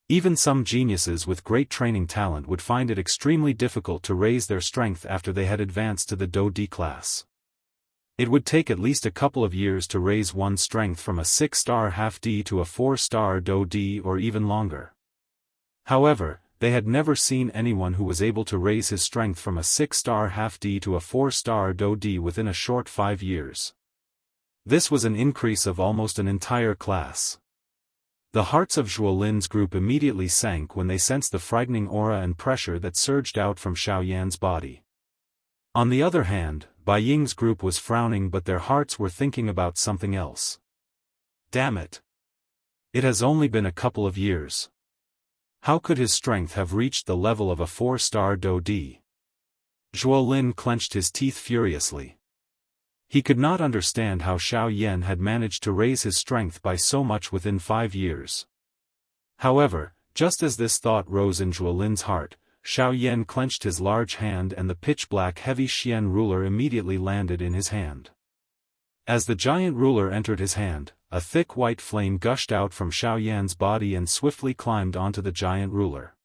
Even some geniuses with great training talent would find it extremely difficult to raise their strength after they had advanced to the Do-di class. It would take at least a couple of years to raise one's strength from a 6-star half-D to a 4-star Do-D or even longer. However, they had never seen anyone who was able to raise his strength from a 6-star half-D to a 4-star Do-D within a short 5 years. This was an increase of almost an entire class. The hearts of Zhuo Lin's group immediately sank when they sensed the frightening aura and pressure that surged out from Xiao Yan's body. On the other hand, Bai Ying's group was frowning, but their hearts were thinking about something else. Damn it! It has only been a couple of years. How could his strength have reached the level of a 4-star Do-D? Zhuo Lin clenched his teeth furiously. He could not understand how Xiao Yan had managed to raise his strength by so much within 5 years. However, just as this thought rose in Zhuo Lin's heart, Xiao Yan clenched his large hand and the pitch-black heavy Xian ruler immediately landed in his hand. As the giant ruler entered his hand, a thick white flame gushed out from Xiao Yan's body and swiftly climbed onto the giant ruler.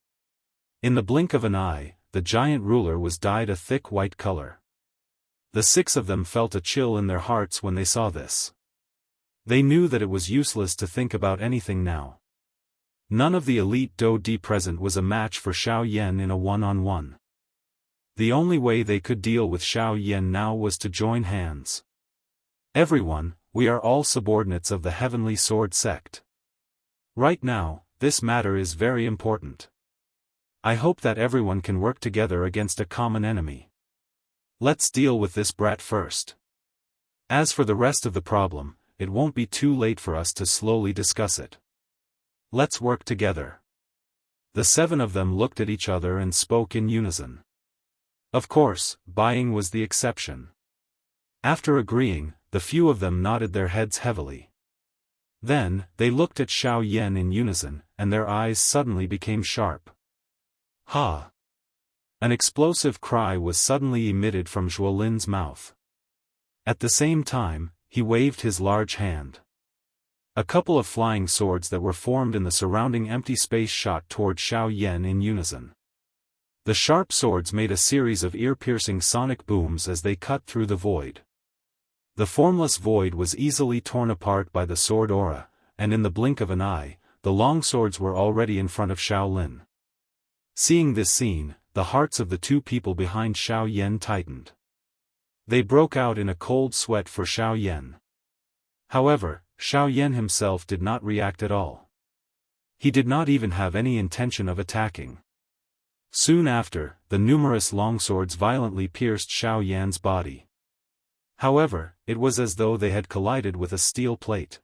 In the blink of an eye, the giant ruler was dyed a thick white color. The 6 of them felt a chill in their hearts when they saw this. They knew that it was useless to think about anything now. None of the elite Do-D present was a match for Xiao Yan in a one-on-one. The only way they could deal with Xiao Yan now was to join hands. Everyone, we are all subordinates of the Heavenly Sword sect. Right now, this matter is very important. I hope that everyone can work together against a common enemy. Let's deal with this brat first. As for the rest of the problem, it won't be too late for us to slowly discuss it. Let's work together. The 7 of them looked at each other and spoke in unison. Of course, Bai Ying was the exception. After agreeing, the few of them nodded their heads heavily. Then, they looked at Xiao Yan in unison, and their eyes suddenly became sharp. Ha! An explosive cry was suddenly emitted from Zhuo Lin's mouth. At the same time, he waved his large hand. A couple of flying swords that were formed in the surrounding empty space shot toward Xiao Yan in unison. The sharp swords made a series of ear-piercing sonic booms as they cut through the void. The formless void was easily torn apart by the sword aura, and in the blink of an eye, the long swords were already in front of Xiao Lin. Seeing this scene, the hearts of the 2 people behind Xiao Yan tightened. They broke out in a cold sweat for Xiao Yan. However, Xiao Yan himself did not react at all. He did not even have any intention of attacking. Soon after, the numerous longswords violently pierced Xiao Yan's body. However, it was as though they had collided with a steel plate.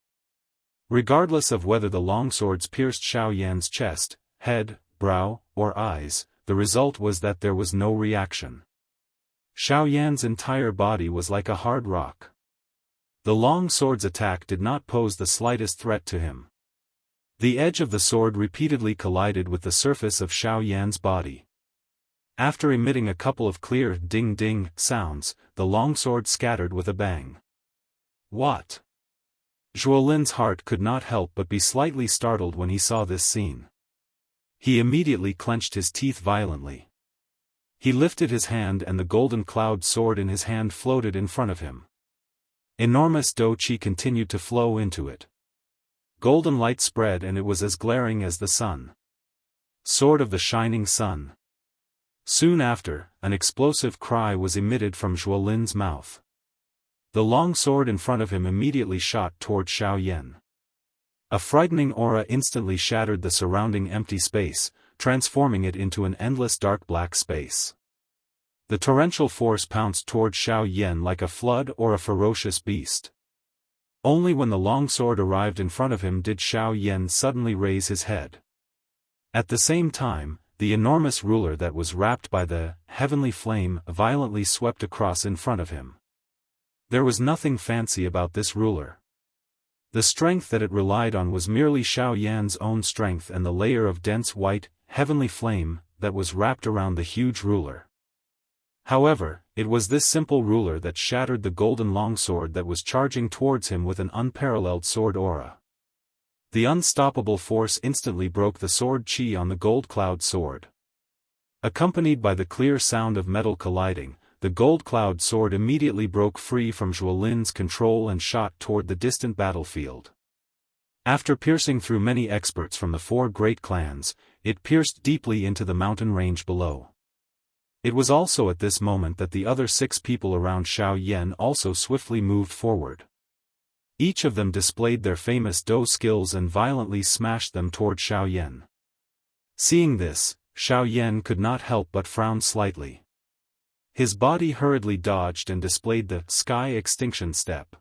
Regardless of whether the longswords pierced Xiao Yan's chest, head, brow, or eyes, the result was that there was no reaction. Xiao Yan's entire body was like a hard rock. The long sword's attack did not pose the slightest threat to him. The edge of the sword repeatedly collided with the surface of Xiao Yan's body. After emitting a couple of clear ding-ding sounds, the long sword scattered with a bang. What? Zhuo Lin's heart could not help but be slightly startled when he saw this scene. He immediately clenched his teeth violently. He lifted his hand and the golden cloud sword in his hand floated in front of him. Enormous do-qi continued to flow into it. Golden light spread and it was as glaring as the sun. Sword of the Shining Sun. Soon after, an explosive cry was emitted from Zhuo Lin's mouth. The long sword in front of him immediately shot toward Xiao Yan. A frightening aura instantly shattered the surrounding empty space, transforming it into an endless dark black space. The torrential force pounced toward Xiao Yan like a flood or a ferocious beast. Only when the long sword arrived in front of him did Xiao Yan suddenly raise his head. At the same time, the enormous ruler that was wrapped by the heavenly flame violently swept across in front of him. There was nothing fancy about this ruler. The strength that it relied on was merely Xiao Yan's own strength and the layer of dense white, heavenly flame that was wrapped around the huge ruler. However, it was this simple ruler that shattered the golden longsword that was charging towards him with an unparalleled sword aura. The unstoppable force instantly broke the sword chi on the gold cloud sword. Accompanied by the clear sound of metal colliding, the gold cloud sword immediately broke free from Zhuo Lin's control and shot toward the distant battlefield. After piercing through many experts from the 4 great clans, it pierced deeply into the mountain range below. It was also at this moment that the other 6 people around Xiao Yan also swiftly moved forward. Each of them displayed their famous Do skills and violently smashed them toward Xiao Yan. Seeing this, Xiao Yan could not help but frown slightly. His body hurriedly dodged and displayed the Sky Extinction Step.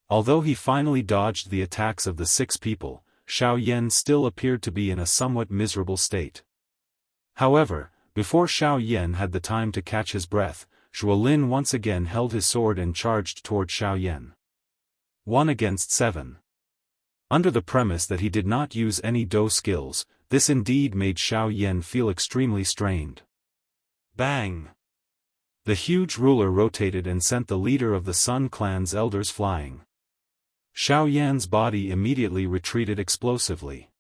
Although he finally dodged the attacks of the 6 people, Xiao Yan still appeared to be in a somewhat miserable state. However, before Xiao Yan had the time to catch his breath, Zhuo Lin once again held his sword and charged toward Xiao Yan. 1 against 7. Under the premise that he did not use any Do skills, this indeed made Xiao Yan feel extremely strained. Bang! The huge ruler rotated and sent the leader of the Sun Clan's elders flying. Xiao Yan's body immediately retreated explosively.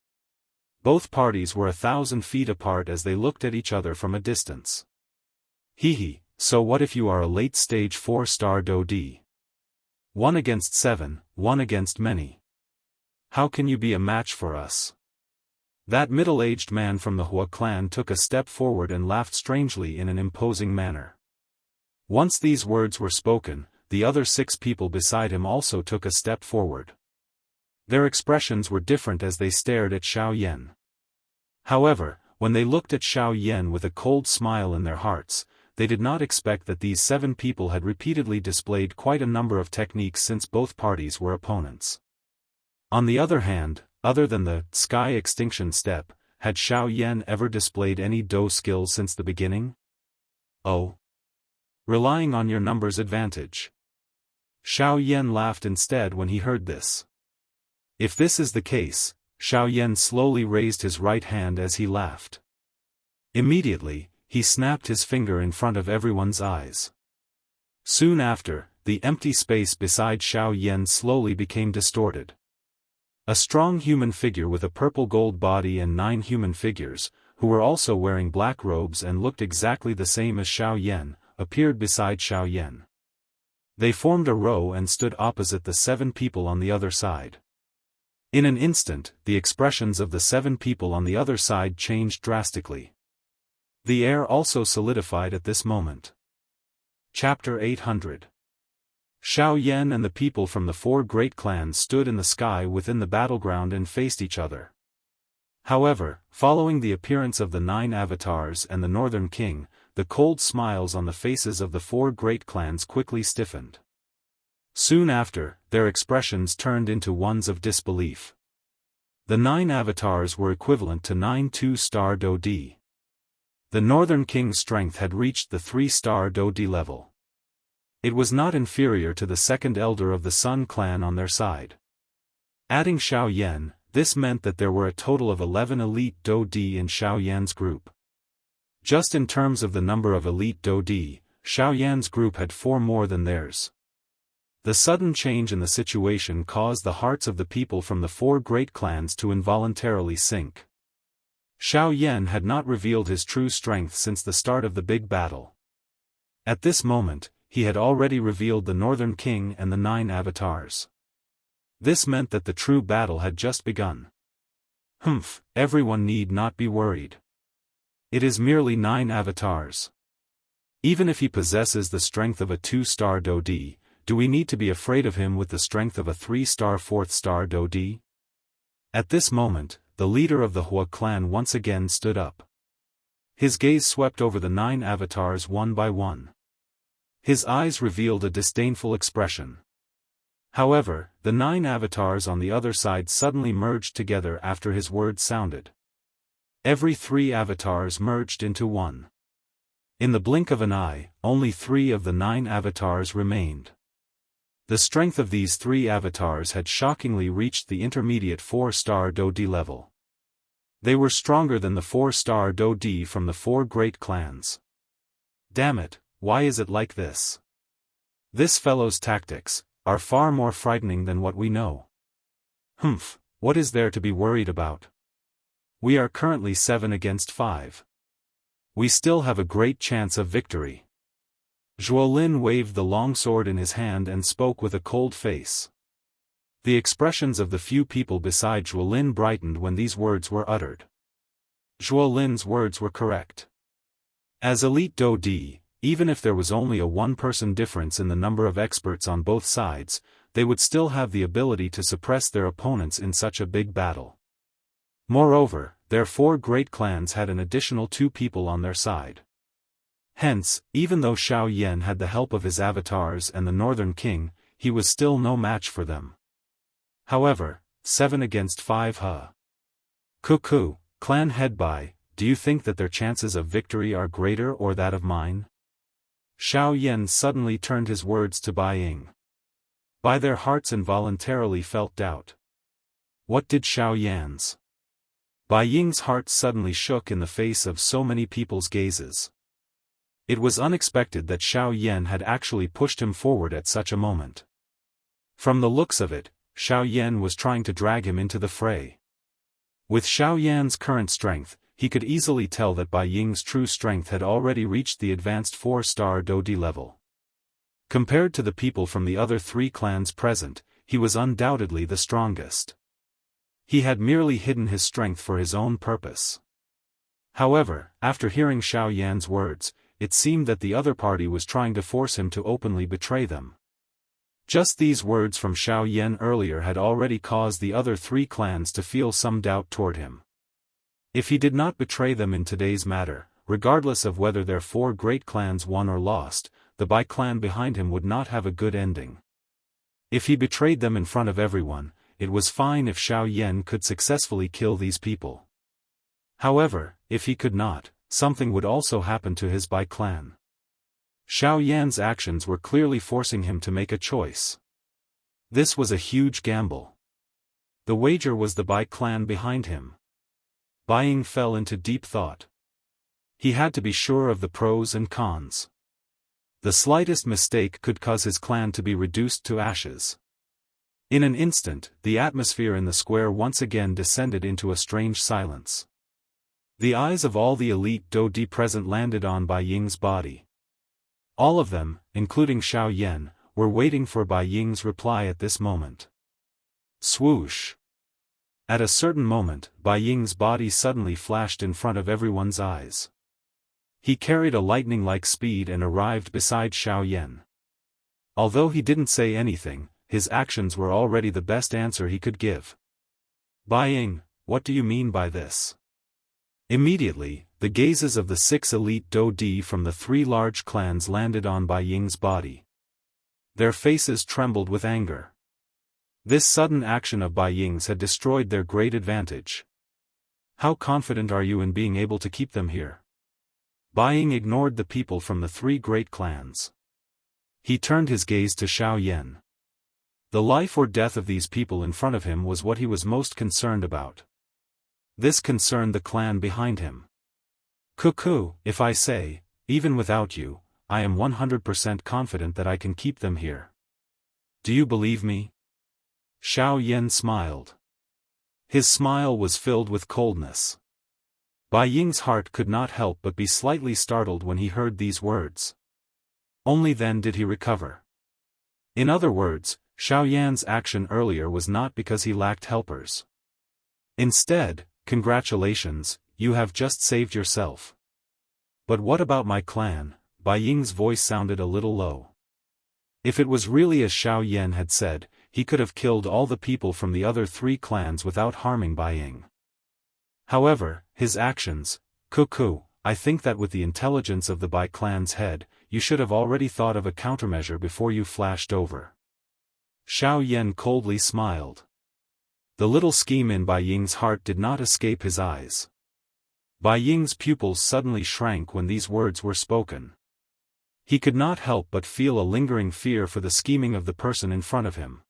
Both parties were 1,000 feet apart as they looked at each other from a distance. Hehe, so what if you are a late-stage 4-star Do-D? 1 against 7, 1 against many. How can you be a match for us? That middle-aged man from the Hua clan took a step forward and laughed strangely in an imposing manner. Once these words were spoken, the other 6 people beside him also took a step forward. Their expressions were different as they stared at Xiao Yan. However, when they looked at Xiao Yan with a cold smile in their hearts, they did not expect that these 7 people had repeatedly displayed quite a number of techniques since both parties were opponents. On the other hand, other than the Sky Extinction Step, had Xiao Yan ever displayed any Do skills since the beginning? Oh. Relying on your numbers advantage. Xiao Yan laughed instead when he heard this. If this is the case, Xiao Yan slowly raised his right hand as he laughed. Immediately, he snapped his finger in front of everyone's eyes. Soon after, the empty space beside Xiao Yan slowly became distorted. A strong human figure with a purple gold body and 9 human figures, who were also wearing black robes and looked exactly the same as Xiao Yan, appeared beside Xiao Yan. They formed a row and stood opposite the 7 people on the other side. In an instant, the expressions of the 7 people on the other side changed drastically. The air also solidified at this moment. Chapter 800. Xiao Yan and the people from the 4 great clans stood in the sky within the battleground and faced each other. However, following the appearance of the 9 avatars and the Northern King, the cold smiles on the faces of the 4 great clans quickly stiffened. Soon after, their expressions turned into ones of disbelief. The 9 avatars were equivalent to 9 2-star Do-D. The Northern King's strength had reached the 3-star Do-D level. It was not inferior to the 2nd elder of the Sun clan on their side. Adding Xiao Yan, this meant that there were a total of 11 elite Do-D in Xiao Yan's group. Just in terms of the number of elite Do-D, Xiao Yan's group had 4 more than theirs. The sudden change in the situation caused the hearts of the people from the 4 great clans to involuntarily sink. Xiao Yan had not revealed his true strength since the start of the big battle. At this moment, he had already revealed the Northern King and the 9 avatars. This meant that the true battle had just begun. Everyone need not be worried. It is merely 9 avatars. Even if he possesses the strength of a 2-star Do-D, do we need to be afraid of him with the strength of a 3-star 4th-star Do-D? At this moment, the leader of the Hua clan once again stood up. His gaze swept over the 9 avatars one by one. His eyes revealed a disdainful expression. However, the 9 avatars on the other side suddenly merged together after his words sounded. Every 3 avatars merged into one. In the blink of an eye, only 3 of the 9 avatars remained. The strength of these 3 avatars had shockingly reached the intermediate 4-star Do-D level. They were stronger than the 4-star Do-D from the 4 great clans. Damn it, why is it like this? This fellow's tactics are far more frightening than what we know. What is there to be worried about? We are currently 7 against 5. We still have a great chance of victory. Zhuolin waved the long sword in his hand and spoke with a cold face. The expressions of the few people beside Zhuolin brightened when these words were uttered. Zhuolin's words were correct. As elite Dodi, even if there was only a one-person difference in the number of experts on both sides, they would still have the ability to suppress their opponents in such a big battle. Moreover, their 4 great clans had an additional 2 people on their side. Hence, even though Xiao Yan had the help of his avatars and the Northern King, he was still no match for them. However, 7 against 5 huh? Cuckoo, clan head Bai, do you think that their chances of victory are greater or that of mine? Xiao Yan suddenly turned his words to Bai Ying. By their hearts involuntarily felt doubt. What did Xiao Yan's? Bai Ying's heart suddenly shook in the face of so many people's gazes. It was unexpected that Xiao Yan had actually pushed him forward at such a moment. From the looks of it, Xiao Yan was trying to drag him into the fray. With Xiao Yan's current strength, he could easily tell that Bai Ying's true strength had already reached the advanced 4-star Dodi level. Compared to the people from the other 3 clans present, he was undoubtedly the strongest. He had merely hidden his strength for his own purpose. However, after hearing Xiao Yan's words, it seemed that the other party was trying to force him to openly betray them. Just these words from Xiao Yan earlier had already caused the other 3 clans to feel some doubt toward him. If he did not betray them in today's matter, regardless of whether their 4 great clans won or lost, the Bai clan behind him would not have a good ending. If he betrayed them in front of everyone, it was fine if Xiao Yan could successfully kill these people. However, if he could not, something would also happen to his Bai clan. Xiao Yan's actions were clearly forcing him to make a choice. This was a huge gamble. The wager was the Bai clan behind him. Bai Ying fell into deep thought. He had to be sure of the pros and cons. The slightest mistake could cause his clan to be reduced to ashes. In an instant, the atmosphere in the square once again descended into a strange silence. The eyes of all the elite Dodi present landed on Bai Ying's body. All of them, including Xiao Yan, were waiting for Bai Ying's reply at this moment. Swoosh! At a certain moment, Bai Ying's body suddenly flashed in front of everyone's eyes. He carried a lightning-like speed and arrived beside Xiao Yan. Although he didn't say anything, his actions were already the best answer he could give. Bai Ying, what do you mean by this? Immediately, the gazes of the 6 elite Dodi from the 3 large clans landed on Bai Ying's body. Their faces trembled with anger. This sudden action of Bai Ying's had destroyed their great advantage. How confident are you in being able to keep them here? Bai Ying ignored the people from the 3 great clans. He turned his gaze to Xiao Yan. The life or death of these people in front of him was what he was most concerned about. This concerned the clan behind him. Cuckoo, if I say, even without you, I am 100% confident that I can keep them here. Do you believe me? Xiao Yan smiled. His smile was filled with coldness. Bai Ying's heart could not help but be slightly startled when he heard these words. Only then did he recover. In other words, Xiao Yan's action earlier was not because he lacked helpers. Instead, congratulations, you have just saved yourself. But what about my clan? Bai Ying's voice sounded a little low. If it was really as Xiao Yan had said, he could have killed all the people from the other 3 clans without harming Bai Ying. However, his actions, Cuckoo, I think that with the intelligence of the Bai clan's head, you should have already thought of a countermeasure before you flashed over. Xiao Yan coldly smiled. The little scheme in Bai Ying's heart did not escape his eyes. Bai Ying's pupils suddenly shrank when these words were spoken. He could not help but feel a lingering fear for the scheming of the person in front of him.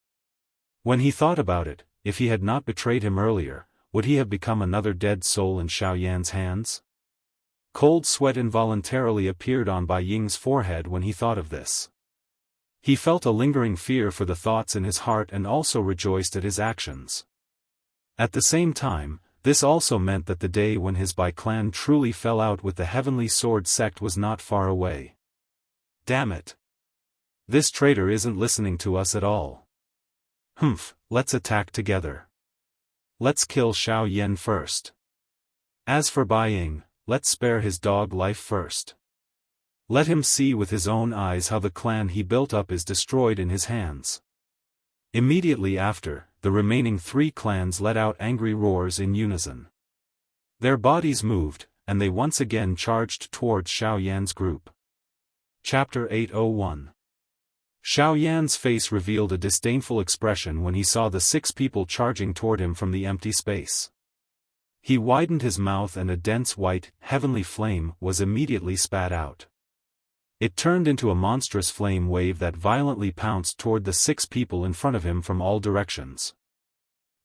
When he thought about it, if he had not betrayed him earlier, would he have become another dead soul in Xiao Yan's hands? Cold sweat involuntarily appeared on Bai Ying's forehead when he thought of this. He felt a lingering fear for the thoughts in his heart and also rejoiced at his actions. At the same time, this also meant that the day when his Bai clan truly fell out with the Heavenly Sword sect was not far away. Damn it. This traitor isn't listening to us at all. Humph, let's attack together. Let's kill Xiao Yan first. As for Bai Ying, let's spare his dog life first. Let him see with his own eyes how the clan he built up is destroyed in his hands. Immediately after, the remaining 3 clans let out angry roars in unison. Their bodies moved, and they once again charged towards Xiao Yan's group. Chapter 801. Xiao Yan's face revealed a disdainful expression when he saw the 6 people charging toward him from the empty space. He widened his mouth and a dense white, heavenly flame was immediately spat out. It turned into a monstrous flame wave that violently pounced toward the 6 people in front of him from all directions.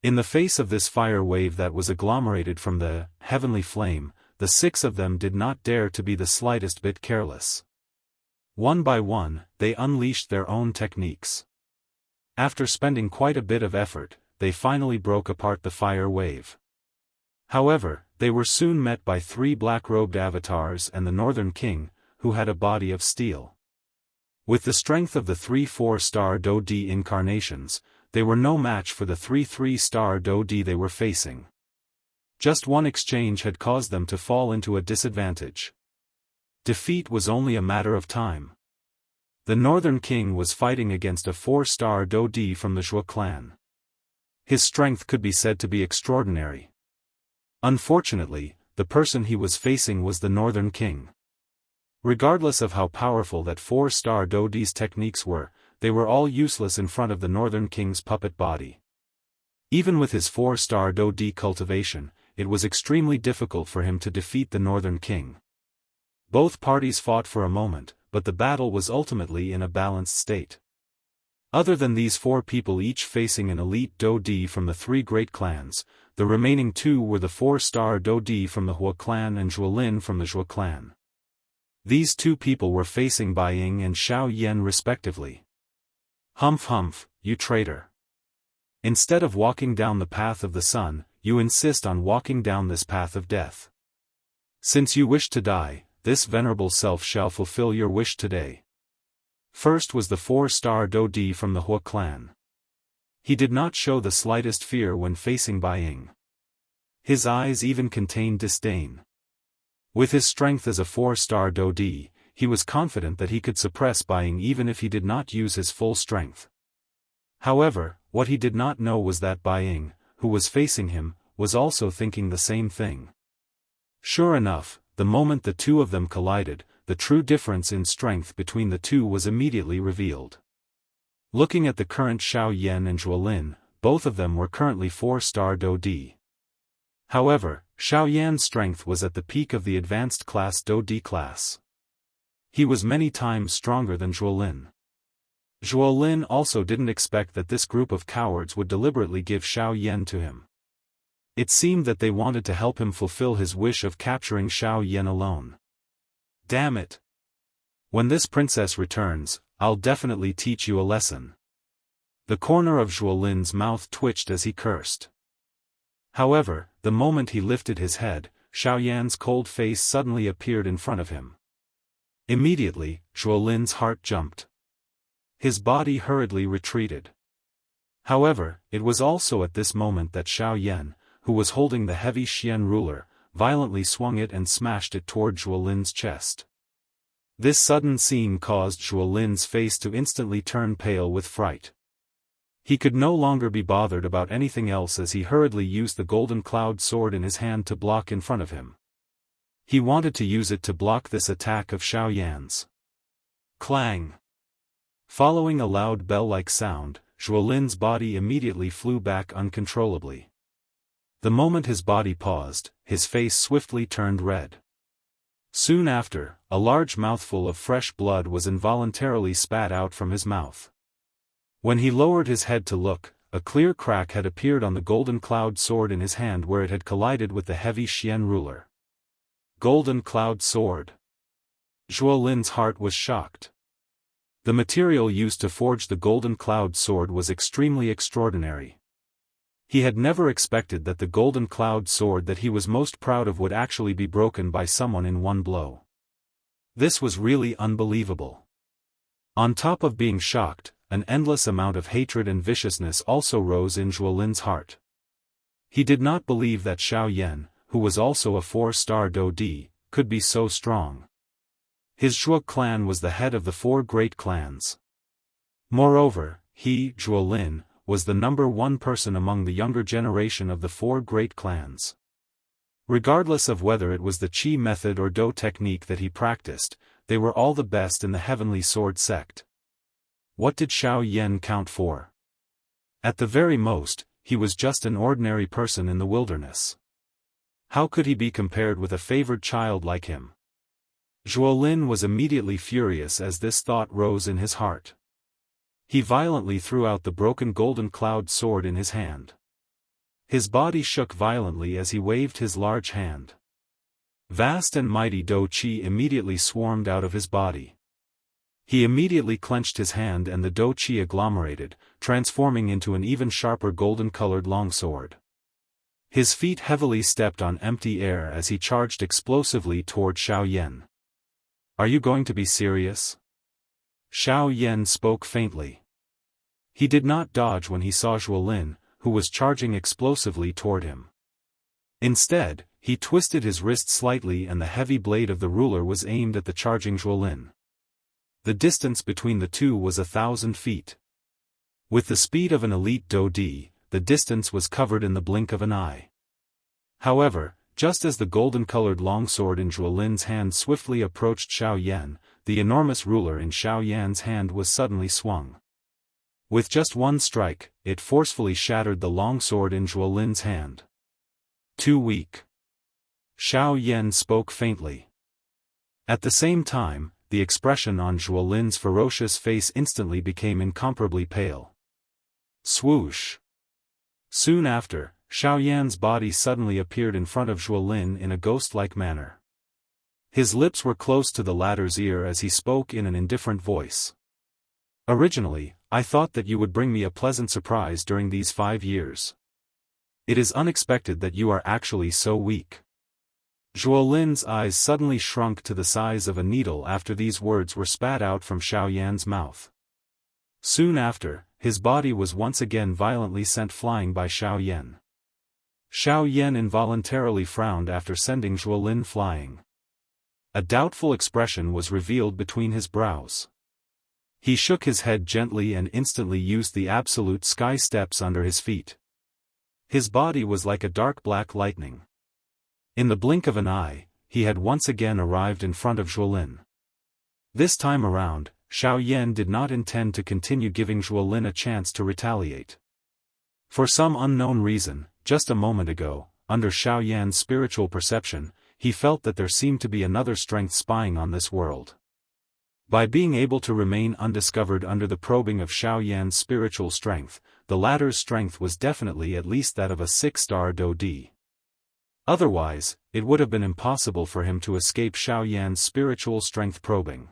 In the face of this fire wave that was agglomerated from the heavenly flame, the 6 of them did not dare to be the slightest bit careless. One by one, they unleashed their own techniques. After spending quite a bit of effort, they finally broke apart the fire wave. However, they were soon met by 3 black-robed avatars and the Northern King, who had a body of steel. With the strength of the 3 4-star Do-Di incarnations, they were no match for the 3 3-star Do-Di they were facing. Just one exchange had caused them to fall into a disadvantage. Defeat was only a matter of time. The Northern King was fighting against a 4-star Do-Di from the Zhuo clan. His strength could be said to be extraordinary. Unfortunately, the person he was facing was the Northern King. Regardless of how powerful that 4-star Do-Di's techniques were, they were all useless in front of the Northern King's puppet body. Even with his 4-star Do-Di cultivation, it was extremely difficult for him to defeat the Northern King. Both parties fought for a moment, but the battle was ultimately in a balanced state. Other than these 4 people each facing an elite Do-Di from the 3 great clans, the remaining 2 were the 4-star Do-Di from the Huo clan and Zhuolin from the Zhuo clan. These 2 people were facing Bai Ying and Xiao Yan respectively. Humph humph, you traitor. Instead of walking down the path of the sun, you insist on walking down this path of death. Since you wish to die, this venerable self shall fulfill your wish today. First was the 4-star Do-Di from the Huo clan. He did not show the slightest fear when facing Bai Ying. His eyes even contained disdain. With his strength as a 4-star Do-Di, he was confident that he could suppress Bai Ying even if he did not use his full strength. However, what he did not know was that Bai Ying, who was facing him, was also thinking the same thing. Sure enough, the moment the 2 of them collided, the true difference in strength between the 2 was immediately revealed. Looking at the current Xiao Yan and Zhuolin, both of them were currently 4-star Do-Di. However, Xiao Yan's strength was at the peak of the advanced class Do-Di class. He was many times stronger than Zhuolin. Zhuolin also didn't expect that this group of cowards would deliberately give Xiao Yan to him. It seemed that they wanted to help him fulfill his wish of capturing Xiao Yan alone. Damn it! When this princess returns, I'll definitely teach you a lesson. The corner of Zhuolin's mouth twitched as he cursed. However, the moment he lifted his head, Xiao Yan's cold face suddenly appeared in front of him. Immediately, Zhuolin's heart jumped. His body hurriedly retreated. However, it was also at this moment that Xiao Yan, who was holding the heavy Xian ruler, violently swung it and smashed it toward Zhuolin's chest. This sudden scene caused Zhuolin's face to instantly turn pale with fright. He could no longer be bothered about anything else as he hurriedly used the golden cloud sword in his hand to block in front of him. He wanted to use it to block this attack of Xiao Yan's. Clang! Following a loud bell-like sound, Zhuolin's body immediately flew back uncontrollably. The moment his body paused, his face swiftly turned red. Soon after, a large mouthful of fresh blood was involuntarily spat out from his mouth. When he lowered his head to look, a clear crack had appeared on the golden cloud sword in his hand where it had collided with the heavy Xian ruler. Golden cloud sword. Zhuolin's heart was shocked. The material used to forge the golden cloud sword was extremely extraordinary. He had never expected that the golden cloud sword that he was most proud of would actually be broken by someone in one blow. This was really unbelievable. On top of being shocked, an endless amount of hatred and viciousness also rose in Zhuolin's heart. He did not believe that Xiao Yan, who was also a 4-star Dodi, could be so strong. His Zhuo clan was the head of the 4 great clans. Moreover, he, Zhuolin, was the number 1 person among the younger generation of the 4 great clans. Regardless of whether it was the Qi method or Do technique that he practiced, they were all the best in the Heavenly Sword sect. What did Xiao Yan count for? At the very most, he was just an ordinary person in the wilderness. How could he be compared with a favored child like him? Zhuolin was immediately furious as this thought rose in his heart. He violently threw out the broken golden cloud sword in his hand. His body shook violently as he waved his large hand. Vast and mighty Do Qi immediately swarmed out of his body. He immediately clenched his hand and the Do Qi agglomerated, transforming into an even sharper golden-colored longsword. His feet heavily stepped on empty air as he charged explosively toward Xiao Yan. "Are you going to be serious?" Xiao Yan spoke faintly. He did not dodge when he saw Zhuolin, who was charging explosively toward him. Instead, he twisted his wrist slightly and the heavy blade of the ruler was aimed at the charging Zhuolin. The distance between the two was 1,000 feet. With the speed of an elite Dodi, the distance was covered in the blink of an eye. However, just as the golden-colored longsword in Zhuolin's hand swiftly approached Xiao Yan, the enormous ruler in Xiao Yan's hand was suddenly swung. With just one strike, it forcefully shattered the longsword in Zhuolin's hand. "Too weak." Xiao Yan spoke faintly. At the same time, the expression on Zhuolin's ferocious face instantly became incomparably pale. Swoosh! Soon after, Xiao Yan's body suddenly appeared in front of Zhuolin in a ghost-like manner. His lips were close to the latter's ear as he spoke in an indifferent voice. "Originally, I thought that you would bring me a pleasant surprise during these 5 years. It is unexpected that you are actually so weak." Zhuolin's eyes suddenly shrunk to the size of a needle after these words were spat out from Xiao Yan's mouth. Soon after, his body was once again violently sent flying by Xiao Yan. Xiao Yan involuntarily frowned after sending Zhuolin flying. A doubtful expression was revealed between his brows. He shook his head gently and instantly used the absolute sky steps under his feet. His body was like a dark black lightning. In the blink of an eye, he had once again arrived in front of Zhuolin. This time around, Xiao Yan did not intend to continue giving Zhuolin a chance to retaliate. For some unknown reason, just a moment ago, under Xiao Yan's spiritual perception, he felt that there seemed to be another strength spying on this world. By being able to remain undiscovered under the probing of Xiao Yan's spiritual strength, the latter's strength was definitely at least that of a 6-star Dodi. Otherwise, it would have been impossible for him to escape Xiao Yan's spiritual strength probing.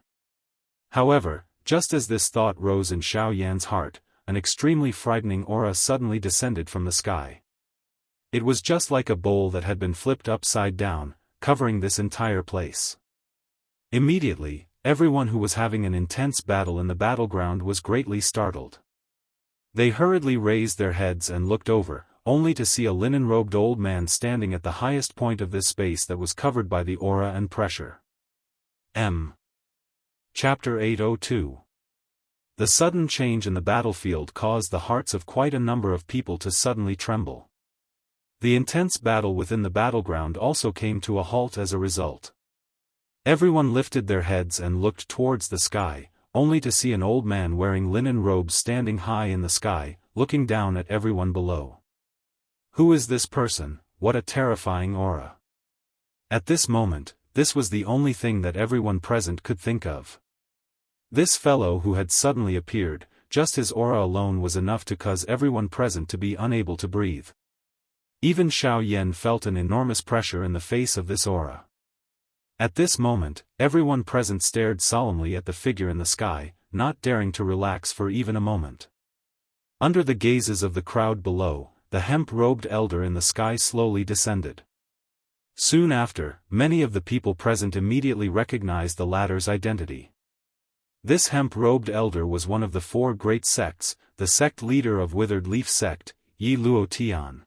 However, just as this thought rose in Xiao Yan's heart, an extremely frightening aura suddenly descended from the sky. It was just like a bowl that had been flipped upside down, covering this entire place. Immediately, everyone who was having an intense battle in the battleground was greatly startled. They hurriedly raised their heads and looked over, only to see a linen-robed old man standing at the highest point of this space that was covered by the aura and pressure. Chapter 802. The sudden change in the battlefield caused the hearts of quite a number of people to suddenly tremble. The intense battle within the battleground also came to a halt as a result. Everyone lifted their heads and looked towards the sky, only to see an old man wearing linen robes standing high in the sky, looking down at everyone below. Who is this person? What a terrifying aura. At this moment, this was the only thing that everyone present could think of. This fellow who had suddenly appeared, just his aura alone was enough to cause everyone present to be unable to breathe. Even Xiao Yan felt an enormous pressure in the face of this aura. At this moment, everyone present stared solemnly at the figure in the sky, not daring to relax for even a moment. Under the gazes of the crowd below, the hemp-robed elder in the sky slowly descended. Soon after, many of the people present immediately recognized the latter's identity. This hemp-robed elder was one of the 4 great sects, the sect leader of Withered Leaf Sect, Yi Luo Tian.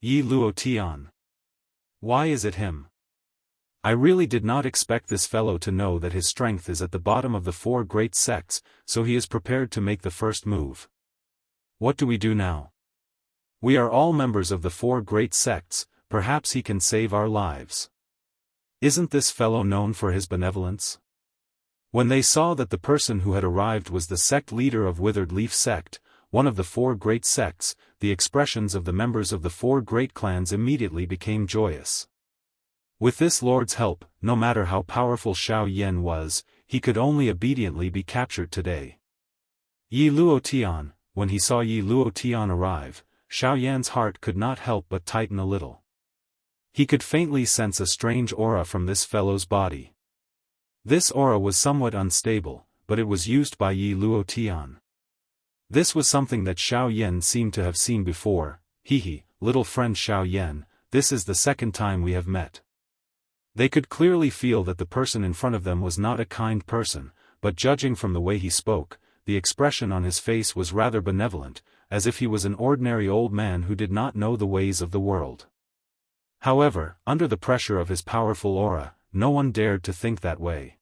Yi Luo Tian. Why is it him? I really did not expect this fellow to know that his strength is at the bottom of the 4 great sects, so he is prepared to make the first move. What do we do now? We are all members of the 4 great sects, perhaps he can save our lives. Isn't this fellow known for his benevolence? When they saw that the person who had arrived was the sect leader of Withered Leaf Sect, one of the 4 great sects, the expressions of the members of the 4 great clans immediately became joyous. With this lord's help, no matter how powerful Xiao Yan was, he could only obediently be captured today. Yi Luo Tian, when he saw Yi Luo Tian arrive, Xiao Yan's heart could not help but tighten a little. He could faintly sense a strange aura from this fellow's body. This aura was somewhat unstable, but it was used by Yi Luo Tian. This was something that Xiao Yan seemed to have seen before. Hehe, little friend Xiao Yan, this is the second time we have met. They could clearly feel that the person in front of them was not a kind person, but judging from the way he spoke, the expression on his face was rather benevolent, as if he was an ordinary old man who did not know the ways of the world. However, under the pressure of his powerful aura, no one dared to think that way.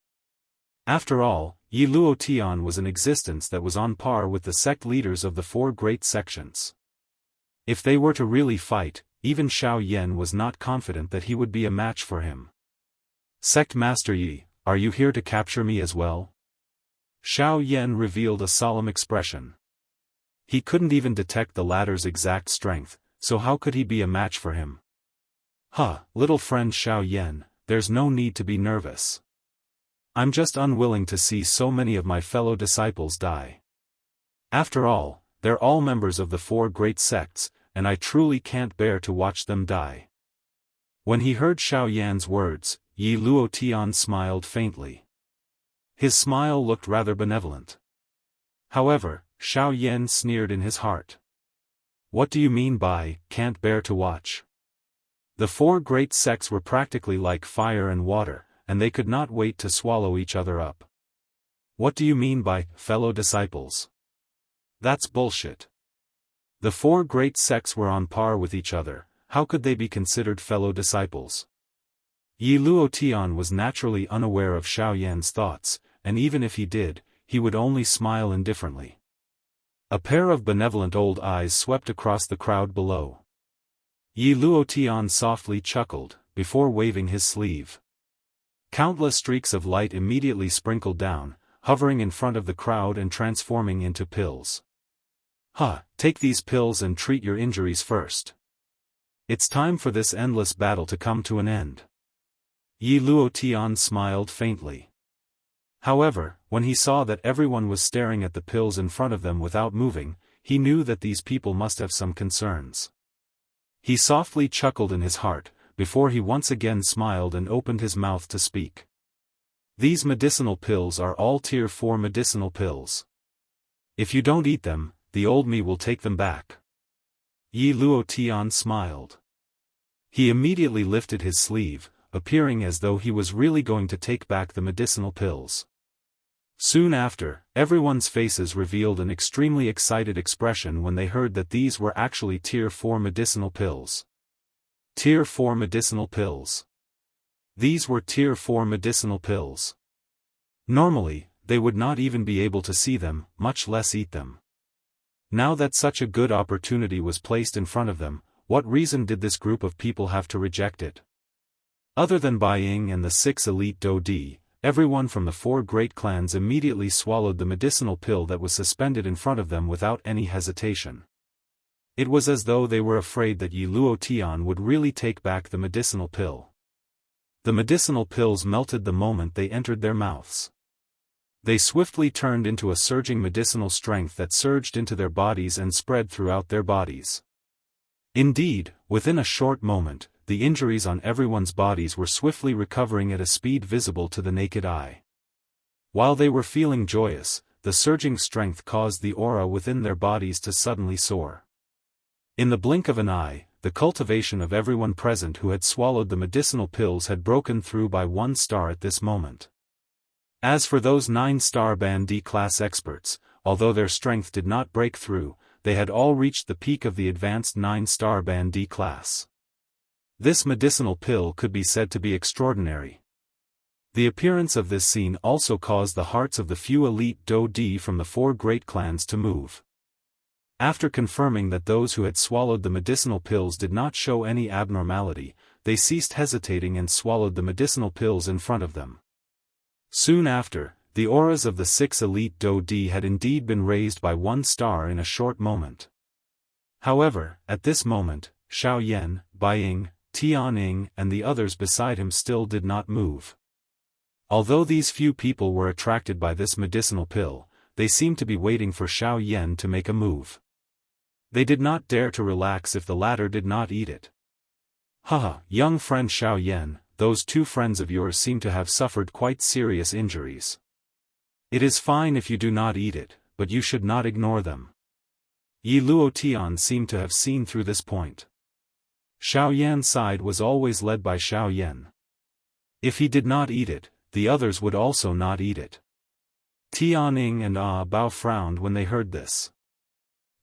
After all, Yi Luo Tian was an existence that was on par with the sect leaders of the 4 great sections. If they were to really fight, even Xiao Yan was not confident that he would be a match for him. Sect Master Yi, are you here to capture me as well? Xiao Yan revealed a solemn expression. He couldn't even detect the latter's exact strength, so how could he be a match for him? Huh, little friend Xiao Yan, there's no need to be nervous. I'm just unwilling to see so many of my fellow disciples die. After all, they're all members of the 4 great sects, and I truly can't bear to watch them die. When he heard Xiao Yan's words, Yi Luo Tian smiled faintly. His smile looked rather benevolent. However, Xiao Yan sneered in his heart. What do you mean by, can't bear to watch? The 4 great sects were practically like fire and water, and they could not wait to swallow each other up. What do you mean by, fellow disciples? That's bullshit. The 4 great sects were on par with each other, how could they be considered fellow disciples? Yi Luo Tian was naturally unaware of Xiao Yan's thoughts, and even if he did, he would only smile indifferently. A pair of benevolent old eyes swept across the crowd below. Yi Luo Tian softly chuckled, before waving his sleeve. Countless streaks of light immediately sprinkled down, hovering in front of the crowd and transforming into pills. Take these pills and treat your injuries first. It's time for this endless battle to come to an end. Yi Luo Tian smiled faintly. However, when he saw that everyone was staring at the pills in front of them without moving, he knew that these people must have some concerns. He softly chuckled in his heart, before he once again smiled and opened his mouth to speak. These medicinal pills are all tier 4 medicinal pills. If you don't eat them, the old me will take them back. Yi Luo Tian smiled. He immediately lifted his sleeve, appearing as though he was really going to take back the medicinal pills. Soon after, everyone's faces revealed an extremely excited expression when they heard that these were actually tier 4 medicinal pills. Tier 4 medicinal pills. These were tier 4 medicinal pills. Normally, they would not even be able to see them, much less eat them. Now that such a good opportunity was placed in front of them, what reason did this group of people have to reject it? Other than Bai Ying and the 6 elite Dou Di, everyone from the 4 great clans immediately swallowed the medicinal pill that was suspended in front of them without any hesitation. It was as though they were afraid that Yi Luo Tian would really take back the medicinal pill. The medicinal pills melted the moment they entered their mouths. They swiftly turned into a surging medicinal strength that surged into their bodies and spread throughout their bodies. Indeed, within a short moment, the injuries on everyone's bodies were swiftly recovering at a speed visible to the naked eye. While they were feeling joyous, the surging strength caused the aura within their bodies to suddenly soar. In the blink of an eye, the cultivation of everyone present who had swallowed the medicinal pills had broken through by 1 star at this moment. As for those 9-star Band D-class experts, although their strength did not break through, they had all reached the peak of the advanced 9-star Band D class. This medicinal pill could be said to be extraordinary. The appearance of this scene also caused the hearts of the few elite Do D from the 4 great clans to move. After confirming that those who had swallowed the medicinal pills did not show any abnormality, they ceased hesitating and swallowed the medicinal pills in front of them. Soon after, the auras of the 6 elite Do D had indeed been raised by 1 star in a short moment. However, at this moment, Xiao Yan, Bai Ying, Tian Ying and the others beside him still did not move. Although these few people were attracted by this medicinal pill, they seemed to be waiting for Xiao Yan to make a move. They did not dare to relax if the latter did not eat it. Haha, young friend Xiao Yan, those 2 friends of yours seem to have suffered quite serious injuries. It is fine if you do not eat it, but you should not ignore them. Yi Luotian seemed to have seen through this point. Xiao Yan's side was always led by Xiao Yan. If he did not eat it, the others would also not eat it. Tian Ying and Bao frowned when they heard this.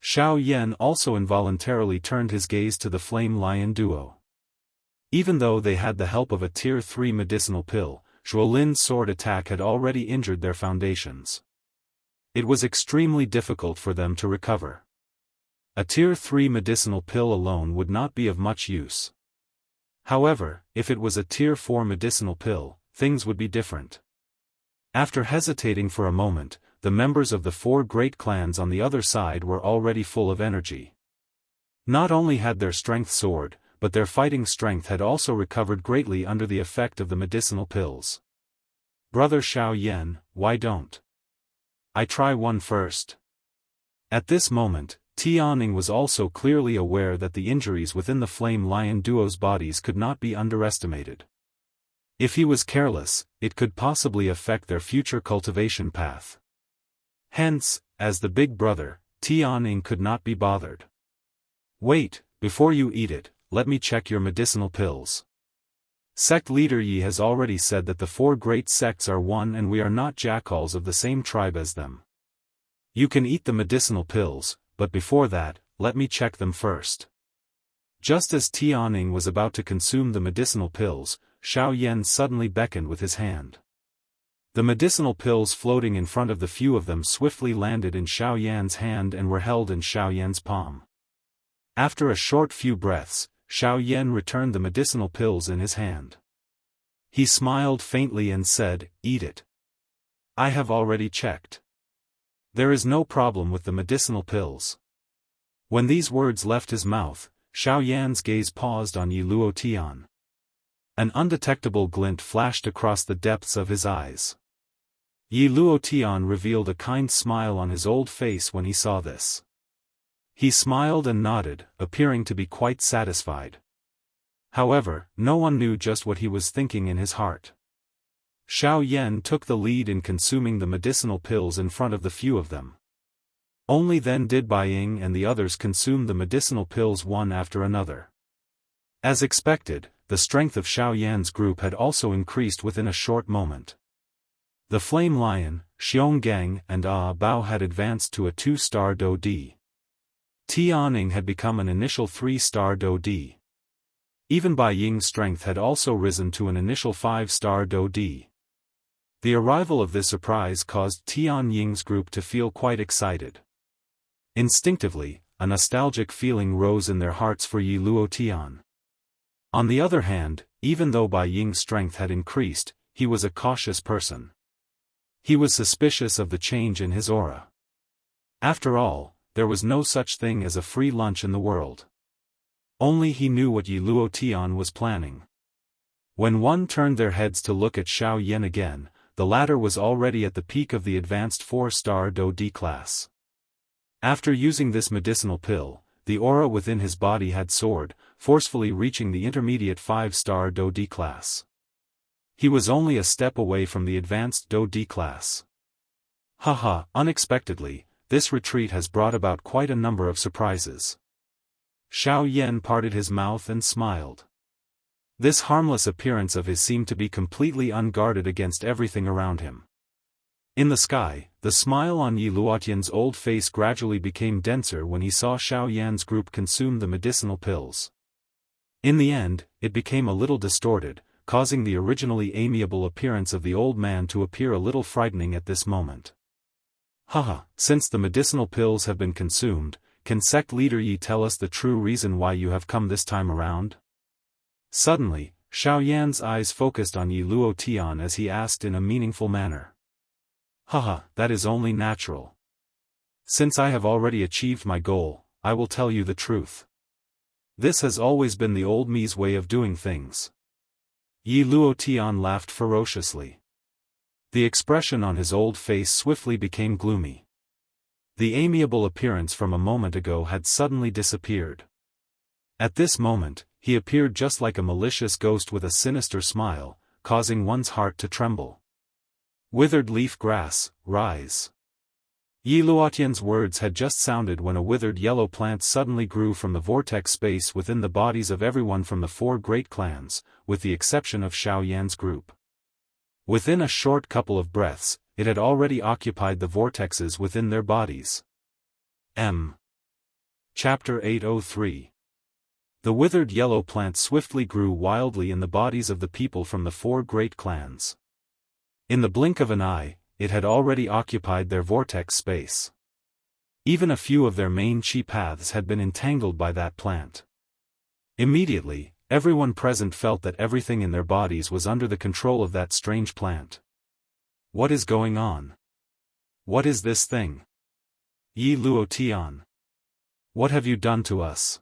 Xiao Yan also involuntarily turned his gaze to the Flame Lion duo. Even though they had the help of a Tier 3 medicinal pill, Zhuolin's sword attack had already injured their foundations. It was extremely difficult for them to recover. A Tier 3 medicinal pill alone would not be of much use. However, if it was a Tier 4 medicinal pill, things would be different. After hesitating for a moment, the members of the 4 great clans on the other side were already full of energy. Not only had their strength soared, but their fighting strength had also recovered greatly under the effect of the medicinal pills. Brother Xiao Yan, why don't I try one first? At this moment, Tianing was also clearly aware that the injuries within the Flame Lion duo's bodies could not be underestimated. If he was careless, it could possibly affect their future cultivation path. Hence, as the big brother, Tianing could not be bothered. Wait, before you eat it, let me check your medicinal pills. Sect leader Yi has already said that the 4 great sects are one and we are not jackals of the same tribe as them. You can eat the medicinal pills, but before that, let me check them first. Just as Tianing was about to consume the medicinal pills, Xiao Yan suddenly beckoned with his hand. The medicinal pills floating in front of the few of them swiftly landed in Xiao Yan's hand and were held in Xiao Yan's palm. After a short few breaths, Xiao Yan returned the medicinal pills in his hand. He smiled faintly and said, "Eat it. I have already checked. There is no problem with the medicinal pills." When these words left his mouth, Xiao Yan's gaze paused on Yi Luotian. An undetectable glint flashed across the depths of his eyes. Yi Luotian revealed a kind smile on his old face when he saw this. He smiled and nodded, appearing to be quite satisfied. However, no one knew just what he was thinking in his heart. Xiao Yan took the lead in consuming the medicinal pills in front of the few of them. Only then did Bai Ying and the others consume the medicinal pills one after another. As expected, the strength of Xiao Yan's group had also increased within a short moment. The Flame Lion, Xionggang and Bao had advanced to a 2-star Do D. Tianing had become an initial 3-star Do D. Even Bai Ying's strength had also risen to an initial 5-star Do D. The arrival of this surprise caused Tian Ying's group to feel quite excited. Instinctively, a nostalgic feeling rose in their hearts for Yi Luotian. On the other hand, even though Bai Ying's strength had increased, he was a cautious person. He was suspicious of the change in his aura. After all, there was no such thing as a free lunch in the world. Only he knew what Yi Luotian was planning. When one turned their heads to look at Xiao Yan again, the latter was already at the peak of the advanced 4-star Do D class. After using this medicinal pill, the aura within his body had soared, forcefully reaching the intermediate 5-star Do D class. He was only a step away from the advanced Do D class. Haha, unexpectedly, this retreat has brought about quite a number of surprises. Xiao Yan parted his mouth and smiled. This harmless appearance of his seemed to be completely unguarded against everything around him. In the sky, the smile on Yi Luotian's old face gradually became denser when he saw Xiao Yan's group consume the medicinal pills. In the end, it became a little distorted, causing the originally amiable appearance of the old man to appear a little frightening at this moment. Haha, since the medicinal pills have been consumed, can sect leader Yi tell us the true reason why you have come this time around? Suddenly, Xiao Yan's eyes focused on Yi Luotian as he asked in a meaningful manner. Haha, that is only natural. Since I have already achieved my goal, I will tell you the truth. This has always been the old me's way of doing things. Yi Luotian laughed ferociously. The expression on his old face swiftly became gloomy. The amiable appearance from a moment ago had suddenly disappeared. At this moment, he appeared just like a malicious ghost with a sinister smile, causing one's heart to tremble. Withered leaf grass, rise. Yi Luotian's words had just sounded when a withered yellow plant suddenly grew from the vortex space within the bodies of everyone from the 4 great clans, with the exception of Xiao Yan's group. Within a short couple of breaths, it had already occupied the vortexes within their bodies. Chapter 803. The withered yellow plant swiftly grew wildly in the bodies of the people from the 4 great clans. In the blink of an eye, it had already occupied their vortex space. Even a few of their main chi paths had been entangled by that plant. Immediately, everyone present felt that everything in their bodies was under the control of that strange plant. What is going on? What is this thing? Yi Luotian. What have you done to us?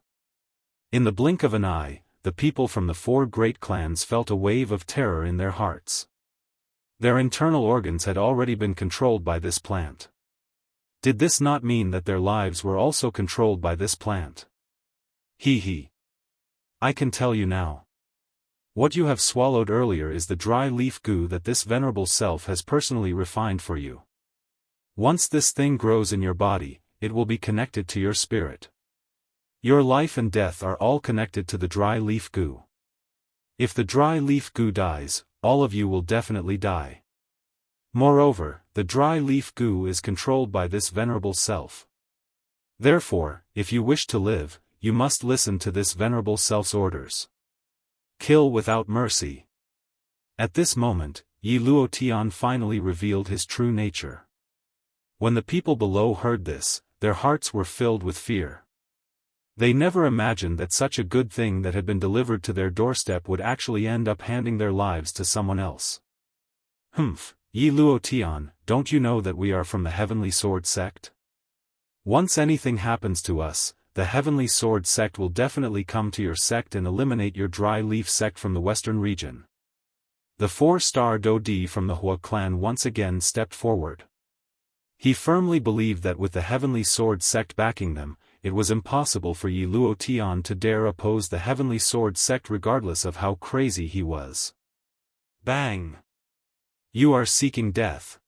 In the blink of an eye, the people from the 4 great clans felt a wave of terror in their hearts. Their internal organs had already been controlled by this plant. Did this not mean that their lives were also controlled by this plant? He. I can tell you now. What you have swallowed earlier is the dry leaf goo that this venerable self has personally refined for you. Once this thing grows in your body, it will be connected to your spirit. Your life and death are all connected to the dry leaf goo. If the dry leaf goo dies, all of you will definitely die. Moreover, the dry leaf goo is controlled by this venerable self. Therefore, if you wish to live, you must listen to this venerable self's orders. Kill without mercy. At this moment, Yi Luotian finally revealed his true nature. When the people below heard this, their hearts were filled with fear. They never imagined that such a good thing that had been delivered to their doorstep would actually end up handing their lives to someone else. Yi Luotian, don't you know that we are from the Heavenly Sword sect? Once anything happens to us, the Heavenly Sword sect will definitely come to your sect and eliminate your dry leaf sect from the western region. The 4-star Dodi from the Hua clan once again stepped forward. He firmly believed that with the Heavenly Sword sect backing them, it was impossible for Yi Luotian to dare oppose the Heavenly Sword sect regardless of how crazy he was. Bang! You are seeking death.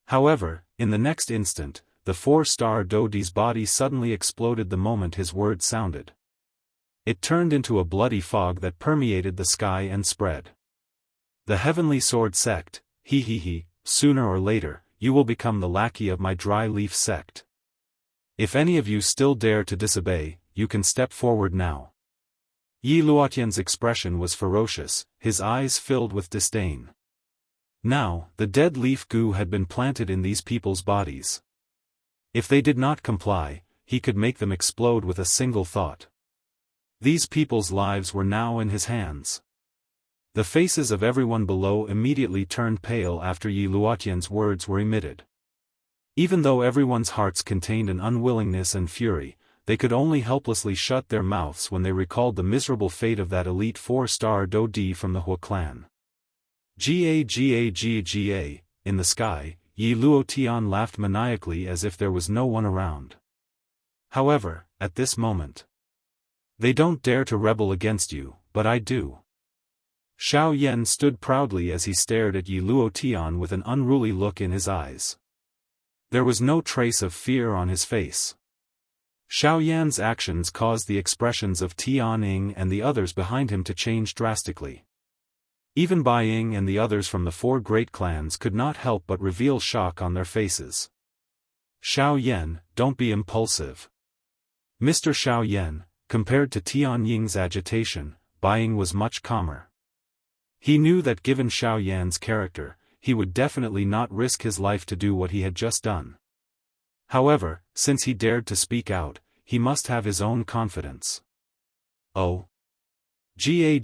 However, in the next instant, the 4-star Dodi's body suddenly exploded the moment his words sounded. It turned into a bloody fog that permeated the sky and spread. The Heavenly Sword sect, sooner or later, you will become the lackey of my dry leaf sect. If any of you still dare to disobey, you can step forward now. Yi Luotian's expression was ferocious, his eyes filled with disdain. Now, the dead leaf goo had been planted in these people's bodies. If they did not comply, he could make them explode with a single thought. These people's lives were now in his hands. The faces of everyone below immediately turned pale after Yi Luotian's words were emitted. Even though everyone's hearts contained an unwillingness and fury, they could only helplessly shut their mouths when they recalled the miserable fate of that elite 4-star Dodi from the Hua clan. Ga, in the sky, Yi Luotian laughed maniacally as if there was no one around. However, at this moment, they don't dare to rebel against you, but I do. Xiao Yan stood proudly as he stared at Yi Luotian with an unruly look in his eyes. There was no trace of fear on his face. Xiao Yan's actions caused the expressions of Tian Ying and the others behind him to change drastically. Even Bai Ying and the others from the four great clans could not help but reveal shock on their faces. Xiao Yan, don't be impulsive. Mr. Xiao Yan, compared to Tian Ying's agitation, Bai Ying was much calmer. He knew that given Xiao Yan's character, he would definitely not risk his life to do what he had just done. However, since he dared to speak out, he must have his own confidence. Oh. Ga,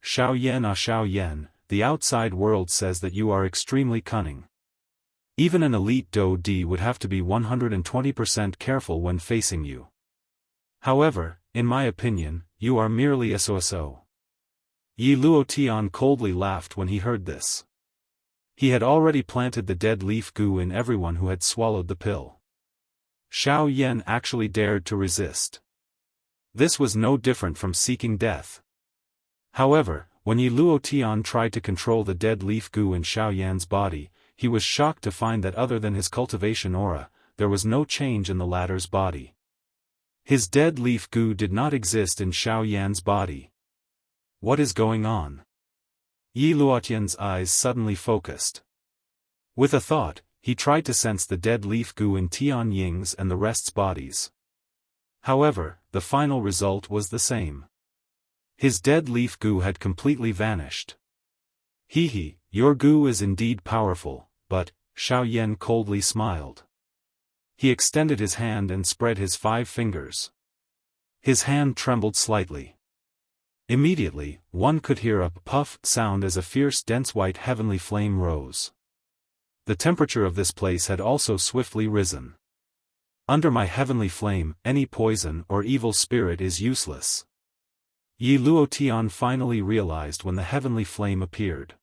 Xiao Yan, the outside world says that you are extremely cunning. Even an elite Do D would have to be 120% careful when facing you. However, in my opinion, you are merely a so-so. Yi Luotian coldly laughed when he heard this. He had already planted the dead leaf goo in everyone who had swallowed the pill. Xiao Yan actually dared to resist. This was no different from seeking death. However, when Yi Luotian tried to control the dead leaf goo in Xiao Yan's body, he was shocked to find that other than his cultivation aura, there was no change in the latter's body. His dead leaf goo did not exist in Xiao Yan's body. What is going on? Yi Luotian's eyes suddenly focused. With a thought, he tried to sense the dead leaf goo in Tian Ying's and the rest's bodies. However, the final result was the same. His dead leaf goo had completely vanished. Hee, your goo is indeed powerful, but, Xiao Yan coldly smiled. He extended his hand and spread his 5 fingers. His hand trembled slightly. Immediately, one could hear a puff sound as a fierce dense white heavenly flame rose. The temperature of this place had also swiftly risen. Under my heavenly flame, any poison or evil spirit is useless. Yi Luotian finally realized when the heavenly flame appeared.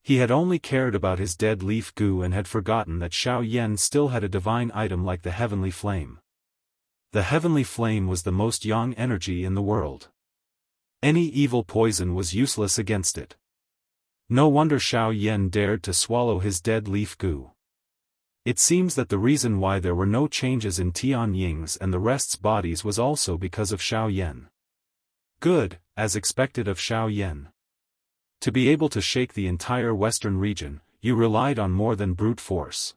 He had only cared about his dead leaf goo and had forgotten that Xiao Yan still had a divine item like the heavenly flame. The heavenly flame was the most yang energy in the world. Any evil poison was useless against it. No wonder Xiao Yan dared to swallow his dead leaf goo. It seems that the reason why there were no changes in Tian Ying's and the rest's bodies was also because of Xiao Yan. Good, as expected of Xiao Yan. To be able to shake the entire western region, you relied on more than brute force.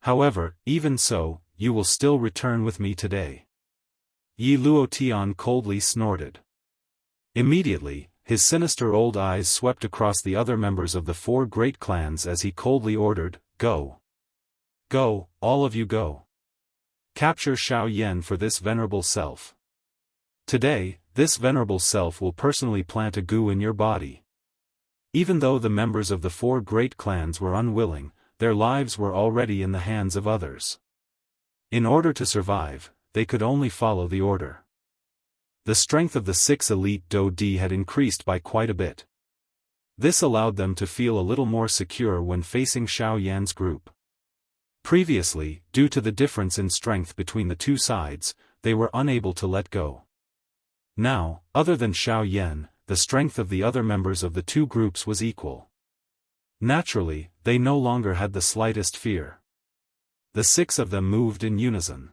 However, even so, you will still return with me today. Yi Luotian coldly snorted. Immediately, his sinister old eyes swept across the other members of the 4 great clans as he coldly ordered, Go. Go, all of you go. Capture Xiao Yan for this venerable self. Today, this venerable self will personally plant a goo in your body. Even though the members of the 4 great clans were unwilling, their lives were already in the hands of others. In order to survive, they could only follow the order. The strength of the 6 elite Do D had increased by quite a bit. This allowed them to feel a little more secure when facing Xiao Yan's group. Previously, due to the difference in strength between the 2 sides, they were unable to let go. Now, other than Xiao Yan, the strength of the other members of the 2 groups was equal. Naturally, they no longer had the slightest fear. The 6 of them moved in unison.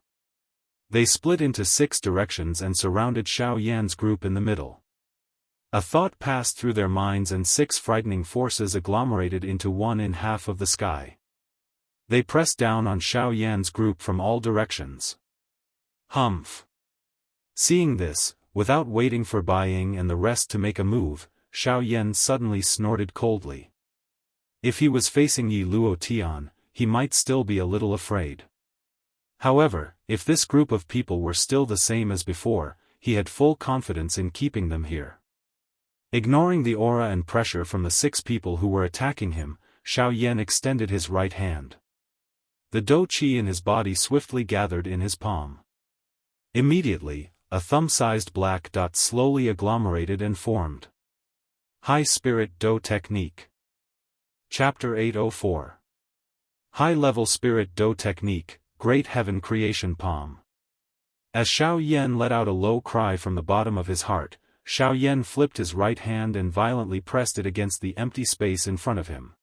They split into 6 directions and surrounded Xiao Yan's group in the middle. A thought passed through their minds and 6 frightening forces agglomerated into one in half of the sky. They pressed down on Xiao Yan's group from all directions. Humph! Seeing this, without waiting for Bai Ying and the rest to make a move, Xiao Yan suddenly snorted coldly. If he was facing Yi Luotian, he might still be a little afraid. However, if this group of people were still the same as before, he had full confidence in keeping them here. Ignoring the aura and pressure from the 6 people who were attacking him, Xiao Yan extended his right hand. The Do Qi in his body swiftly gathered in his palm. Immediately, a thumb-sized black dot slowly agglomerated and formed. High Spirit Do Technique. Chapter 804. High-Level Spirit Do Technique, Great Heaven Creation Palm. As Xiao Yan let out a low cry from the bottom of his heart, Xiao Yan flipped his right hand and violently pressed it against the empty space in front of him.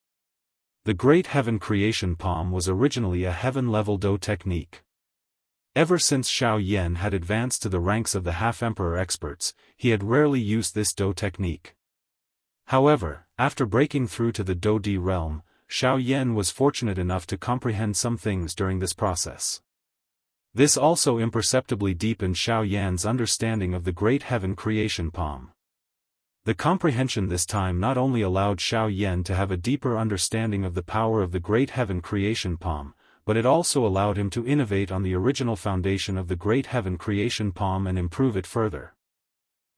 The Great Heaven Creation Palm was originally a heaven-level Do technique. Ever since Xiao Yan had advanced to the ranks of the half-emperor experts, he had rarely used this Do technique. However, after breaking through to the Do-Di realm, Xiao Yan was fortunate enough to comprehend some things during this process. This also imperceptibly deepened Xiao Yan's understanding of the Great Heaven Creation Palm. The comprehension this time not only allowed Xiao Yan to have a deeper understanding of the power of the Great Heaven Creation Palm, but it also allowed him to innovate on the original foundation of the Great Heaven Creation Palm and improve it further.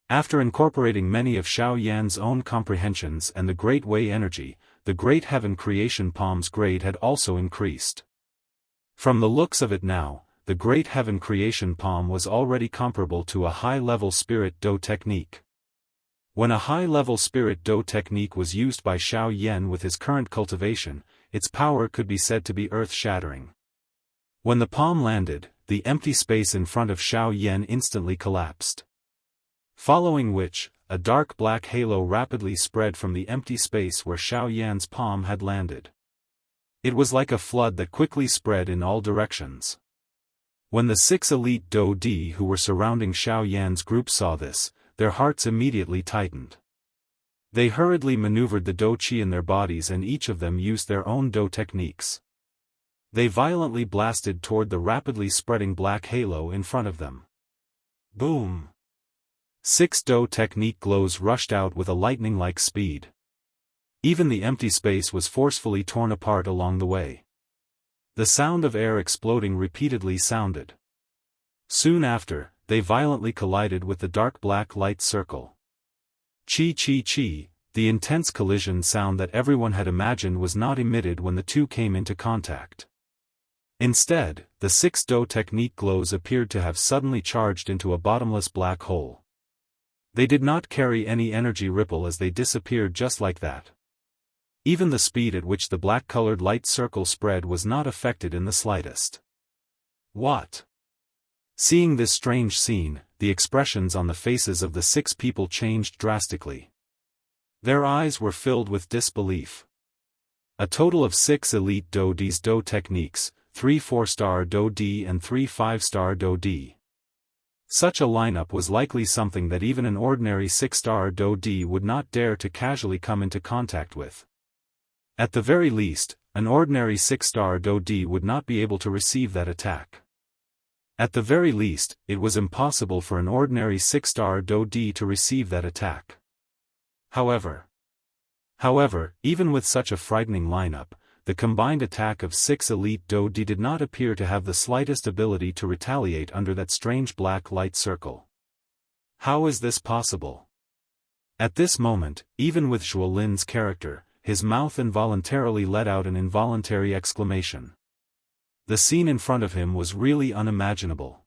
After incorporating many of Xiao Yan's own comprehensions and the Great Way energy, the Great Heaven Creation Palm's grade had also increased. From the looks of it now, the Great Heaven Creation Palm was already comparable to a high-level Spirit Do technique. When a high-level Spirit Do technique was used by Xiao Yan with his current cultivation, its power could be said to be earth-shattering. When the palm landed, the empty space in front of Xiao Yan instantly collapsed. Following which, a dark black halo rapidly spread from the empty space where Xiao Yan's palm had landed. It was like a flood that quickly spread in all directions. When the 6 elite Do-Di who were surrounding Xiao Yan's group saw this, their hearts immediately tightened. They hurriedly maneuvered the Do-Chi in their bodies and each of them used their own Do techniques. They violently blasted toward the rapidly spreading black halo in front of them. Boom! 6 Do technique glows rushed out with a lightning-like speed. Even the empty space was forcefully torn apart along the way. The sound of air exploding repeatedly sounded. Soon after, they violently collided with the dark black light circle. Chi-chi-chi, the intense collision sound that everyone had imagined was not emitted when the two came into contact. Instead, the 6 Do technique glows appeared to have suddenly charged into a bottomless black hole. They did not carry any energy ripple as they disappeared just like that. Even the speed at which the black-colored light circle spread was not affected in the slightest. What? Seeing this strange scene, the expressions on the faces of the 6 people changed drastically. Their eyes were filled with disbelief. A total of 6 elite Do-Di's Do techniques, 3 4-star Do-Di and 3 5-star Do-Di. Such a lineup was likely something that even an ordinary 6-star Do-Di would not dare to casually come into contact with. At the very least, an ordinary 6-star Do-Di would not be able to receive that attack. At the very least, it was impossible for an ordinary 6-star Do-Di to receive that attack. However, even with such a frightening lineup, the combined attack of 6 elite Do-Di did not appear to have the slightest ability to retaliate under that strange black light circle. How is this possible? At this moment, even with Zhuo Lin's character, his mouth involuntarily let out an involuntary exclamation. The scene in front of him was really unimaginable.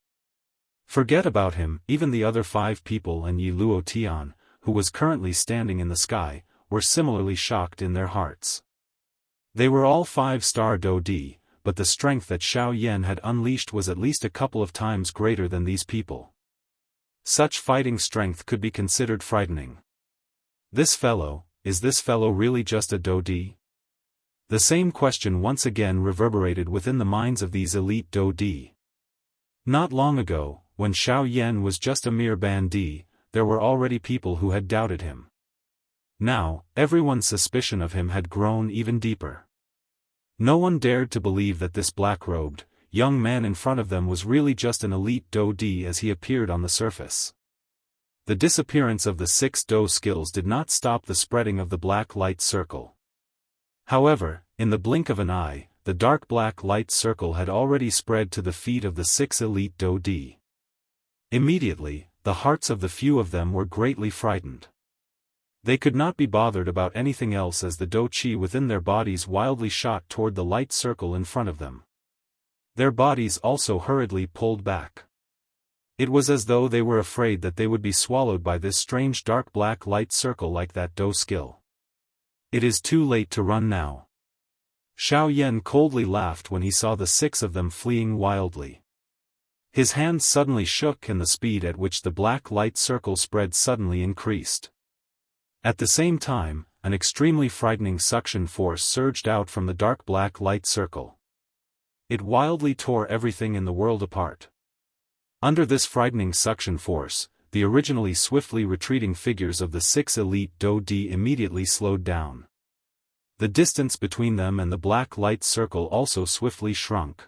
Forget about him, even the other 5 people and Yi Luo Tian, who was currently standing in the sky, were similarly shocked in their hearts. They were all 5-star Do-Di, but the strength that Xiao Yan had unleashed was at least a couple of times greater than these people. Such fighting strength could be considered frightening. Is this fellow really just a Do-Di? The same question once again reverberated within the minds of these elite Do-Di. Not long ago, when Xiao Yan was just a mere Ban-Di, there were already people who had doubted him. Now, everyone's suspicion of him had grown even deeper. No one dared to believe that this black-robed, young man in front of them was really just an elite Do-Di as he appeared on the surface. The disappearance of the 6 Do skills did not stop the spreading of the black light circle. However, in the blink of an eye, the dark black light circle had already spread to the feet of the 6 elite Do-Di. Immediately, the hearts of the few of them were greatly frightened. They could not be bothered about anything else as the Do-Chi within their bodies wildly shot toward the light circle in front of them. Their bodies also hurriedly pulled back. It was as though they were afraid that they would be swallowed by this strange dark black light circle like that Do skill. It is too late to run now. Xiao Yan coldly laughed when he saw the 6 of them fleeing wildly. His hands suddenly shook and the speed at which the black light circle spread suddenly increased. At the same time, an extremely frightening suction force surged out from the dark black light circle. It wildly tore everything in the world apart. Under this frightening suction force, the originally swiftly retreating figures of the 6 elite Do-Di immediately slowed down. The distance between them and the black light circle also swiftly shrunk.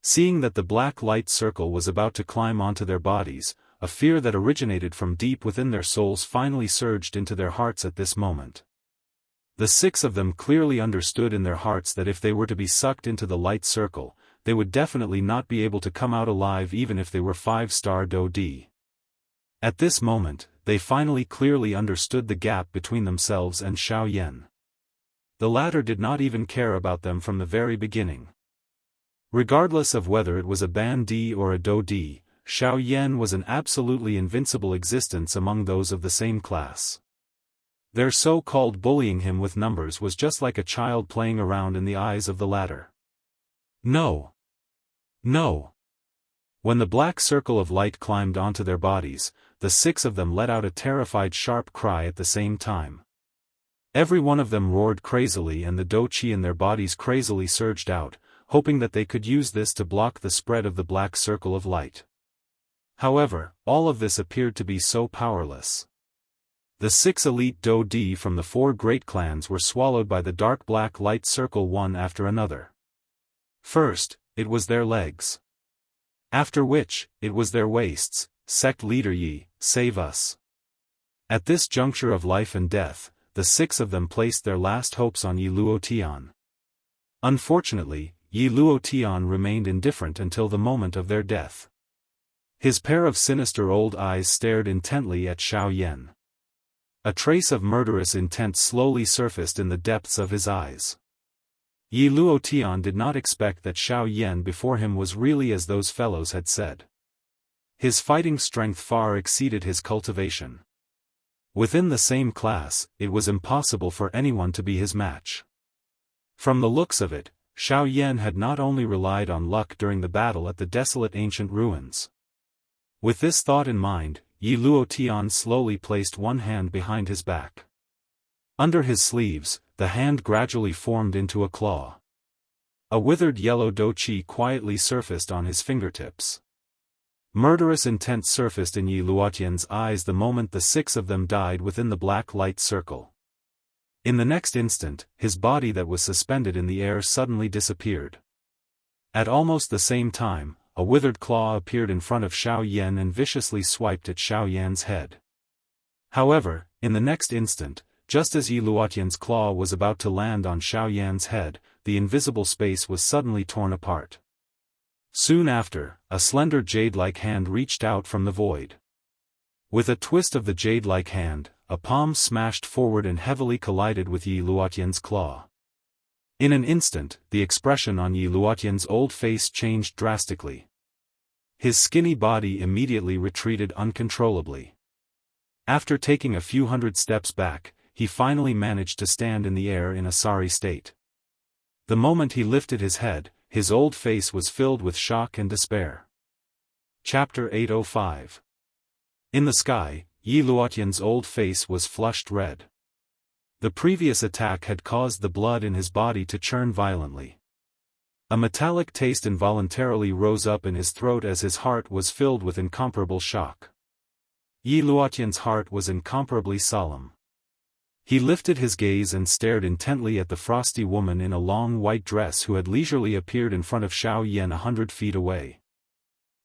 Seeing that the black light circle was about to climb onto their bodies, a fear that originated from deep within their souls finally surged into their hearts at this moment. The 6 of them clearly understood in their hearts that if they were to be sucked into the light circle, they would definitely not be able to come out alive even if they were 5-star Do-Di. At this moment, they finally clearly understood the gap between themselves and Xiao Yan. The latter did not even care about them from the very beginning. Regardless of whether it was a Ban-Di or a Do-Di, Xiao Yan was an absolutely invincible existence among those of the same class. Their so-called bullying him with numbers was just like a child playing around in the eyes of the latter. No! No! When the black circle of light climbed onto their bodies, the 6 of them let out a terrified sharp cry at the same time. Every one of them roared crazily and the Do-Chi in their bodies crazily surged out, hoping that they could use this to block the spread of the black circle of light. However, all of this appeared to be so powerless. The 6 elite Do-Di from the 4 great clans were swallowed by the dark black light circle one after another. First, it was their legs. After which, it was their waists. Sect leader Yi, save us. At this juncture of life and death, the 6 of them placed their last hopes on Yi Luotian. Unfortunately, Yi Luotian remained indifferent until the moment of their death. His pair of sinister old eyes stared intently at Xiao Yan. A trace of murderous intent slowly surfaced in the depths of his eyes. Yi Luotian did not expect that Xiao Yan before him was really as those fellows had said. His fighting strength far exceeded his cultivation. Within the same class, it was impossible for anyone to be his match. From the looks of it, Xiao Yan had not only relied on luck during the battle at the desolate ancient ruins. With this thought in mind, Yi Luotian slowly placed one hand behind his back. Under his sleeves, the hand gradually formed into a claw. A withered yellow Do-Chi quietly surfaced on his fingertips. Murderous intent surfaced in Yi Luotian's eyes the moment the 6 of them died within the black light circle. In the next instant, his body that was suspended in the air suddenly disappeared. At almost the same time, a withered claw appeared in front of Xiao Yan and viciously swiped at Xiao Yan's head. However, in the next instant, just as Yi Luotian's claw was about to land on Xiao Yan's head, the invisible space was suddenly torn apart. Soon after, a slender jade-like hand reached out from the void. With a twist of the jade-like hand, a palm smashed forward and heavily collided with Yi Luotian's claw. In an instant, the expression on Yi Luotian's old face changed drastically. His skinny body immediately retreated uncontrollably. After taking a few hundred steps back, he finally managed to stand in the air in a sorry state. The moment he lifted his head, his old face was filled with shock and despair. Chapter 805. In the sky, Yi Luotian's old face was flushed red. The previous attack had caused the blood in his body to churn violently. A metallic taste involuntarily rose up in his throat as his heart was filled with incomparable shock. Yi Luotian's heart was incomparably solemn. He lifted his gaze and stared intently at the frosty woman in a long white dress who had leisurely appeared in front of Xiao Yan 100 feet away.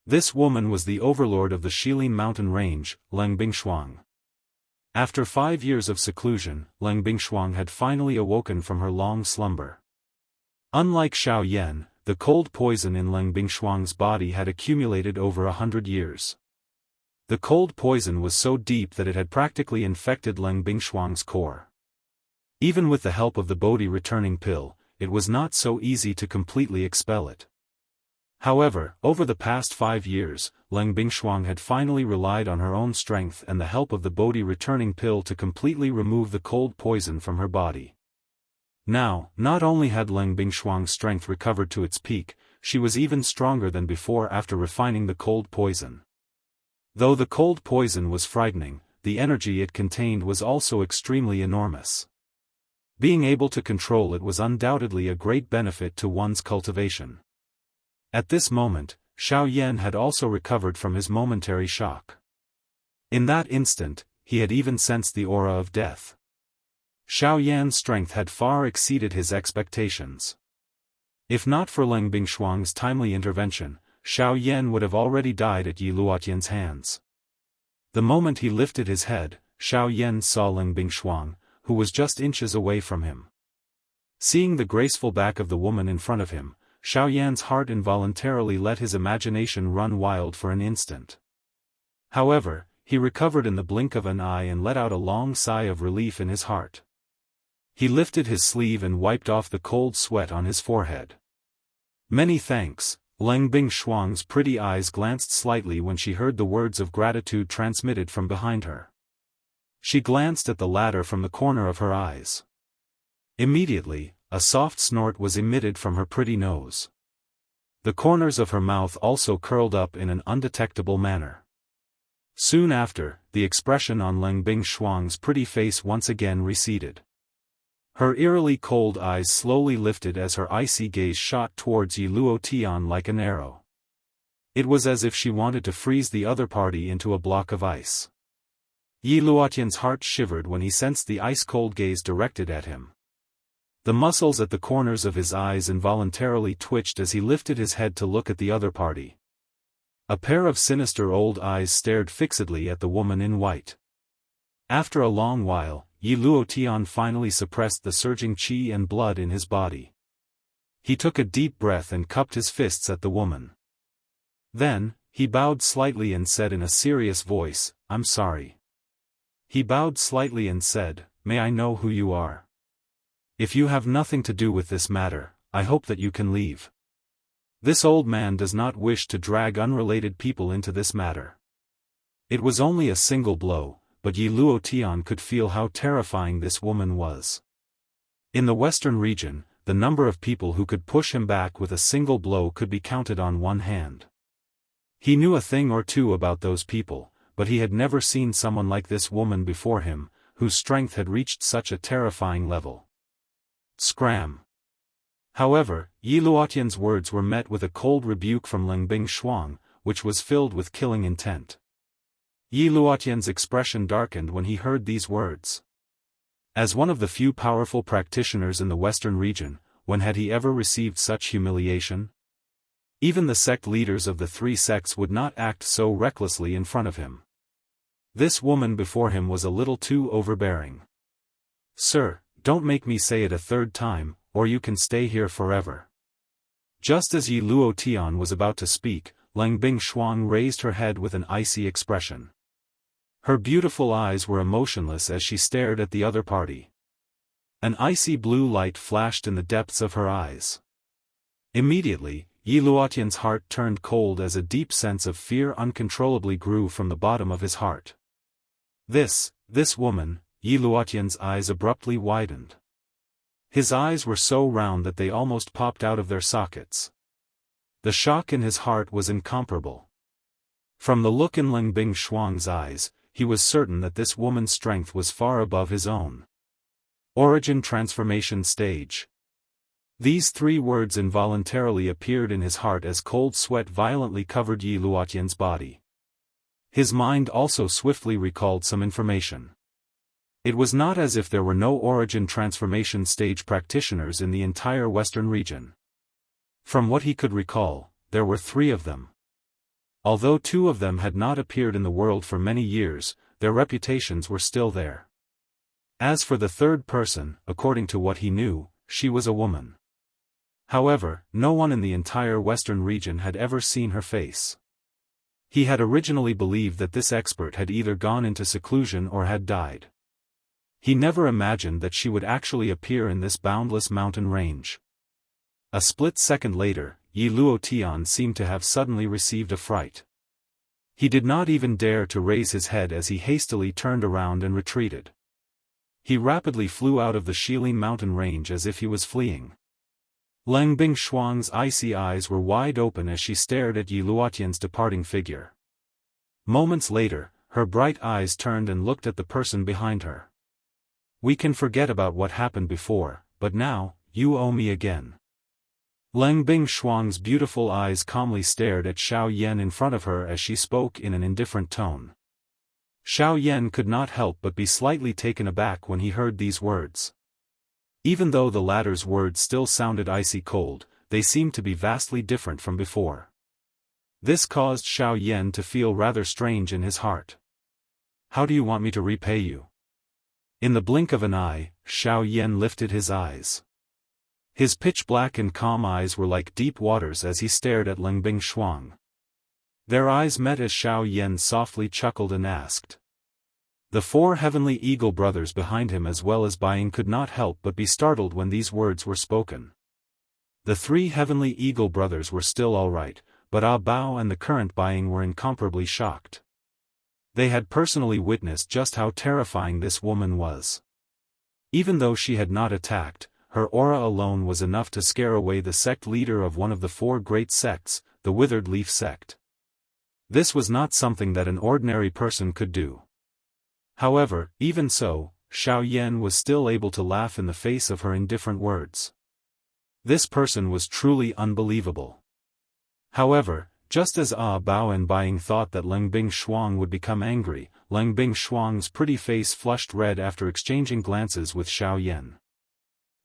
This woman was the overlord of the Shilin mountain range, Leng Bingshuang. After 5 years of seclusion, Leng Bingshuang had finally awoken from her long slumber. Unlike Xiao Yan, the cold poison in Leng Bingshuang's body had accumulated over 100 years. The cold poison was so deep that it had practically infected Leng Bingshuang's core. Even with the help of the Bodhi returning pill, it was not so easy to completely expel it. However, over the past 5 years, Leng Bingshuang had finally relied on her own strength and the help of the Bodhi returning pill to completely remove the cold poison from her body. Now, not only had Leng Bingshuang's strength recovered to its peak, she was even stronger than before after refining the cold poison. Though the cold poison was frightening, the energy it contained was also extremely enormous. Being able to control it was undoubtedly a great benefit to one's cultivation. At this moment, Xiao Yan had also recovered from his momentary shock. In that instant, he had even sensed the aura of death. Xiao Yan's strength had far exceeded his expectations. If not for Leng Bingshuang's timely intervention, Xiao Yan would have already died at Yi Luotian's hands. The moment he lifted his head, Xiao Yan saw Leng Bingshuang, who was just inches away from him. Seeing the graceful back of the woman in front of him, Xiao Yan's heart involuntarily let his imagination run wild for an instant. However, he recovered in the blink of an eye and let out a long sigh of relief in his heart. He lifted his sleeve and wiped off the cold sweat on his forehead. "Many thanks." Leng Bingshuang's pretty eyes glanced slightly when she heard the words of gratitude transmitted from behind her. She glanced at the latter from the corner of her eyes. Immediately, a soft snort was emitted from her pretty nose. The corners of her mouth also curled up in an undetectable manner. Soon after, the expression on Leng Bingshuang's pretty face once again receded. Her eerily cold eyes slowly lifted as her icy gaze shot towards Yi Luotian like an arrow. It was as if she wanted to freeze the other party into a block of ice. Yi Luotian's heart shivered when he sensed the ice-cold gaze directed at him. The muscles at the corners of his eyes involuntarily twitched as he lifted his head to look at the other party. A pair of sinister old eyes stared fixedly at the woman in white. After a long while, Yi Luotian finally suppressed the surging qi and blood in his body. He took a deep breath and cupped his fists at the woman. Then, he bowed slightly and said in a serious voice, "I'm sorry." He bowed slightly and said, "May I know who you are? If you have nothing to do with this matter, I hope that you can leave. This old man does not wish to drag unrelated people into this matter." It was only a single blow, but Yi Luotian could feel how terrifying this woman was. In the western region, the number of people who could push him back with a single blow could be counted on one hand. He knew a thing or two about those people, but he had never seen someone like this woman before him, whose strength had reached such a terrifying level. Scram! However, Yi Luotian's words were met with a cold rebuke from Leng Bingshuang, which was filled with killing intent. Yi Luotian's expression darkened when he heard these words. As one of the few powerful practitioners in the western region, when had he ever received such humiliation? Even the sect leaders of the three sects would not act so recklessly in front of him. This woman before him was a little too overbearing. "Sir, don't make me say it a third time, or you can stay here forever." Just as Yi Luotian was about to speak, Leng Bingshuang raised her head with an icy expression. Her beautiful eyes were emotionless as she stared at the other party. An icy blue light flashed in the depths of her eyes. Immediately, Yi Luotian's heart turned cold as a deep sense of fear uncontrollably grew from the bottom of his heart. This woman, Yi Luotian's eyes abruptly widened. His eyes were so round that they almost popped out of their sockets. The shock in his heart was incomparable. From the look in Leng Bingshuang's eyes, he was certain that this woman's strength was far above his own. Origin transformation stage. These three words involuntarily appeared in his heart as cold sweat violently covered Yi Luotian's body. His mind also swiftly recalled some information. It was not as if there were no origin transformation stage practitioners in the entire western region. From what he could recall, there were 3 of them. Although 2 of them had not appeared in the world for many years, their reputations were still there. As for the third person, according to what he knew, she was a woman. However, no one in the entire western region had ever seen her face. He had originally believed that this expert had either gone into seclusion or had died. He never imagined that she would actually appear in this boundless mountain range. A split second later, Yi Luotian seemed to have suddenly received a fright. He did not even dare to raise his head as he hastily turned around and retreated. He rapidly flew out of the Shilin mountain range as if he was fleeing. Leng Bingshuang's icy eyes were wide open as she stared at Yi Luotian's departing figure. Moments later, her bright eyes turned and looked at the person behind her. "We can forget about what happened before, but now, you owe me again." Leng Bingshuang's beautiful eyes calmly stared at Xiao Yan in front of her as she spoke in an indifferent tone. Xiao Yan could not help but be slightly taken aback when he heard these words. Even though the latter's words still sounded icy cold, they seemed to be vastly different from before. This caused Xiao Yan to feel rather strange in his heart. How do you want me to repay you? In the blink of an eye, Xiao Yan lifted his eyes. His pitch-black and calm eyes were like deep waters as he stared at Lingbing Shuang. Their eyes met as Xiao Yan softly chuckled and asked. The four heavenly eagle brothers behind him as well as Buying could not help but be startled when these words were spoken. The three heavenly eagle brothers were still all right, but Ah Bao and the current Buying were incomparably shocked. They had personally witnessed just how terrifying this woman was. Even though she had not attacked, her aura alone was enough to scare away the sect leader of one of the four great sects, the Withered Leaf sect. This was not something that an ordinary person could do. However, even so, Xiao Yan was still able to laugh in the face of her indifferent words. This person was truly unbelievable. However, just as Ah Bao and Buying thought that Lingbing Shuang would become angry, Lingbing Shuang's pretty face flushed red after exchanging glances with Xiao Yan.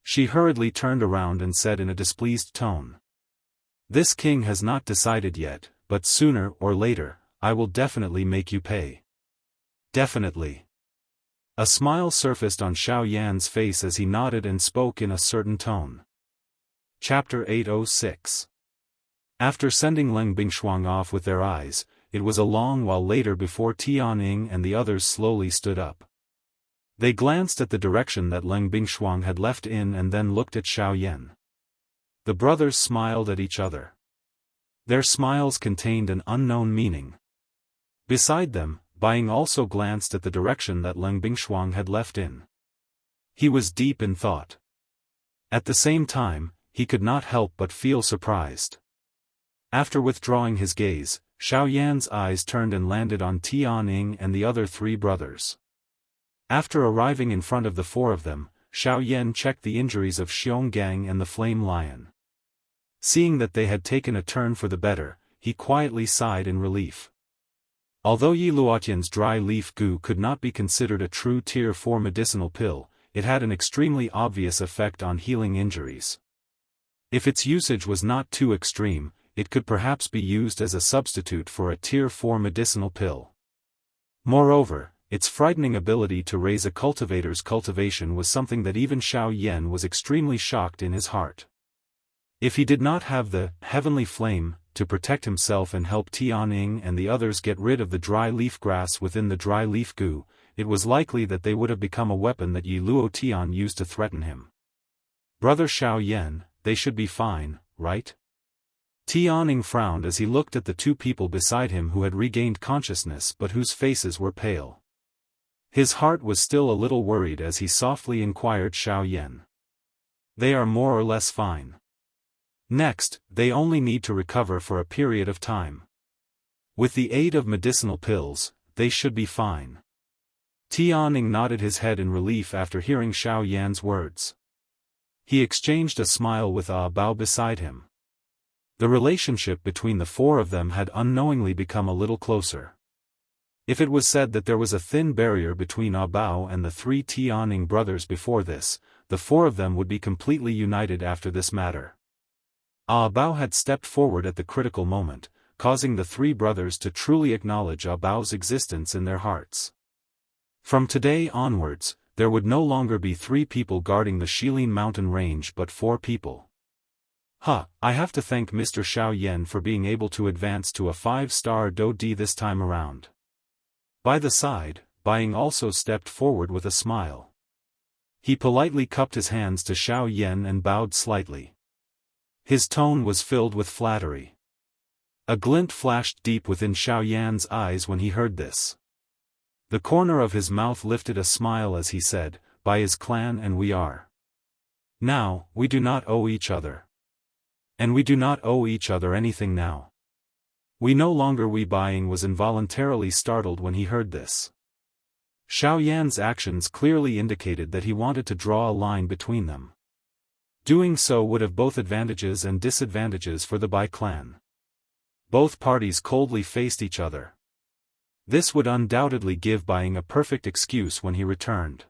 She hurriedly turned around and said in a displeased tone. This king has not decided yet, but sooner or later, I will definitely make you pay. Definitely. A smile surfaced on Xiao Yan's face as he nodded and spoke in a certain tone. Chapter 806. After sending Lingbing Shuang off with their eyes, it was a long while later before Tianning and the others slowly stood up. They glanced at the direction that Lingbing Shuang had left in and then looked at Xiao Yan. The brothers smiled at each other. Their smiles contained an unknown meaning. Beside them, Buying also glanced at the direction that Lingbing Shuang had left in. He was deep in thought. At the same time, he could not help but feel surprised. After withdrawing his gaze, Xiao Yan's eyes turned and landed on Tianning and the other three brothers. After arriving in front of the four of them, Xiao Yan checked the injuries of Xionggang and the Flame Lion. Seeing that they had taken a turn for the better, he quietly sighed in relief. Although Yi Luotian's dry leaf goo could not be considered a true Tier 4 medicinal pill, it had an extremely obvious effect on healing injuries. If its usage was not too extreme, it could perhaps be used as a substitute for a Tier 4 medicinal pill. Moreover, its frightening ability to raise a cultivator's cultivation was something that even Xiao Yan was extremely shocked in his heart. If he did not have the heavenly flame to protect himself and help Tianning and the others get rid of the dry leaf grass within the dry leaf goo, it was likely that they would have become a weapon that Yi Luotian used to threaten him. Brother Xiao Yan, they should be fine, right? Tianning frowned as he looked at the two people beside him who had regained consciousness but whose faces were pale. His heart was still a little worried as he softly inquired Xiao Yan. They are more or less fine. Next, they only need to recover for a period of time. With the aid of medicinal pills, they should be fine. Tianning nodded his head in relief after hearing Xiao Yan's words. He exchanged a smile with Ah Bao beside him. The relationship between the four of them had unknowingly become a little closer. If it was said that there was a thin barrier between Ah Bao and the three Tianning brothers before this, the four of them would be completely united after this matter. Ah Bao had stepped forward at the critical moment, causing the three brothers to truly acknowledge Ah Bao's existence in their hearts. From today onwards, there would no longer be 3 people guarding the Shilin mountain range but 4 people. I have to thank Mr. Xiao Yan for being able to advance to a 5-star Do D this time around. By the side, Buying also stepped forward with a smile. He politely cupped his hands to Xiao Yan and bowed slightly. His tone was filled with flattery. A glint flashed deep within Xiao Yan's eyes when he heard this. The corner of his mouth lifted a smile as he said, "By his clan and we are. Now, we do not owe each other. And we do not owe each other anything now." We no longer Buying was involuntarily startled when he heard this. Xiao Yan's actions clearly indicated that he wanted to draw a line between them. Doing so would have both advantages and disadvantages for the Bai clan. Both parties coldly faced each other. This would undoubtedly give Bai Ying a perfect excuse when he returned.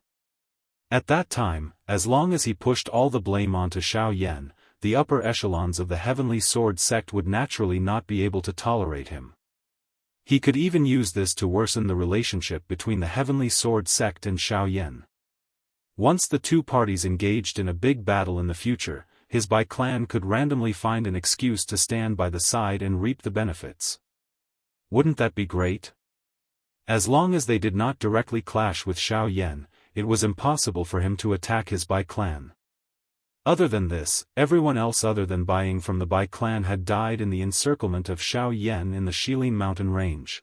At that time, as long as he pushed all the blame onto Xiao Yan, the upper echelons of the Heavenly Sword sect would naturally not be able to tolerate him. He could even use this to worsen the relationship between the Heavenly Sword sect and Xiao Yan. Once the two parties engaged in a big battle in the future, his Bai clan could randomly find an excuse to stand by the side and reap the benefits. Wouldn't that be great? As long as they did not directly clash with Xiao Yan, it was impossible for him to attack his Bai clan. Other than this, everyone else other than Bai Ying from the Bai clan had died in the encirclement of Xiao Yan in the Shilin mountain range.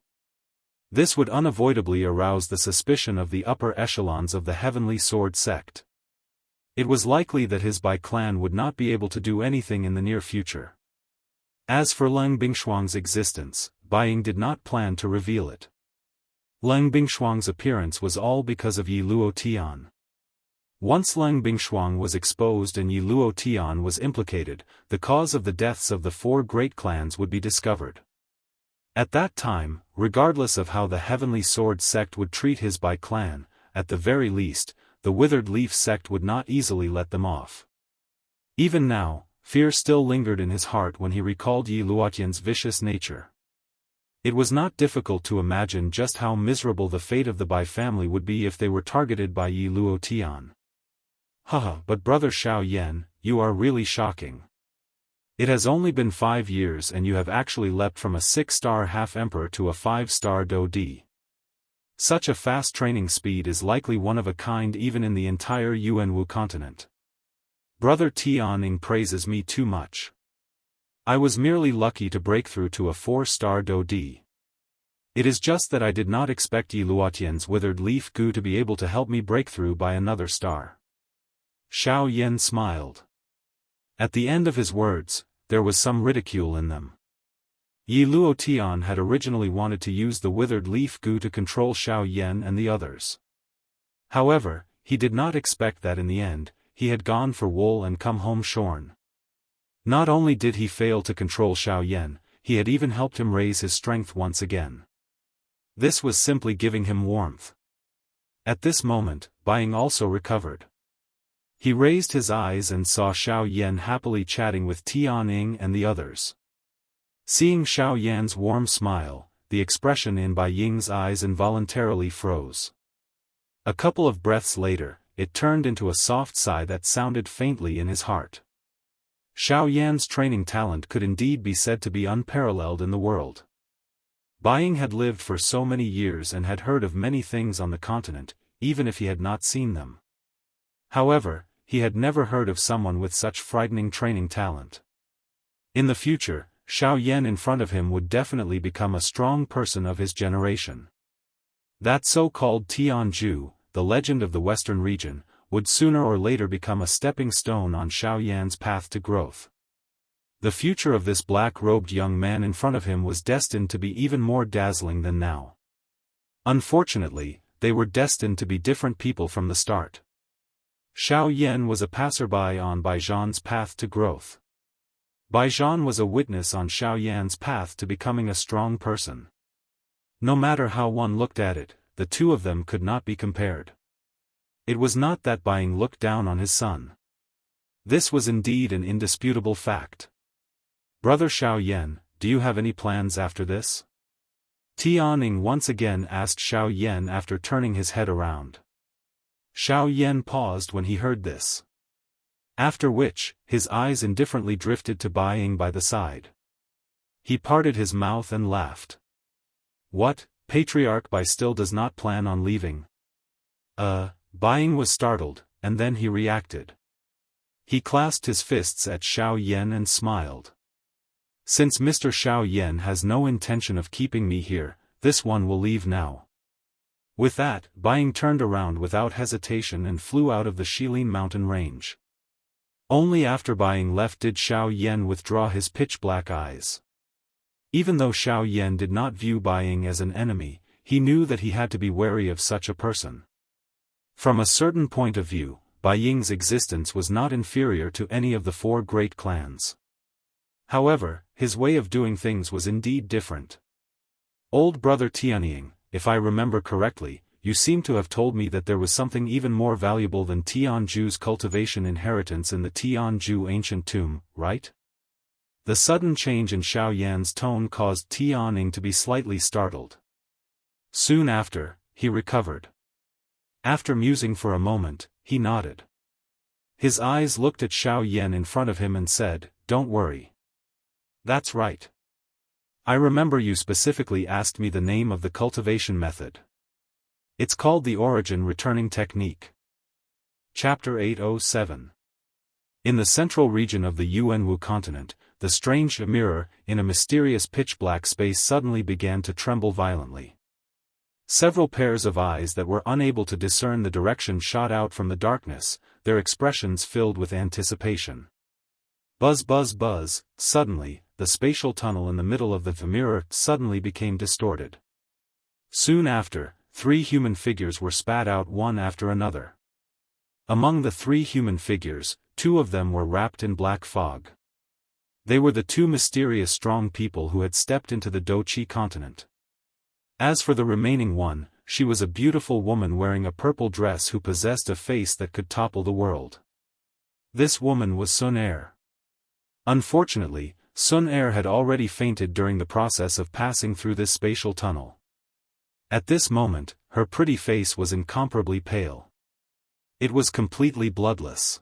This would unavoidably arouse the suspicion of the upper echelons of the Heavenly Sword sect. It was likely that his Bai clan would not be able to do anything in the near future. As for Leng Bingshuang's existence, Bai Ying did not plan to reveal it. Leng Bingshuang's appearance was all because of Yi Luo Tian. Once Leng Bingshuang was exposed and Yi Luo Tian was implicated, the cause of the deaths of the four great clans would be discovered. At that time, regardless of how the Heavenly Sword sect would treat his Bai clan, at the very least, the Withered Leaf sect would not easily let them off. Even now, fear still lingered in his heart when he recalled Yi Luotian's vicious nature. It was not difficult to imagine just how miserable the fate of the Bai family would be if they were targeted by Yi Luo Tian. Haha, but brother Xiao Yan, you are really shocking. It has only been 5 years and you have actually leapt from a 6-star half-emperor to a 5-star Do-di. Such a fast training speed is likely one of a kind even in the entire Yuanwu continent. Brother Tian praises me too much. I was merely lucky to break through to a 4-star Do-di. It is just that I did not expect Yi Luotian's withered leaf gu to be able to help me break through by another star. Xiao Yan smiled. At the end of his words, there was some ridicule in them. Yi Luo Tian had originally wanted to use the withered leaf gu to control Xiao Yan and the others. However, he did not expect that in the end, he had gone for wool and come home shorn. Not only did he fail to control Xiao Yan, he had even helped him raise his strength once again. This was simply giving him warmth. At this moment, Bai Ying also recovered. He raised his eyes and saw Xiao Yan happily chatting with Tian and the others. Seeing Xiao Yan's warm smile, the expression in Bai Ying's eyes involuntarily froze. A couple of breaths later, it turned into a soft sigh that sounded faintly in his heart. Xiao Yan's training talent could indeed be said to be unparalleled in the world. Bai Ying had lived for so many years and had heard of many things on the continent, even if he had not seen them. However, he had never heard of someone with such frightening training talent. In the future, Xiao Yan in front of him would definitely become a strong person of his generation. That so-called Tianju, the legend of the Western region, would sooner or later become a stepping stone on Xiao Yan's path to growth. The future of this black-robed young man in front of him was destined to be even more dazzling than now. Unfortunately, they were destined to be different people from the start. Xiao Yan was a passerby on Bai Zhan's path to growth. Bai Zhan was a witness on Xiao Yan's path to becoming a strong person. No matter how one looked at it, the two of them could not be compared. It was not that Bai Ying looked down on his son. This was indeed an indisputable fact. Brother Xiao Yan, do you have any plans after this? Tian once again asked Xiao Yan after turning his head around. Xiao Yan paused when he heard this. After which, his eyes indifferently drifted to Bai Ying by the side. He parted his mouth and laughed. What, Patriarch Bai still does not plan on leaving? Bai Ying was startled, and then he reacted. He clasped his fists at Xiao Yan and smiled. Since Mr. Xiao Yan has no intention of keeping me here, this one will leave now. With that, Bai Ying turned around without hesitation and flew out of the Shilin mountain range. Only after Bai Ying left did Xiao Yan withdraw his pitch-black eyes. Even though Xiao Yan did not view Bai Ying as an enemy, he knew that he had to be wary of such a person. From a certain point of view, Bai Ying's existence was not inferior to any of the four great clans. However, his way of doing things was indeed different. Old brother Tianying, if I remember correctly, you seem to have told me that there was something even more valuable than Tianju's cultivation inheritance in the Tianju ancient tomb, right? The sudden change in Xiao Yan's tone caused Tianing to be slightly startled. Soon after, he recovered. After musing for a moment, he nodded. His eyes looked at Xiao Yan in front of him and said, "Don't worry. That's right. I remember you specifically asked me the name of the cultivation method. It's called the Origin Returning Technique." Chapter 807. In the central region of the Yuanwu continent, the strange mirror, in a mysterious pitch-black space suddenly began to tremble violently. Several pairs of eyes that were unable to discern the direction shot out from the darkness, their expressions filled with anticipation. Buzz buzz buzz, suddenly, the spatial tunnel in the middle of the mirror suddenly became distorted. Soon after, 3 human figures were spat out one after another. Among the 3 human figures, 2 of them were wrapped in black fog. They were the 2 mysterious strong people who had stepped into the Daoist continent. As for the remaining one, she was a beautiful woman wearing a purple dress who possessed a face that could topple the world. This woman was Sun Er. Unfortunately, Sun Er had already fainted during the process of passing through this spatial tunnel. At this moment, her pretty face was incomparably pale. It was completely bloodless.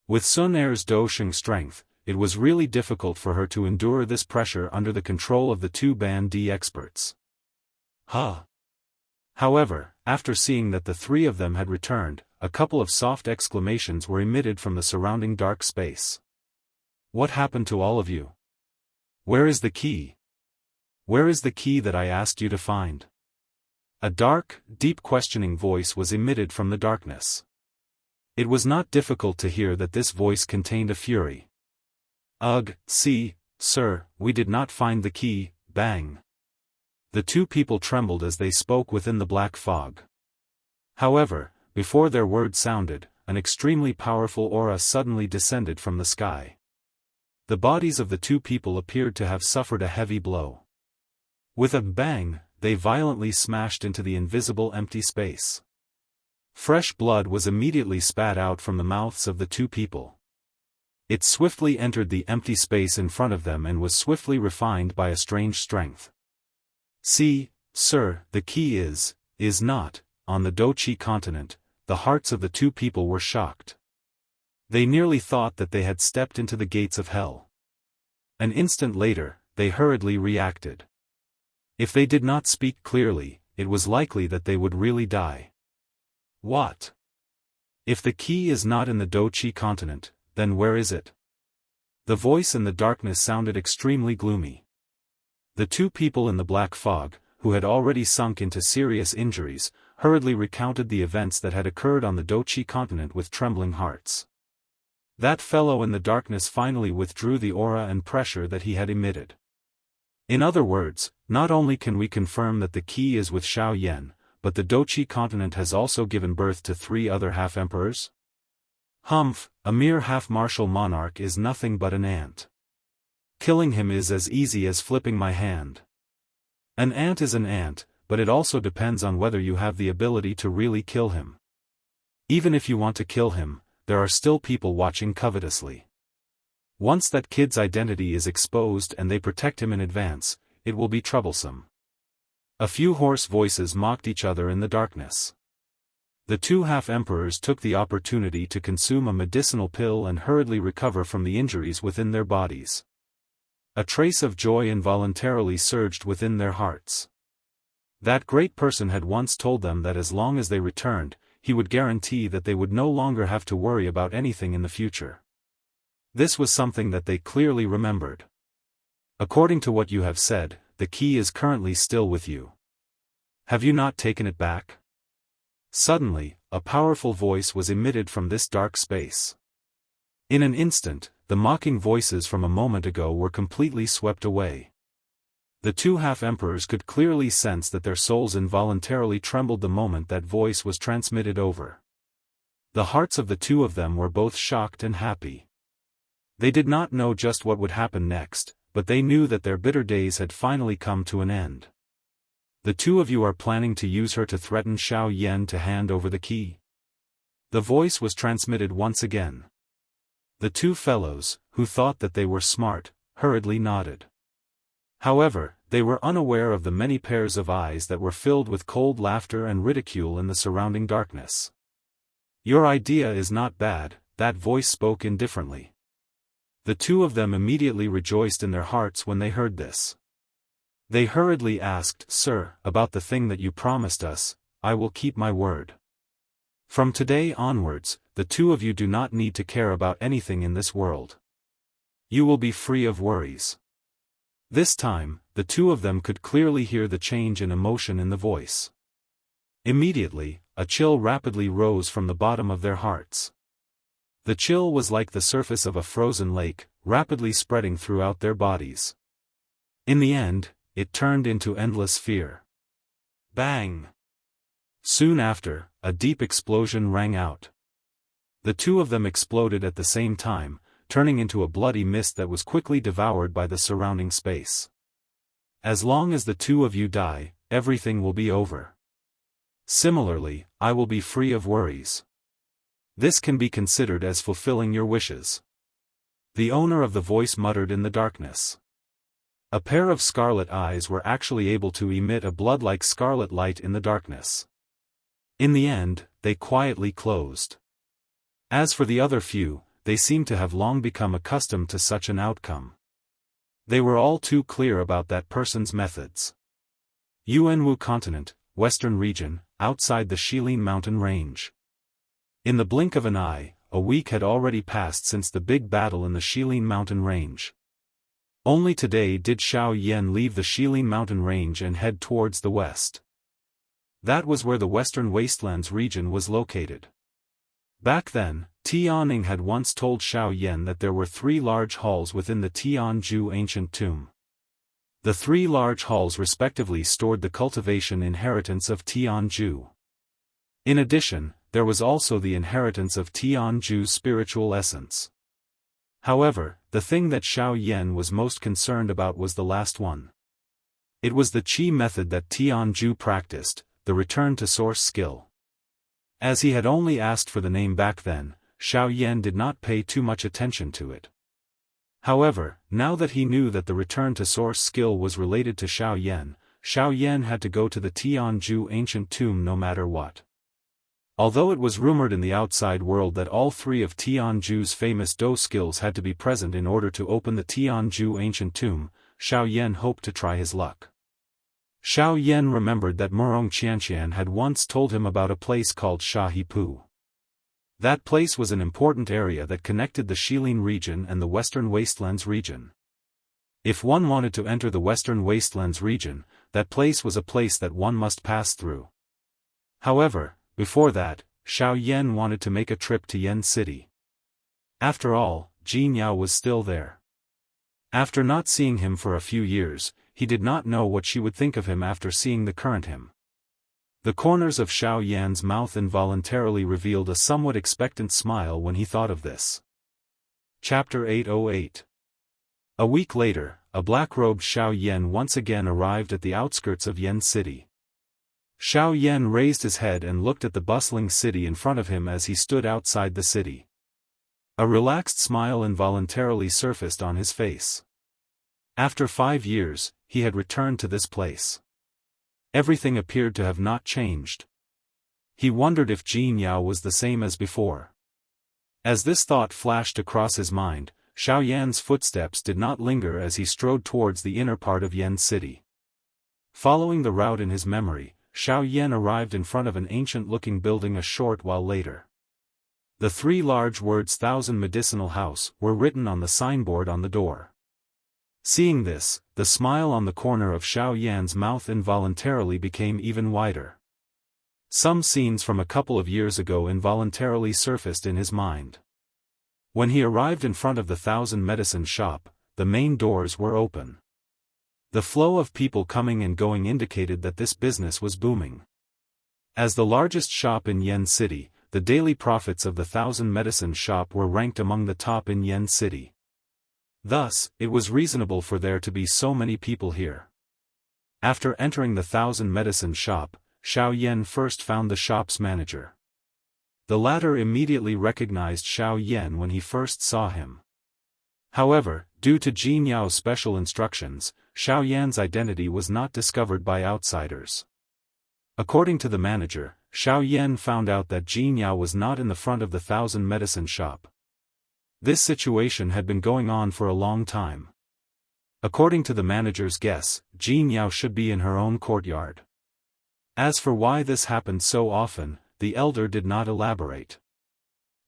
With Sun Er's Daosheng strength, it was really difficult for her to endure this pressure under the control of the 2 Ban D experts. However, after seeing that the 3 of them had returned, a couple of soft exclamations were emitted from the surrounding dark space. "What happened to all of you? Where is the key? Where is the key that I asked you to find?" A dark, deep questioning voice was emitted from the darkness. It was not difficult to hear that this voice contained a fury. "Ugh, see, sir, we did not find the key, bang." The 2 people trembled as they spoke within the black fog. However, before their words sounded, an extremely powerful aura suddenly descended from the sky. The bodies of the 2 people appeared to have suffered a heavy blow. With a bang, they violently smashed into the invisible empty space. Fresh blood was immediately spat out from the mouths of the 2 people. It swiftly entered the empty space in front of them and was swiftly refined by a strange strength. "See, sir, the key is not, on the Daoist continent." The hearts of the 2 people were shocked. They nearly thought that they had stepped into the gates of hell. An instant later, they hurriedly reacted. If they did not speak clearly, it was likely that they would really die. What? If the key is not in the Daoist continent, then where is it? The voice in the darkness sounded extremely gloomy. The 2 people in the black fog, who had already sunk into serious injuries, hurriedly recounted the events that had occurred on the Daoist continent with trembling hearts. That fellow in the darkness finally withdrew the aura and pressure that he had emitted. In other words, not only can we confirm that the key is with Xiao Yan, but the Daoist continent has also given birth to 3 other half-emperors? Humph, a mere half-martial monarch is nothing but an ant. Killing him is as easy as flipping my hand. An ant is an ant, but it also depends on whether you have the ability to really kill him. Even if you want to kill him, there are still people watching covetously. Once that kid's identity is exposed and they protect him in advance, it will be troublesome. A few hoarse voices mocked each other in the darkness. The 2 half-emperors took the opportunity to consume a medicinal pill and hurriedly recover from the injuries within their bodies. A trace of joy involuntarily surged within their hearts. That great person had once told them that as long as they returned, he would guarantee that they would no longer have to worry about anything in the future. This was something that they clearly remembered. According to what you have said, the key is currently still with you. Have you not taken it back? Suddenly, a powerful voice was emitted from this dark space. In an instant, the mocking voices from a moment ago were completely swept away. The 2 half-emperors could clearly sense that their souls involuntarily trembled the moment that voice was transmitted over. The hearts of the 2 of them were both shocked and happy. They did not know just what would happen next, but they knew that their bitter days had finally come to an end. The two of you are planning to use her to threaten Xiao Yan to hand over the key? The voice was transmitted once again. The two fellows, who thought that they were smart, hurriedly nodded. However, they were unaware of the many pairs of eyes that were filled with cold laughter and ridicule in the surrounding darkness. Your idea is not bad, that voice spoke indifferently. The two of them immediately rejoiced in their hearts when they heard this. They hurriedly asked, Sir, about the thing that you promised us, I will keep my word. From today onwards, the two of you do not need to care about anything in this world. You will be free of worries. This time, the two of them could clearly hear the change in emotion in the voice. Immediately, a chill rapidly rose from the bottom of their hearts. The chill was like the surface of a frozen lake, rapidly spreading throughout their bodies. In the end, it turned into endless fear. Bang! Soon after, a deep explosion rang out. The two of them exploded at the same time, turning into a bloody mist that was quickly devoured by the surrounding space. As long as the two of you die, everything will be over. Similarly, I will be free of worries. This can be considered as fulfilling your wishes. The owner of the voice muttered in the darkness. A pair of scarlet eyes were actually able to emit a blood-like scarlet light in the darkness. In the end, they quietly closed. As for the other few, they seemed to have long become accustomed to such an outcome. They were all too clear about that person's methods. Yuanwu Continent, Western Region, outside the Shilin mountain range. In the blink of an eye, a week had already passed since the big battle in the Shilin mountain range. Only today did Xiao Yan leave the Shilin mountain range and head towards the west. That was where the Western Wastelands region was located. Back then, Tianning had once told Xiao Yan that there were 3 large halls within the Tianzhu ancient tomb. The 3 large halls respectively stored the cultivation inheritance of Tianzhu. In addition, there was also the inheritance of Tianzhu's spiritual essence. However, the thing that Xiao Yan was most concerned about was the last one. It was the qi method that Tianzhu practiced, the return to source skill. As he had only asked for the name back then, Xiao Yan did not pay too much attention to it. However, now that he knew that the return to source skill was related to Xiao Yan had to go to the Tianzhu ancient tomb no matter what. Although it was rumored in the outside world that all 3 of Tianzhu's famous Do skills had to be present in order to open the Tianzhu ancient tomb, Xiao Yan hoped to try his luck. Xiao Yan remembered that Murong Qianxian had once told him about a place called Shahipu. That place was an important area that connected the Shilin region and the Western Wastelands region. If one wanted to enter the Western Wastelands region, that place was a place that one must pass through. However, before that, Xiao Yan wanted to make a trip to Yen City. After all, Jianghu was still there. After not seeing him for a few years, he did not know what she would think of him after seeing the current him. The corners of Xiao Yan's mouth involuntarily revealed a somewhat expectant smile when he thought of this. Chapter 808. A week later, a black-robed Xiao Yan once again arrived at the outskirts of Yen City. Xiao Yan raised his head and looked at the bustling city in front of him as he stood outside the city. A relaxed smile involuntarily surfaced on his face. After 5 years, he had returned to this place. Everything appeared to have not changed. He wondered if Jianghu was the same as before. As this thought flashed across his mind, Xiao Yan's footsteps did not linger as he strode towards the inner part of Yen City. Following the route in his memory, Xiao Yan arrived in front of an ancient-looking building a short while later. The 3 large words "Thousand Medicinal House" were written on the signboard on the door. Seeing this, the smile on the corner of Xiao Yan's mouth involuntarily became even wider. Some scenes from a couple of years ago involuntarily surfaced in his mind. When he arrived in front of the 1,000 medicine shop, the main doors were open. The flow of people coming and going indicated that this business was booming. As the largest shop in Yen City, the daily profits of the 1,000 medicine shop were ranked among the top in Yen City. Thus, it was reasonable for there to be so many people here. After entering the 1,000 medicine shop, Xiao Yan first found the shop's manager. The latter immediately recognized Xiao Yan when he first saw him. However, due to Jin Yao's special instructions, Xiao Yan's identity was not discovered by outsiders. According to the manager, Xiao Yan found out that Jin Yao was not in the front of the 1,000 medicine shop. This situation had been going on for a long time. According to the manager's guess, Jin Yao should be in her own courtyard. As for why this happened so often, the elder did not elaborate.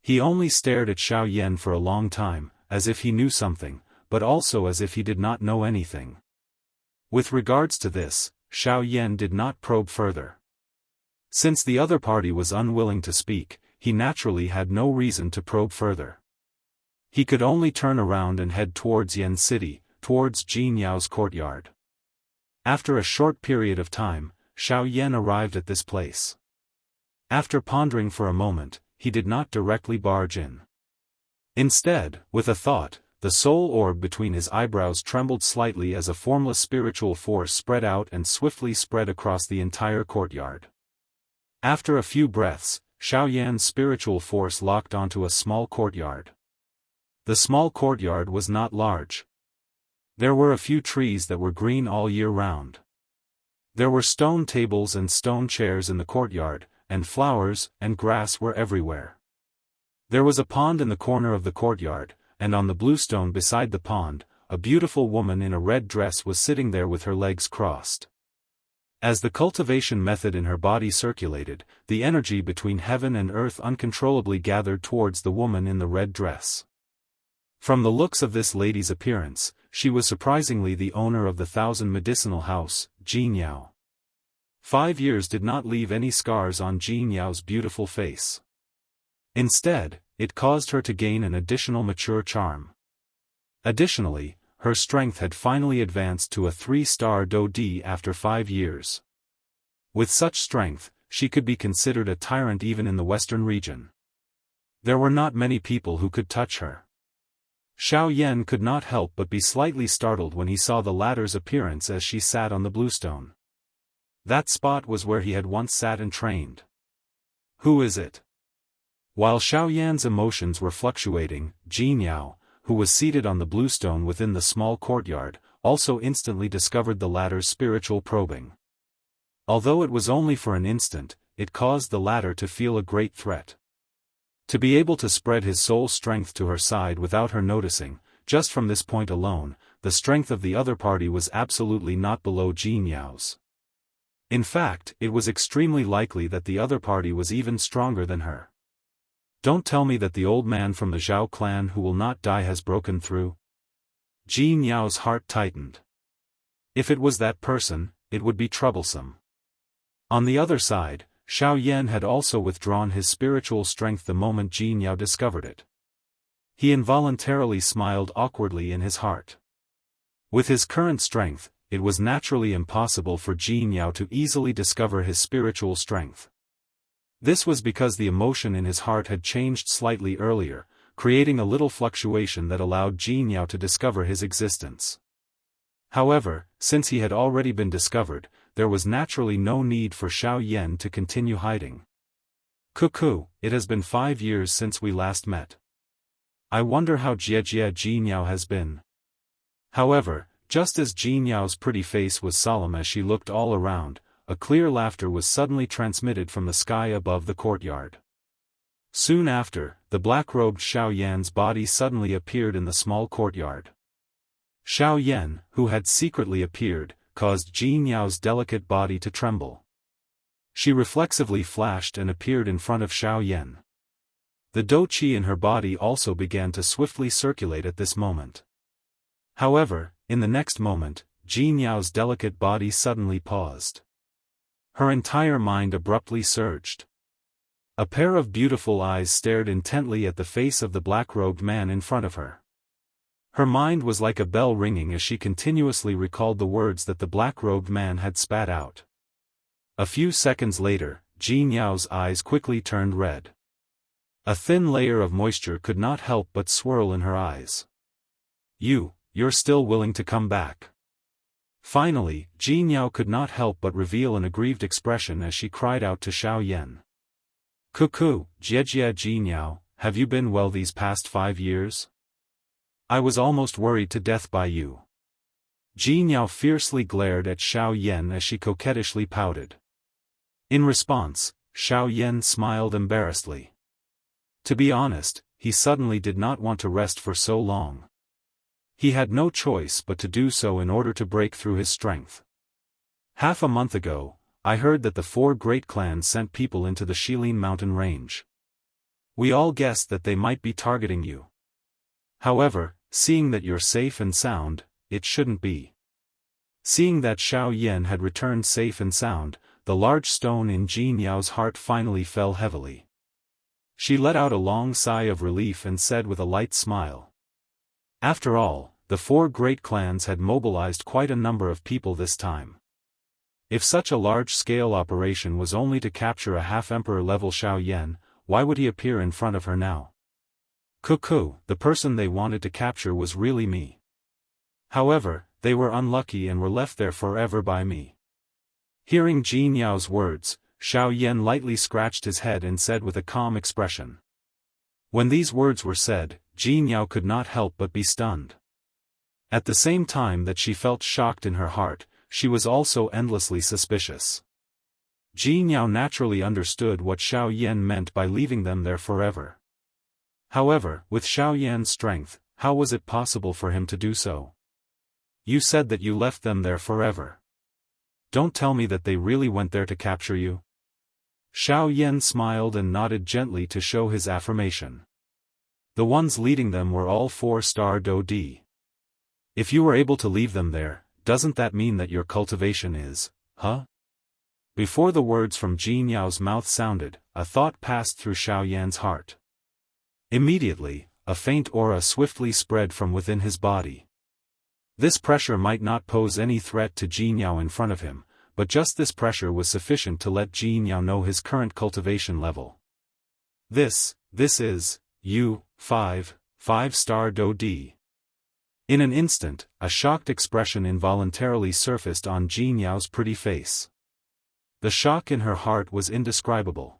He only stared at Xiao Yan for a long time, as if he knew something, but also as if he did not know anything. With regards to this, Xiao Yan did not probe further. Since the other party was unwilling to speak, he naturally had no reason to probe further. He could only turn around and head towards Yan City, towards Jin Yao's courtyard. After a short period of time, Xiao Yan arrived at this place. After pondering for a moment, he did not directly barge in. Instead, with a thought, the soul orb between his eyebrows trembled slightly as a formless spiritual force spread out and swiftly spread across the entire courtyard. After a few breaths, Xiao Yan's spiritual force locked onto a small courtyard. The small courtyard was not large. There were a few trees that were green all year round. There were stone tables and stone chairs in the courtyard, and flowers and grass were everywhere. There was a pond in the corner of the courtyard, and on the bluestone beside the pond, a beautiful woman in a red dress was sitting there with her legs crossed. As the cultivation method in her body circulated, the energy between heaven and earth uncontrollably gathered towards the woman in the red dress. From the looks of this lady's appearance, she was surprisingly the owner of the 1,000 medicinal house, Jin Yao. 5 years did not leave any scars on Jin Yao's beautiful face. Instead, it caused her to gain an additional mature charm. Additionally, her strength had finally advanced to a 3-star Do D after 5 years. With such strength, she could be considered a tyrant even in the western region. There were not many people who could touch her. Xiao Yan could not help but be slightly startled when he saw the latter's appearance as she sat on the bluestone. That spot was where he had once sat and trained. Who is it? While Xiao Yan's emotions were fluctuating, Jin Yao, who was seated on the bluestone within the small courtyard, also instantly discovered the latter's spiritual probing. Although it was only for an instant, it caused the latter to feel a great threat. To be able to spread his soul strength to her side without her noticing, just from this point alone, the strength of the other party was absolutely not below Jin Yao's. In fact, it was extremely likely that the other party was even stronger than her. Don't tell me that the old man from the Zhao clan who will not die has broken through. Jin Yao's heart tightened. If it was that person, it would be troublesome. On the other side, Xiao Yan had also withdrawn his spiritual strength the moment Jin Yao discovered it. He involuntarily smiled awkwardly in his heart. With his current strength, it was naturally impossible for Jin Yao to easily discover his spiritual strength. This was because the emotion in his heart had changed slightly earlier, creating a little fluctuation that allowed Jin Yao to discover his existence. However, since he had already been discovered, there was naturally no need for Xiao Yan to continue hiding. Cuckoo, it has been 5 years since we last met. I wonder how Jin Yao has been. However, just as Jin Yao's pretty face was solemn as she looked all around, a clear laughter was suddenly transmitted from the sky above the courtyard. Soon after, the black-robed Xiao Yan's body suddenly appeared in the small courtyard. Xiao Yan, who had secretly appeared, caused Jin Yao's delicate body to tremble. She reflexively flashed and appeared in front of Xiao Yan. The Do Qi in her body also began to swiftly circulate at this moment. However, in the next moment, Jin Yao's delicate body suddenly paused. Her entire mind abruptly surged. A pair of beautiful eyes stared intently at the face of the black-robed man in front of her. Her mind was like a bell ringing as she continuously recalled the words that the black-robed man had spat out. A few seconds later, Jin Yao's eyes quickly turned red. A thin layer of moisture could not help but swirl in her eyes. You're still willing to come back. Finally, Jianghu could not help but reveal an aggrieved expression as she cried out to Xiao Yan. "Cuckoo, Jiejie Jianghu, have you been well these past 5 years? I was almost worried to death by you." Jianghu fiercely glared at Xiao Yan as she coquettishly pouted. In response, Xiao Yan smiled embarrassedly. To be honest, he suddenly did not want to rest for so long. He had no choice but to do so in order to break through his strength. "Half a month ago, I heard that the 4 great clans sent people into the Shilin mountain range. We all guessed that they might be targeting you. However, seeing that you're safe and sound, it shouldn't be." Seeing that Xiao Yan had returned safe and sound, the large stone in Jianghu's heart finally fell heavily. She let out a long sigh of relief and said with a light smile. After all, the 4 great clans had mobilized quite a number of people this time. If such a large-scale operation was only to capture a half-emperor-level Xiao Yan, why would he appear in front of her now? Cuckoo, the person they wanted to capture was really me. However, they were unlucky and were left there forever by me. Hearing Jianghu's words, Xiao Yan lightly scratched his head and said with a calm expression. When these words were said, Jianghu could not help but be stunned. At the same time that she felt shocked in her heart, she was also endlessly suspicious. Jianghu naturally understood what Xiao Yan meant by leaving them there forever. However, with Xiao Yan's strength, how was it possible for him to do so? "You said that you left them there forever. Don't tell me that they really went there to capture you?" Xiao Yan smiled and nodded gently to show his affirmation. "The ones leading them were all 4-star Do-di. If you were able to leave them there, doesn't that mean that your cultivation is, huh?" Before the words from Jianghu's mouth sounded, a thought passed through Xiao Yan's heart. Immediately, a faint aura swiftly spread from within his body. This pressure might not pose any threat to Jianghu in front of him, but just this pressure was sufficient to let Jianghu know his current cultivation level. This is, five-star Do-di. In an instant, a shocked expression involuntarily surfaced on Jianghu's pretty face. The shock in her heart was indescribable.